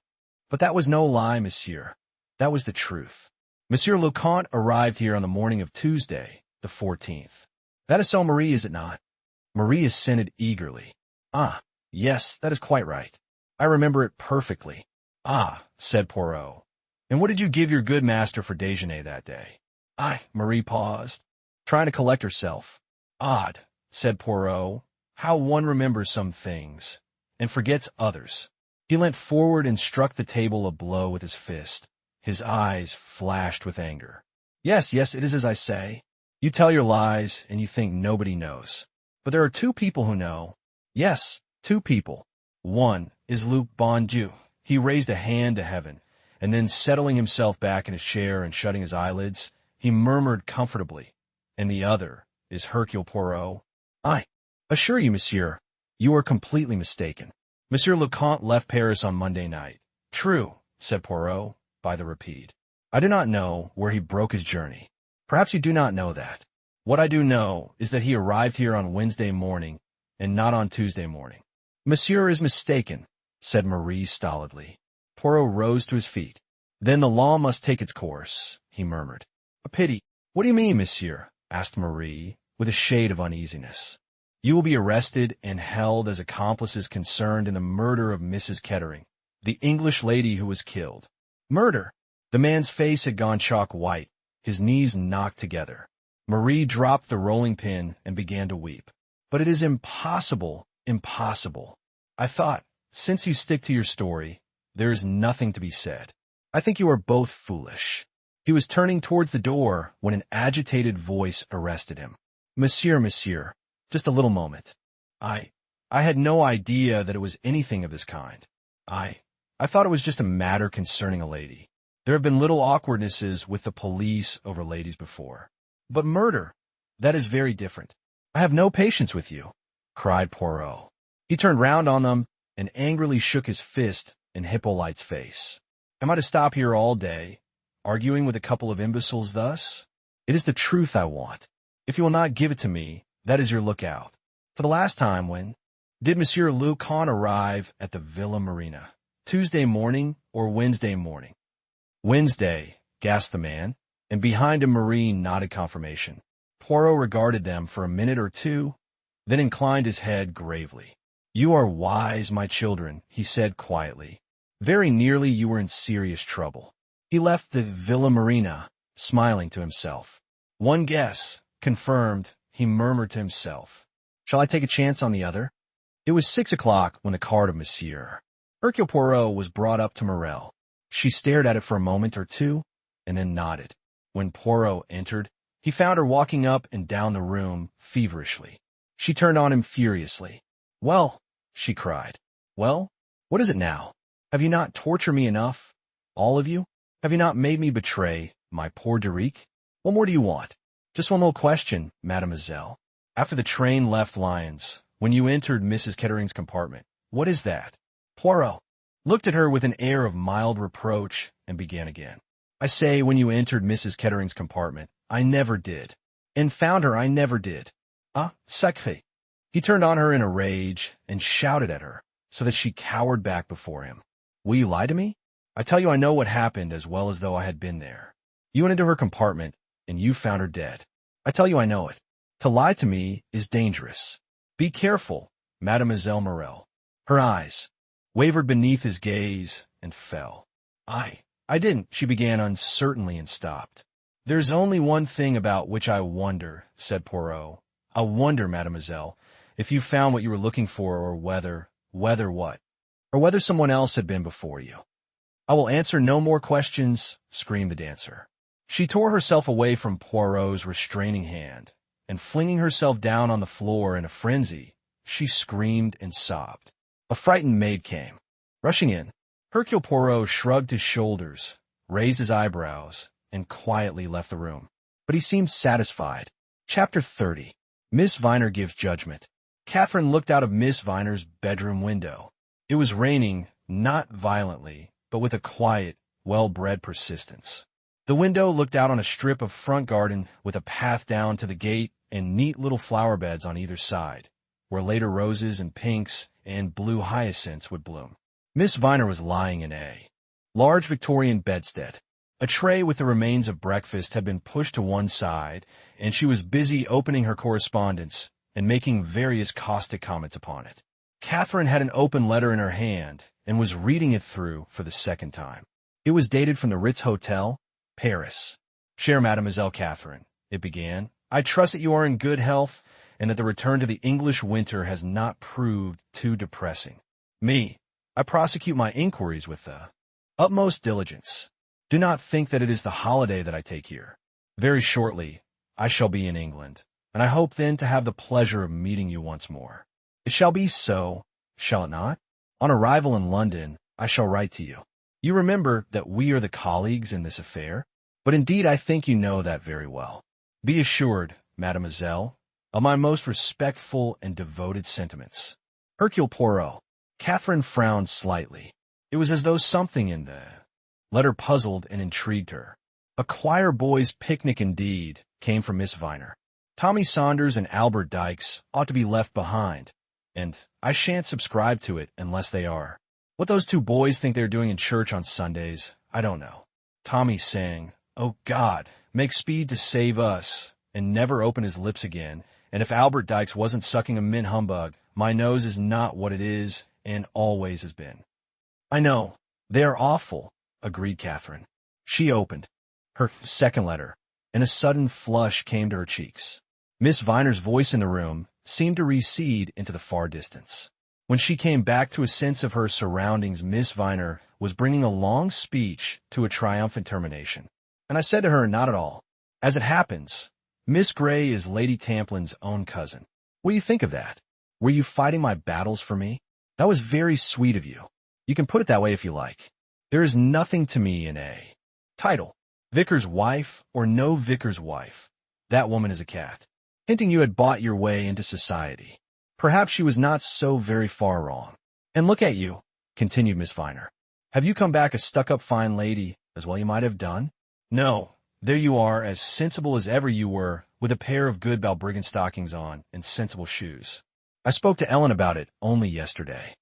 But that was no lie, monsieur. That was the truth. Monsieur le Comte arrived here on the morning of Tuesday, the 14th. That is so, Marie, is it not?" Marie assented eagerly. "Ah, yes, that is quite right. I remember it perfectly." "Ah," said Poirot. "And what did you give your good master for déjeuner that day?" Marie paused, trying to collect herself. "Odd," said Poirot, "how one remembers some things and forgets others." He leant forward and struck the table a blow with his fist. His eyes flashed with anger. Yes, it is as I say. You tell your lies, and you think nobody knows. But there are 2 people who know. Yes, 2 people. One is Luc Bondieu." He raised a hand to heaven, and then settling himself back in his chair and shutting his eyelids, he murmured comfortably, "And the other is Hercule Poirot." "I assure you, monsieur, you are completely mistaken. Monsieur le Comte left Paris on Monday night." "True," said Poirot, by the rapide. "I do not know where he broke his journey. Perhaps you do not know that. What I do know is that he arrived here on Wednesday morning and not on Tuesday morning." "Monsieur is mistaken," said Marie stolidly. Poirot rose to his feet. "Then the law must take its course," he murmured. "A pity." "What do you mean, monsieur?" asked Marie, with a shade of uneasiness. "You will be arrested and held as accomplices concerned in the murder of Mrs. Kettering, the English lady who was killed." "Murder?" The man's face had gone chalk white, his knees knocked together. Marie dropped the rolling pin and began to weep. "But it is impossible, impossible. I thought, since you stick to your story, there is nothing to be said. I think you are both foolish." He was turning towards the door when an agitated voice arrested him. Monsieur, just a little moment. I had no idea that it was anything of this kind. I thought it was just a matter concerning a lady. There have been little awkwardnesses with the police over ladies before. But murder, that is very different. I have no patience with you," cried Poirot. He turned round on them and angrily shook his fist in Hippolyte's face. "Am I to stop here all day, arguing with a couple of imbeciles thus? It is the truth I want. If you will not give it to me, that is your lookout. For the last time, when did Monsieur le Comte arrive at the Villa Marina? Tuesday morning or Wednesday morning?" "Wednesday," gasped the man, and behind him Marie nodded confirmation. Poirot regarded them for a minute or two, then inclined his head gravely. "You are wise, my children," he said quietly. "Very nearly you were in serious trouble." He left the Villa Marina, smiling to himself. "One guess, confirmed," he murmured to himself. "Shall I take a chance on the other?" It was 6 o'clock when the card of Monsieur Hercule Poirot was brought up to Morel. She stared at it for a moment or two, and then nodded. When Poirot entered, he found her walking up and down the room feverishly. She turned on him furiously. "Well," she cried. "Well, what is it now? Have you not tortured me enough? All of you? Have you not made me betray my poor Derique? What more do you want? Just one little question, mademoiselle. After the train left Lyons, when you entered Mrs. Kettering's compartment. What is that? Poirot looked at her with an air of mild reproach and began again. I say when you entered Mrs. Kettering's compartment. I never did. And found her I never did. Ah, sacré. He turned on her in a rage and shouted at her, so that she cowered back before him. Will you lie to me? I tell you I know what happened as well as though I had been there. You went into her compartment, and you found her dead. I tell you I know it. To lie to me is dangerous. Be careful, Mademoiselle Morel. Her eyes wavered beneath his gaze and fell. I didn't, she began uncertainly and stopped. There's only one thing about which I wonder, said Poirot. I wonder, mademoiselle, if you found what you were looking for or whether what? Or whether someone else had been before you. I will answer no more questions, screamed the dancer. She tore herself away from Poirot's restraining hand, and flinging herself down on the floor in a frenzy, she screamed and sobbed. A frightened maid came, rushing in. Hercule Poirot shrugged his shoulders, raised his eyebrows, and quietly left the room. But he seemed satisfied. Chapter 30. Miss Viner Gives Judgment. Catherine looked out of Miss Viner's bedroom window. It was raining, not violently, but with a quiet, well-bred persistence. The window looked out on a strip of front garden with a path down to the gate and neat little flower beds on either side, where later roses and pinks and blue hyacinths would bloom. Miss Viner was lying in a large Victorian bedstead. A tray with the remains of breakfast had been pushed to one side, and she was busy opening her correspondence and making various caustic comments upon it. Catherine had an open letter in her hand and was reading it through for the second time. It was dated from the Ritz Hotel, Paris. Chère Mademoiselle Catherine, it began, I trust that you are in good health and that the return to the English winter has not proved too depressing. I prosecute my inquiries with the utmost diligence. Do not think that it is the holiday that I take here. Very shortly, I shall be in England, and I hope then to have the pleasure of meeting you once more. It shall be so, shall it not? On arrival in London, I shall write to you. You remember that we are the colleagues in this affair, but indeed I think you know that very well. Be assured, mademoiselle, of my most respectful and devoted sentiments. Hercule Poirot. Catherine frowned slightly. It was as though something in the letter puzzled and intrigued her. A choir boy's picnic indeed came from Miss Viner. Tommy Saunders and Albert Dykes ought to be left behind, and I shan't subscribe to it unless they are. What those two boys think they're doing in church on Sundays, I don't know. Tommy sang, "Oh God, make speed to save us," and never opened his lips again, and if Albert Dykes wasn't sucking a mint humbug, my nose is not what it is and always has been. I know, they are awful, agreed Catherine. She opened her second letter, and a sudden flush came to her cheeks. Miss Viner's voice in the room seemed to recede into the far distance. When she came back to a sense of her surroundings, Miss Viner was bringing a long speech to a triumphant termination. And I said to her, not at all. As it happens, Miss Grey is Lady Tamplin's own cousin. What do you think of that? Were you fighting my battles for me? That was very sweet of you. You can put it that way if you like. There is nothing to me in a title. Vicar's wife or no vicar's wife. That woman is a cat. Hinting you had bought your way into society. Perhaps she was not so very far wrong. And look at you, continued Miss Viner. Have you come back a stuck-up fine lady, as well you might have done? No, there you are, as sensible as ever you were, with a pair of good balbriggan stockings on and sensible shoes. I spoke to Ellen about it only yesterday.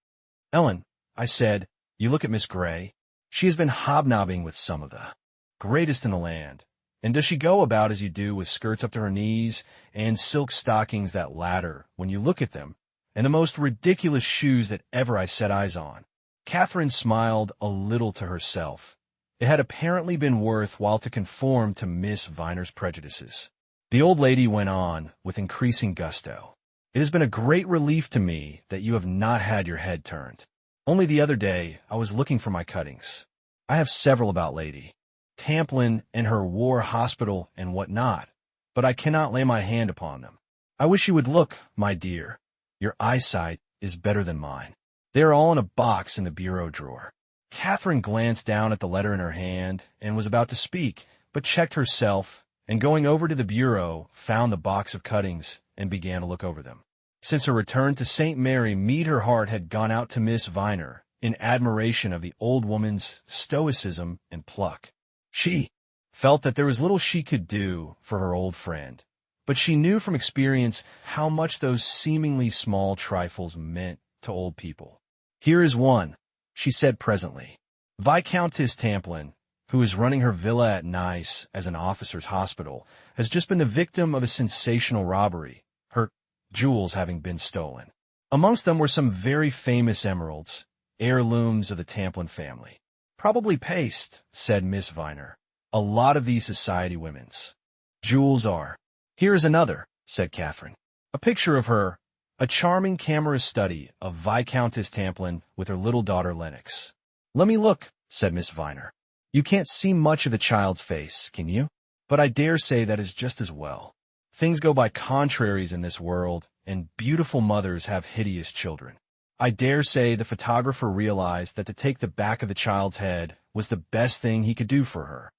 Ellen, I said, you look at Miss Grey. She has been hobnobbing with some of the greatest in the land. And does she go about as you do with skirts up to her knees and silk stockings that latter when you look at them, and the most ridiculous shoes that ever I set eyes on? Catherine smiled a little to herself. It had apparently been worth while to conform to Miss Viner's prejudices. The old lady went on with increasing gusto. It has been a great relief to me that you have not had your head turned. Only the other day I was looking for my cuttings. I have several about Lady Tamplin and her war hospital and what not, but I cannot lay my hand upon them. I wish you would look, my dear. Your eyesight is better than mine. They are all in a box in the bureau drawer. Catherine glanced down at the letter in her hand and was about to speak, but checked herself and going over to the bureau, found the box of cuttings and began to look over them. Since her return to St. Mary Mead, her heart had gone out to Miss Viner in admiration of the old woman's stoicism and pluck. She felt that there was little she could do for her old friend, but she knew from experience how much those seemingly small trifles meant to old people. "Here is one," she said presently. "Viscountess Tamplin, who is running her villa at Nice as an officer's hospital, has just been the victim of a sensational robbery, her jewels having been stolen. Amongst them were some very famous emeralds, heirlooms of the Tamplin family. Probably paste," said Miss Viner. "A lot of these society women's jewels are." "Here is another," said Catherine. "A picture of her, a charming camera study of Viscountess Tamplin with her little daughter Lennox." "Let me look," said Miss Viner. "You can't see much of the child's face, can you? But I dare say that is just as well. Things go by contraries in this world, and beautiful mothers have hideous children. I dare say the photographer realized that to take the back of the child's head was the best thing he could do for her."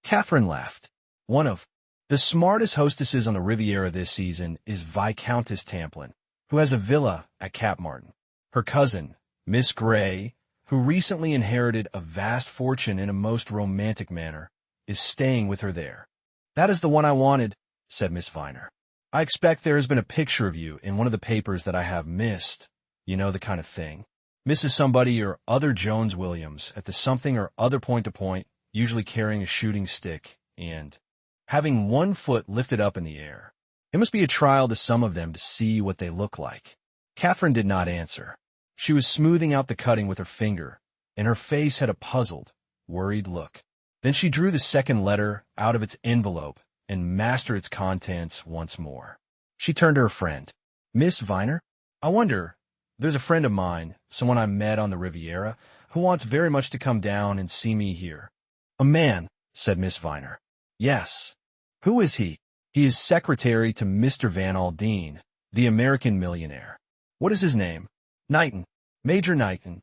Catherine laughed. "One of the smartest hostesses on the Riviera this season is Viscountess Tamplin, who has a villa at Cap Martin. Her cousin, Miss Gray, who recently inherited a vast fortune in a most romantic manner, is staying with her there." "That is the one I wanted," said Miss Viner. "I expect there has been a picture of you in one of the papers that I have missed. You know the kind of thing. Mrs. Somebody or other Jones Williams at the something or other point-to-point, usually carrying a shooting stick and having one foot lifted up in the air. It must be a trial to some of them to see what they look like." Catherine did not answer. She was smoothing out the cutting with her finger, and her face had a puzzled, worried look. Then she drew the second letter out of its envelope and mastered its contents once more. She turned to her friend. "Miss Viner, I wonder, there's a friend of mine, someone I met on the Riviera, who wants very much to come down and see me here." "A man," said Miss Viner. "Yes." "Who is he?" "He is secretary to Mr. Van Aldine, the American millionaire." "What is his name?" "Knighton, Major Knighton,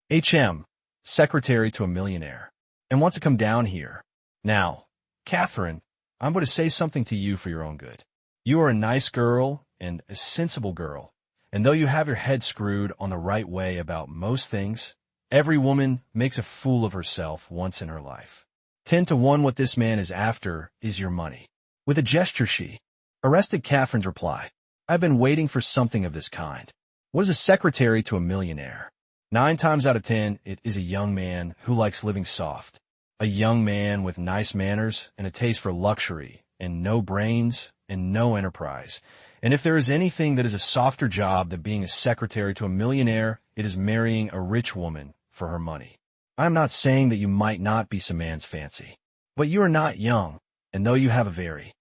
H.M., secretary to a millionaire, and wants to come down here. Now, Catherine, I'm going to say something to you for your own good. You are a nice girl and a sensible girl, and though you have your head screwed on the right way about most things, every woman makes a fool of herself once in her life. 10 to 1 what this man is after is your money." With a gesture she arrested Catherine's reply. "I've been waiting for something of this kind. What is a secretary to a millionaire? 9 times out of 10, it is a young man who likes living soft, a young man with nice manners and a taste for luxury, and no brains and no enterprise. And if there is anything that is a softer job than being a secretary to a millionaire, it is marrying a rich woman for her money. I am not saying that you might not be some man's fancy, but you are not young, and though you have a very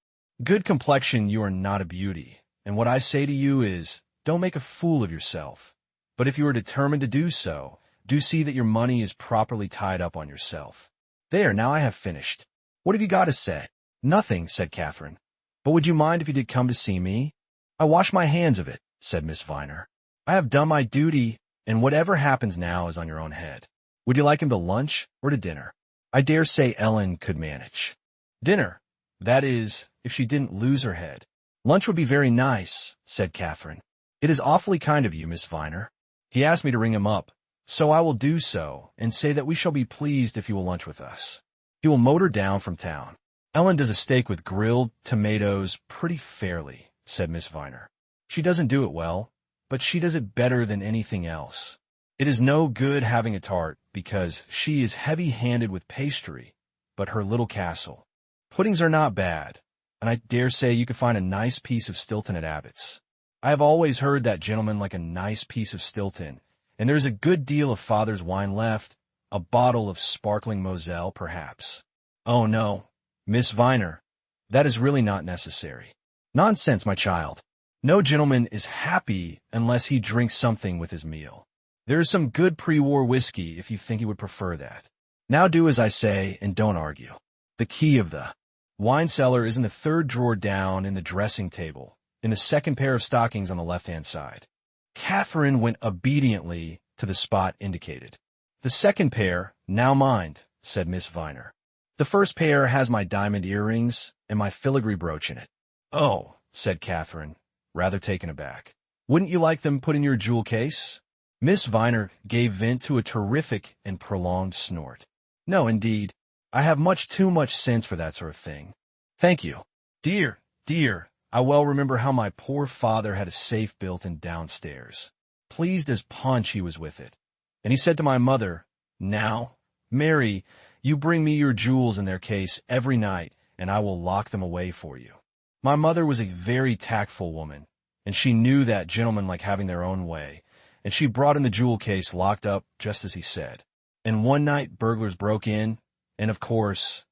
good complexion, you are not a beauty. And what I say to you is, don't make a fool of yourself. But if you are determined to do so, do see that your money is properly tied up on yourself. There, now I have finished. What have you got to say?" "Nothing," said Catherine. "But would you mind if you did come to see me?" "I wash my hands of it," said Miss Viner. "I have done my duty, and whatever happens now is on your own head. Would you like him to lunch or to dinner?" "I dare say Ellen could manage." "Dinner, that is, if she didn't lose her head." "Lunch would be very nice," said Catherine. "It is awfully kind of you, Miss Viner. He asked me to ring him up, so I will do so and say that we shall be pleased if you will lunch with us. He will motor down from town. Ellen does a steak with grilled tomatoes pretty fairly," said Miss Viner. "She doesn't do it well, but she does it better than anything else. It is no good having a tart, because she is heavy-handed with pastry, but her little castle. Puddings are not bad, and I dare say you could find a nice piece of Stilton at Abbott's. I have always heard that gentlemen like a nice piece of Stilton, and there is a good deal of father's wine left, a bottle of sparkling Moselle, perhaps." "Oh, no, Miss Viner, that is really not necessary." "Nonsense, my child. No gentleman is happy unless he drinks something with his meal. There is some good pre-war whiskey if you think he would prefer that. Now do as I say and don't argue. The key of the wine cellar is in the 3rd drawer down in the dressing table, in the 2nd pair of stockings on the left-hand side." Catherine went obediently to the spot indicated. "The 2nd pair, now mind," said Miss Viner. "The 1st pair has my diamond earrings and my filigree brooch in it." "Oh," said Catherine, rather taken aback. Wouldn't you like them put in your jewel case? Miss Viner gave vent to a terrific and prolonged snort. No, indeed. I have much too much sense for that sort of thing. Thank you. Dear, dear, I well remember how my poor father had a safe built in downstairs. Pleased as punch he was with it. And he said to my mother, "Now, Mary, you bring me your jewels in their case every night, and I will lock them away for you." My mother was a very tactful woman, and she knew that gentlemen like having their own way, and she brought in the jewel case locked up just as he said. And one night burglars broke in, and of course,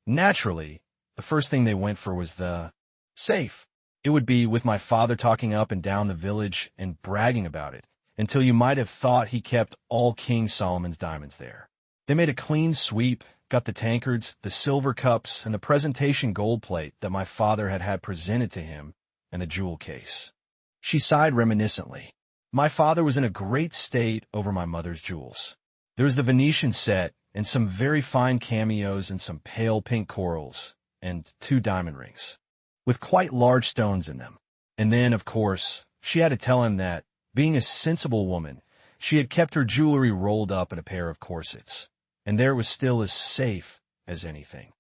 naturally, the first thing they went for was the safe. It would be with my father talking up and down the village and bragging about it, until you might have thought he kept all King Solomon's diamonds there. They made a clean sweep, got the tankards, the silver cups, and the presentation gold plate that my father had had presented to him, and the jewel case. She sighed reminiscently. My father was in a great state over my mother's jewels. There was the Venetian set, and some very fine cameos and some pale pink corals, and 2 diamond rings, with quite large stones in them. And then, of course, she had to tell him that, being a sensible woman, she had kept her jewelry rolled up in a pair of corsets, and there it was still as safe as anything.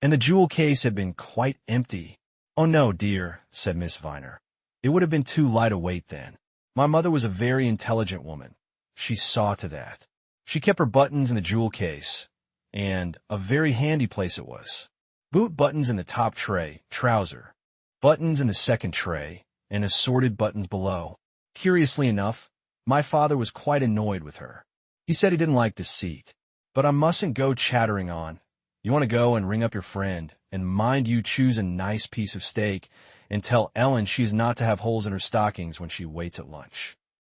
And the jewel case had been quite empty. "Oh no, dear," said Miss Viner. "It would have been too light a weight then. My mother was a very intelligent woman. She saw to that. She kept her buttons in the jewel case, and a very handy place it was. Boot buttons in the top tray, trouser, buttons in the second tray, and assorted buttons below. Curiously enough, my father was quite annoyed with her. He said he didn't like deceit. But I mustn't go chattering on. You want to go and ring up your friend, and mind you choose a nice piece of steak, and tell Ellen she is not to have holes in her stockings when she waits at lunch."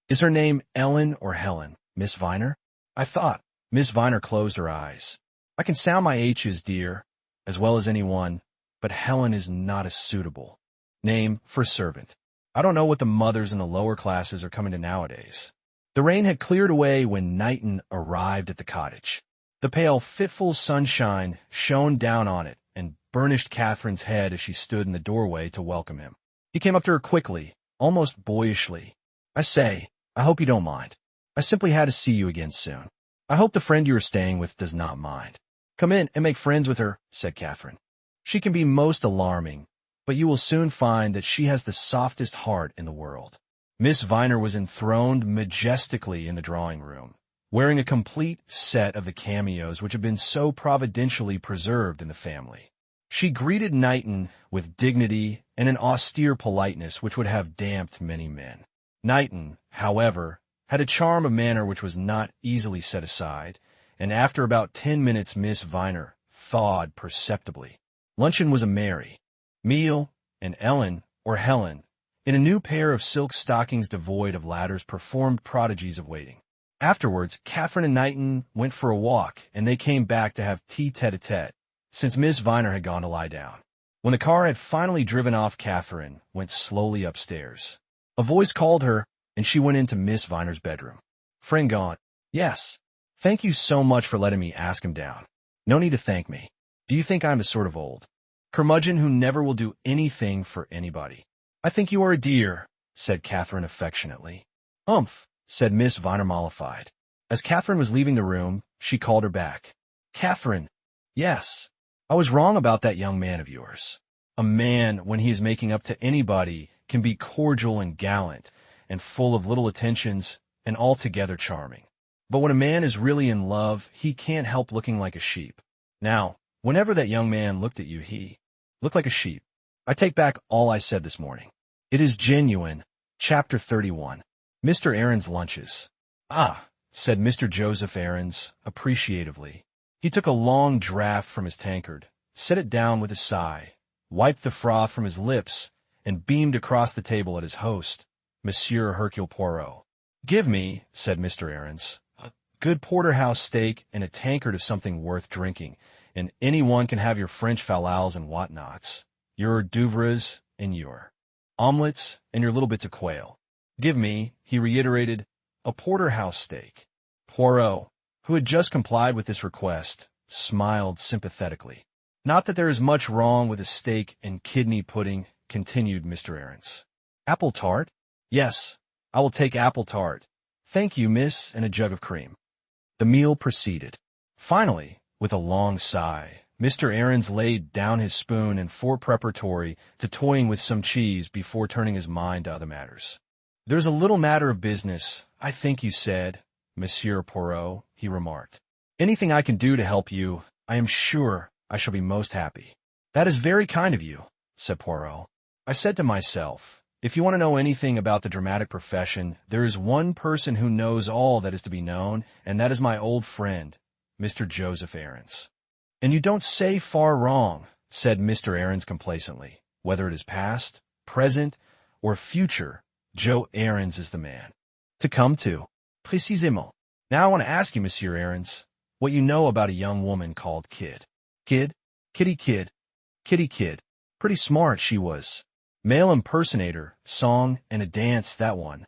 "Is her name Ellen or Helen, Miss Viner?" I thought. Miss Viner closed her eyes. "I can sound my H's, dear, as well as anyone, but Helen is not a suitable name for servant. I don't know what the mothers in the lower classes are coming to nowadays." The rain had cleared away when Knighton arrived at the cottage. The pale, fitful sunshine shone down on it and burnished Catherine's head as she stood in the doorway to welcome him. He came up to her quickly, almost boyishly. "I say, I hope you don't mind. I simply had to see you again soon. I hope the friend you are staying with does not mind." "Come in and make friends with her," said Catherine. "She can be most alarming, but you will soon find that she has the softest heart in the world." Miss Viner was enthroned majestically in the drawing-room, wearing a complete set of the cameos which had been so providentially preserved in the family. She greeted Knighton with dignity and an austere politeness which would have damped many men. Knighton, however, had a charm of manner which was not easily set aside, and after about 10 minutes Miss Viner thawed perceptibly. Luncheon was a merry meal, and Ellen, or Helen, in a new pair of silk stockings devoid of ladders, performed prodigies of waiting. Afterwards, Catherine and Knighton went for a walk, and they came back to have tea tete-a-tete, since Miss Viner had gone to lie down. When the car had finally driven off, Catherine went slowly upstairs. A voice called her, and she went into Miss Viner's bedroom. "Friend gone?" "Yes. Thank you so much for letting me ask him down." "No need to thank me. Do you think I'm a sort of old curmudgeon who never will do anything for anybody?" "I think you are a dear," said Catherine affectionately. "Umph," said Miss Viner, mollified. As Catherine was leaving the room, she called her back. "Catherine." "Yes. I was wrong about that young man of yours. A man, when he is making up to anybody, can be cordial and gallant, and full of little attentions, and altogether charming. But when a man is really in love, he can't help looking like a sheep. Now, whenever that young man looked at you, he looked like a sheep. I take back all I said this morning. It is genuine." Chapter 31. Mr. Aaron's Lunches. "Ah," said Mr. Joseph Aarons, appreciatively. He took a long draught from his tankard, set it down with a sigh, wiped the froth from his lips, and beamed across the table at his host, Monsieur Hercule Poirot. "Give me," said Mr. Aarons, "a good porterhouse steak and a tankard of something worth drinking, and any one can have your French fallals and whatnots, your Douvres and your omelettes and your little bits of quail. Give me," he reiterated, "a porterhouse steak." Poirot, who had just complied with this request, smiled sympathetically. "Not that there is much wrong with a steak and kidney pudding," continued Mr. Aarons. "Apple tart?" "Yes, I will take apple tart. Thank you, miss, and a jug of cream. The meal proceeded. Finally, with a long sigh, Mr. Ahrens laid down his spoon and fork preparatory to toying with some cheese before turning his mind to other matters. "There's a little matter of business, I think you said, Monsieur Poirot," he remarked. "Anything I can do to help you, I am sure I shall be most happy." "That is very kind of you," said Poirot. "I said to myself, if you want to know anything about the dramatic profession, there is one person who knows all that is to be known, and that is my old friend, Mr. Joseph Ahrens." "And you don't say far wrong," said Mr. Ahrens complacently. "Whether it is past, present, or future, Joe Ahrens is the man to come to. Précisément. Now I want to ask you, Monsieur Ahrens, what you know about a young woman called Kid." "Kid? Kitty Kid. Kitty Kid. Pretty smart she was. Male impersonator, song, and a dance, that one."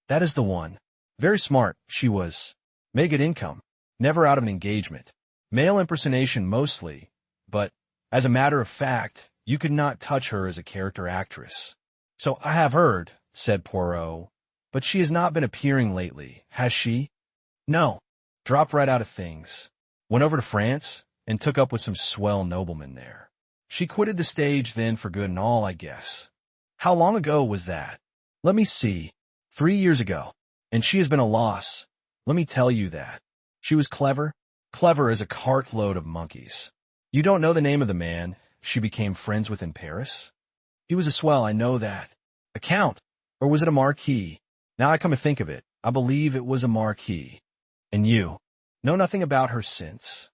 "That is the one. Very smart she was. Made good income. Never out of an engagement. Male impersonation mostly, but, as a matter of fact, you could not touch her as a character actress." "So I have heard," said Poirot. "But she has not been appearing lately, has she?" "No. Dropped right out of things. Went over to France, and took up with some swell noblemen there. She quitted the stage then for good and all, I guess." "How long ago was that?" "Let me see. 3 years ago. And she has been a loss. Let me tell you that. She was clever. Clever as a cartload of monkeys. You don't know the name of the man she became friends with in Paris?" "He was a swell, I know that." "A count? Or was it a marquis? Now I come to think of it, I believe it was a marquis." "And you know nothing about her since?"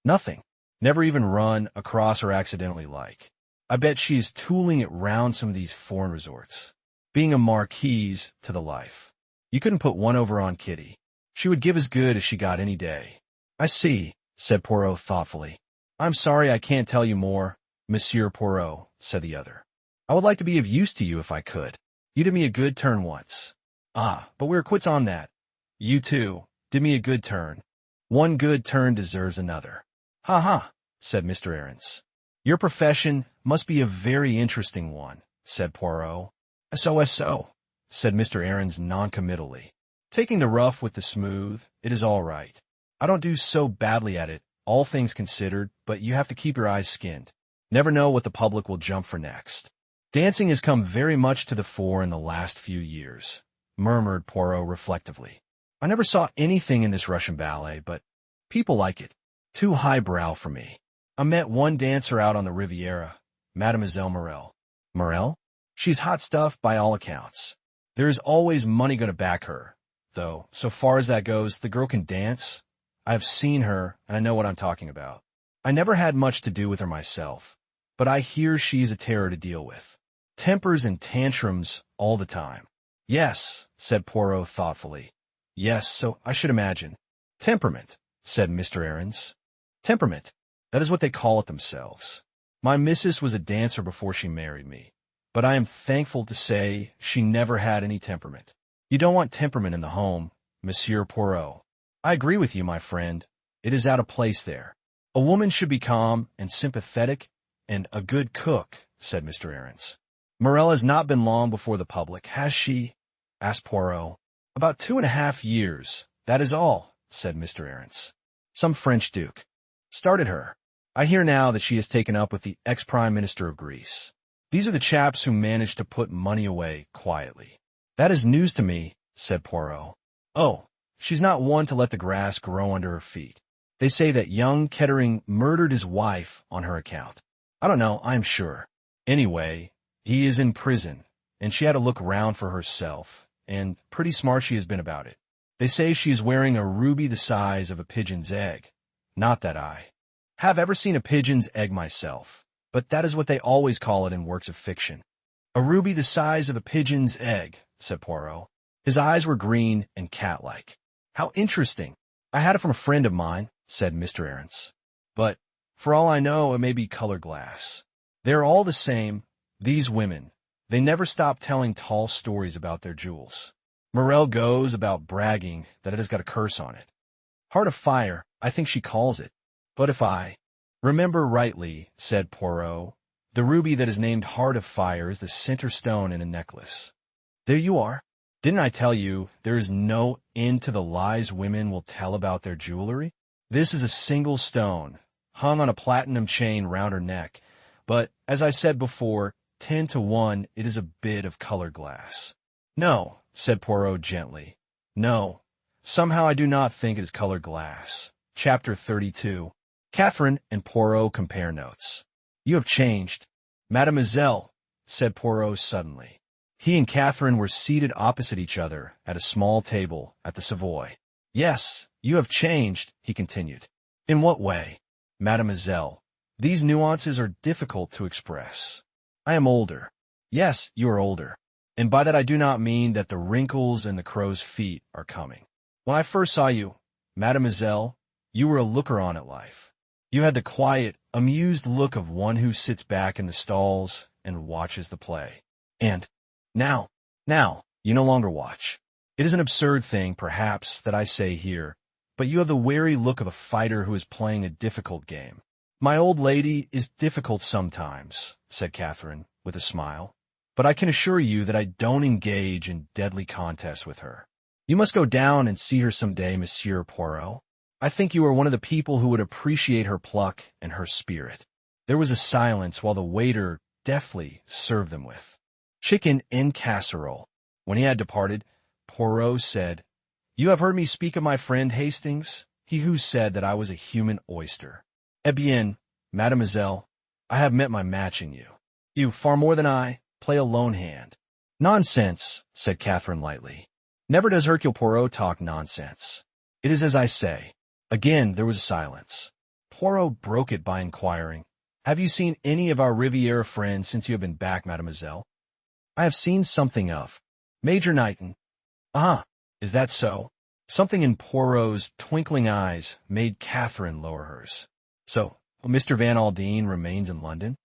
"Nothing. Never even run across her accidentally like. I bet she is tooling it round some of these foreign resorts. Being a marquise to the life. You couldn't put one over on Kitty. She would give as good as she got any day." "I see," said Poirot thoughtfully. "I'm sorry I can't tell you more, Monsieur Poirot," said the other. "I would like to be of use to you if I could. You did me a good turn once." "Ah, but we are quits on that. You, too, did me a good turn. One good turn deserves another." "Ha ha," said Mr. Ahrens. "Your profession must be a very interesting one," said Poirot. "So," said Mr. Ahrens noncommittally. "Taking the rough with the smooth, it is all right. I don't do so badly at it, all things considered, but you have to keep your eyes skinned. Never know what the public will jump for next." "Dancing has come very much to the fore in the last few years," murmured Poirot reflectively. "I never saw anything in this Russian ballet, but people like it. Too highbrow for me. I met one dancer out on the Riviera, Mademoiselle Morel." "Morel?" "She's hot stuff by all accounts. There is always money going to back her, though, so far as that goes, the girl can dance. I have seen her, and I know what I'm talking about. I never had much to do with her myself, but I hear she's a terror to deal with. Tempers and tantrums all the time." "Yes," said Poirot thoughtfully. "Yes, so I should imagine." "Temperament," said Mr. Ahrens. "Temperament. That is what they call it themselves. My missus was a dancer before she married me, but I am thankful to say she never had any temperament. You don't want temperament in the home, Monsieur Poirot. I agree with you, my friend. It is out of place there. A woman should be calm and sympathetic and a good cook," said Mr. Ahrens. "Morel has not been long before the public, has she?" asked Poirot. "About 2.5 years, that is all," said Mr. Ahrens. "Some French duke started her. I hear now that she has taken up with the ex-prime minister of Greece. These are the chaps who manage to put money away quietly." "That is news to me," said Poirot. "Oh, she's not one to let the grass grow under her feet. They say that young Kettering murdered his wife on her account. I don't know, I'm sure. Anyway, he is in prison, and she had to look round for herself, and pretty smart she has been about it. They say she is wearing a ruby the size of a pigeon's egg. Not that I have ever seen a pigeon's egg myself, but that is what they always call it in works of fiction." "A ruby the size of a pigeon's egg," said Poirot. His eyes were green and cat-like. "How interesting. I had it from a friend of mine," said Mr. Ahrens. "But, for all I know, it may be color glass. They're all the same, these women. They never stop telling tall stories about their jewels. Morel goes about bragging that it has got a curse on it. Heart of fire, I think she calls it. But if I remember rightly," said Poirot, "the ruby that is named Heart of Fire is the center stone in a necklace." "There you are. Didn't I tell you there is no end to the lies women will tell about their jewelry? This is a single stone, hung on a platinum chain round her neck, but, as I said before, 10 to 1, it is a bit of colored glass. No, said Poirot gently. No, somehow I do not think it is colored glass. Chapter 32. Catherine and Poirot compare notes. You have changed. Mademoiselle, said Poirot suddenly. He and Catherine were seated opposite each other at a small table at the Savoy. Yes, you have changed, he continued. In what way? Mademoiselle, these nuances are difficult to express. I am older. Yes, you are older. And by that I do not mean that the wrinkles and the crow's feet are coming. When I first saw you, Mademoiselle, you were a looker-on at life. You had the quiet, amused look of one who sits back in the stalls and watches the play. And now, you no longer watch. It is an absurd thing, perhaps, that I say here, but you have the wary look of a fighter who is playing a difficult game. My old lady is difficult sometimes, said Catherine, with a smile, but I can assure you that I don't engage in deadly contests with her. You must go down and see her some day, Monsieur Poirot. I think you are one of the people who would appreciate her pluck and her spirit. There was a silence while the waiter deftly served them with chicken en casserole. When he had departed, Poirot said, You have heard me speak of my friend Hastings, he who said that I was a human oyster. Eh bien, mademoiselle, I have met my match in you. You, far more than I, play a lone hand. Nonsense, said Catherine lightly. Never does Hercule Poirot talk nonsense. It is as I say. Again there was a silence. Poirot broke it by inquiring, Have you seen any of our Riviera friends since you have been back, mademoiselle? I have seen something of Major Knighton. Ah, is that so? Something in Poirot's twinkling eyes made Catherine lower hers. So, Mr. Van Aldine remains in London?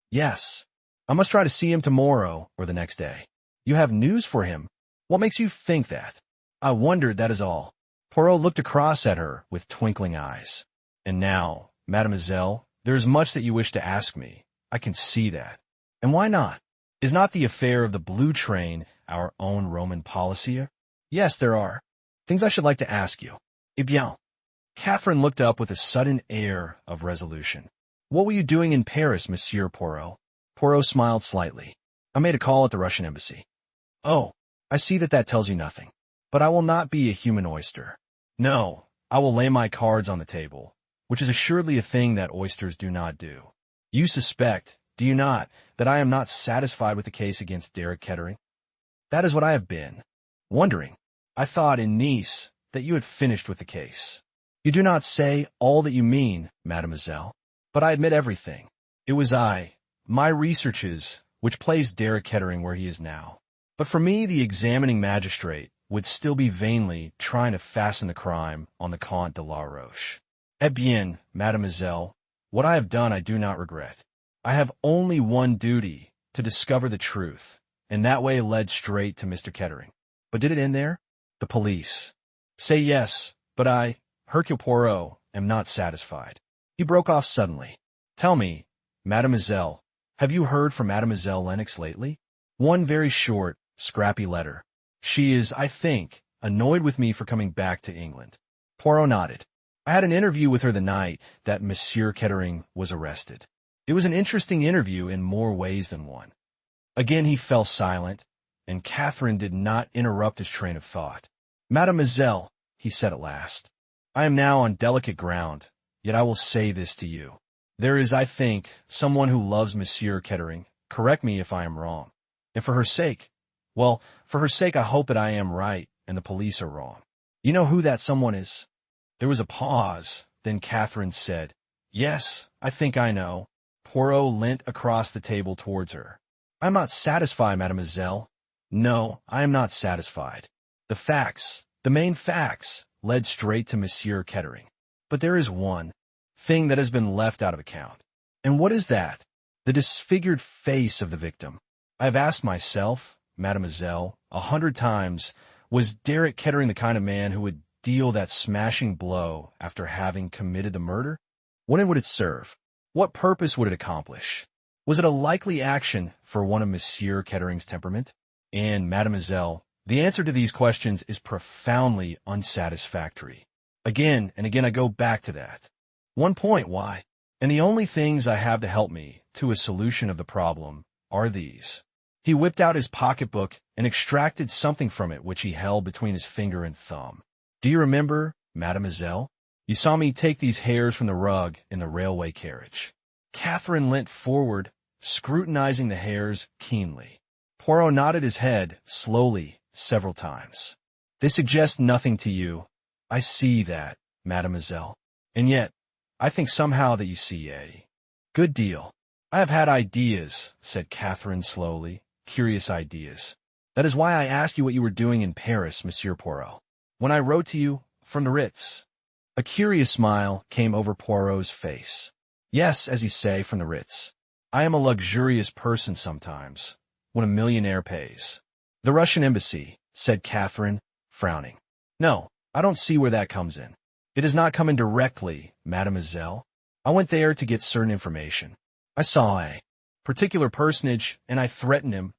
Yes. I must try to see him tomorrow or the next day. You have news for him? What makes you think that? I wondered, that is all. Poirot looked across at her with twinkling eyes. And now, mademoiselle, there is much that you wish to ask me. I can see that. And why not? Is not the affair of the blue train our own Roman policy? Yes, there are. Things I should like to ask you. Eh bien. Catherine looked up with a sudden air of resolution. What were you doing in Paris, Monsieur Poirot? Poirot smiled slightly. I made a call at the Russian embassy. Oh, I see that tells you nothing. But I will not be a human oyster. No, I will lay my cards on the table, which is assuredly a thing that oysters do not do. You suspect, do you not, that I am not satisfied with the case against Derek Kettering? That is what I have been. Wondering. I thought in Nice that you had finished with the case. You do not say all that you mean, mademoiselle. But I admit everything. It was my researches, which placed Derek Kettering where he is now. But for me, the examining magistrate would still be vainly trying to fasten the crime on the Comte de la Roche. Eh bien, mademoiselle, what I have done I do not regret. I have only one duty, to discover the truth, and that way led straight to Mr. Kettering. But did it end there? The police. Say yes, but I, Hercule Poirot, am not satisfied. He broke off suddenly. Tell me, mademoiselle, have you heard from Mademoiselle Lennox lately? One very short, scrappy letter. She is, I think, annoyed with me for coming back to England. Poirot nodded. I had an interview with her the night that Monsieur Kettering was arrested. It was an interesting interview in more ways than one. Again he fell silent, and Catherine did not interrupt his train of thought. Mademoiselle, he said at last, I am now on delicate ground, yet I will say this to you. There is, I think, someone who loves Monsieur Kettering. Correct me if I am wrong. And for her sake, for her sake I hope that I am right and the police are wrong. You know who that someone is? There was a pause, then Catherine said, Yes, I think I know. Poirot leant across the table towards her. I am not satisfied, mademoiselle. No, I am not satisfied. The facts, the main facts, led straight to Monsieur Kettering. But there is one thing that has been left out of account. And what is that? The disfigured face of the victim. I have asked myself, mademoiselle, 100 times, was Derek Kettering the kind of man who would deal that smashing blow after having committed the murder? What end would it serve? What purpose would it accomplish? Was it a likely action for one of Monsieur Kettering's temperament? And, mademoiselle, The answer to these questions is profoundly unsatisfactory. Again and again I go back to that. One point, why? And the only things I have to help me to a solution of the problem are these. He whipped out his pocketbook and extracted something from it which he held between his finger and thumb. Do you remember, mademoiselle? You saw me take these hairs from the rug in the railway carriage. Catherine leant forward, scrutinizing the hairs keenly. Poirot nodded his head slowly several times. They suggest nothing to you. I see that, mademoiselle. And yet, I think somehow that you see a good deal. I have had ideas, said Catherine slowly, curious ideas. That is why I asked you what you were doing in Paris, Monsieur Poirot. When I wrote to you from the Ritz. A curious smile came over Poirot's face. Yes, as you say, from the Ritz. I am a luxurious person sometimes, when a millionaire pays. The Russian embassy, said Catherine, frowning. No, I don't see where that comes in. It does not come in directly, mademoiselle. I went there to get certain information. I saw a particular personage, and I threatened him.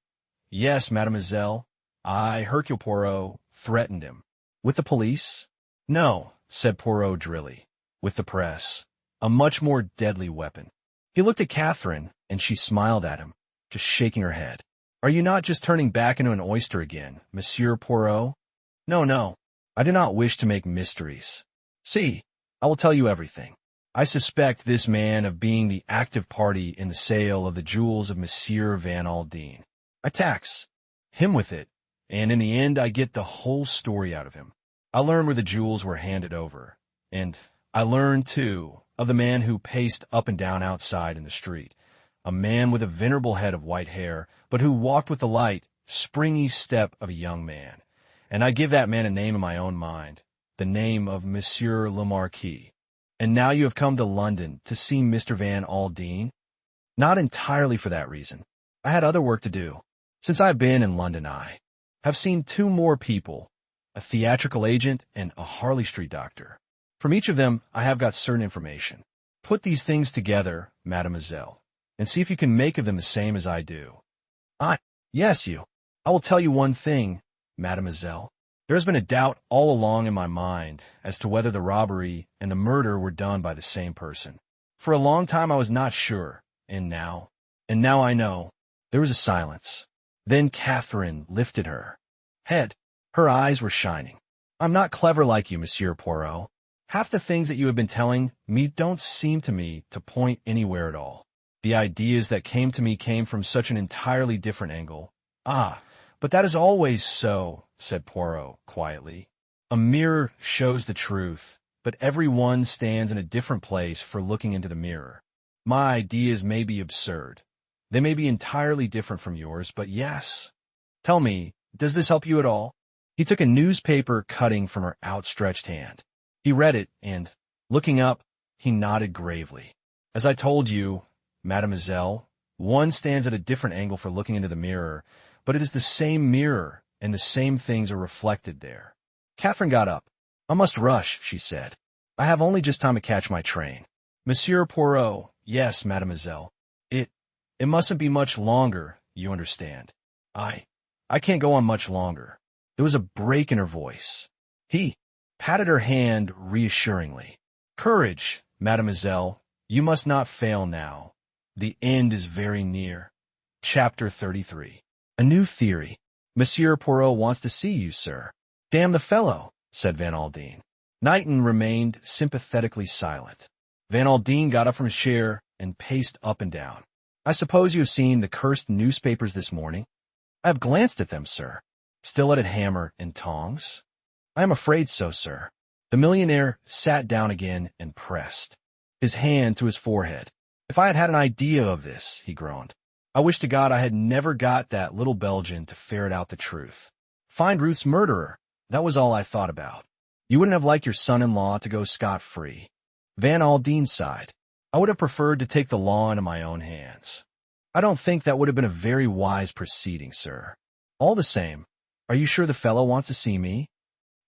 Yes, mademoiselle, I, Hercule Poirot, threatened him. With the police? No, said Poirot drily. With the press. A much more deadly weapon. He looked at Catherine, and she smiled at him, just shaking her head. Are you not just turning back into an oyster again, Monsieur Poirot? No, no. I do not wish to make mysteries. See, I will tell you everything. I suspect this man of being the active party in the sale of the jewels of Monsieur Van Aldine. I tax him with it, and in the end I get the whole story out of him. I learn where the jewels were handed over, and I learn, too, of the man who paced up and down outside in the street, a man with a venerable head of white hair, but who walked with the light, springy step of a young man. And I give that man a name in my own mind, the name of Monsieur le Marquis. And now you have come to London to see Mr. Van Aldine? Not entirely for that reason. I had other work to do. Since I have been in London, I have seen two more people, a theatrical agent and a Harley Street doctor. From each of them, I have got certain information. Put these things together, mademoiselle, and see if you can make of them the same as I do. Yes, you. I will tell you one thing, mademoiselle. There has been a doubt all along in my mind as to whether the robbery and the murder were done by the same person. For a long time I was not sure, and now I know. There was a silence. Then Catherine lifted her head. Her eyes were shining. I'm not clever like you, Monsieur Poirot. Half the things that you have been telling me don't seem to me to point anywhere at all. The ideas that came to me came from such an entirely different angle. But that is always so, said Poirot quietly. A mirror shows the truth, but every one stands in a different place for looking into the mirror. My ideas may be absurd. They may be entirely different from yours, but yes. Tell me, does this help you at all? He took a newspaper cutting from her outstretched hand. He read it, and, looking up, he nodded gravely. As I told you, mademoiselle, one stands at a different angle for looking into the mirror, but it is the same mirror, and the same things are reflected there. Catherine got up. I must rush, she said. I have only just time to catch my train. Monsieur Poirot, yes, mademoiselle. It mustn't be much longer, you understand. I can't go on much longer. There was a break in her voice. He patted her hand reassuringly. Courage, mademoiselle. You must not fail now. The end is very near. Chapter 33. A new theory. Monsieur Poirot wants to see you, sir. Damn the fellow, said Van Aldine. Knighton remained sympathetically silent. Van Aldine got up from his chair and paced up and down. I suppose you have seen the cursed newspapers this morning? I have glanced at them, sir. Still at it hammer and tongs? I am afraid so, sir. The millionaire sat down again and pressed his hand to his forehead. If I had had an idea of this, he groaned. I wish to God I had never got that little Belgian to ferret out the truth. Find Ruth's murderer. That was all I thought about. You wouldn't have liked your son-in-law to go scot-free. Van Aldine sighed. I would have preferred to take the law into my own hands. I don't think that would have been a very wise proceeding, sir. All the same, are you sure the fellow wants to see me?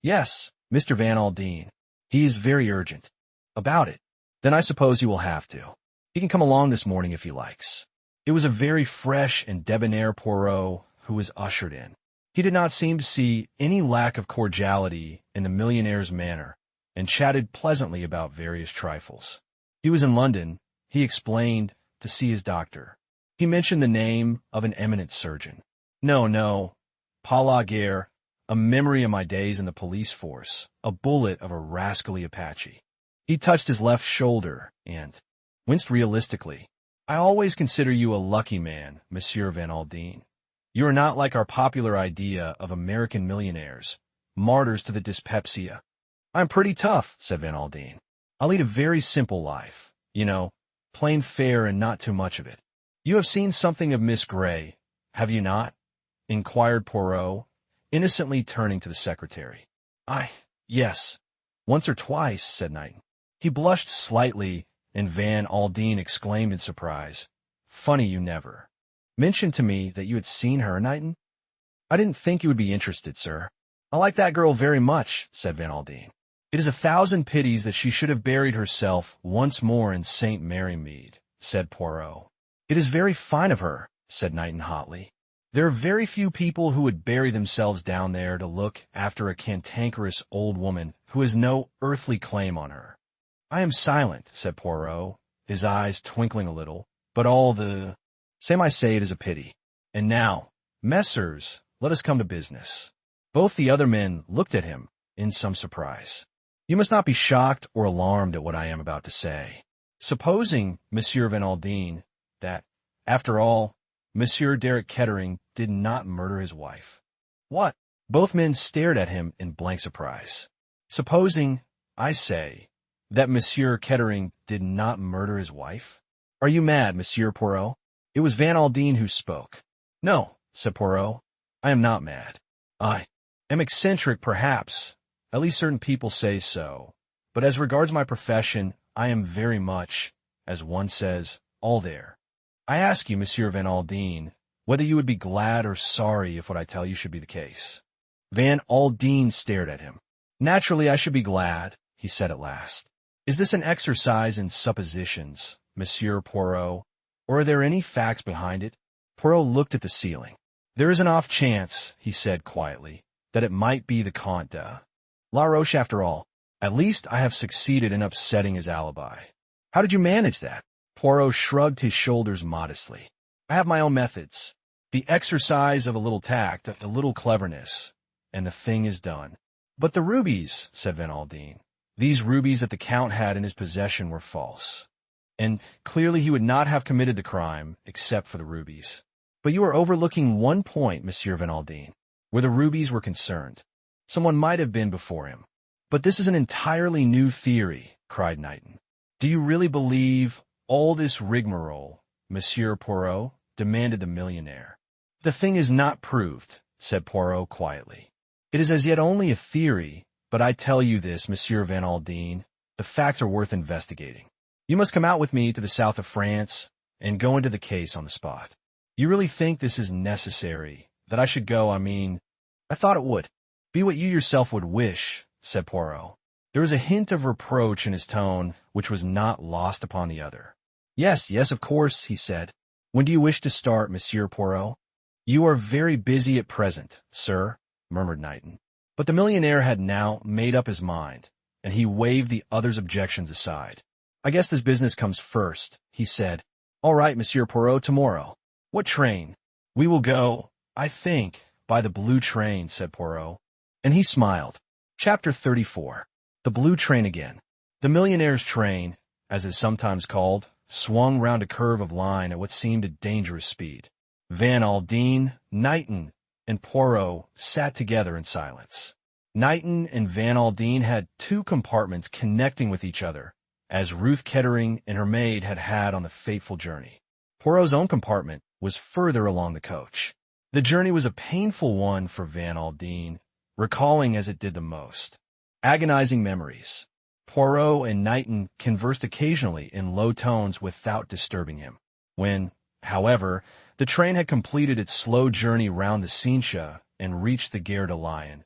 Yes, Mr. Van Aldine. He is very urgent. About it. Then I suppose he will have to. He can come along this morning if he likes. It was a very fresh and debonair Poirot who was ushered in. He did not seem to see any lack of cordiality in the millionaire's manner and chatted pleasantly about various trifles. He was in London, he explained, to see his doctor. He mentioned the name of an eminent surgeon. No, pas la guerre, a memory of my days in the police force, a bullet of a rascally Apache. He touched his left shoulder and winced realistically. I always consider you a lucky man, Monsieur Van Aldine. You are not like our popular idea of American millionaires, martyrs to the dyspepsia. I'm pretty tough, said Van Aldine. I lead a very simple life, plain fare and not too much of it. You have seen something of Miss Grey, have you not? Inquired Poirot, innocently turning to the secretary. Yes, once or twice, said Knighton. He blushed slightly, and Van Aldine exclaimed in surprise, Funny you never mentioned to me that you had seen her, Knighton. I didn't think you would be interested, sir. I like that girl very much, said Van Aldine. It is 1,000 pities that she should have buried herself once more in St. Mary Mead, said Poirot. It is very fine of her, said Knighton hotly. There are very few people who would bury themselves down there to look after a cantankerous old woman who has no earthly claim on her. I am silent, said Poirot, his eyes twinkling a little, but all the same I say it is a pity. And now, messers, let us come to business. Both the other men looked at him in some surprise. You must not be shocked or alarmed at what I am about to say. Supposing, Monsieur Van Aldine, that, after all, Monsieur Derek Kettering did not murder his wife. What? Both men stared at him in blank surprise. Supposing, I say, that Monsieur Kettering did not murder his wife? Are you mad, Monsieur Poirot? It was Van Aldine who spoke. No, said Poirot, I am not mad. I am eccentric, perhaps. At least certain people say so. But as regards my profession, I am very much, as one says, all there. I ask you, Monsieur Van Aldine, whether you would be glad or sorry if what I tell you should be the case. Van Aldine stared at him. Naturally, I should be glad, he said at last. Is this an exercise in suppositions, Monsieur Poirot, or are there any facts behind it? Poirot looked at the ceiling. There is an off chance, he said quietly, that it might be the Comte de La Roche after all. At least I have succeeded in upsetting his alibi. How did you manage that? Poirot shrugged his shoulders modestly. I have my own methods. The exercise of a little tact, a little cleverness, and the thing is done. But the rubies, said Van Aldine. These rubies that the Count had in his possession were false. And clearly he would not have committed the crime except for the rubies. But you are overlooking one point, Monsieur Van Aldine, where the rubies were concerned. Someone might have been before him. But this is an entirely new theory, cried Knighton. Do you really believe all this rigmarole, Monsieur Poirot? Demanded the millionaire. The thing is not proved, said Poirot quietly. It is as yet only a theory, but I tell you this, Monsieur Van Aldine, the facts are worth investigating. You must come out with me to the south of France and go into the case on the spot. You really think this is necessary, that I should go, I thought it would. Be what you yourself would wish, said Poirot. There was a hint of reproach in his tone which was not lost upon the other. Yes, of course, he said. When do you wish to start, Monsieur Poirot? You are very busy at present, sir, murmured Knighton. But the millionaire had now made up his mind, and he waved the other's objections aside. I guess this business comes first, he said. All right, Monsieur Poirot, tomorrow. What train? We will go, I think, by the blue train, said Poirot. And he smiled. Chapter 34. The blue train again. The millionaire's train, as is sometimes called, swung round a curve of line at what seemed a dangerous speed. Van Aldine, Knighton, and Poirot sat together in silence. Knighton and Van Aldine had 2 compartments connecting with each other, as Ruth Kettering and her maid had had on the fateful journey. Poirot's own compartment was further along the coach. The journey was a painful one for Van Aldine, recalling as it did the most. Agonizing memories. Poirot and Knighton conversed occasionally in low tones without disturbing him. When, however, the train had completed its slow journey round the Cincha and reached the Gare de Lyon,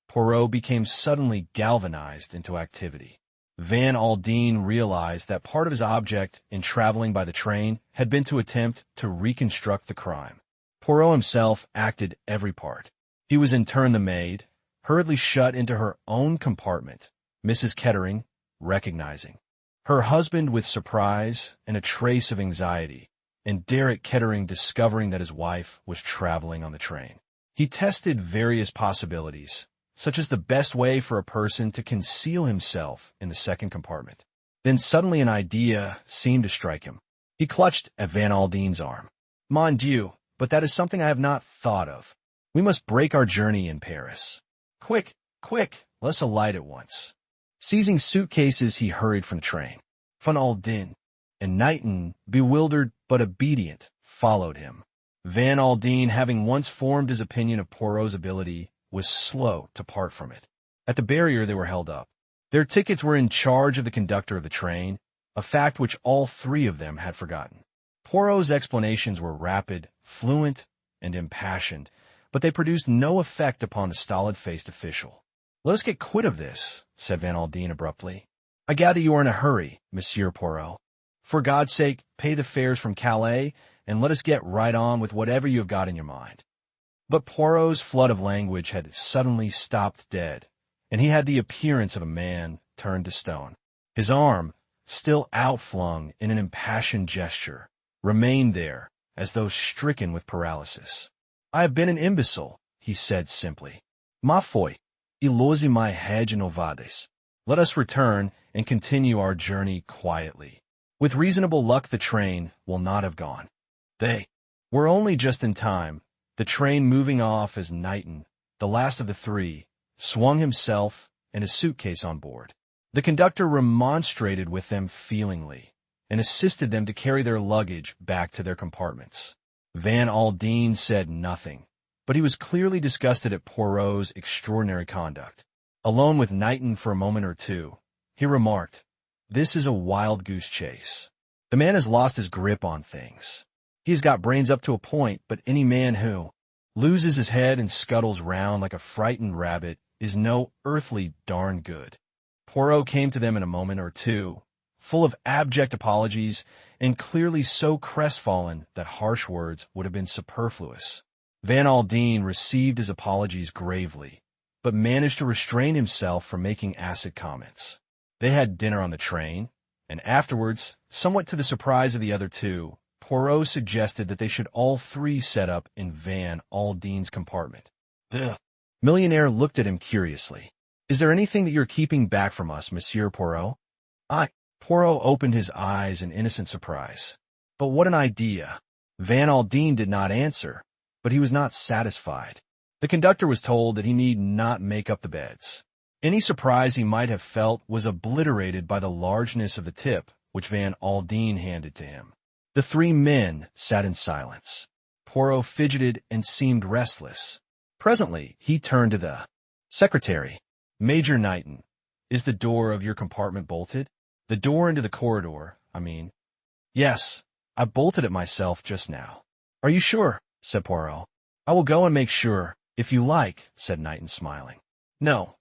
Poirot became suddenly galvanized into activity. Van Aldine realized that part of his object in traveling by the train had been to attempt to reconstruct the crime. Poirot himself acted every part. He was in turn the maid, hurriedly shut into her own compartment, Mrs. Kettering recognizing her husband with surprise and a trace of anxiety, and Derek Kettering discovering that his wife was traveling on the train. He tested various possibilities, such as the best way for a person to conceal himself in the second compartment. Then suddenly an idea seemed to strike him. He clutched at Van Aldine's arm. "Mon Dieu, but that is something I have not thought of. We must break our journey in Paris. Quick, quick, let's alight at once." Seizing suitcases, he hurried from the train. Van Aldine and Knighton, bewildered but obedient, followed him. Van Aldine, having once formed his opinion of Poirot's ability, was slow to part from it. At the barrier they were held up. Their tickets were in charge of the conductor of the train, a fact which all three of them had forgotten. Poirot's explanations were rapid, fluent, and impassioned, but they produced no effect upon the stolid-faced official. "Let us get quit of this," said Van Aldine abruptly. "I gather you are in a hurry, Monsieur Poirot. For God's sake, pay the fares from Calais, and let us get right on with whatever you have got in your mind." But Poirot's flood of language had suddenly stopped dead, and he had the appearance of a man turned to stone. His arm, still outflung in an impassioned gesture, remained there as though stricken with paralysis. "I have been an imbecile," he said simply. "Ma foi, illosi my hedge novades. Let us return and continue our journey quietly. With reasonable luck, the train will not have gone." They were only just in time, the train moving off as Knighton, the last of the three, swung himself and his suitcase on board. The conductor remonstrated with them feelingly and assisted them to carry their luggage back to their compartments. Van Aldine said nothing, but he was clearly disgusted at Poirot's extraordinary conduct. Alone with Knighton for a moment or two, he remarked, "This is a wild-goose chase. The man has lost his grip on things. He has got brains up to a point, but any man who loses his head and scuttles round like a frightened rabbit is no earthly darn good." Poirot came to them in a moment or two, full of abject apologies and clearly so crestfallen that harsh words would have been superfluous. Van Aldine received his apologies gravely, but managed to restrain himself from making acid comments. They had dinner on the train, and afterwards, somewhat to the surprise of the other two, Poirot suggested that they should all three set up in Van Aldine's compartment. The millionaire looked at him curiously. "Is there anything that you're keeping back from us, Monsieur Poirot?" Poirot opened his eyes in innocent surprise. But what an idea! Van Aldine did not answer, but he was not satisfied. The conductor was told that he need not make up the beds. Any surprise he might have felt was obliterated by the largeness of the tip which Van Aldine handed to him. The three men sat in silence. Poirot fidgeted and seemed restless. Presently he turned to the secretary. "Major Knighton, is the door of your compartment bolted? The door into the corridor, I mean." "Yes, I bolted it myself just now." "Are you sure?" said Poirot. "I will go and make sure, if you like," said Knighton, smiling. No,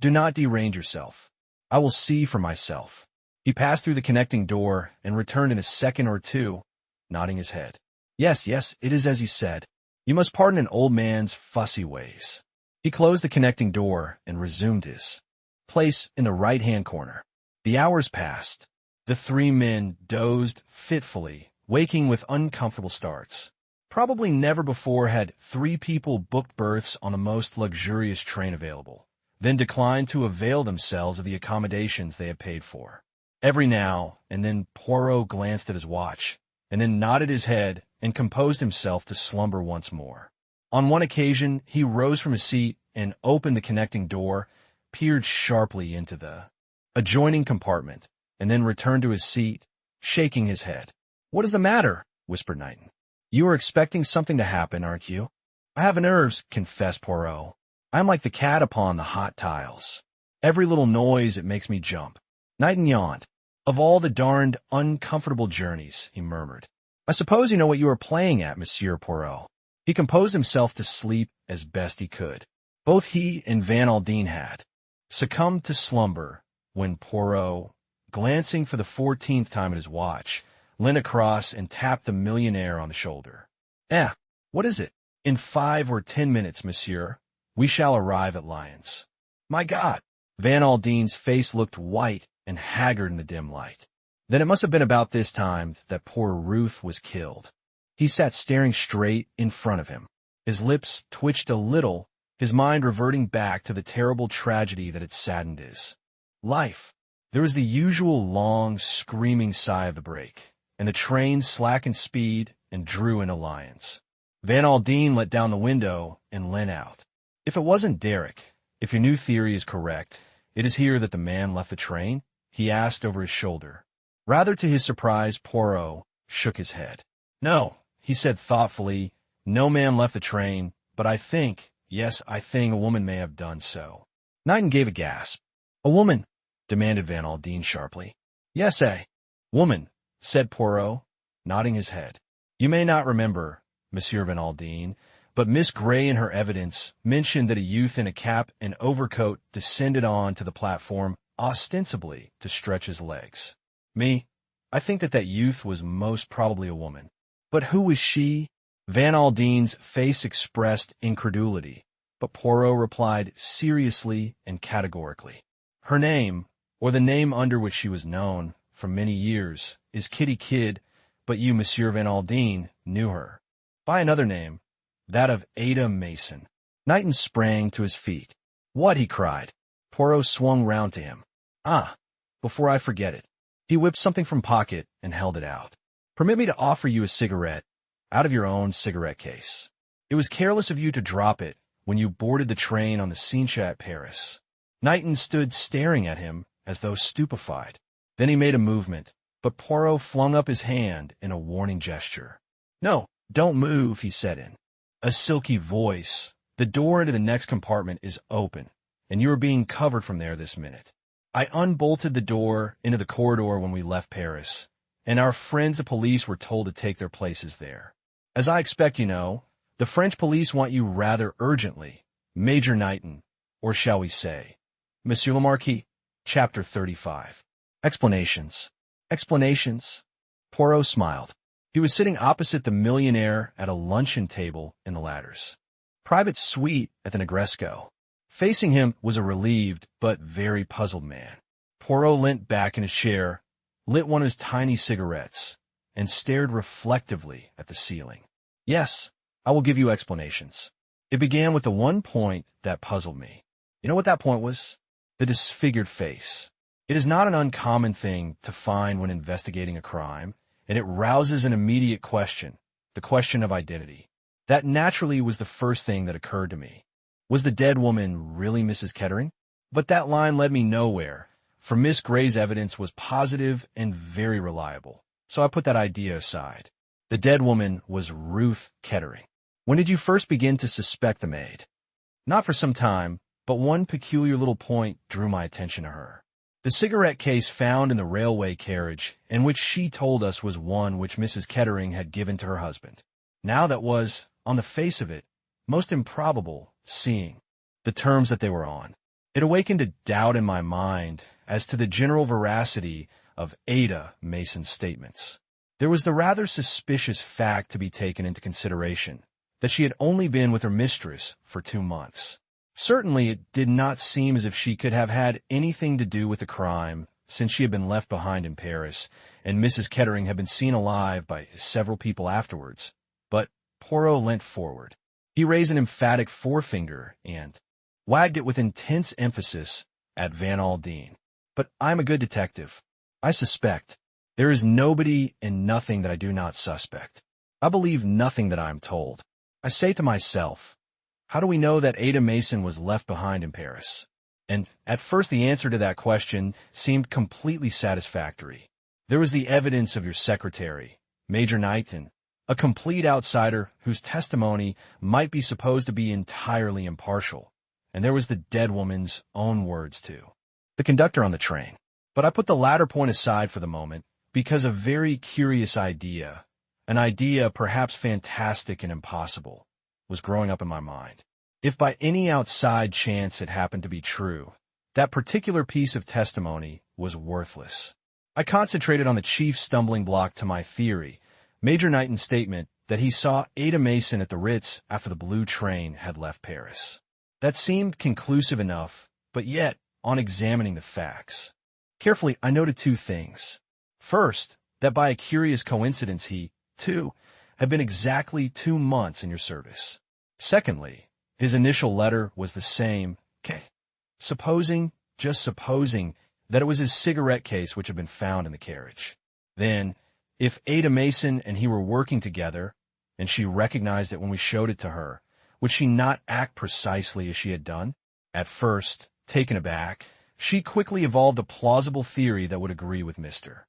do not derange yourself. I will see for myself." He passed through the connecting door and returned in a second or two, nodding his head. Yes, it is as you said. You must pardon an old man's fussy ways." He closed the connecting door and resumed his place in the right-hand corner. The hours passed. The three men dozed fitfully, waking with uncomfortable starts. Probably never before had three people booked berths on the most luxurious train available, then declined to avail themselves of the accommodations they had paid for. Every now and then Poirot glanced at his watch, and then nodded his head and composed himself to slumber once more. On one occasion he rose from his seat and opened the connecting door, peered sharply into the adjoining compartment, and then returned to his seat, shaking his head. "What is the matter?" whispered Knighton. "You are expecting something to happen, aren't you?" "I have nerves," confessed Poirot. "I am like the cat upon the hot tiles. Every little noise, it makes me jump." Knighton yawned. "Of all the darned uncomfortable journeys," he murmured. "I suppose you know what you are playing at, Monsieur Poirot." He composed himself to sleep as best he could. Both he and Van Aldine had succumbed to slumber when Poirot, glancing for the 14th time at his watch, leaned across and tapped the millionaire on the shoulder. What is it?" In 5 or 10 minutes, monsieur, we shall arrive at Lyons. My God! Van Aldine's face looked white and haggard in the dim light. Then it must have been about this time that poor Ruth was killed. He sat staring straight in front of him. His lips twitched a little, his mind reverting back to the terrible tragedy that had saddened his life. There was the usual long, screaming sigh of the brake, and the train slackened speed and drew into Lyons. Van Aldine let down the window and leant out. If it wasn't Derek, if your new theory is correct, it is here that the man left the train? He asked over his shoulder. Rather to his surprise, Poirot shook his head. No, he said thoughtfully, no man left the train, but I think, yes, I think a woman may have done so. Knighton gave a gasp. A woman? Demanded Van Aldine sharply. Yes, woman, said Poirot, nodding his head. You may not remember, Monsieur Van Aldine, but Miss Gray in her evidence mentioned that a youth in a cap and overcoat descended on to the platform ostensibly to stretch his legs. I think that youth was most probably a woman. But who was she? Van Aldine's face expressed incredulity, but Poirot replied seriously and categorically. Her name, or the name under which she was known for many years, is Kitty Kidd, but you, Monsieur Van Aldine, knew her by another name, that of Ada Mason. Knighton sprang to his feet. What? He cried. Poirot swung round to him. Ah, before I forget it. He whipped something from pocket and held it out. Permit me to offer you a cigarette out of your own cigarette case. It was careless of you to drop it when you boarded the train on the Cincha at Paris. Knighton stood staring at him as though stupefied. Then he made a movement, but Poirot flung up his hand in a warning gesture. No, don't move, he said in a silky voice. The door into the next compartment is open, and you are being covered from there this minute. I unbolted the door into the corridor when we left Paris, and our friends the police were told to take their places there. As I expect you know, the French police want you rather urgently, Major Knighton, or shall we say, Monsieur le Marquis. Chapter 35. Explanations. Explanations. Poirot smiled. He was sitting opposite the millionaire at a luncheon table in the latter's private suite at the Negresco. Facing him was a relieved but very puzzled man. Poirot leant back in his chair, lit one of his tiny cigarettes, and stared reflectively at the ceiling. Yes, I will give you explanations. It began with the one point that puzzled me. You know what that point was? The disfigured face. It is not an uncommon thing to find when investigating a crime, and it rouses an immediate question, the question of identity. That naturally was the first thing that occurred to me. Was the dead woman really Mrs. Kettering? But that line led me nowhere, for Miss Gray's evidence was positive and very reliable, so I put that idea aside. The dead woman was Ruth Kettering. When did you first begin to suspect the maid? Not for some time, but one peculiar little point drew my attention to her. The cigarette case found in the railway carriage, and which she told us was one which Mrs. Kettering had given to her husband. Now that was, on the face of it, most improbable, seeing the terms that they were on. It awakened a doubt in my mind as to the general veracity of Ada Mason's statements. There was the rather suspicious fact to be taken into consideration, that she had only been with her mistress for 2 months. Certainly it did not seem as if she could have had anything to do with the crime, since she had been left behind in Paris, and Mrs. Kettering had been seen alive by several people afterwards. But Poirot leant forward. He raised an emphatic forefinger and wagged it with intense emphasis at Van Aldine. But I'm a good detective. I suspect. There is nobody and nothing that I do not suspect. I believe nothing that I am told. I say to myself, how do we know that Ada Mason was left behind in Paris? And at first the answer to that question seemed completely satisfactory. There was the evidence of your secretary, Major Knighton, a complete outsider whose testimony might be supposed to be entirely impartial. And there was the dead woman's own words, too. The conductor on the train. But I put the latter point aside for the moment because a very curious idea, an idea perhaps fantastic and impossible, was growing up in my mind. If by any outside chance it happened to be true, that particular piece of testimony was worthless. I concentrated on the chief stumbling block to my theory, Major Knighton's statement that he saw Ada Mason at the Ritz after the blue train had left Paris. That seemed conclusive enough, but yet, on examining the facts, carefully I noted two things. First, that by a curious coincidence he, too, had been exactly 2 months in your service. Secondly, his initial letter was the same. Supposing, just supposing, that it was his cigarette case which had been found in the carriage. Then, if Ada Mason and he were working together, and she recognized it when we showed it to her, would she not act precisely as she had done? At first, taken aback, she quickly evolved a plausible theory that would agree with Mr.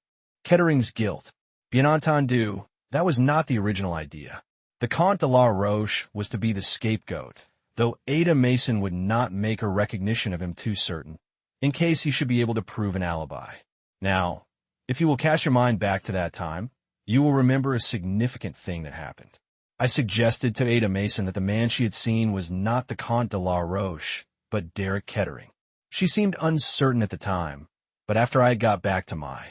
Kettering's guilt. Bien entendu, that was not the original idea. The Comte de la Roche was to be the scapegoat, though Ada Mason would not make her recognition of him too certain, in case he should be able to prove an alibi. Now, if you will cast your mind back to that time, you will remember a significant thing that happened. I suggested to Ada Mason that the man she had seen was not the Comte de la Roche, but Derek Kettering. She seemed uncertain at the time, but after I had got back to my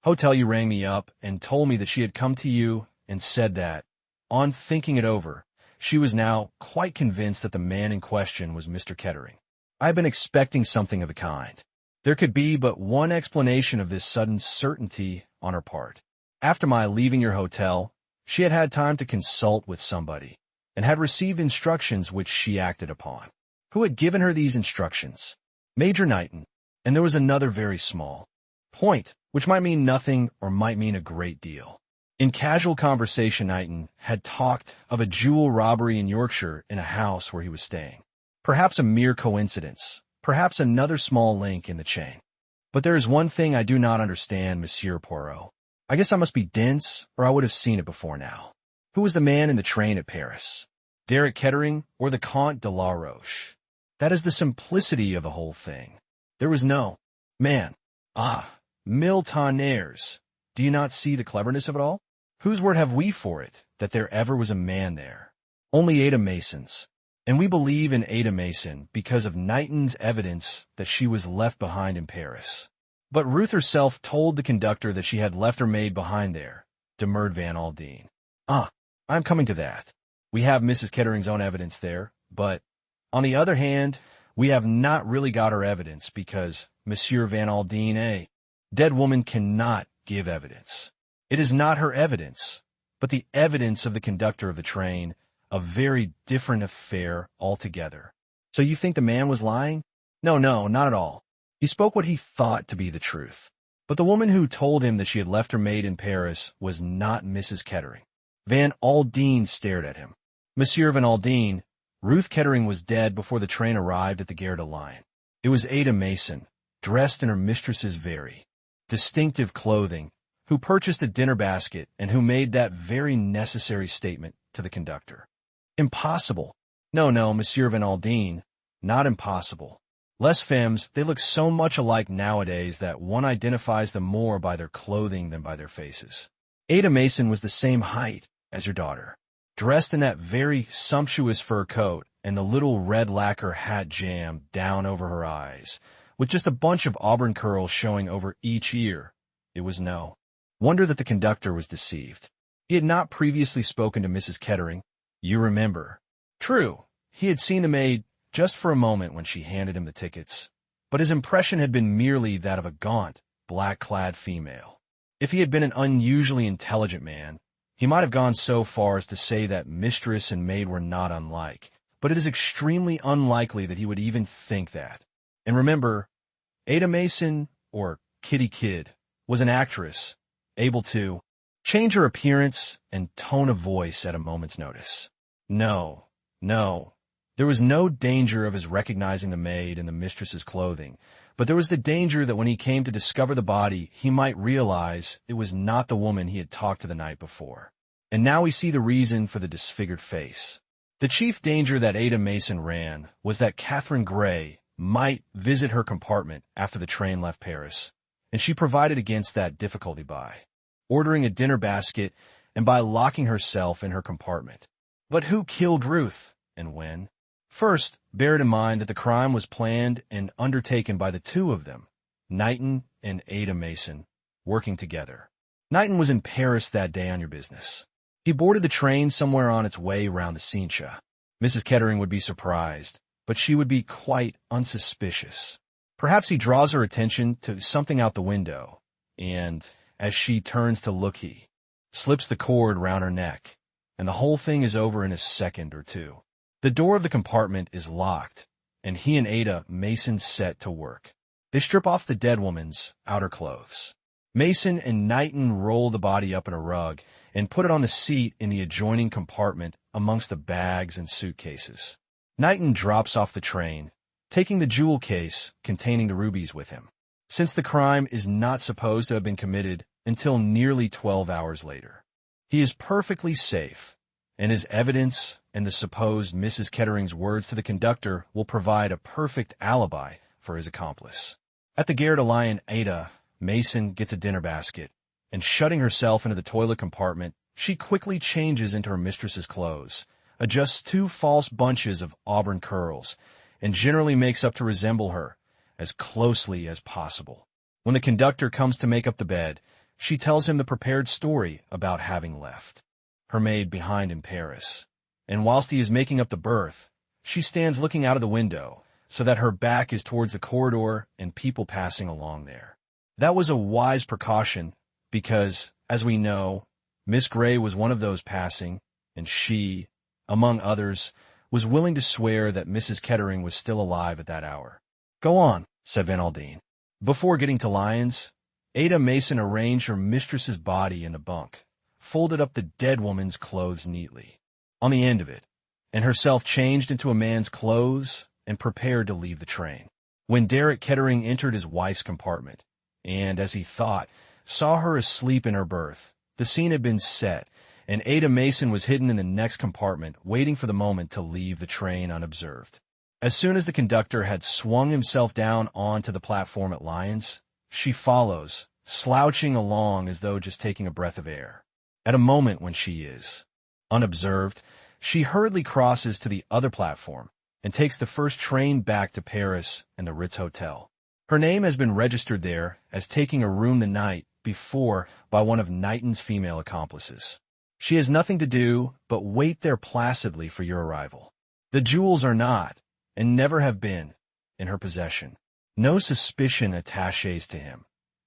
hotel, you rang me up and told me that she had come to you and said that, on thinking it over, she was now quite convinced that the man in question was Mr. Kettering. I had been expecting something of the kind. There could be but one explanation of this sudden certainty on her part. After my leaving your hotel, she had had time to consult with somebody, and had received instructions which she acted upon. Who had given her these instructions? Major Knighton, and there was another very small point, which might mean nothing or might mean a great deal. In casual conversation, Knighton had talked of a jewel robbery in Yorkshire in a house where he was staying. Perhaps a mere coincidence, perhaps another small link in the chain. But there is one thing I do not understand, Monsieur Poirot. I guess I must be dense, or I would have seen it before now. Who was the man in the train at Paris? Derek Kettering or the Comte de la Roche? That is the simplicity of the whole thing. There was no man. Mille tonnerres. Do you not see the cleverness of it all? Whose word have we for it, that there ever was a man there? Only Ada Mason's. And we believe in Ada Mason because of Knighton's evidence that she was left behind in Paris. But Ruth herself told the conductor that she had left her maid behind there, demurred Van Aldine. I'm coming to that. We have Mrs. Kettering's own evidence there, but, on the other hand, we have not really got her evidence because Monsieur Van Aldine, a dead woman cannot give evidence. It is not her evidence, but the evidence of the conductor of the train, a very different affair altogether. So you think the man was lying? No, not at all. He spoke what he thought to be the truth. But the woman who told him that she had left her maid in Paris was not Mrs. Kettering. Van Aldine stared at him. Monsieur Van Aldine, Ruth Kettering was dead before the train arrived at the Gare de Lyon. It was Ada Mason, dressed in her mistress's very distinctive clothing, who purchased a dinner basket and who made that very necessary statement to the conductor. Impossible. No, Monsieur Van Aldine, not impossible. Les femmes, they look so much alike nowadays that one identifies them more by their clothing than by their faces. Ada Mason was the same height as your daughter, dressed in that very sumptuous fur coat and the little red lacquer hat jammed down over her eyes, with just a bunch of auburn curls showing over each ear. It was no wonder that the conductor was deceived. He had not previously spoken to Mrs. Kettering, you remember. True, he had seen the maid just for a moment when she handed him the tickets, but his impression had been merely that of a gaunt, black-clad female. If he had been an unusually intelligent man, he might have gone so far as to say that mistress and maid were not unlike, but it is extremely unlikely that he would even think that. And remember, Ada Mason, or Kitty Kidd, was an actress, able to change her appearance and tone of voice at a moment's notice. No. There was no danger of his recognizing the maid in the mistress's clothing, but there was the danger that when he came to discover the body, he might realize it was not the woman he had talked to the night before. And now we see the reason for the disfigured face. The chief danger that Ada Mason ran was that Catherine Gray might visit her compartment after the train left Paris, and she provided against that difficulty by ordering a dinner basket and by locking herself in her compartment. But who killed Ruth, and when? First, bear it in mind that the crime was planned and undertaken by the two of them, Knighton and Ada Mason, working together. Knighton was in Paris that day on your business. He boarded the train somewhere on its way round the Cincha. Mrs. Kettering would be surprised, but she would be quite unsuspicious. Perhaps he draws her attention to something out the window, and, as she turns to look, he slips the cord round her neck, and the whole thing is over in a second or two. The door of the compartment is locked, and he and Ada Mason set to work. They strip off the dead woman's outer clothes. Mason and Knighton roll the body up in a rug and put it on the seat in the adjoining compartment amongst the bags and suitcases. Knighton drops off the train, taking the jewel case containing the rubies with him, since the crime is not supposed to have been committed until nearly 12 hours later. He is perfectly safe, and his evidence and the supposed Mrs. Kettering's words to the conductor will provide a perfect alibi for his accomplice. At the Gare de Lyon, Ada Mason gets a dinner basket, and shutting herself into the toilet compartment, she quickly changes into her mistress's clothes, adjusts 2 false bunches of auburn curls, and generally makes up to resemble her as closely as possible. When the conductor comes to make up the bed, she tells him the prepared story about having left her maid behind in Paris, and whilst he is making up the berth, she stands looking out of the window so that her back is towards the corridor and people passing along there. That was a wise precaution because, as we know, Miss Grey was one of those passing, and she, among others, was willing to swear that Mrs. Kettering was still alive at that hour. "Go on," said Van Aldine. Before getting to Lyons, Ada Mason arranged her mistress's body in the bunk, folded up the dead woman's clothes neatly on the end of it, and herself changed into a man's clothes and prepared to leave the train. When Derek Kettering entered his wife's compartment, and, as he thought, saw her asleep in her berth, the scene had been set, and Ada Mason was hidden in the next compartment, waiting for the moment to leave the train unobserved. As soon as the conductor had swung himself down onto the platform at Lyons, she follows, slouching along as though just taking a breath of air. At a moment when she is unobserved, she hurriedly crosses to the other platform and takes the first train back to Paris and the Ritz Hotel. Her name has been registered there as taking a room the night before by one of Knighton's female accomplices. She has nothing to do but wait there placidly for your arrival. The jewels are not, and never have been, in her possession. No suspicion attaches to him,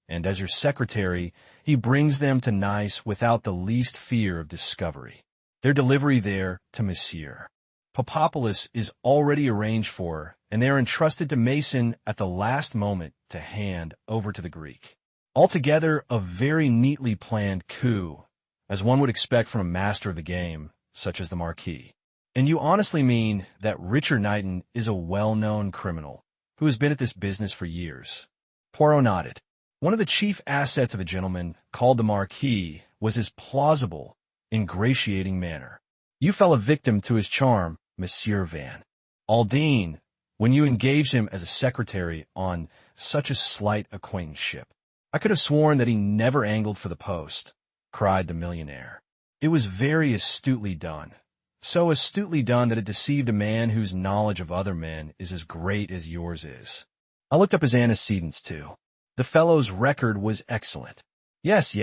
and as your secretary, he brings them to Nice without the least fear of discovery. Their delivery there to Monsieur Papopoulos is already arranged for, and they are entrusted to Mason at the last moment to hand over to the Greek. Altogether, a very neatly planned coup, as one would expect from a master of the game, such as the Marquis. And you honestly mean that Richard Knighton is a well-known criminal who has been at this business for years? Poirot nodded. One of the chief assets of a gentleman called the Marquis was his plausible, ingratiating manner. You fell a victim to his charm, Monsieur Van Aldine, when you engaged him as a secretary on such a slight acquaintanceship. I could have sworn that he never angled for the post, cried the millionaire. It was very astutely done. So astutely done that it deceived a man whose knowledge of other men is as great as yours is. I looked up his antecedents, too. The fellow's record was excellent. Yes,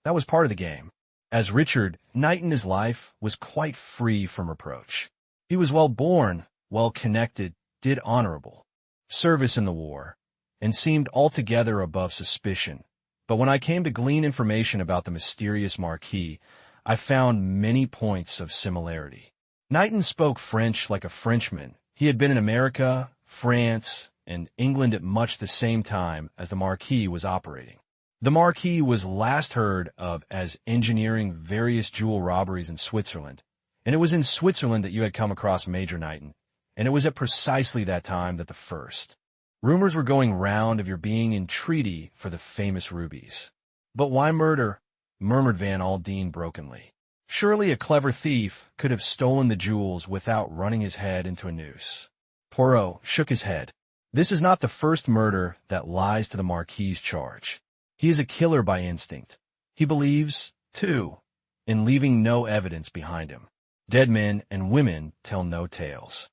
that was part of the game. As Richard, Knighton, his life was quite free from reproach. He was well-born, well-connected, did honorable service in the war, and seemed altogether above suspicion. But when I came to glean information about the mysterious Marquis, I found many points of similarity. Knighton spoke French like a Frenchman. He had been in America, France, and England at much the same time as the Marquis was operating. The Marquis was last heard of as engineering various jewel robberies in Switzerland, and it was in Switzerland that you had come across Major Knighton, and it was at precisely that time that the first rumors were going round of your being in treaty for the famous rubies. But why murder? Murmured Van Aldine brokenly. Surely a clever thief could have stolen the jewels without running his head into a noose. Poirot shook his head. This is not the first murder that lies to the Marquis's charge. He is a killer by instinct. He believes, too, in leaving no evidence behind him. Dead men and women tell no tales.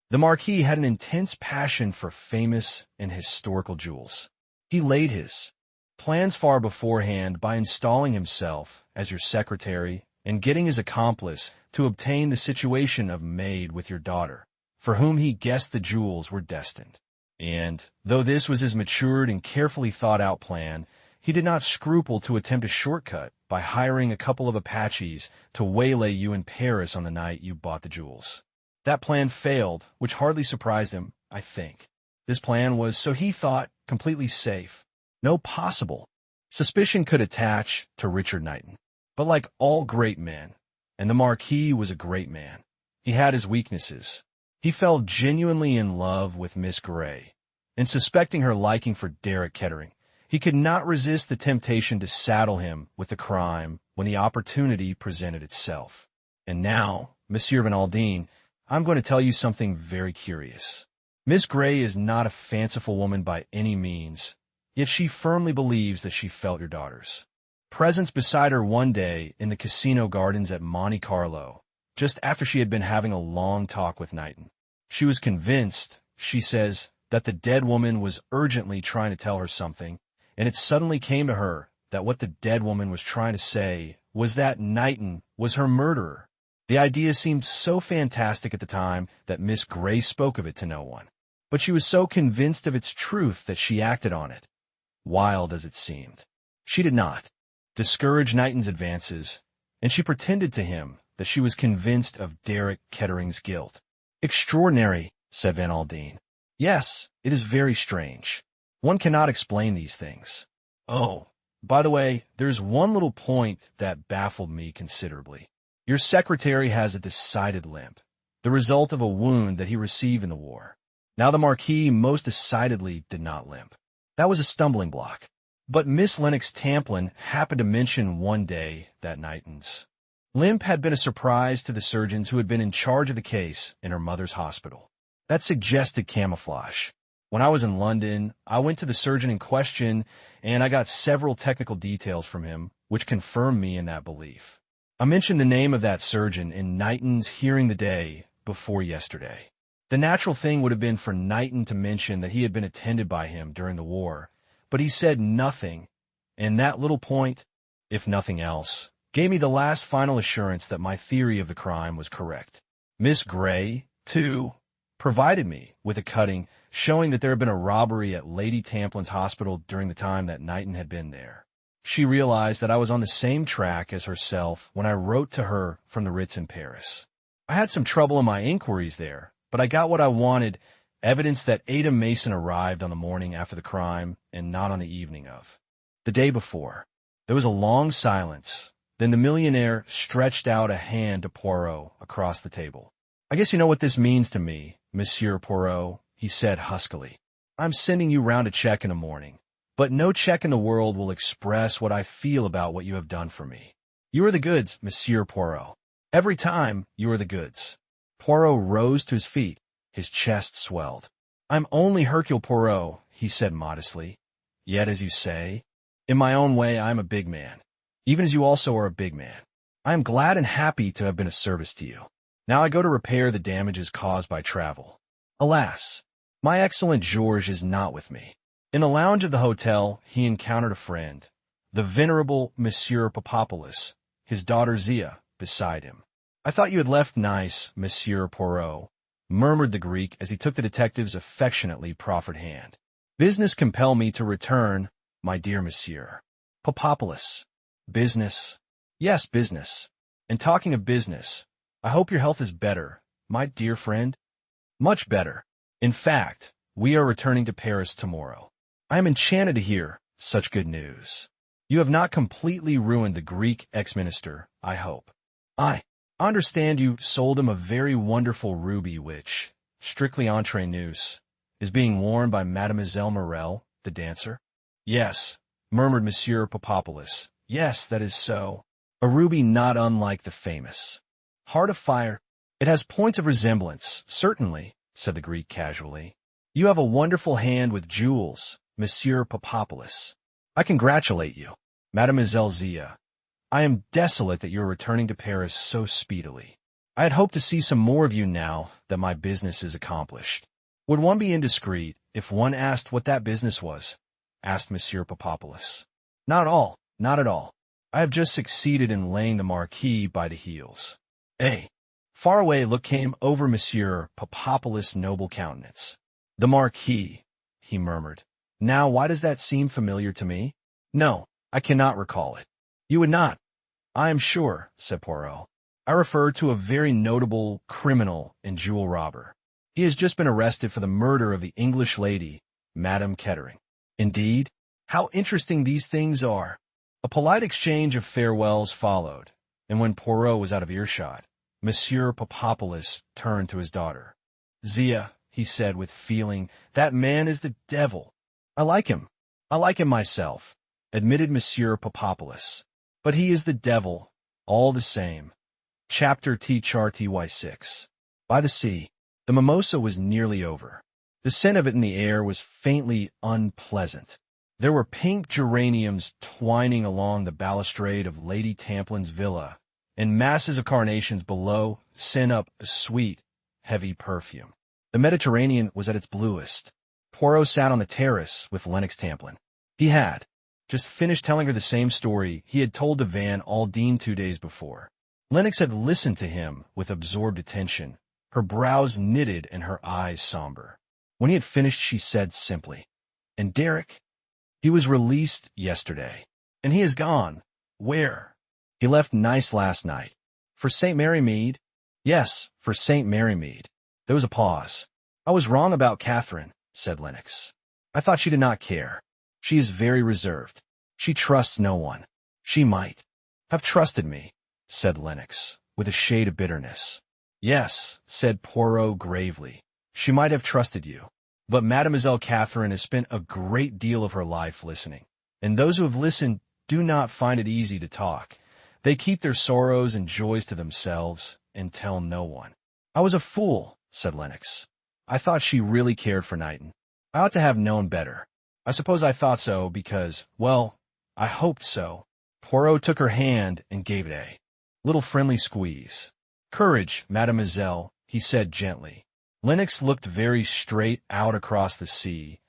The Marquis had an intense passion for famous and historical jewels. He laid his plans far beforehand by installing himself as your secretary and getting his accomplice to obtain the situation of maid with your daughter, for whom he guessed the jewels were destined. And, though this was his matured and carefully thought-out plan, he did not scruple to attempt a shortcut by hiring a couple of Apaches to waylay you in Paris on the night you bought the jewels. That plan failed, which hardly surprised him, I think. This plan was, so he thought, completely safe. No possible suspicion could attach to Richard Knighton. But like all great men, and the Marquis was a great man, he had his weaknesses. He fell genuinely in love with Miss Grey, and suspecting her liking for Derek Kettering, he could not resist the temptation to saddle him with the crime when the opportunity presented itself. And now, Monsieur Van Aldine, I'm going to tell you something very curious. Miss Grey is not a fanciful woman by any means, yet she firmly believes that she felt your daughter's presence beside her one day in the casino gardens at Monte Carlo, just after she had been having a long talk with Knighton. She was convinced, she says, that the dead woman was urgently trying to tell her something, and it suddenly came to her that what the dead woman was trying to say was that Knighton was her murderer. The idea seemed so fantastic at the time that Miss Grey spoke of it to no one. But she was so convinced of its truth that she acted on it, wild as it seemed. She did not discourage Knighton's advances, and she pretended to him that she was convinced of Derek Kettering's guilt. Extraordinary, said Van Aldine. Yes, it is very strange. One cannot explain these things. Oh, by the way, there's one little point that baffled me considerably. Your secretary has a decided limp, the result of a wound that he received in the war. Now the Marquis most decidedly did not limp. That was a stumbling block. But Miss Lennox Tamplin happened to mention one day that Knighton's limp had been a surprise to the surgeons who had been in charge of the case in her mother's hospital. That suggested camouflage. When I was in London, I went to the surgeon in question, and I got several technical details from him, which confirmed me in that belief. I mentioned the name of that surgeon in Knighton's hearing the day before yesterday. The natural thing would have been for Knighton to mention that he had been attended by him during the war, but he said nothing, and that little point, if nothing else, gave me the last final assurance that my theory of the crime was correct. Miss Grey, too, provided me with a cutting showing that there had been a robbery at Lady Tamplin's hospital during the time that Knighton had been there. She realized that I was on the same track as herself when I wrote to her from the Ritz in Paris. I had some trouble in my inquiries there, but I got what I wanted, evidence that Ada Mason arrived on the morning after the crime and not on the evening of the day before. There was a long silence. Then the millionaire stretched out a hand to Poirot across the table. I guess you know what this means to me, Monsieur Poirot, he said huskily. I'm sending you round a check in the morning, but no check in the world will express what I feel about what you have done for me. You are the goods, Monsieur Poirot. Every time you are the goods. Poirot rose to his feet. His chest swelled. I'm only Hercule Poirot, he said modestly. Yet, as you say, in my own way I am a big man, even as you also are a big man. I am glad and happy to have been of service to you. Now I go to repair the damages caused by travel. Alas, my excellent Georges is not with me. In the lounge of the hotel, he encountered a friend, the venerable Monsieur Papopoulos, his daughter Zia, beside him. I thought you had left Nice, Monsieur Poirot, murmured the Greek as he took the detective's affectionately proffered hand. Business compelled me to return, my dear Monsieur. Papopoulos. Business. Yes, business. And talking of business, I hope your health is better, my dear friend. Much better. In fact, we are returning to Paris tomorrow. I am enchanted to hear such good news. You have not completely ruined the Greek ex-minister, I hope. I understand you sold him a very wonderful ruby which, strictly entre nous, is being worn by Mademoiselle Morel, the dancer. Yes, murmured Monsieur Papopoulos. Yes, that is so. A ruby not unlike the famous Heart of Fire. It has points of resemblance, certainly, said the Greek casually. You have a wonderful hand with jewels, Monsieur Papopoulos. I congratulate you, Mademoiselle Zia. I am desolate that you are returning to Paris so speedily. I had hoped to see some more of you now that my business is accomplished. Would one be indiscreet if one asked what that business was? Asked Monsieur Papopoulos. Not at all, not at all. I have just succeeded in laying the Marquis by the heels. A far away look came over Monsieur Papopoulos' noble countenance. The Marquis, he murmured. Now, why does that seem familiar to me? No, I cannot recall it. You would not, I am sure, said Poirot. I refer to a very notable criminal and jewel robber. He has just been arrested for the murder of the English lady, Madame Kettering. Indeed, how interesting these things are. A polite exchange of farewells followed, and when Poirot was out of earshot, Monsieur Papopoulos turned to his daughter. Zia, he said with feeling, that man is the devil. I like him myself, admitted Monsieur Papopoulos. But he is the devil, all the same. Chapter TRTY6. By the sea. The mimosa was nearly over. The scent of it in the air was faintly unpleasant. There were pink geraniums twining along the balustrade of Lady Tamplin's villa, and masses of carnations below sent up a sweet, heavy perfume. The Mediterranean was at its bluest. Poirot sat on the terrace with Lennox Tamplin. He had just finished telling her the same story he had told to Van Aldine 2 days before. Lennox had listened to him with absorbed attention, her brows knitted and her eyes somber. When he had finished, she said simply, "And Derek? He was released yesterday. And he is gone. Where?" "He left Nice last night." "For St. Mary Mead?" "Yes, for St. Mary Mead." There was a pause. "I was wrong about Catherine," said Lennox. "I thought she did not care. She is very reserved. She trusts no one. She might have trusted me," said Lennox, with a shade of bitterness. "Yes," said Poirot gravely. "She might have trusted you. But Mademoiselle Catherine has spent a great deal of her life listening, and those who have listened do not find it easy to talk. They keep their sorrows and joys to themselves and tell no one." "I was a fool," said Lennox. "I thought she really cared for Knighton. I ought to have known better. I suppose I thought so because, well, I hoped so." Poirot took her hand and gave it a little friendly squeeze. "Courage, mademoiselle," he said gently. Lennox looked very straight out across the sea,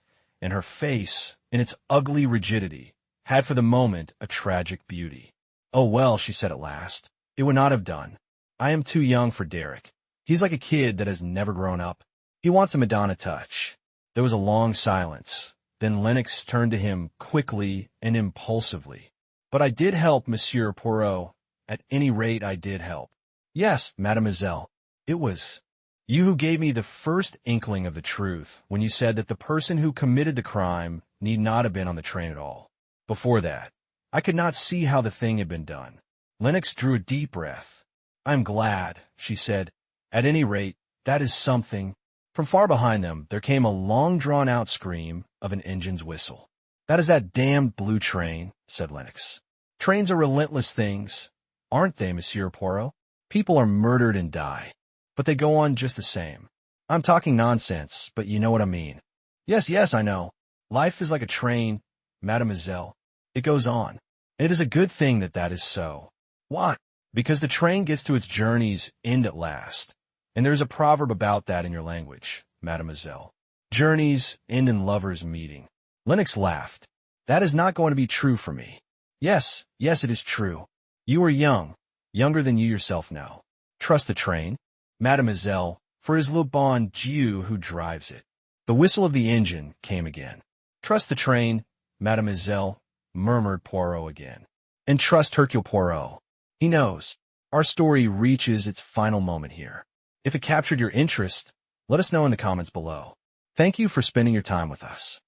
and her face, in its ugly rigidity, had for the moment a tragic beauty. "Oh, well," she said at last, "it would not have done. I am too young for Derek. He's like a kid that has never grown up. He wants a Madonna touch." There was a long silence. Then Lennox turned to him quickly and impulsively. "But I did help, Monsieur Poirot. At any rate, I did help." "Yes, mademoiselle. It was you who gave me the first inkling of the truth when you said that the person who committed the crime need not have been on the train at all. Before that, I could not see how the thing had been done." Lennox drew a deep breath. "I'm glad," she said. "At any rate, that is something." From far behind them, there came a long drawn-out scream of an engine's whistle. "That is that damned blue train," said Lennox. "Trains are relentless things, aren't they, Monsieur Poirot? People are murdered and die, but they go on just the same. I'm talking nonsense, but you know what I mean." Yes, I know. Life is like a train, mademoiselle. It goes on. And it is a good thing that that is so." "Why?" "Because the train gets to its journey's end at last. And there is a proverb about that in your language, mademoiselle. Journeys end in lovers meeting." Lennox laughed. "That is not going to be true for me." Yes, it is true. You are young, younger than you yourself know. Trust the train, mademoiselle, for it is Le Bon Dieu who drives it." The whistle of the engine came again. "Trust the train, mademoiselle," murmured Poirot again. "And trust Hercule Poirot. He knows. Our story reaches its final moment here. If it captured your interest, let us know in the comments below. Thank you for spending your time with us.